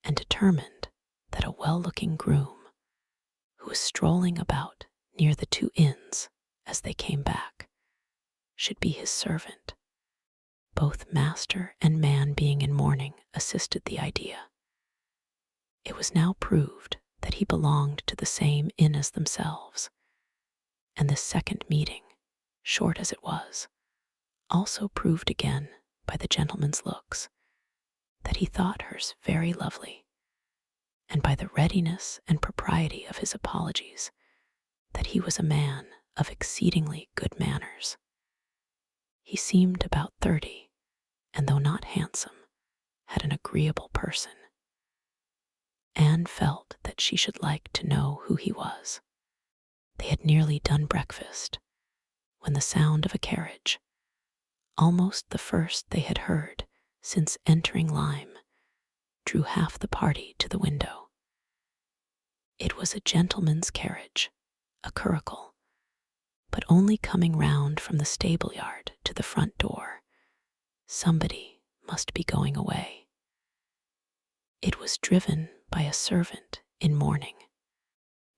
and determined that a well-looking groom, who was strolling about near the two inns as they came back, should be his servant. Both master and man being in mourning assisted the idea. It was now proved that he belonged to the same inn as themselves, and this second meeting, short as it was, also proved again by the gentleman's looks that he thought hers very lovely, and by the readiness and propriety of his apologies that he was a man of exceedingly good manners. He seemed about 30, and though not handsome, had an agreeable person. Anne felt that she should like to know who he was. They had nearly done breakfast when the sound of a carriage, almost the first they had heard since entering Lyme, drew half the party to the window. It was a gentleman's carriage, a curricle, but only coming round from the stable-yard to the front door, somebody must be going away. It was driven by a servant in mourning.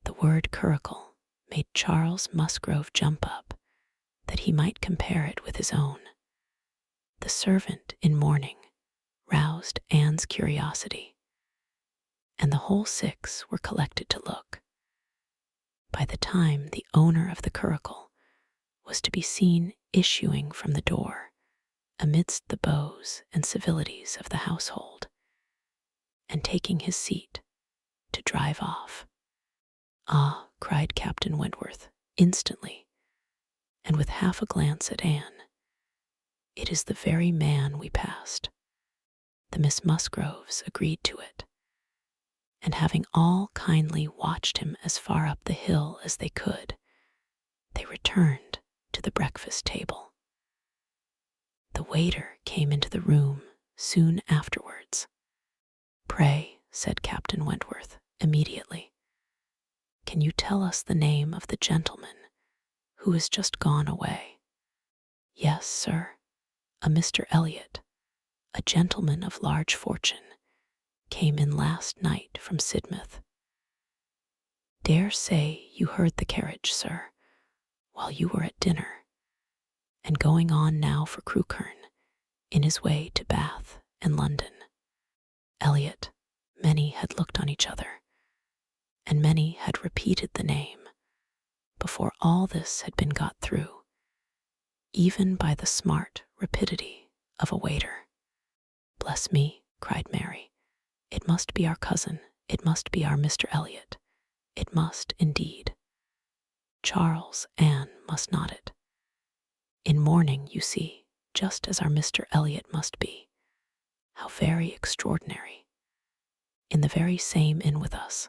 The word curricle made Charles Musgrove jump up, that he might compare it with his own. The servant in mourning roused Anne's curiosity, and the whole 6 were collected to look. By the time the owner of the curricle was to be seen issuing from the door amidst the bows and civilities of the household, and taking his seat to drive off. "Ah," cried Captain Wentworth instantly, and with half a glance at Anne, "it is the very man we passed." The Miss Musgroves agreed to it, and having all kindly watched him as far up the hill as they could, they returned to the breakfast table. The waiter came into the room soon afterwards. "Pray," said Captain Wentworth immediately, "can you tell us the name of the gentleman who has just gone away?" "Yes, sir, a Mr. Elliot, a gentleman of large fortune, came in last night from Sidmouth. Dare say you heard the carriage, sir, while you were at dinner, and going on now for Crewkerne, in his way to Bath and London." Elliot, many had looked on each other, and many had repeated the name, before all this had been got through, even by the smart rapidity of a waiter. "Bless me," cried Mary, "it must be our cousin, it must be our Mr. Elliot, it must indeed." Charles, Anne must not it. "In mourning, you see, just as our Mr. Elliot must be. How very extraordinary. In the very same inn with us.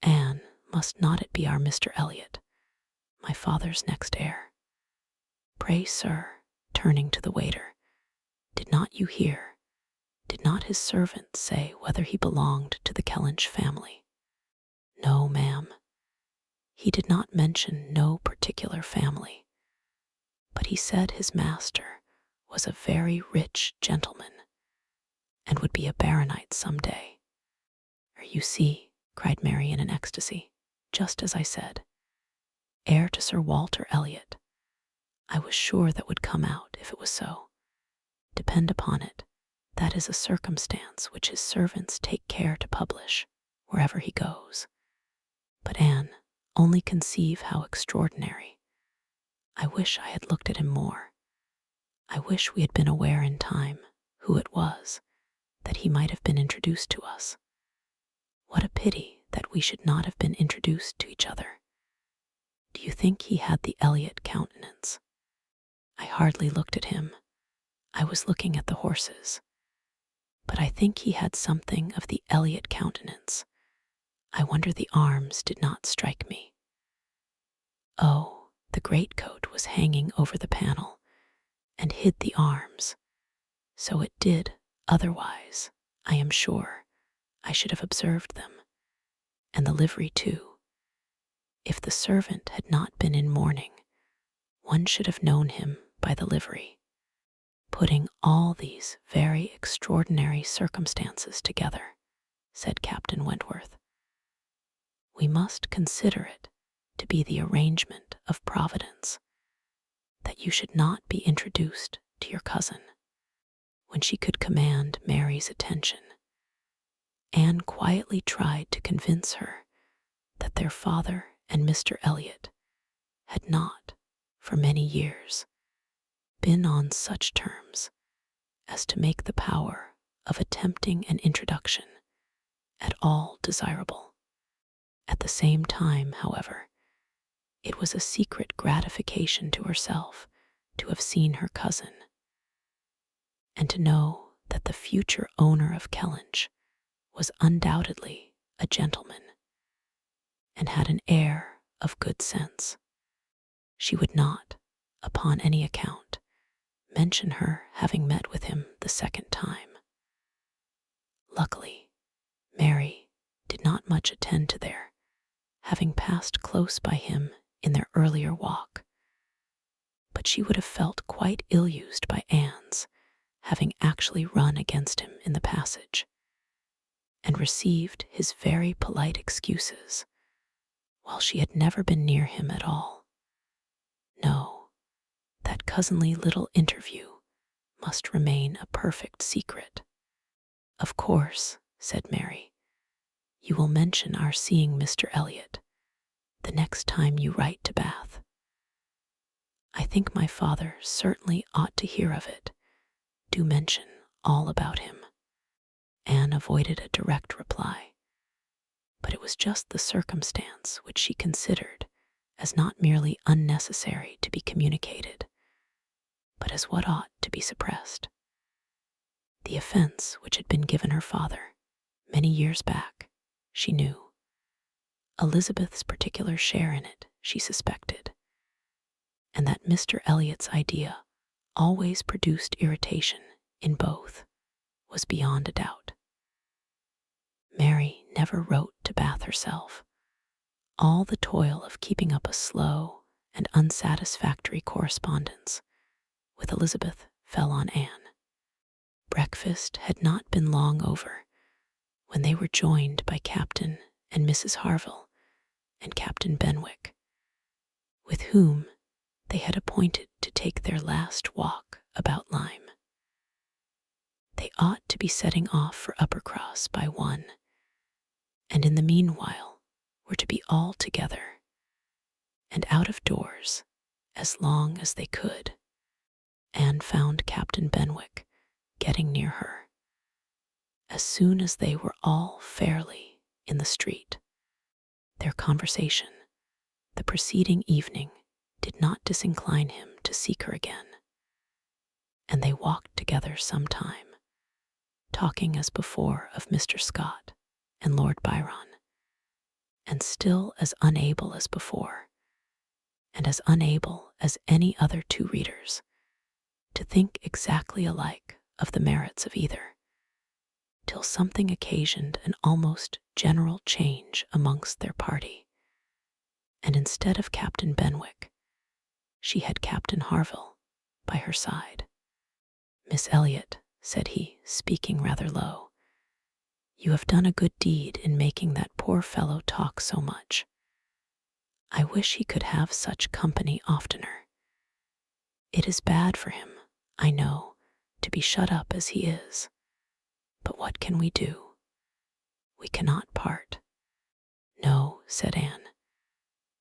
Anne, must not it be our Mr. Elliot, my father's next heir? Pray, sir," turning to the waiter, "did not you hear, did not his servant say whether he belonged to the Kellynch family?" "No, ma'am, he did not mention no particular family, but he said his master was a very rich gentleman, and would be a baronet some day." "You see," cried Mary in an ecstasy, "just as I said. Heir to Sir Walter Elliot. I was sure that would come out if it was so. Depend upon it, that is a circumstance which his servants take care to publish wherever he goes. But Anne, only conceive how extraordinary. I wish I had looked at him more. I wish we had been aware in time who it was, that he might have been introduced to us. What a pity that we should not have been introduced to each other. Do you think he had the Elliot countenance?" "I hardly looked at him. I was looking at the horses. But I think he had something of the Elliot countenance. I wonder the arms did not strike me." "Oh, the greatcoat was hanging over the panel, and hid the arms. So it did, otherwise, I am sure, I should have observed them. And the livery too. If the servant had not been in mourning, one should have known him by the livery." "Putting all these very extraordinary circumstances together," said Captain Wentworth, "we must consider it to be the arrangement of Providence that you should not be introduced to your cousin." When she could command Mary's attention, Anne quietly tried to convince her that their father and Mr. Elliot had not, for many years, been on such terms as to make the power of attempting an introduction at all desirable. At the same time, however, it was a secret gratification to herself to have seen her cousin, and to know that the future owner of Kellynch was undoubtedly a gentleman, and had an air of good sense. She would not, upon any account, mention her having met with him the second time. Luckily, Mary did not much attend to their having passed close by him in their earlier walk, but she would have felt quite ill-used by Anne's having actually run against him in the passage, and received his very polite excuses, while she had never been near him at all. No, that cousinly little interview must remain a perfect secret. "Of course," said Mary, "you will mention our seeing Mr. Elliot, the next time you write to Bath. I think my father certainly ought to hear of it. Do mention all about him." Anne avoided a direct reply, but it was just the circumstance which she considered as not merely unnecessary to be communicated, but as what ought to be suppressed. The offense which had been given her father many years back, she knew. Elizabeth's particular share in it, she suspected, and that Mr. Elliot's idea always produced irritation in both was beyond a doubt. Mary never wrote to Bath herself. All the toil of keeping up a slow and unsatisfactory correspondence with Elizabeth fell on Anne. Breakfast had not been long over when they were joined by Captain and Mrs. Harville and Captain Benwick, with whom they had appointed to take their last walk about Lyme. They ought to be setting off for Uppercross by 1, and in the meanwhile were to be all together and out of doors as long as they could. Anne found Captain Benwick getting near her as soon as they were all fairly in the street. Their conversation the preceding evening did not disincline him to seek her again, and they walked together some time, talking as before of Mr. Scott and Lord Byron, and still as unable as before, and as unable as any other two readers, to think exactly alike of the merits of either, till something occasioned an almost general change amongst their party, and instead of Captain Benwick, she had Captain Harville by her side. "Miss Elliot," said he, speaking rather low, "you have done a good deed in making that poor fellow talk so much. I wish he could have such company oftener. It is bad for him, I know, to be shut up as he is, but what can we do? We cannot part." "No," said Anne,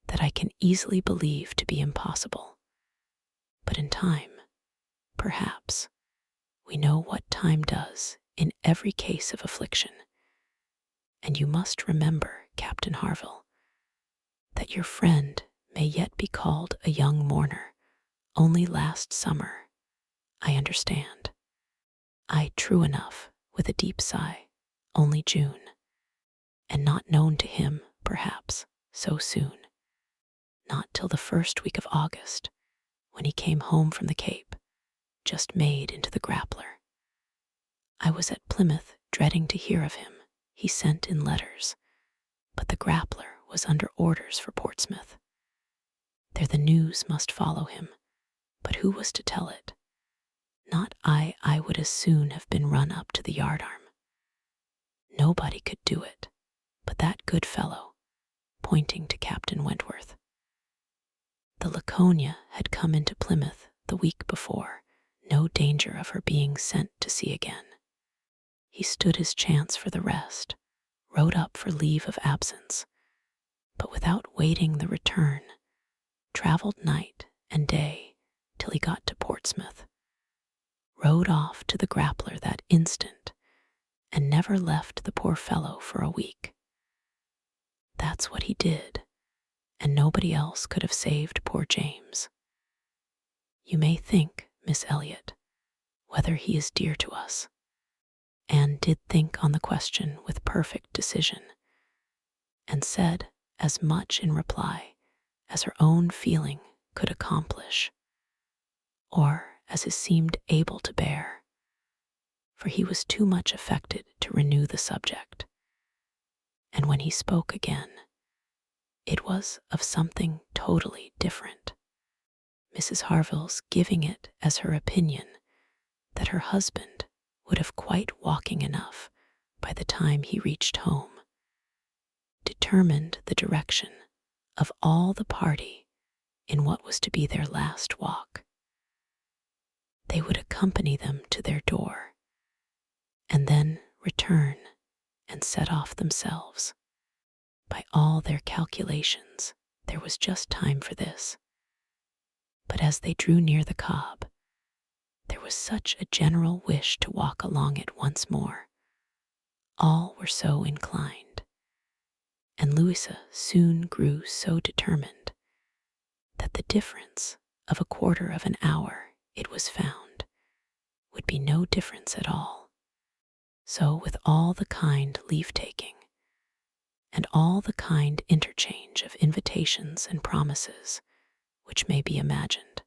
"that I can easily believe to be impossible. But in time, perhaps, we know what time does in every case of affliction. And you must remember, Captain Harville, that your friend may yet be called a young mourner. Only last summer, I understand. I, true enough, with a deep sigh, only June, and not known to him, perhaps, so soon. Not till the first week of August, when he came home from the Cape, just made into the Grappler. I was at Plymouth dreading to hear of him. He sent in letters, but the Grappler was under orders for Portsmouth. There the news must follow him, but who was to tell it? Not I. I would as soon have been run up to the yardarm. Nobody could do it, but that good fellow," pointing to Captain Wentworth. The Laconia had come into Plymouth the week before, no danger of her being sent to sea again. He stood his chance for the rest, wrote up for leave of absence, but without waiting the return, traveled night and day till he got to Portsmouth, rowed off to the Grappler that instant, and never left the poor fellow for a week. That's what he did, and nobody else could have saved poor James. You may think, Miss Elliot, whether he is dear to us. Anne did think on the question with perfect decision, and said as much in reply as her own feeling could accomplish, or as it seemed able to bear, for he was too much affected to renew the subject, and when he spoke again, it was of something totally different. Mrs. Harville's giving it as her opinion that her husband would have quite walking enough by the time he reached home, determined the direction of all the party in what was to be their last walk. They would accompany them to their door, and then return and set off themselves. By all their calculations, there was just time for this. But as they drew near the cob, there was such a general wish to walk along it once more. All were so inclined, and Louisa soon grew so determined that the difference of a quarter of an hour, it was found, would be no difference at all. So with all the kind leave-taking, and all the kind interchange of invitations and promises which may be imagined,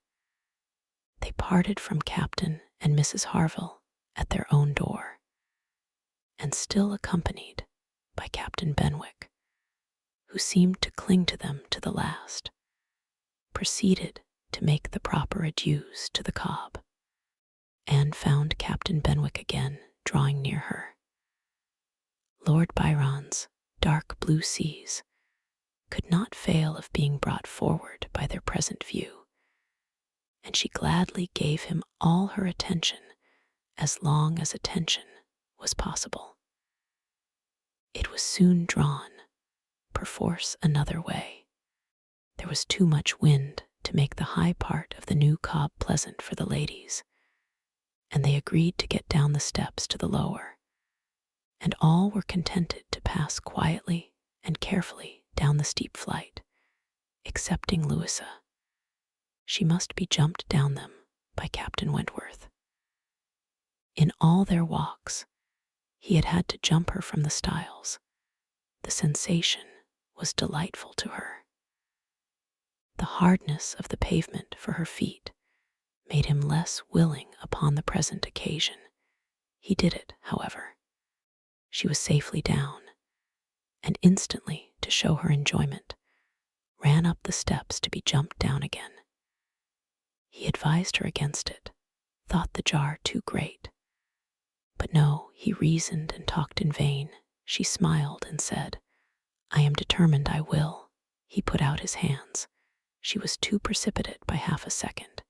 they parted from Captain and Mrs. Harville at their own door, and still accompanied by Captain Benwick, who seemed to cling to them to the last, proceeded to make the proper adieus to the cob. Anne found Captain Benwick again drawing near her. Lord Byron's dark blue seas could not fail of being brought forward by their present view, and she gladly gave him all her attention as long as attention was possible. It was soon drawn, perforce another way. There was too much wind to make the high part of the new cob pleasant for the ladies, and they agreed to get down the steps to the lower, and all were contented to pass quietly and carefully down the steep flight, excepting Louisa. She must be jumped down them by Captain Wentworth. In all their walks, he had had to jump her from the stiles. The sensation was delightful to her. The hardness of the pavement for her feet made him less willing upon the present occasion. He did it, however. She was safely down, and instantly, to show her enjoyment, ran up the steps to be jumped down again. He advised her against it, thought the jar too great. But no, he reasoned and talked in vain. She smiled and said, "I am determined I will." He put out his hands. She was too precipitate by half a second.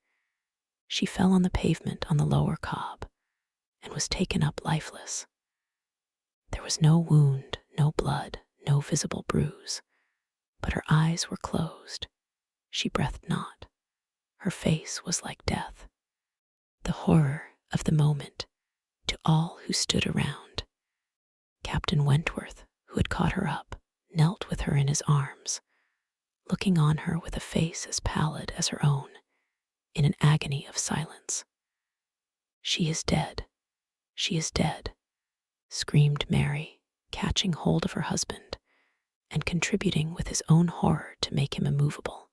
She fell on the pavement on the lower cob, and was taken up lifeless. There was no wound, no blood, no visible bruise, but her eyes were closed. She breathed not. Her face was like death. The horror of the moment to all who stood around. Captain Wentworth, who had caught her up, knelt with her in his arms, looking on her with a face as pallid as her own, in an agony of silence. "She is dead, she is dead," screamed Mary, catching hold of her husband, and contributing with his own horror to make him immovable.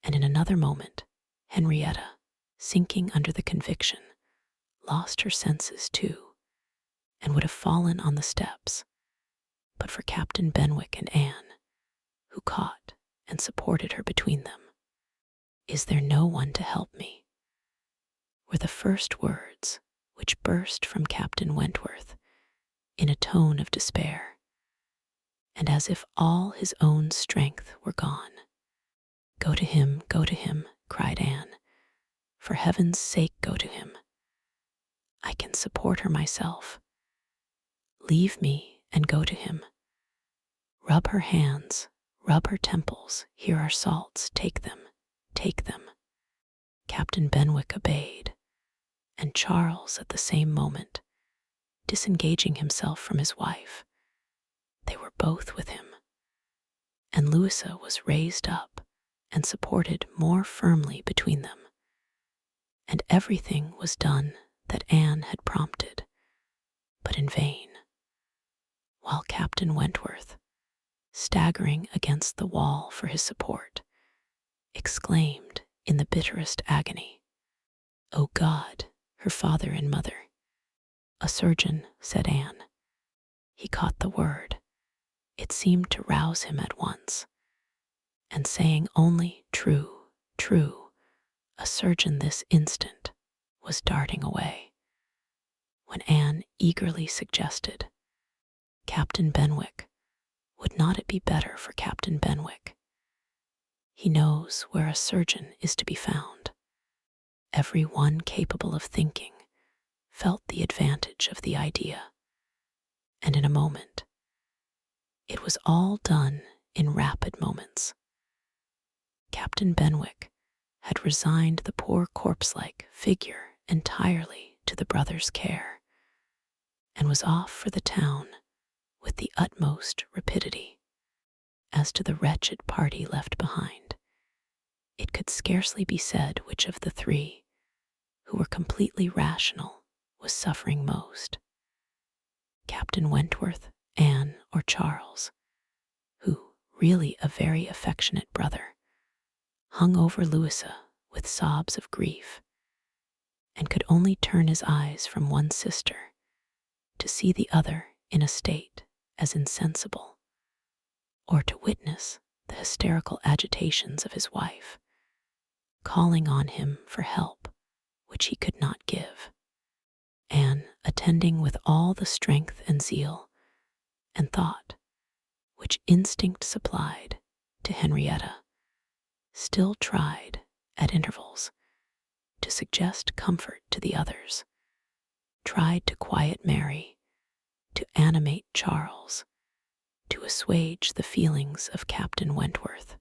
And in another moment, Henrietta, sinking under the conviction, lost her senses too, and would have fallen on the steps, but for Captain Benwick and Anne, who caught and supported her between them. "Is there no one to help me?" were the first words which burst from Captain Wentworth in a tone of despair, and as if all his own strength were gone. Go to him," cried Anne. "For heaven's sake, go to him. I can support her myself. Leave me and go to him. Rub her hands, rub her temples, here are salts, take them, take them." Captain Benwick obeyed, and Charles at the same moment, disengaging himself from his wife, they were both with him, and Louisa was raised up and supported more firmly between them, and everything was done that Anne had prompted, but in vain, while Captain Wentworth, staggering against the wall for his support, exclaimed in the bitterest agony, "O God, her father and mother." "A surgeon," said Anne. He caught the word. It seemed to rouse him at once, and saying only, "True, true, a surgeon this instant," was darting away, when Anne eagerly suggested, "Captain Benwick, would not it be better for Captain Benwick? He knows where a surgeon is to be found." Every one capable of thinking felt the advantage of the idea, and in a moment, it was all done in rapid moments. Captain Benwick had resigned the poor corpse-like figure entirely to the brothers' care, and was off for the town with the utmost rapidity. As to the wretched party left behind, it could scarcely be said which of the three, who were completely rational, was suffering most. Captain Wentworth, Anne, or Charles, who, really a very affectionate brother, hung over Louisa with sobs of grief, and could only turn his eyes from one sister to see the other in a state as insensible, or to witness the hysterical agitations of his wife, calling on him for help which he could not give. Anne, attending with all the strength and zeal and thought which instinct supplied to Henrietta, still tried, at intervals, to suggest comfort to the others, tried to quiet Mary, to animate Charles, to assuage the feelings of Captain Wentworth.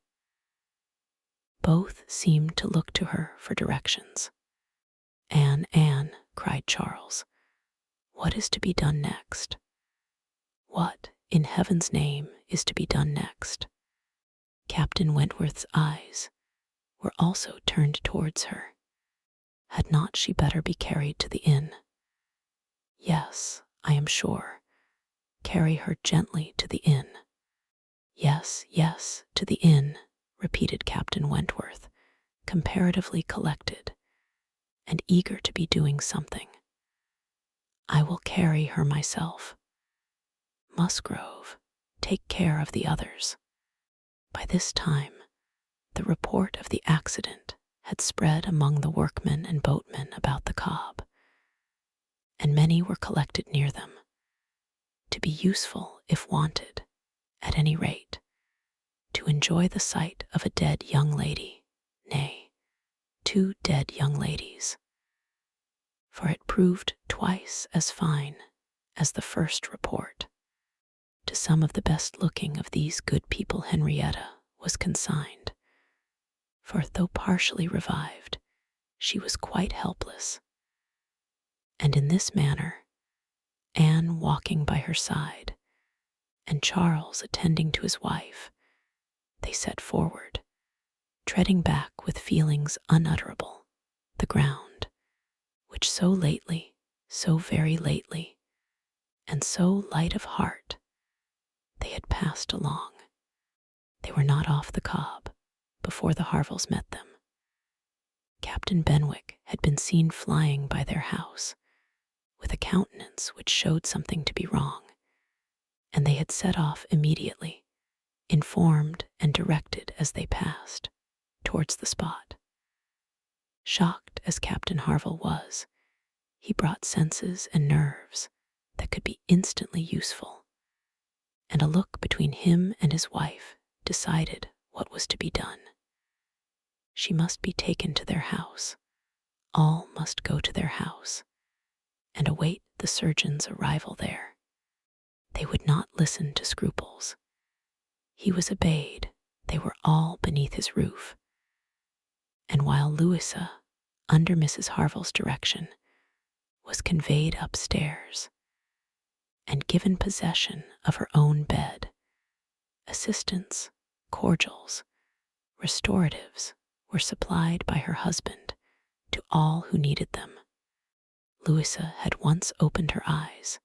Both seemed to look to her for directions. "Anne, Anne," cried Charles, "what is to be done next? What, in heaven's name, is to be done next?" Captain Wentworth's eyes were also turned towards her. Had not she better be carried to the inn? Yes, I am sure. Carry her gently to the inn. Yes, yes, to the inn, repeated Captain Wentworth, comparatively collected, and eager to be doing something. I will carry her myself. Musgrove, take care of the others. By this time, the report of the accident had spread among the workmen and boatmen about the Cobb, and many were collected near them, to be useful if wanted, at any rate, to enjoy the sight of a dead young lady, nay, 2 dead young ladies, for it proved twice as fine as the first report. To some of the best-looking of these good people Henrietta was consigned, for though partially revived, she was quite helpless, and in this manner, Anne walking by her side, and Charles attending to his wife, they set forward, treading back with feelings unutterable, the ground, which so lately, so very lately, and so light of heart, they had passed along. They were not off the Cobb before the Harvilles met them. Captain Benwick had been seen flying by their house, with a countenance which showed something to be wrong, and they had set off immediately, informed and directed as they passed, towards the spot. Shocked as Captain Harville was, he brought senses and nerves that could be instantly useful, and a look between him and his wife decided what was to be done. She must be taken to their house. All must go to their house, and await the surgeon's arrival there. They would not listen to scruples. He was obeyed. They were all beneath his roof. And while Louisa, under Mrs. Harville's direction, was conveyed upstairs and given possession of her own bed, assistance, cordials, restoratives were supplied by her husband to all who needed them. Louisa had once opened her eyes,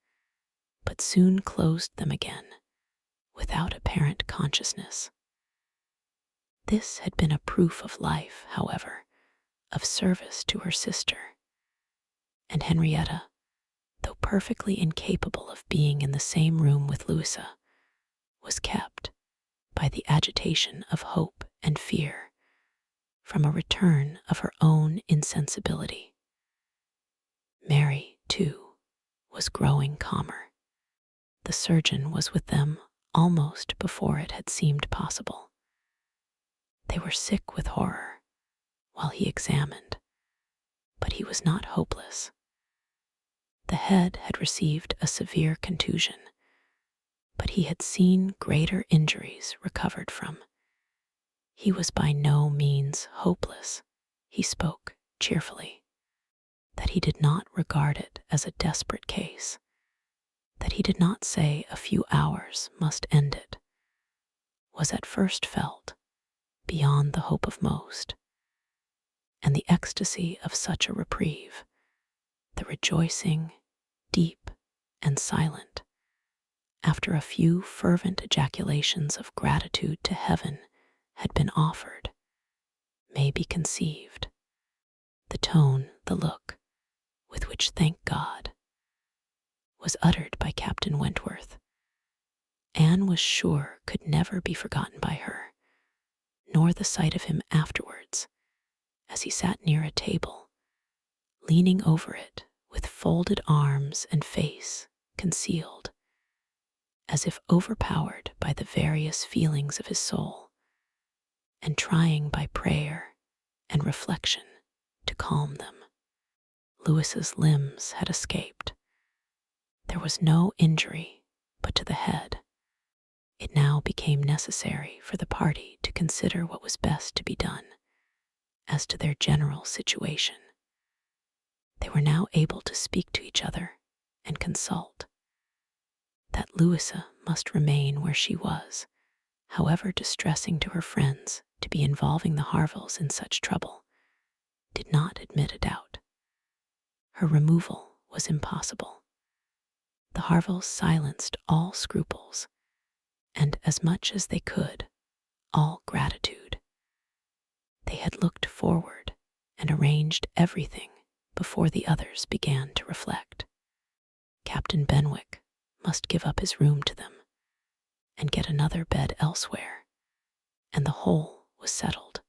but soon closed them again, without apparent consciousness. This had been a proof of life, however, of service to her sister, and Henrietta, though perfectly incapable of being in the same room with Louisa, was kept, by the agitation of hope and fear, from a return of her own insensibility. Mary, too, was growing calmer. The surgeon was with them almost before it had seemed possible. They were sick with horror while he examined, but he was not hopeless. The head had received a severe contusion, but he had seen greater injuries recovered from. He was by no means hopeless, he spoke cheerfully, that he did not regard it as a desperate case, that he did not say a few hours must end it, was at first felt beyond the hope of most, and the ecstasy of such a reprieve, the rejoicing, deep and silent, after a few fervent ejaculations of gratitude to heaven had been offered, may be conceived. The tone, the look, with which "thank God" was uttered by Captain Wentworth, Anne was sure could never be forgotten by her, nor the sight of him afterwards, as he sat near a table, leaning over it with folded arms and face concealed, as if overpowered by the various feelings of his soul, and trying by prayer and reflection to calm them. Louis's limbs had escaped. There was no injury but to the head. It now became necessary for the party to consider what was best to be done as to their general situation. They were now able to speak to each other and consult. That Louisa must remain where she was, however distressing to her friends to be involving the Harvilles in such trouble, did not admit a doubt. Her removal was impossible. The Harvilles silenced all scruples, and as much as they could, all gratitude. They had looked forward and arranged everything before the others began to reflect. Captain Benwick must give up his room to them and get another bed elsewhere, and the whole was settled.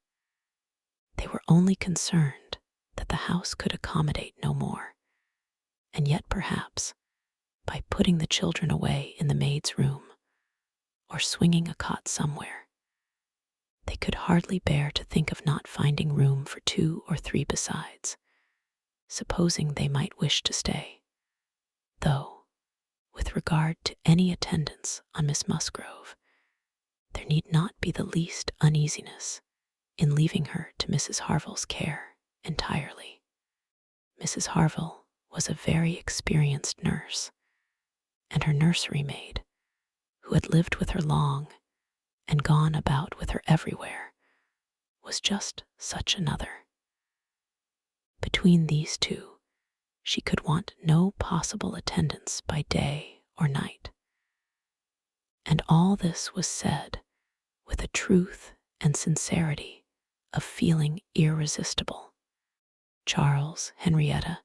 They were only concerned that the house could accommodate no more, and yet perhaps, by putting the children away in the maid's room, or swinging a cot somewhere, they could hardly bear to think of not finding room for 2 or 3 besides, supposing they might wish to stay, though, with regard to any attendance on Miss Musgrove, there need not be the least uneasiness in leaving her to Mrs. Harville's care entirely. Mrs. Harville was a very experienced nurse, and her nursery maid, who had lived with her long and gone about with her everywhere, was just such another. Between these two, she could want no possible attendance by day or night. And all this was said with a truth and sincerity of feeling irresistible. Charles, Henrietta,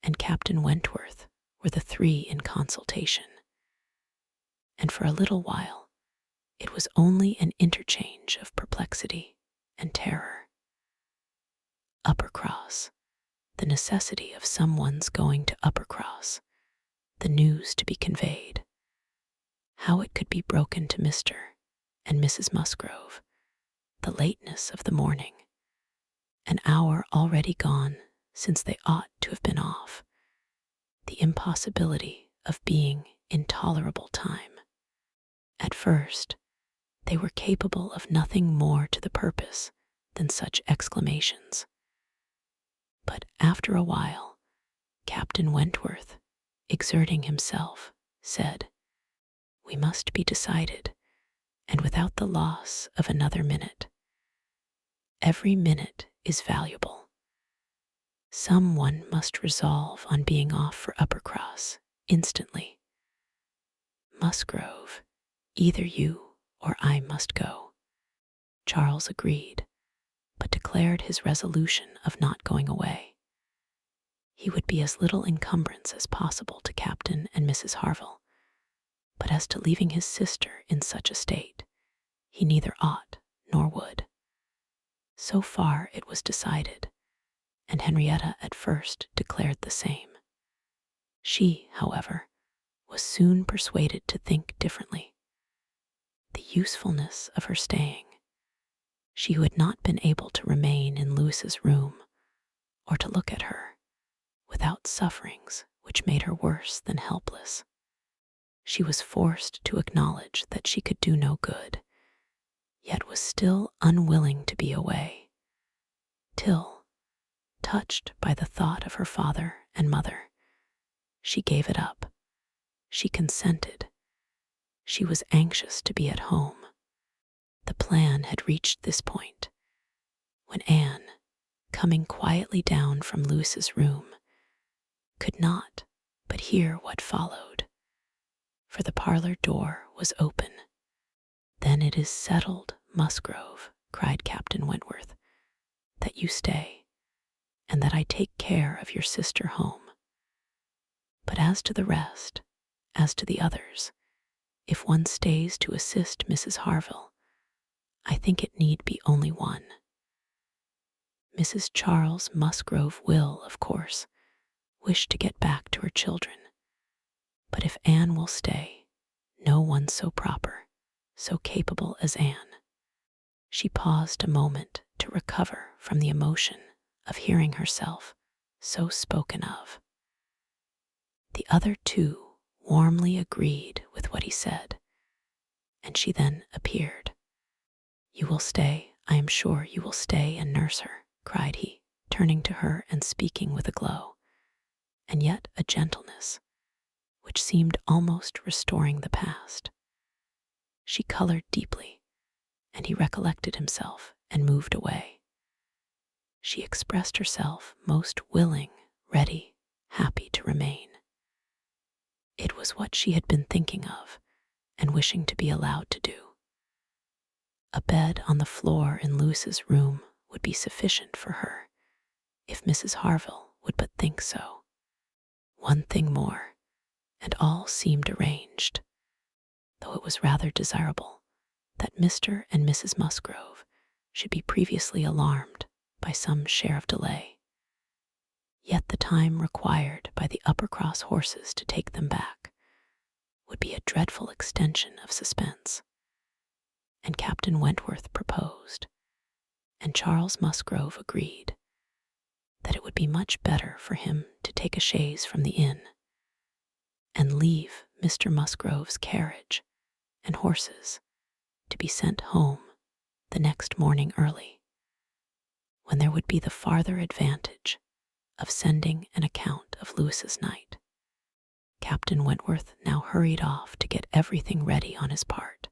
and Captain Wentworth were the 3 in consultation, and for a little while it was only an interchange of perplexity and terror. Uppercross, the necessity of someone's going to Uppercross, the news to be conveyed, how it could be broken to Mr. and Mrs. Musgrove, the lateness of the morning, an hour already gone since they ought to have been off, the impossibility of being in tolerable time. At first, they were capable of nothing more to the purpose than such exclamations. But after a while, Captain Wentworth, exerting himself, said, "We must be decided, and without the loss of another minute. Every minute is valuable. Some one must resolve on being off for Uppercross instantly. Musgrove, either you or I must go." Charles agreed, but declared his resolution of not going away. He would be as little encumbrance as possible to Captain and Mrs. Harville, but as to leaving his sister in such a state, he neither ought nor would. So far it was decided, and Henrietta at first declared the same. She, however, was soon persuaded to think differently. The usefulness of her staying, she who had not been able to remain in Louis's room, or to look at her, without sufferings which made her worse than helpless. She was forced to acknowledge that she could do no good, yet was still unwilling to be away, till, touched by the thought of her father and mother, she gave it up. She consented. She was anxious to be at home. The plan had reached this point when Anne, coming quietly down from Lewis's room, could not but hear what followed, for the parlor door was open. "Then it is settled, Musgrove," cried Captain Wentworth, "that you stay, and that I take care of your sister home. But as to the rest, as to the others, if one stays to assist Mrs. Harville, I think it need be only one. Mrs. Charles Musgrove will, of course, wish to get back to her children, but if Anne will stay, no one so proper, so capable as Anne." She paused a moment to recover from the emotion of hearing herself so spoken of. The other two warmly agreed with what he said, and she then appeared. "You will stay, I am sure you will stay and nurse her," cried he, turning to her and speaking with a glow, and yet a gentleness, which seemed almost restoring the past. She colored deeply, and he recollected himself and moved away. She expressed herself most willing, ready, happy to remain. It was what she had been thinking of and wishing to be allowed to do. A bed on the floor in Lewis's room would be sufficient for her, if Mrs. Harville would but think so. One thing more, and all seemed arranged, though it was rather desirable that Mr. and Mrs. Musgrove should be previously alarmed by some share of delay. Yet the time required by the Uppercross horses to take them back would be a dreadful extension of suspense, and Captain Wentworth proposed, and Charles Musgrove agreed, that it would be much better for him to take a chaise from the inn and leave Mr. Musgrove's carriage and horses to be sent home the next morning early, when there would be the farther advantage of sending an account of Lewis's night. Captain Wentworth now hurried off to get everything ready on his part,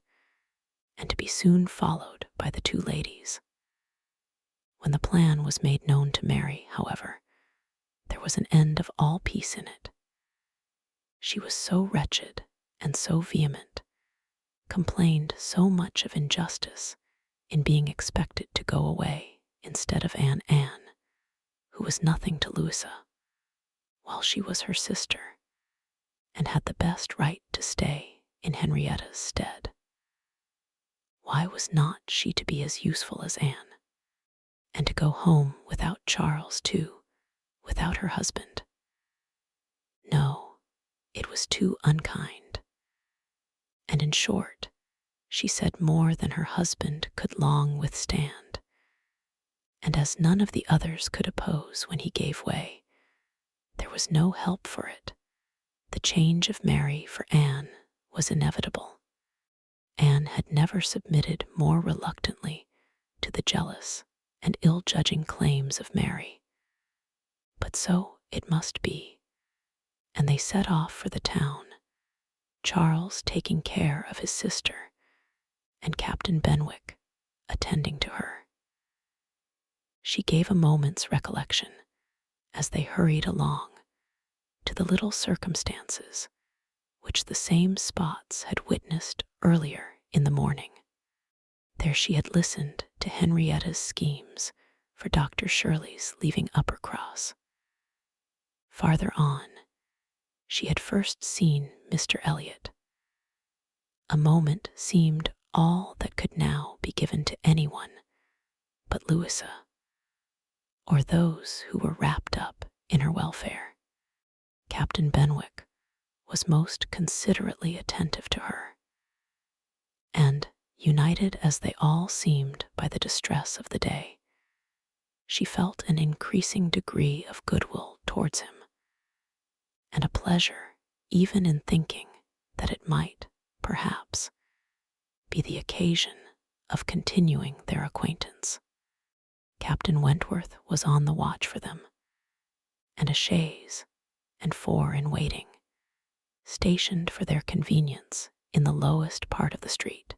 and to be soon followed by the two ladies. When the plan was made known to Mary, however, there was an end of all peace in it. She was so wretched and so vehement, complained so much of injustice in being expected to go away instead of Anne, who was nothing to Louisa, while she was her sister, and had the best right to stay in Henrietta's stead. Why was not she to be as useful as Anne, and to go home without Charles too, without her husband? No, it was too unkind. And in short, she said more than her husband could long withstand, and as none of the others could oppose when he gave way, there was no help for it. The change of Mary for Anne was inevitable. Anne had never submitted more reluctantly to the jealous and ill-judging claims of Mary. But so it must be, and they set off for the town, Charles taking care of his sister, and Captain Benwick attending to her. She gave a moment's recollection, as they hurried along, to the little circumstances which the same spots had witnessed earlier in the morning. There she had listened to Henrietta's schemes for Dr. Shirley's leaving Uppercross. Farther on, she had first seen Mr. Elliot. A moment seemed all that could now be given to anyone but Louisa, or those who were wrapped up in her welfare. Captain Benwick was most considerately attentive to her, and, united as they all seemed by the distress of the day, she felt an increasing degree of goodwill towards him, and a pleasure even in thinking that it might, perhaps, be the occasion of continuing their acquaintance. Captain Wentworth was on the watch for them, and a chaise and 4 in waiting, stationed for their convenience in the lowest part of the street.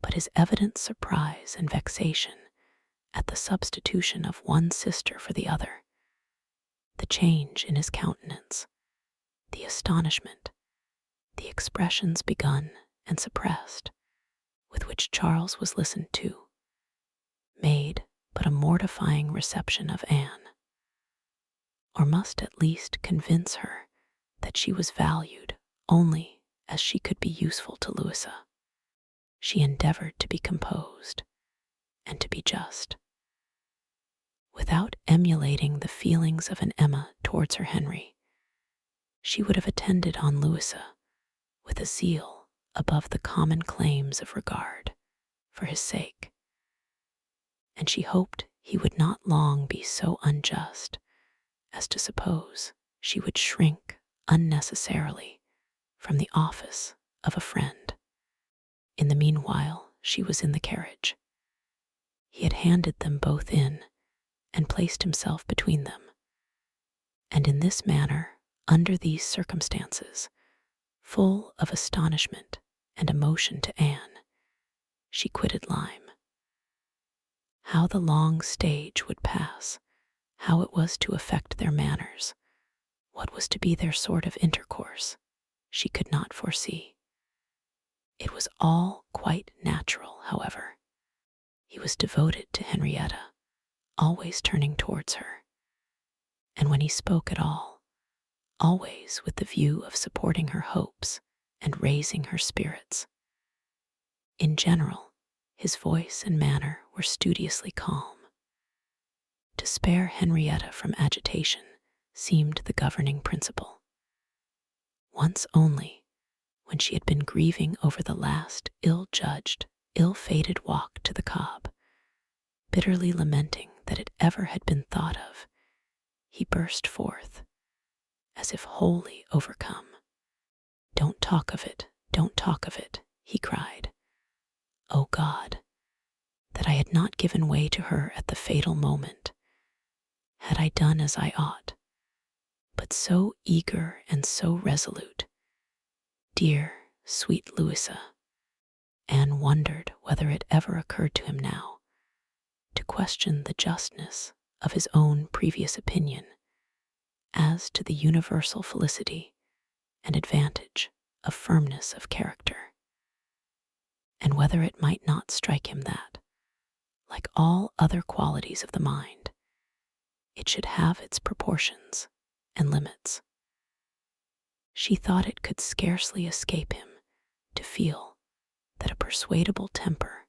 But his evident surprise and vexation at the substitution of one sister for the other, the change in his countenance, the astonishment, the expressions begun and suppressed with which Charles was listened to, made but a mortifying reception of Anne, or must at least convince her that she was valued only as she could be useful to Louisa. She endeavored to be composed and to be just. Without emulating the feelings of an Emma towards her Henry, she would have attended on Louisa with a zeal above the common claims of regard for his sake, and she hoped he would not long be so unjust as to suppose she would shrink unnecessarily from the office of a friend. In the meanwhile, she was in the carriage. He had handed them both in and placed himself between them, and in this manner, under these circumstances, full of astonishment and emotion to Anne, she quitted Lyme. How the long stage would pass, how it was to affect their manners, what was to be their sort of intercourse, she could not foresee. It was all quite natural, however. He was devoted to Henrietta, always turning towards her, and when he spoke at all, always with the view of supporting her hopes and raising her spirits. In general, his voice and manner were studiously calm. To spare Henrietta from agitation seemed the governing principle. Once only, when she had been grieving over the last ill-judged, ill-fated walk to the Cobb, bitterly lamenting that it ever had been thought of, he burst forth, as if wholly overcome. "Don't talk of it, don't talk of it," he cried. "O God, that I had not given way to her at the fatal moment, had I done as I ought, but so eager and so resolute. Dear, sweet Louisa." Anne wondered whether it ever occurred to him now to question the justness of his own previous opinion as to the universal felicity and advantage of firmness of character, and whether it might not strike him that, like all other qualities of the mind, it should have its proportions and limits. She thought it could scarcely escape him to feel that a persuadable temper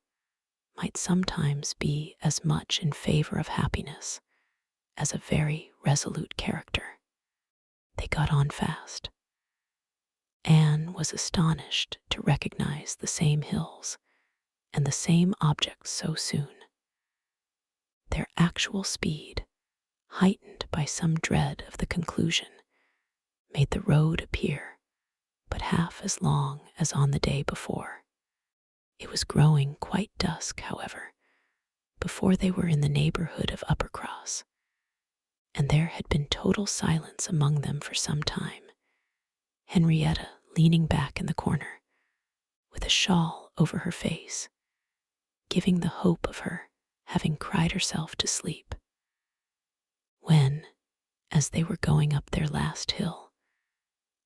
might sometimes be as much in favor of happiness as a very resolute character. They got on fast. Anne was astonished to recognize the same hills and the same objects so soon. Their actual speed, heightened by some dread of the conclusion, made the road appear but half as long as on the day before. It was growing quite dusk, however, before they were in the neighborhood of Uppercross, and there had been total silence among them for some time, Henrietta leaning back in the corner, with a shawl over her face, giving the hope of her having cried herself to sleep. When, as they were going up their last hill,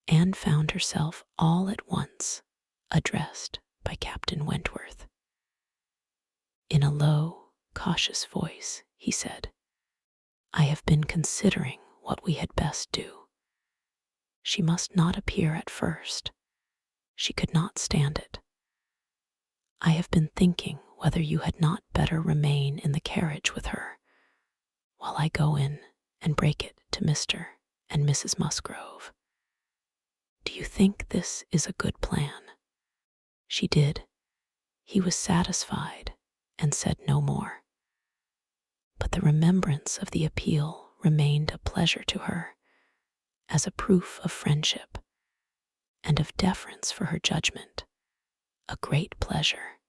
Anne found herself all at once addressed by Captain Wentworth. In a low, cautious voice, he said, "I have been considering what we had best do. She must not appear at first. She could not stand it. I have been thinking whether you had not better remain in the carriage with her, while I go in and break it to Mr. and Mrs. Musgrove. Do you think this is a good plan?" She did. He was satisfied and said no more. But the remembrance of the appeal remained a pleasure to her, as a proof of friendship and of deference for her judgment, a great pleasure.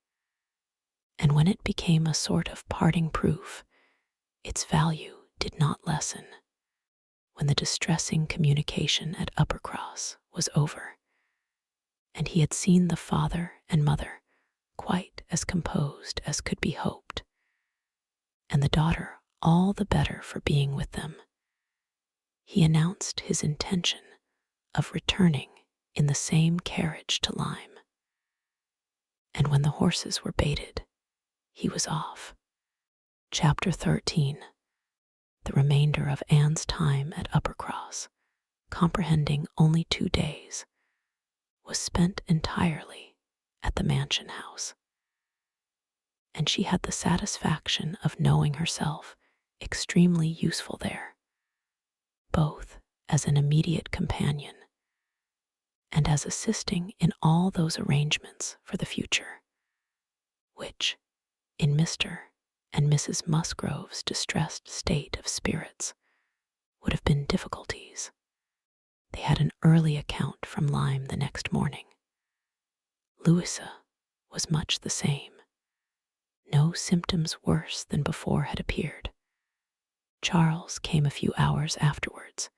and when it became a sort of parting proof, its value did not lessen. When the distressing communication at Uppercross was over, and he had seen the father and mother quite as composed as could be hoped, and the daughter all the better for being with them, he announced his intention of returning in the same carriage to Lyme. And when the horses were baited, he was off. Chapter 13. The remainder of Anne's time at Uppercross, comprehending only 2 days, was spent entirely at the mansion house, and she had the satisfaction of knowing herself extremely useful there, both as an immediate companion and as assisting in all those arrangements for the future, which, in Mr. and Mrs. Musgrove's distressed state of spirits, would have been difficulties. They had an early account from Lyme the next morning. Louisa was much the same. No symptoms worse than before had appeared. Charles came a few hours afterwards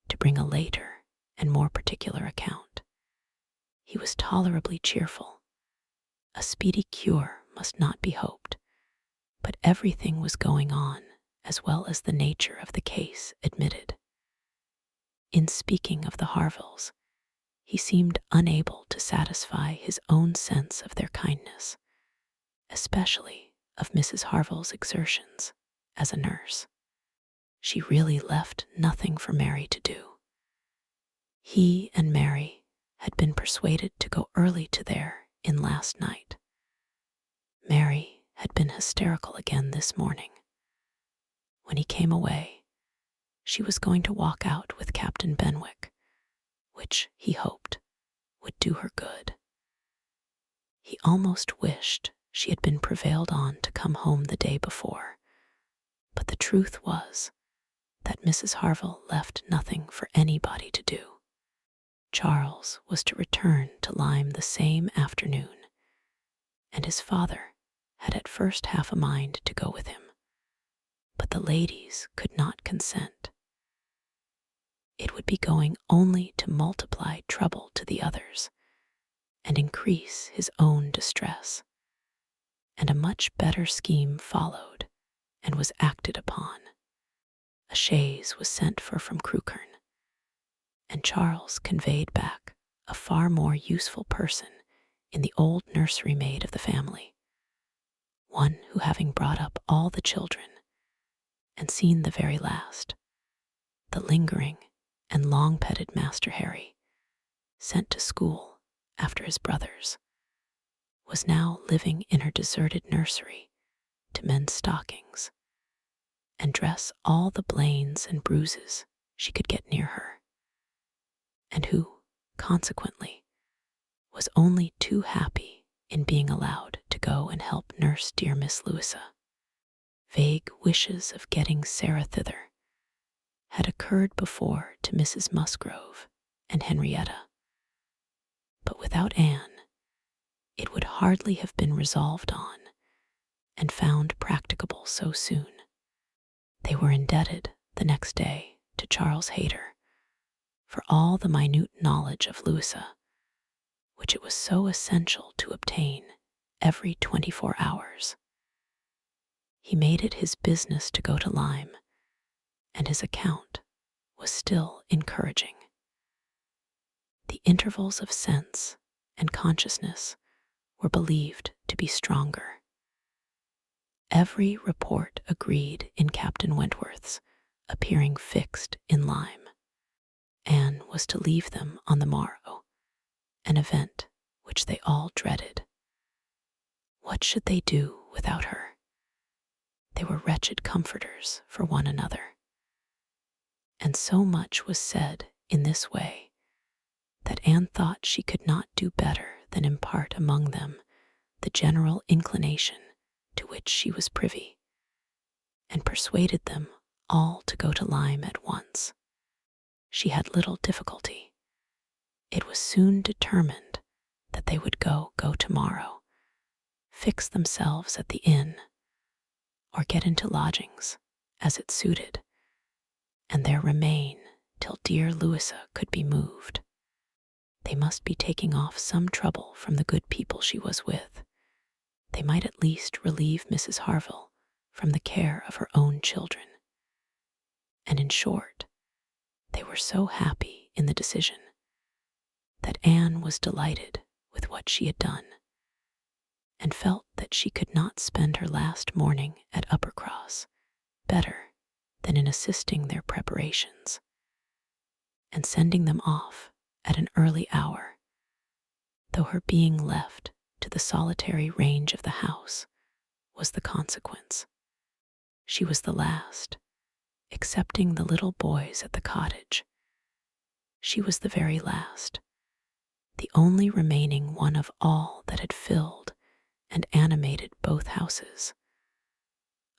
to bring a later and more particular account. He was tolerably cheerful. A speedy cure must not be hoped, but everything was going on as well as the nature of the case admitted. In speaking of the Harvilles, he seemed unable to satisfy his own sense of their kindness, especially of Mrs. Harville's exertions as a nurse. She really left nothing for Mary to do. He and Mary had been persuaded to go early to their inn last night. Mary had been hysterical again this morning. When he came away, she was going to walk out with Captain Benwick, which he hoped would do her good. He almost wished she had been prevailed on to come home the day before, but the truth was that Mrs. Harville left nothing for anybody to do. Charles was to return to Lyme the same afternoon, and his father had at first half a mind to go with him, but the ladies could not consent. It would be going only to multiply trouble to the others and increase his own distress, and a much better scheme followed and was acted upon. A chaise was sent for from Crewkerne, and Charles conveyed back a far more useful person in the old nursery maid of the family, one who, having brought up all the children and seen the very last, the lingering and long-petted Master Harry, sent to school after his brothers, was now living in her deserted nursery to mend stockings and dress all the blains and bruises she could get near her, and who, consequently, was only too happy in being allowed to go and help nurse dear Miss Louisa. Vague wishes of getting Sarah thither had occurred before to Mrs. Musgrove and Henrietta, but without Anne it would hardly have been resolved on and found practicable so soon. They were indebted the next day to Charles Hayter for all the minute knowledge of Louisa, which it was so essential to obtain every 24 hours. He made it his business to go to Lyme, and his account was still encouraging. The intervals of sense and consciousness were believed to be stronger. Every report agreed in Captain Wentworth's appearing fixed in Lyme. Anne was to leave them on the morrow, an event which they all dreaded. What should they do without her? They were wretched comforters for one another. And so much was said in this way that Anne thought she could not do better than impart among them the general inclination to which she was privy, and persuaded them all to go to Lyme at once. She had little difficulty. It was soon determined that they would go tomorrow, fix themselves at the inn, or get into lodgings as it suited, and there remain till dear Louisa could be moved. They must be taking off some trouble from the good people she was with. They might at least relieve Mrs. Harville from the care of her own children. And in short, they were so happy in the decision that Anne was delighted with what she had done, and felt that she could not spend her last morning at Uppercross better than in assisting their preparations, and sending them off at an early hour, though her being left to the solitary range of the house was the consequence. She was the last, excepting the little boys at the cottage. She was the very last, the only remaining one of all that had filled and animated both houses,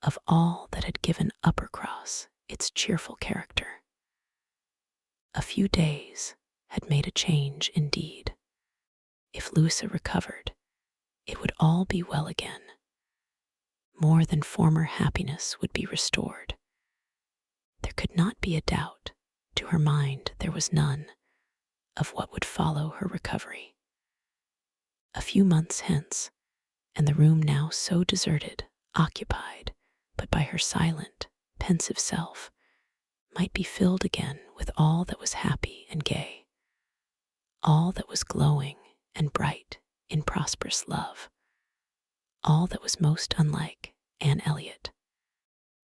of all that had given Uppercross its cheerful character. A few days had made a change indeed. If Louisa recovered, it would all be well again. More than former happiness would be restored. There could not be a doubt, to her mind there was none, of what would follow her recovery. A few months hence, and the room now so deserted, occupied but by her silent, pensive self, might be filled again with all that was happy and gay, all that was glowing and bright in prosperous love, all that was most unlike Anne Elliot,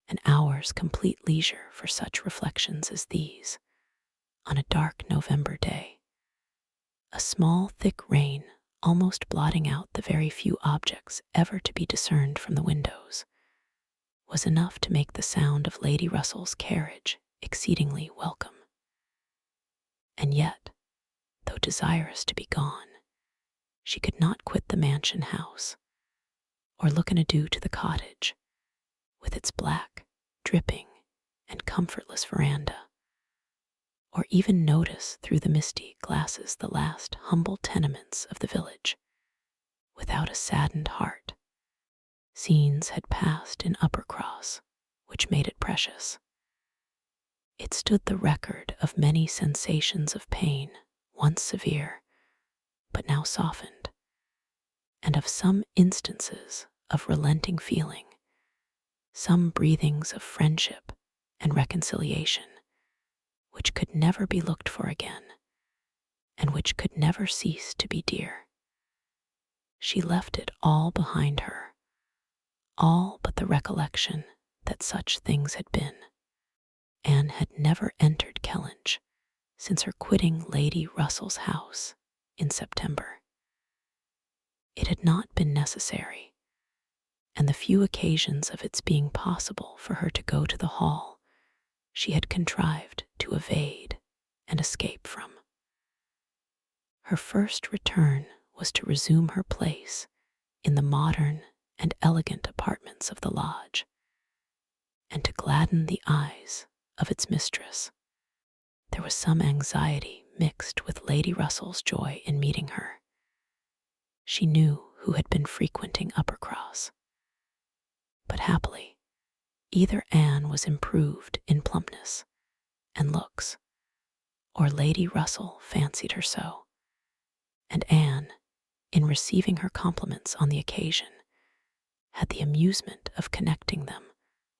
an hour's complete leisure for such reflections as these, on a dark November day. A small, thick rain, almost blotting out the very few objects ever to be discerned from the windows, was enough to make the sound of Lady Russell's carriage exceedingly welcome. And yet, though desirous to be gone, she could not quit the mansion house, or look an adieu to the cottage, with its black, dripping, and comfortless veranda, or even notice through the misty glasses the last humble tenements of the village, without a saddened heart. Scenes had passed in Uppercross, which made it precious. It stood the record of many sensations of pain, once severe, but now softened, and of some instances of relenting feeling, some breathings of friendship and reconciliation, which could never be looked for again, and which could never cease to be dear. She left it all behind her, all but the recollection that such things had been. Anne had never entered Kellynch since her quitting Lady Russell's house in September. It had not been necessary, and the few occasions of its being possible for her to go to the hall she had contrived to evade and escape from. Her first return was to resume her place in the modern and elegant apartments of the lodge, and to gladden the eyes of its mistress. There was some anxiety mixed with Lady Russell's joy in meeting her. She knew who had been frequenting Uppercross, but happily either Anne was improved in plumpness and looks, or Lady Russell fancied her so, and Anne, in receiving her compliments on the occasion, had the amusement of connecting them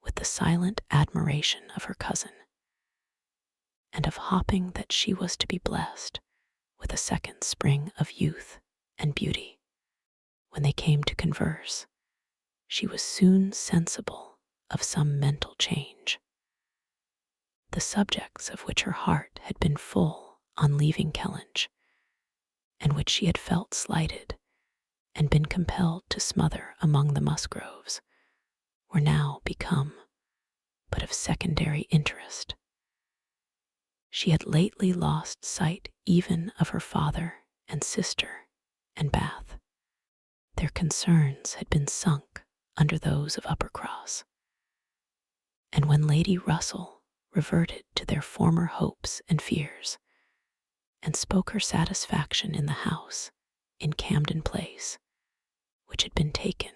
with the silent admiration of her cousin, and of hoping that she was to be blessed with a second spring of youth and beauty. When they came to converse, she was soon sensible of some mental change. The subjects of which her heart had been full on leaving Kellynch, and which she had felt slighted and been compelled to smother among the Musgroves, were now become but of secondary interest. She had lately lost sight even of her father and sister and Bath. Their concerns had been sunk under those of Uppercross, and when Lady Russell reverted to their former hopes and fears, and spoke her satisfaction in the house in Camden Place, which had been taken,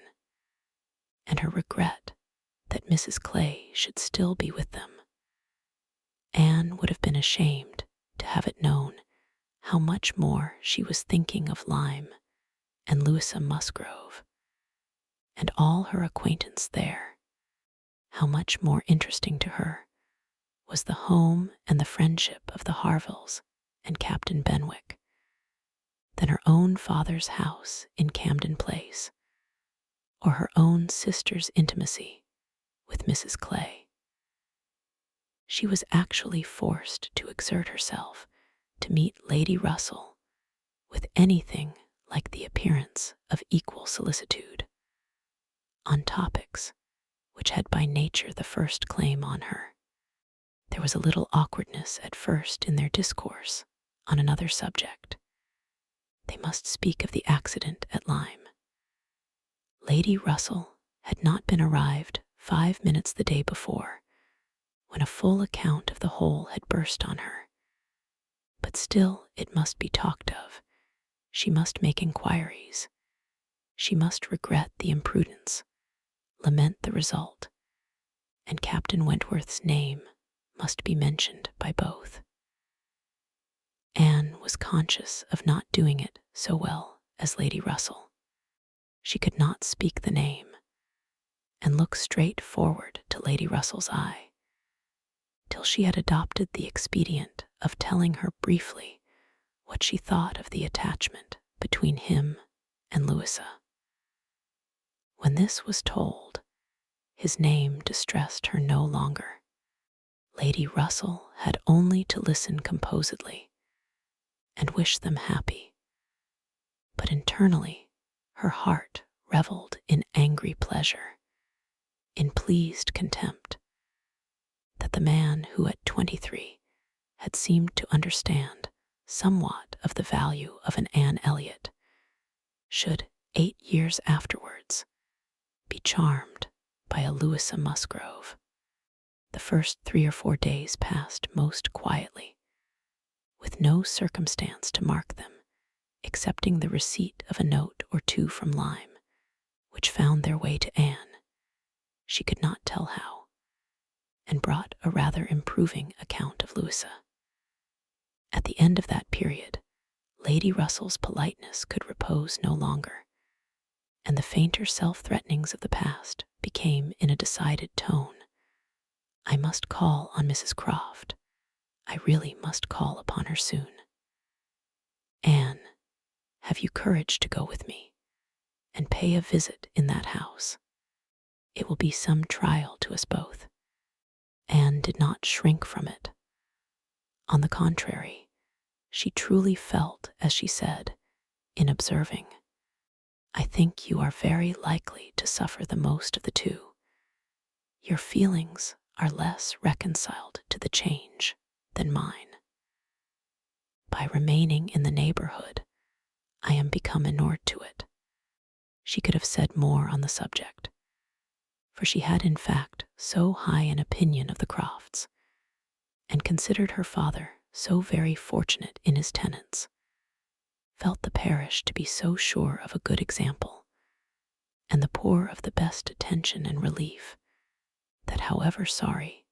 and her regret that Mrs. Clay should still be with them. Anne would have been ashamed to have it known how much more she was thinking of Lyme and Louisa Musgrove, and all her acquaintance there. How much more interesting to her was the home and the friendship of the Harvilles and Captain Benwick than her own father's house in Camden Place, or her own sister's intimacy with Mrs. Clay. She was actually forced to exert herself to meet Lady Russell with anything like the appearance of equal solicitude on topics which had by nature the first claim on her. There was a little awkwardness at first in their discourse on another subject. They must speak of the accident at Lyme. Lady Russell had not been arrived 5 minutes the day before, when a full account of the whole had burst on her. But still it must be talked of. She must make inquiries. She must regret the imprudence, lament the result, and Captain Wentworth's name must be mentioned by both. Anne was conscious of not doing it so well as Lady Russell. She could not speak the name and look straight forward to Lady Russell's eye, till she had adopted the expedient of telling her briefly what she thought of the attachment between him and Louisa. When this was told, his name distressed her no longer. Lady Russell had only to listen composedly and wish them happy, but internally her heart reveled in angry pleasure, in pleased contempt, that the man who at 23 had seemed to understand somewhat of the value of an Anne Elliot should 8 years afterwards be charmed by a Louisa Musgrove. The first 3 or 4 days passed most quietly, with no circumstance to mark them, excepting the receipt of a note or two from Lyme, which found their way to Anne, she could not tell how, and brought a rather improving account of Louisa. At the end of that period, Lady Russell's politeness could repose no longer, and the fainter self-threatenings of the past became in a decided tone. I must call on Mrs. Croft. I really must call upon her soon. Anne, have you courage to go with me and pay a visit in that house? It will be some trial to us both. Anne did not shrink from it. On the contrary, she truly felt, as she said, in observing, I think you are very likely to suffer the most of the two. Your feelings are less reconciled to the change than mine. By remaining in the neighborhood, I am become inured to it. She could have said more on the subject, for she had in fact so high an opinion of the Crofts, and considered her father so very fortunate in his tenants, felt the parish to be so sure of a good example, and the poor of the best attention and relief, that however sorry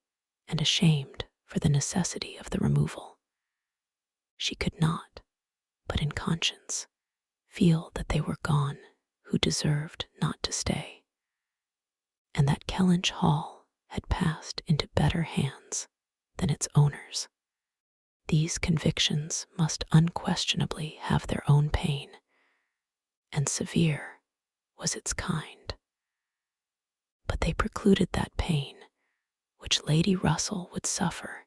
and ashamed for the necessity of the removal, she could not, but in conscience, feel that they were gone who deserved not to stay, and that Kellynch Hall had passed into better hands than its owners. These convictions must unquestionably have their own pain, and severe was its kind. But they precluded that pain which Lady Russell would suffer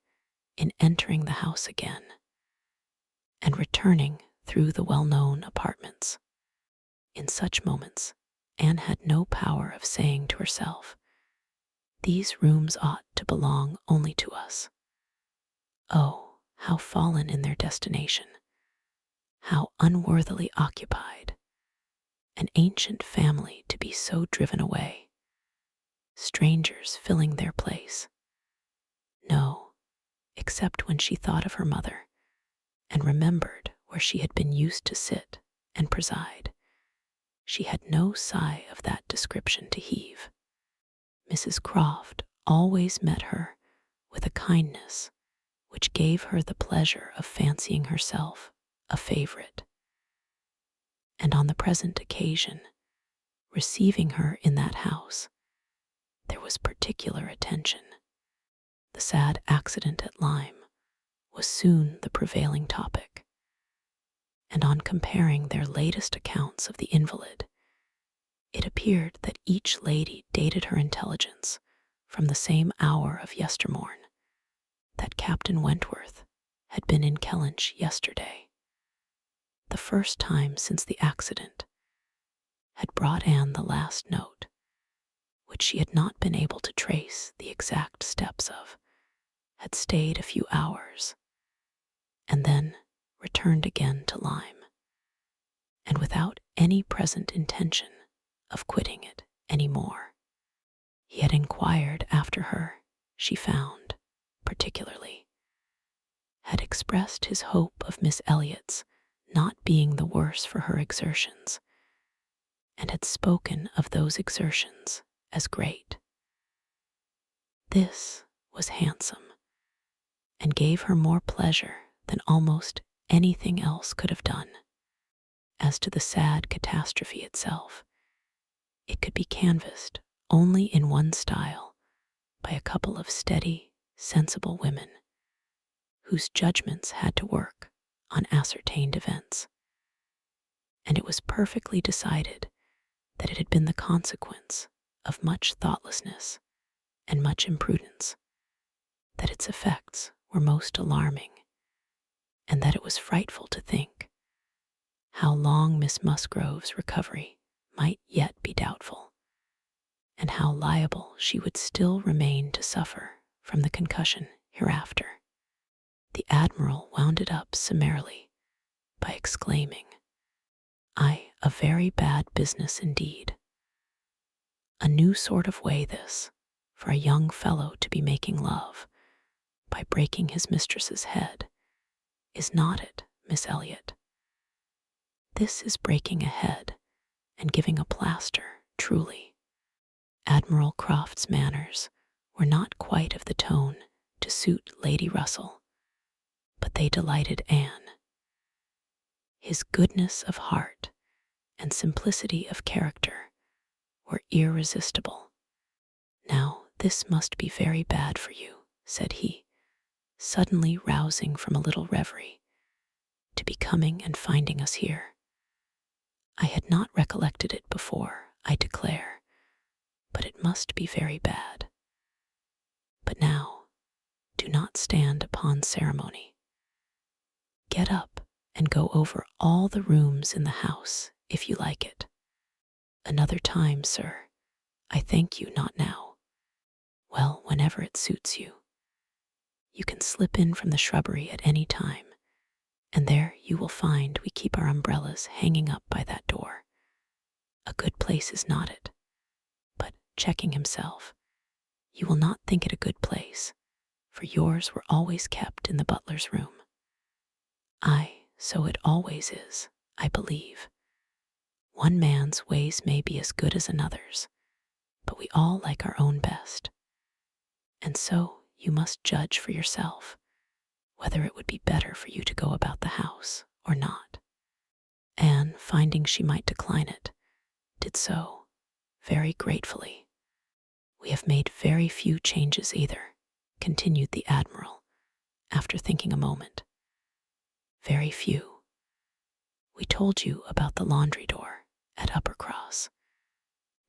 in entering the house again, and returning through the well-known apartments. In such moments, Anne had no power of saying to herself, these rooms ought to belong only to us. Oh, how fallen in their destination, how unworthily occupied, an ancient family to be so driven away, strangers filling their place. No, except when she thought of her mother, and remembered where she had been used to sit and preside, she had no sigh of that description to heave. Mrs. Croft always met her with a kindness which gave her the pleasure of fancying herself a favorite. And on the present occasion, receiving her in that house, there was particular attention. The sad accident at Lyme was soon the prevailing topic, and on comparing their latest accounts of the invalid, it appeared that each lady dated her intelligence from the same hour of yestermorn that Captain Wentworth had been in Kellynch yesterday. The first time since the accident had brought Anne the last note, which she had not been able to trace the exact steps of, had stayed a few hours, and then returned again to Lyme, and without any present intention of quitting it any more. He had inquired after her, she found, particularly, had expressed his hope of Miss Elliot's not being the worse for her exertions, and had spoken of those exertions as great. This was handsome, and gave her more pleasure than almost anything else could have done. As to the sad catastrophe itself, it could be canvassed only in one style by a couple of steady, sensible women, whose judgments had to work on ascertained events, and it was perfectly decided that it had been the consequence of much thoughtlessness and much imprudence, that its effects were most alarming, and that it was frightful to think how long Miss Musgrove's recovery might yet be doubtful, and how liable she would still remain to suffer from the concussion hereafter. The Admiral wound it up summarily by exclaiming, "Aye, a very bad business indeed. A new sort of way this, for a young fellow to be making love by breaking his mistress's head, is not it, Miss Elliot? This is breaking a head and giving a plaster, truly." Admiral Croft's manners were not quite of the tone to suit Lady Russell, but they delighted Anne. His goodness of heart and simplicity of character were irresistible. "Now, this must be very bad for you," said he, suddenly rousing from a little reverie, "to be coming and finding us here. I had not recollected it before, I declare, but it must be very bad. But now, do not stand upon ceremony. Get up and go over all the rooms in the house, if you like it. Another time, sir. I thank you, not now. Well, whenever it suits you. You can slip in from the shrubbery at any time, and there you will find we keep our umbrellas hanging up by that door. A good place is not it, but," checking himself, "you will not think it a good place, for yours were always kept in the butler's room. Aye, so it always is, I believe. One man's ways may be as good as another's, but we all like our own best. And so you must judge for yourself whether it would be better for you to go about the house or not." Anne, finding she might decline it, did so, very gratefully. "We have made very few changes either," continued the Admiral, after thinking a moment. "Very few. We told you about the laundry door at Uppercross.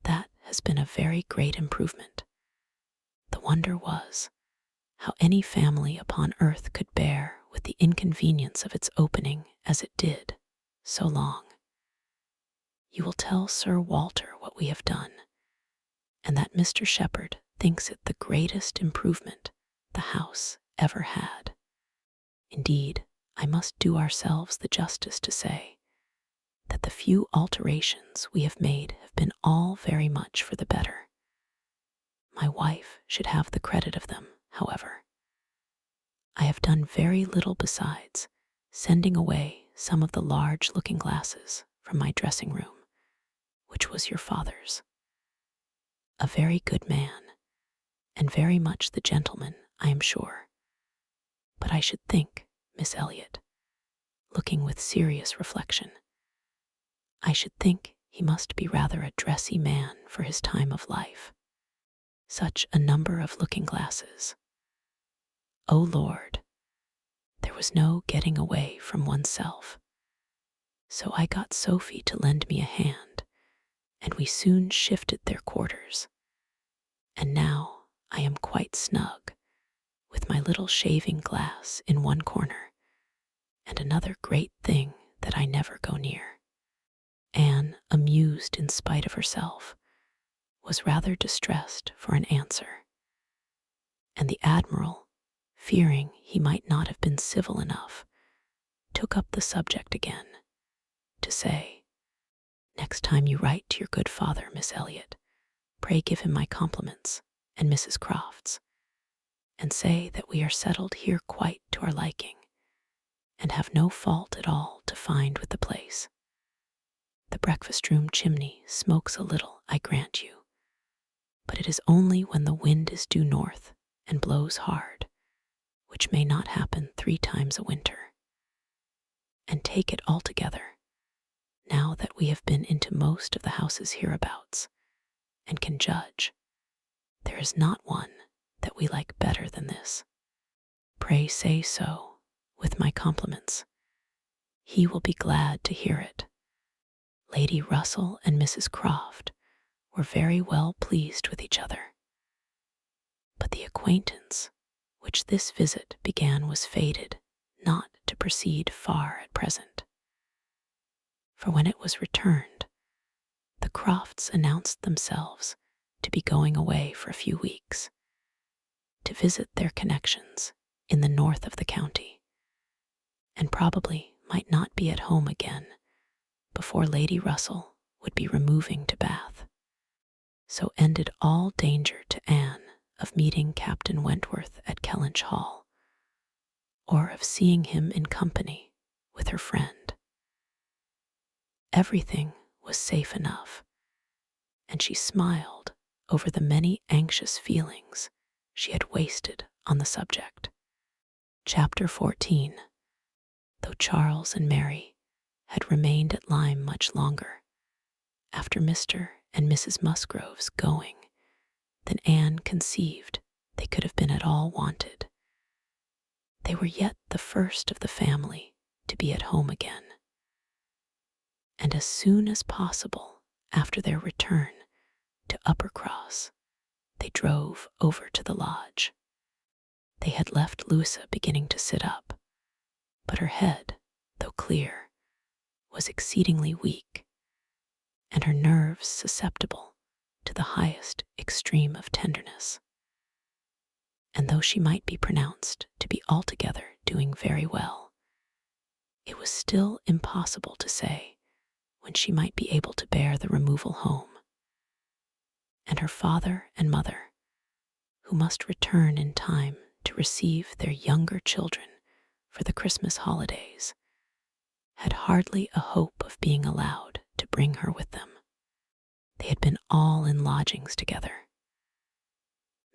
That has been a very great improvement. The wonder was how any family upon earth could bear with the inconvenience of its opening as it did so long. You will tell Sir Walter what we have done, and that Mr. Shepherd thinks it the greatest improvement the house ever had. Indeed, I must do ourselves the justice to say that the few alterations we have made have been all very much for the better. My wife should have the credit of them, however. I have done very little besides sending away some of the large looking glasses from my dressing room which was your father's. A very good man, and very much the gentleman, I am sure. But I should think, Miss Elliot, looking with serious reflection, I should think he must be rather a dressy man for his time of life. Such a number of looking-glasses. Oh Lord, there was no getting away from oneself. So I got Sophie to lend me a hand, and we soon shifted their quarters. And now I am quite snug, with my little shaving glass in one corner, and another great thing that I never go near. Anne, amused in spite of herself, was rather distressed for an answer, and the Admiral, fearing he might not have been civil enough, took up the subject again, to say, "Next time you write to your good father, Miss Elliot, pray give him my compliments and Mrs. Croft's, and say that we are settled here quite to our liking, and have no fault at all to find with the place. The breakfast-room chimney smokes a little, I grant you, but it is only when the wind is due north and blows hard, which may not happen 3 times a winter. And take it altogether, now that we have been into most of the houses hereabouts, and can judge, there is not one that we like better than this. Pray say so, with my compliments. He will be glad to hear it." Lady Russell and Mrs. Croft were very well pleased with each other. But the acquaintance which this visit began was fated not to proceed far at present. For when it was returned, the Crofts announced themselves to be going away for a few weeks, to visit their connections in the north of the county, and probably might not be at home again before Lady Russell would be removing to Bath. So ended all danger to Anne of meeting Captain Wentworth at Kellynch Hall, or of seeing him in company with her friend. Everything was safe enough, and she smiled over the many anxious feelings she had wasted on the subject. Chapter 14. Though Charles and Mary had remained at Lyme much longer, after Mr. and Mrs. Musgrove's going, than Anne conceived they could have been at all wanted, they were yet the first of the family to be at home again. And as soon as possible after their return to Uppercross, they drove over to the lodge. They had left Louisa beginning to sit up, but her head, though clear, was exceedingly weak, and her nerves susceptible to the highest extreme of tenderness. And though she might be pronounced to be altogether doing very well, it was still impossible to say when she might be able to bear the removal home. And her father and mother, who must return in time to receive their younger children for the Christmas holidays, had hardly a hope of being allowed to bring her with them. They had been all in lodgings together.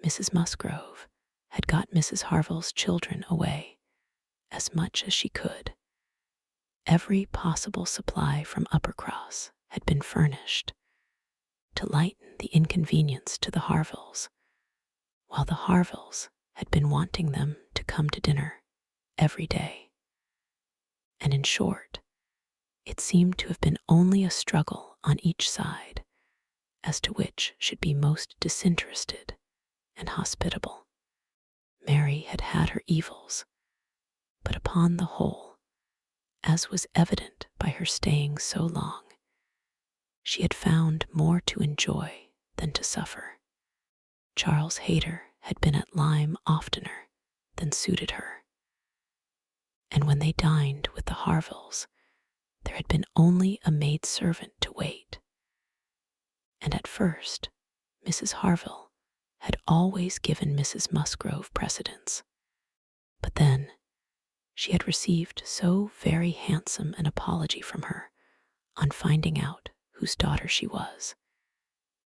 Mrs. Musgrove had got Mrs. Harville's children away as much as she could. Every possible supply from Uppercross had been furnished to lighten the inconvenience to the Harvilles, while the Harvilles had been wanting them to come to dinner every day. And in short, it seemed to have been only a struggle on each side as to which should be most disinterested and hospitable. Mary had had her evils, but upon the whole, as was evident by her staying so long, she had found more to enjoy than to suffer. Charles Hayter had been at Lyme oftener than suited her, and when they dined with the Harvilles, there had been only a maidservant to wait, and at first Mrs. Harville had always given Mrs. Musgrove precedence, but then she had received so very handsome an apology from her on finding out whose daughter she was,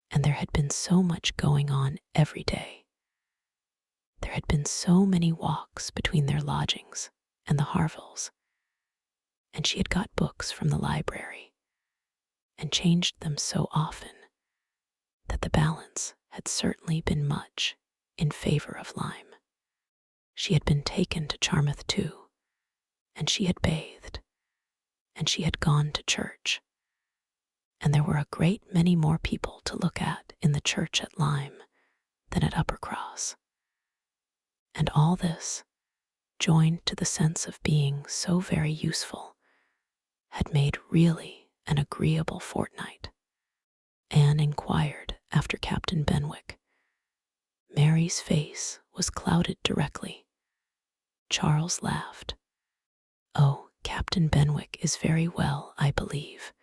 and there had been so much going on every day. There had been so many walks between their lodgings and the Harvilles, and she had got books from the library and changed them so often that the balance had certainly been much in favor of Lyme. She had been taken to Charmouth too, and she had bathed, and she had gone to church, and there were a great many more people to look at in the church at Lyme than at Uppercross. And all this, joined to the sense of being so very useful, had made really an agreeable fortnight. Anne inquired after Captain Benwick. Mary's face was clouded directly. Charles laughed. "Oh, Captain Benwick is very well, I believe,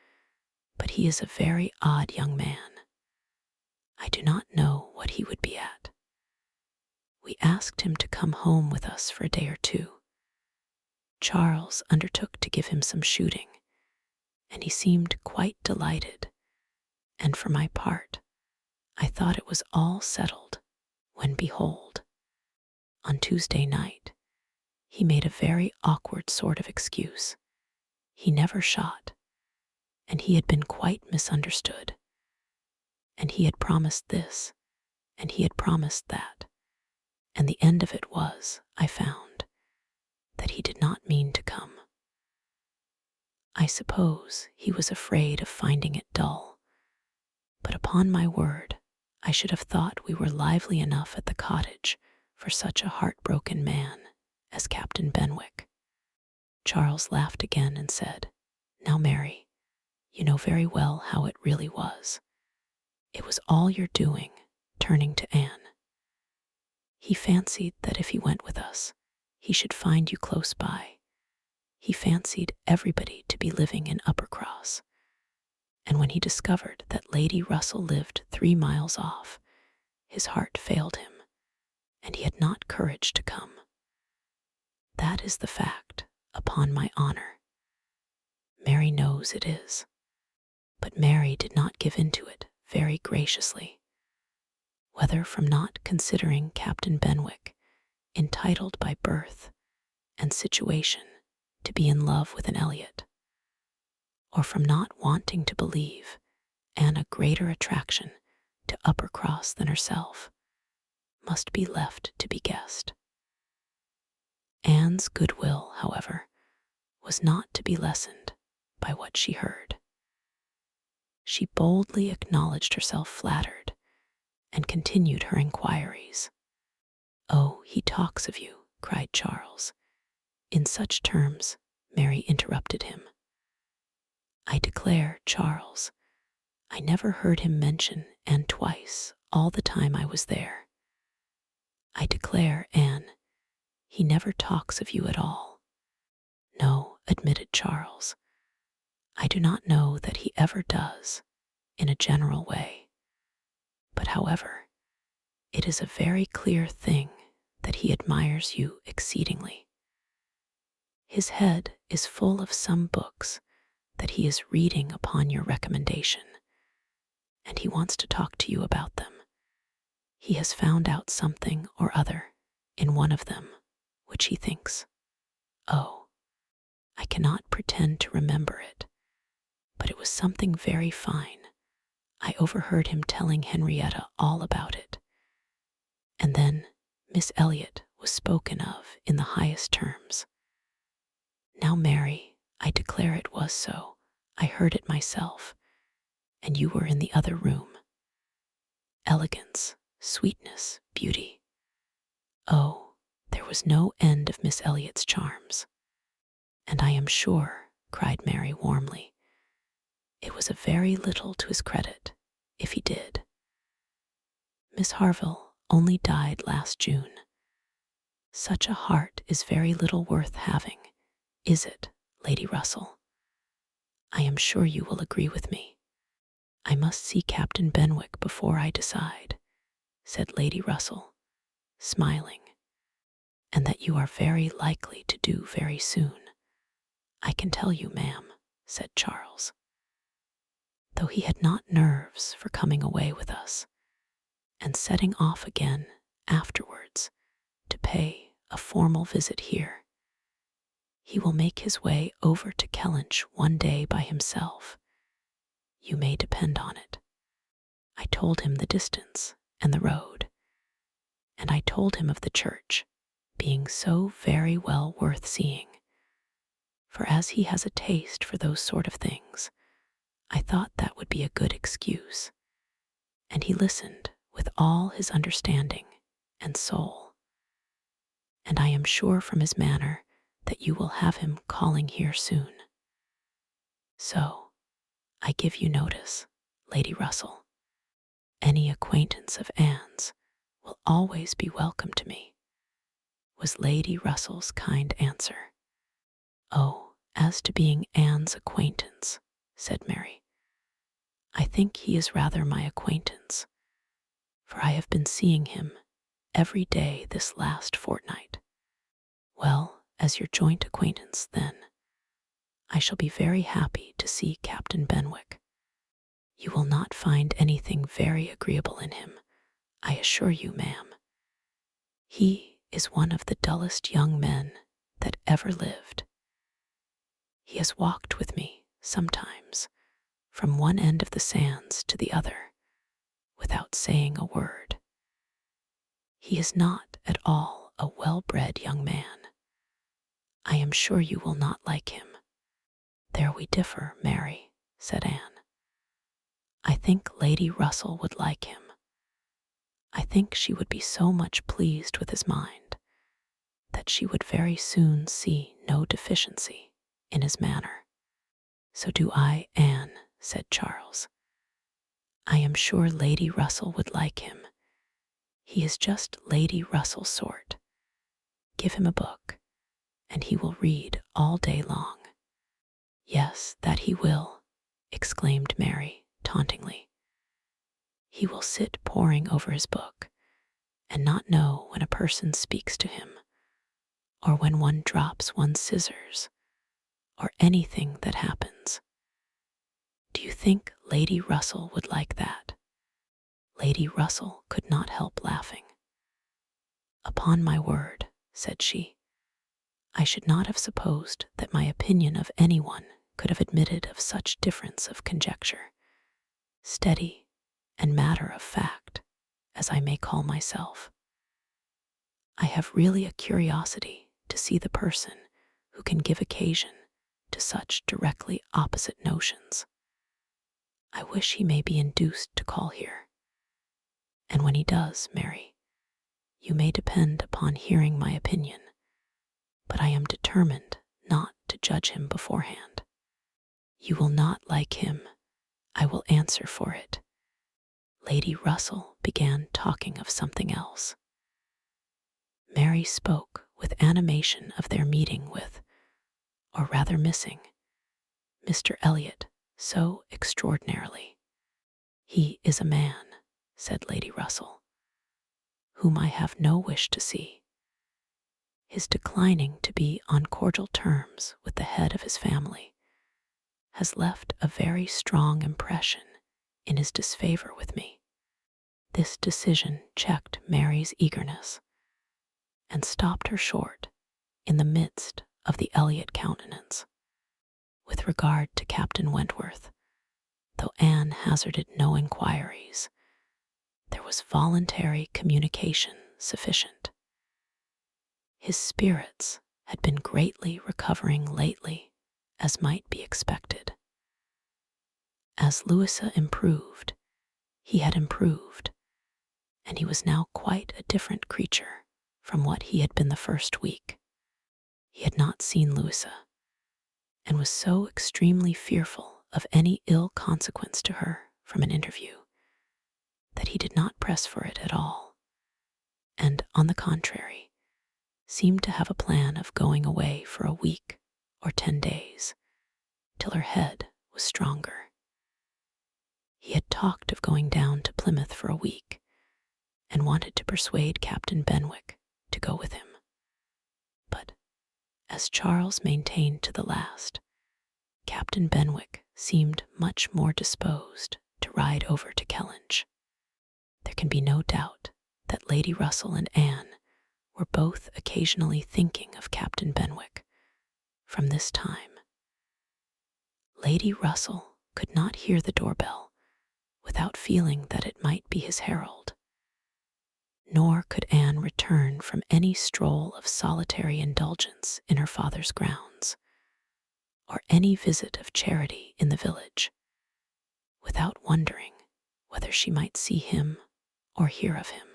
but he is a very odd young man. I do not know what he would be at. We asked him to come home with us for a day or two. Charles undertook to give him some shooting, and he seemed quite delighted, and for my part, I thought it was all settled, when behold, on Tuesday night, he made a very awkward sort of excuse. He never shot, and he had been quite misunderstood, and he had promised this, and he had promised that, and the end of it was, I found, that he did not mean to come. I suppose he was afraid of finding it dull, but upon my word, I should have thought we were lively enough at the cottage for such a heartbroken man as Captain Benwick." Charles laughed again and said, "Now, Mary, you know very well how it really was. It was all your doing," turning to Anne. "He fancied that if he went with us, he should find you close by. He fancied everybody to be living in Uppercross, and when he discovered that Lady Russell lived 3 miles off, his heart failed him, and he had not courage to come. That is the fact, upon my honor. Mary knows it is, but Mary did not give in to it very graciously, whether from not considering Captain Benwick entitled by birth and situation to be in love with an Elliot, or from not wanting to believe Anne a greater attraction to Uppercross than herself, must be left to be guessed. Anne's goodwill, however, was not to be lessened by what she heard. She boldly acknowledged herself flattered and continued her inquiries. "Oh, he talks of you," cried Charles. "In such terms," Mary interrupted him. "I declare, Charles, I never heard him mention Anne twice all the time I was there. I declare, Anne, he never talks of you at all." "No," admitted Charles. "I do not know that he ever does, in a general way. But however, it is a very clear thing that he admires you exceedingly. His head is full of some books that he is reading upon your recommendation, and he wants to talk to you about them. He has found out something or other in one of them which he thinks, oh, I cannot pretend to remember it, but it was something very fine. I overheard him telling Henrietta all about it. And then Miss Elliot was spoken of in the highest terms. Now, Mary, I declare it was so. I heard it myself, and you were in the other room. Elegance, sweetness, beauty. Oh, there was no end of Miss Elliot's charms. And I am sure, cried Mary warmly, it was a very little to his credit, if he did. Miss Harville only died last June. Such a heart is very little worth having, is it, Lady Russell? I am sure you will agree with me. I must see Captain Benwick before I decide, said Lady Russell, smiling, and that you are very likely to do very soon. I can tell you, ma'am, said Charles. though he had not nerves for coming away with us and setting off again afterwards to pay a formal visit here. He will make his way over to Kellynch one day by himself. You may depend on it. I told him the distance and the road, and I told him of the church being so very well worth seeing, for as he has a taste for those sort of things, I thought that would be a good excuse, and he listened with all his understanding and soul. And I am sure from his manner that you will have him calling here soon. So, I give you notice, Lady Russell. Any acquaintance of Anne's will always be welcome to me, was Lady Russell's kind answer. Oh, as to being Anne's acquaintance, said Mary, I think he is rather my acquaintance, for I have been seeing him every day this last fortnight. Well, as your joint acquaintance, then, I shall be very happy to see Captain Benwick. You will not find anything very agreeable in him, I assure you, ma'am. He is one of the dullest young men that ever lived. He has walked with me sometimes from one end of the sands to the other without saying a word. He is not at all a well-bred young man. I am sure you will not like him. There we differ, Mary, said Anne. I think Lady Russell would like him. I think she would be so much pleased with his mind that she would very soon see no deficiency in his manner. So do I, Anne, said Charles. I am sure Lady Russell would like him. He is just Lady Russell's sort. Give him a book, and he will read all day long. Yes, that he will, exclaimed Mary tauntingly. He will sit poring over his book and not know when a person speaks to him, or when one drops one's scissors, or anything that happens. Do you think Lady Russell would like that? Lady Russell could not help laughing. Upon my word, said she, I should not have supposed that my opinion of anyone could have admitted of such difference of conjecture, steady and matter of fact, as I may call myself. I have really a curiosity to see the person who can give occasion to such directly opposite notions. I wish he may be induced to call here. And when he does, Mary, you may depend upon hearing my opinion, but I am determined not to judge him beforehand. You will not like him, I will answer for it. Lady Russell began talking of something else. Mary spoke with animation of their meeting with, or rather missing, Mr. Elliot so extraordinarily. He is a man, said Lady Russell, whom I have no wish to see. His declining to be on cordial terms with the head of his family has left a very strong impression in his disfavor with me. This decision checked Mary's eagerness and stopped her short in the midst of the Elliot countenance. With regard to Captain Wentworth, though Anne hazarded no inquiries, there was voluntary communication sufficient. His spirits had been greatly recovering lately, as might be expected. As Louisa improved, he had improved, and he was now quite a different creature from what he had been the first week. He had not seen Louisa, and was so extremely fearful of any ill consequence to her from an interview that he did not press for it at all, and, on the contrary, seemed to have a plan of going away for a week or 10 days, till her head was stronger. He had talked of going down to Plymouth for a week, and wanted to persuade Captain Benwick to go with him. But, as Charles maintained to the last, Captain Benwick seemed much more disposed to ride over to Kellynch. There can be no doubt that Lady Russell and Anne were both occasionally thinking of Captain Benwick from this time. Lady Russell could not hear the doorbell without feeling that it might be his herald, nor could Anne return from any stroll of solitary indulgence in her father's grounds, or any visit of charity in the village, without wondering whether she might see him or hear of him.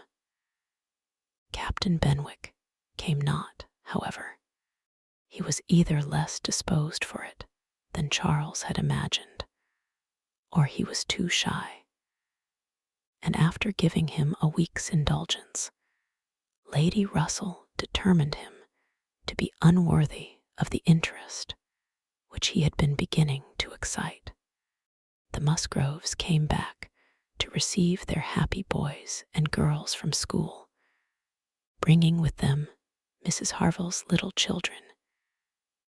Captain Benwick came not, however. He was either less disposed for it than Charles had imagined, or he was too shy. And after giving him a week's indulgence, Lady Russell determined him to be unworthy of the interest which he had been beginning to excite. The Musgroves came back to receive their happy boys and girls from school, bringing with them Mrs. Harville's little children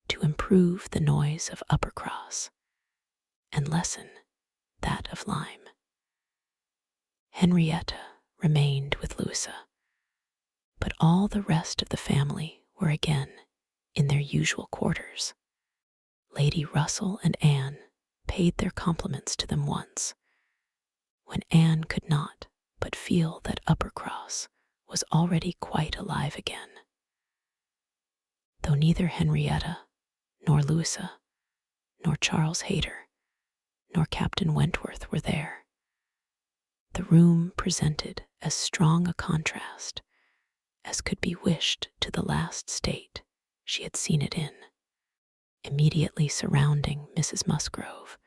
to improve the noise of Uppercross and lessen that of Lyme. Henrietta remained with Louisa, but all the rest of the family were again in their usual quarters. Lady Russell and Anne paid their compliments to them once, when Anne could not but feel that Uppercross was already quite alive again. Though neither Henrietta, nor Louisa, nor Charles Hayter, nor Captain Wentworth were there, the room presented as strong a contrast as could be wished to the last state she had seen it in. Immediately surrounding Mrs. Musgrove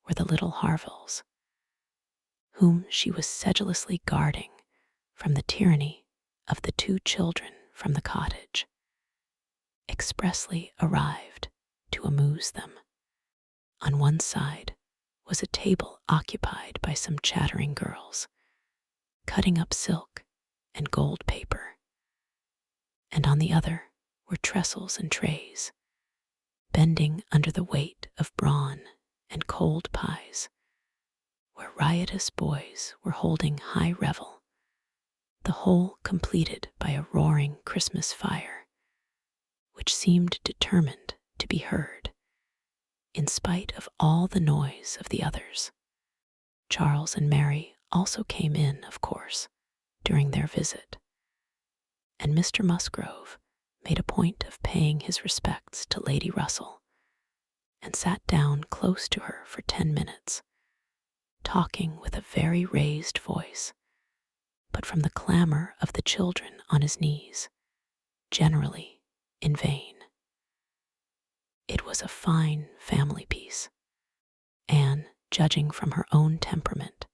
were the little Harvilles, whom she was sedulously guarding from the tyranny of the two children from the cottage, expressly arrived to amuse them. On one side was a table occupied by some chattering girls, cutting up silk and gold paper, and on the other were trestles and trays, bending under the weight of brawn and cold pies, where riotous boys were holding high revel, the whole completed by a roaring Christmas fire, which seemed determined to be heard, in spite of all the noise of the others. Charles and Mary also came in, of course, during their visit, and Mr. Musgrove made a point of paying his respects to Lady Russell, and sat down close to her for 10 minutes, talking with a very raised voice, but from the clamor of the children on his knees, generally in vain. It was a fine family piece. Anne, judging from her own temperament,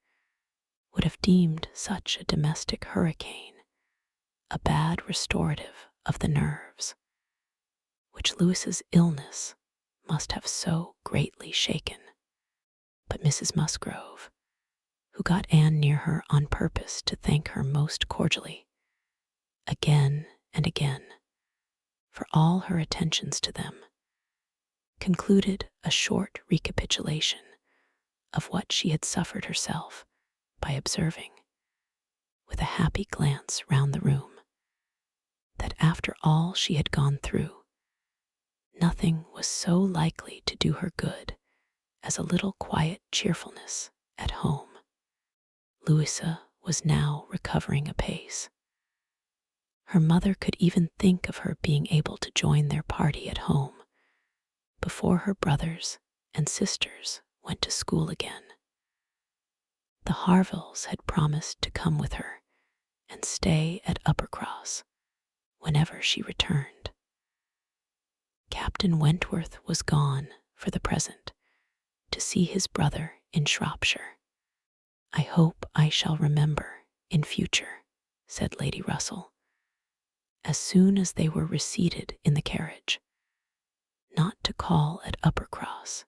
would have deemed such a domestic hurricane a bad restorative of the nerves, which Louis's illness must have so greatly shaken. But Mrs. Musgrove, who got Anne near her on purpose to thank her most cordially, again and again, for all her attentions to them, concluded a short recapitulation of what she had suffered herself by observing, with a happy glance round the room, that after all she had gone through, nothing was so likely to do her good as a little quiet cheerfulness at home. Louisa was now recovering apace. Her mother could even think of her being able to join their party at home before her brothers and sisters went to school again. The Harvilles had promised to come with her and stay at Uppercross whenever she returned. Captain Wentworth was gone for the present to see his brother in Shropshire. "I hope I shall remember in future," said Lady Russell, as soon as they were reseated in the carriage, "not to call at Uppercross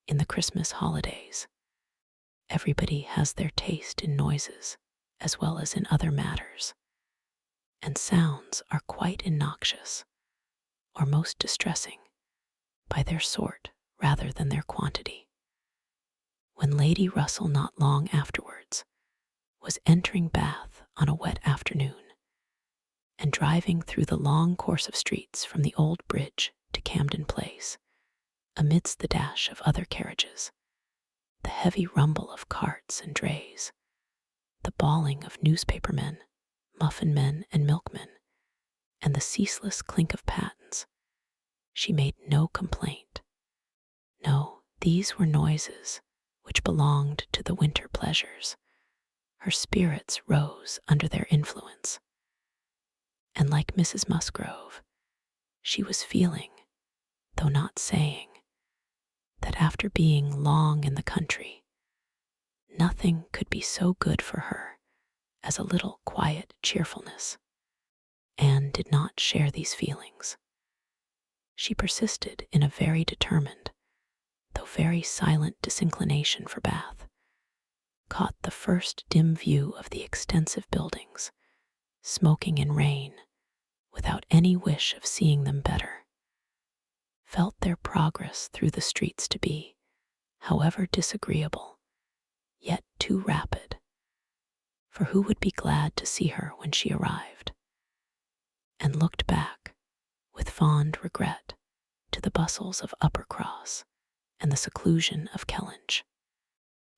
in the Christmas holidays. Everybody has their taste in noises as well as in other matters, and sounds are quite innoxious, or most distressing, by their sort rather than their quantity. when Lady Russell, not long afterwards, was entering Bath on a wet afternoon and driving through the long course of streets from the Old Bridge to Camden Place, amidst the dash of other carriages, the heavy rumble of carts and drays, the bawling of newspapermen, muffin men and milkmen, and the ceaseless clink of pattens, she made no complaint. No, these were noises which belonged to the winter pleasures. Her spirits rose under their influence, and like Mrs. Musgrove, she was feeling, though not saying, that after being long in the country, nothing could be so good for her as a little quiet cheerfulness. Anne did not share these feelings. She persisted in a very determined, though very silent disinclination for Bath, caught the first dim view of the extensive buildings, smoking in rain, without any wish of seeing them better, felt their progress through the streets to be, however disagreeable, yet too rapid, for who would be glad to see her when she arrived, and looked back, with fond regret, to the bustles of Uppercross and the seclusion of Kellynch.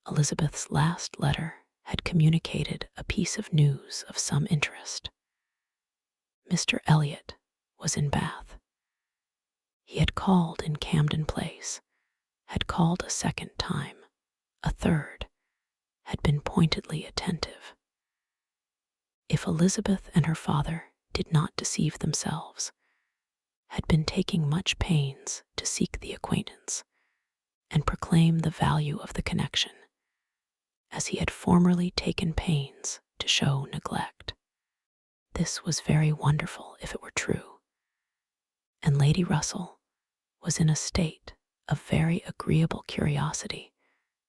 Elizabeth's last letter had communicated a piece of news of some interest. Mr. Elliot was in Bath. He had called in Camden Place, had called a second time, a third, had been pointedly attentive. If Elizabeth and her father did not deceive themselves, had been taking much pains to seek the acquaintance and proclaim the value of the connection, as he had formerly taken pains to show neglect. This was very wonderful if it were true, and Lady Russell was in a state of very agreeable curiosity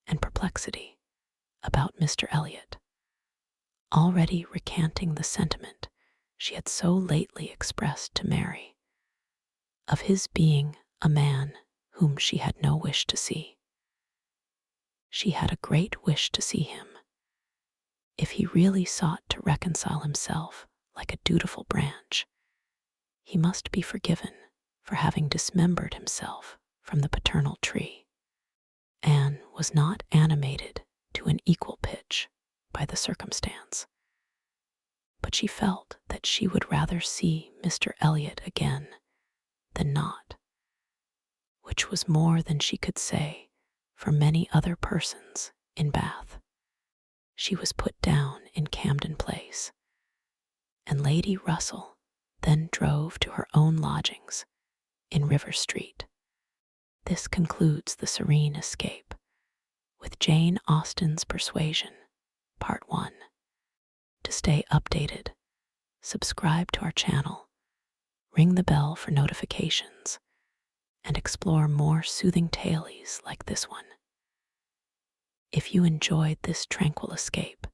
and perplexity about Mr. Elliot, already recanting the sentiment she had so lately expressed to Mary, of his being a man whom she had no wish to see. She had a great wish to see him. If he really sought to reconcile himself like a dutiful branch, he must be forgiven for having dismembered himself from the paternal tree. Anne was not animated to an equal pitch by the circumstance, but she felt that she would rather see Mr. Elliot again than not, which was more than she could say for many other persons in Bath. She was put down in Camden Place, and Lady Russell then drove to her own lodgings in River Street. This concludes the serene escape with Jane Austen's Persuasion, Part 1. To stay updated, subscribe to our channel, ring the bell for notifications, and explore more soothing tales like this one. If you enjoyed this tranquil escape,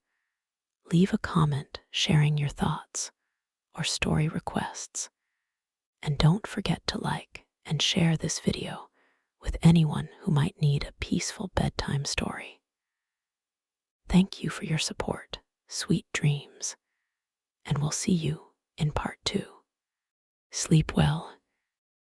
leave a comment sharing your thoughts or story requests, and don't forget to like and share this video with anyone who might need a peaceful bedtime story. Thank you for your support, sweet dreams, and we'll see you in Part 2. Sleep well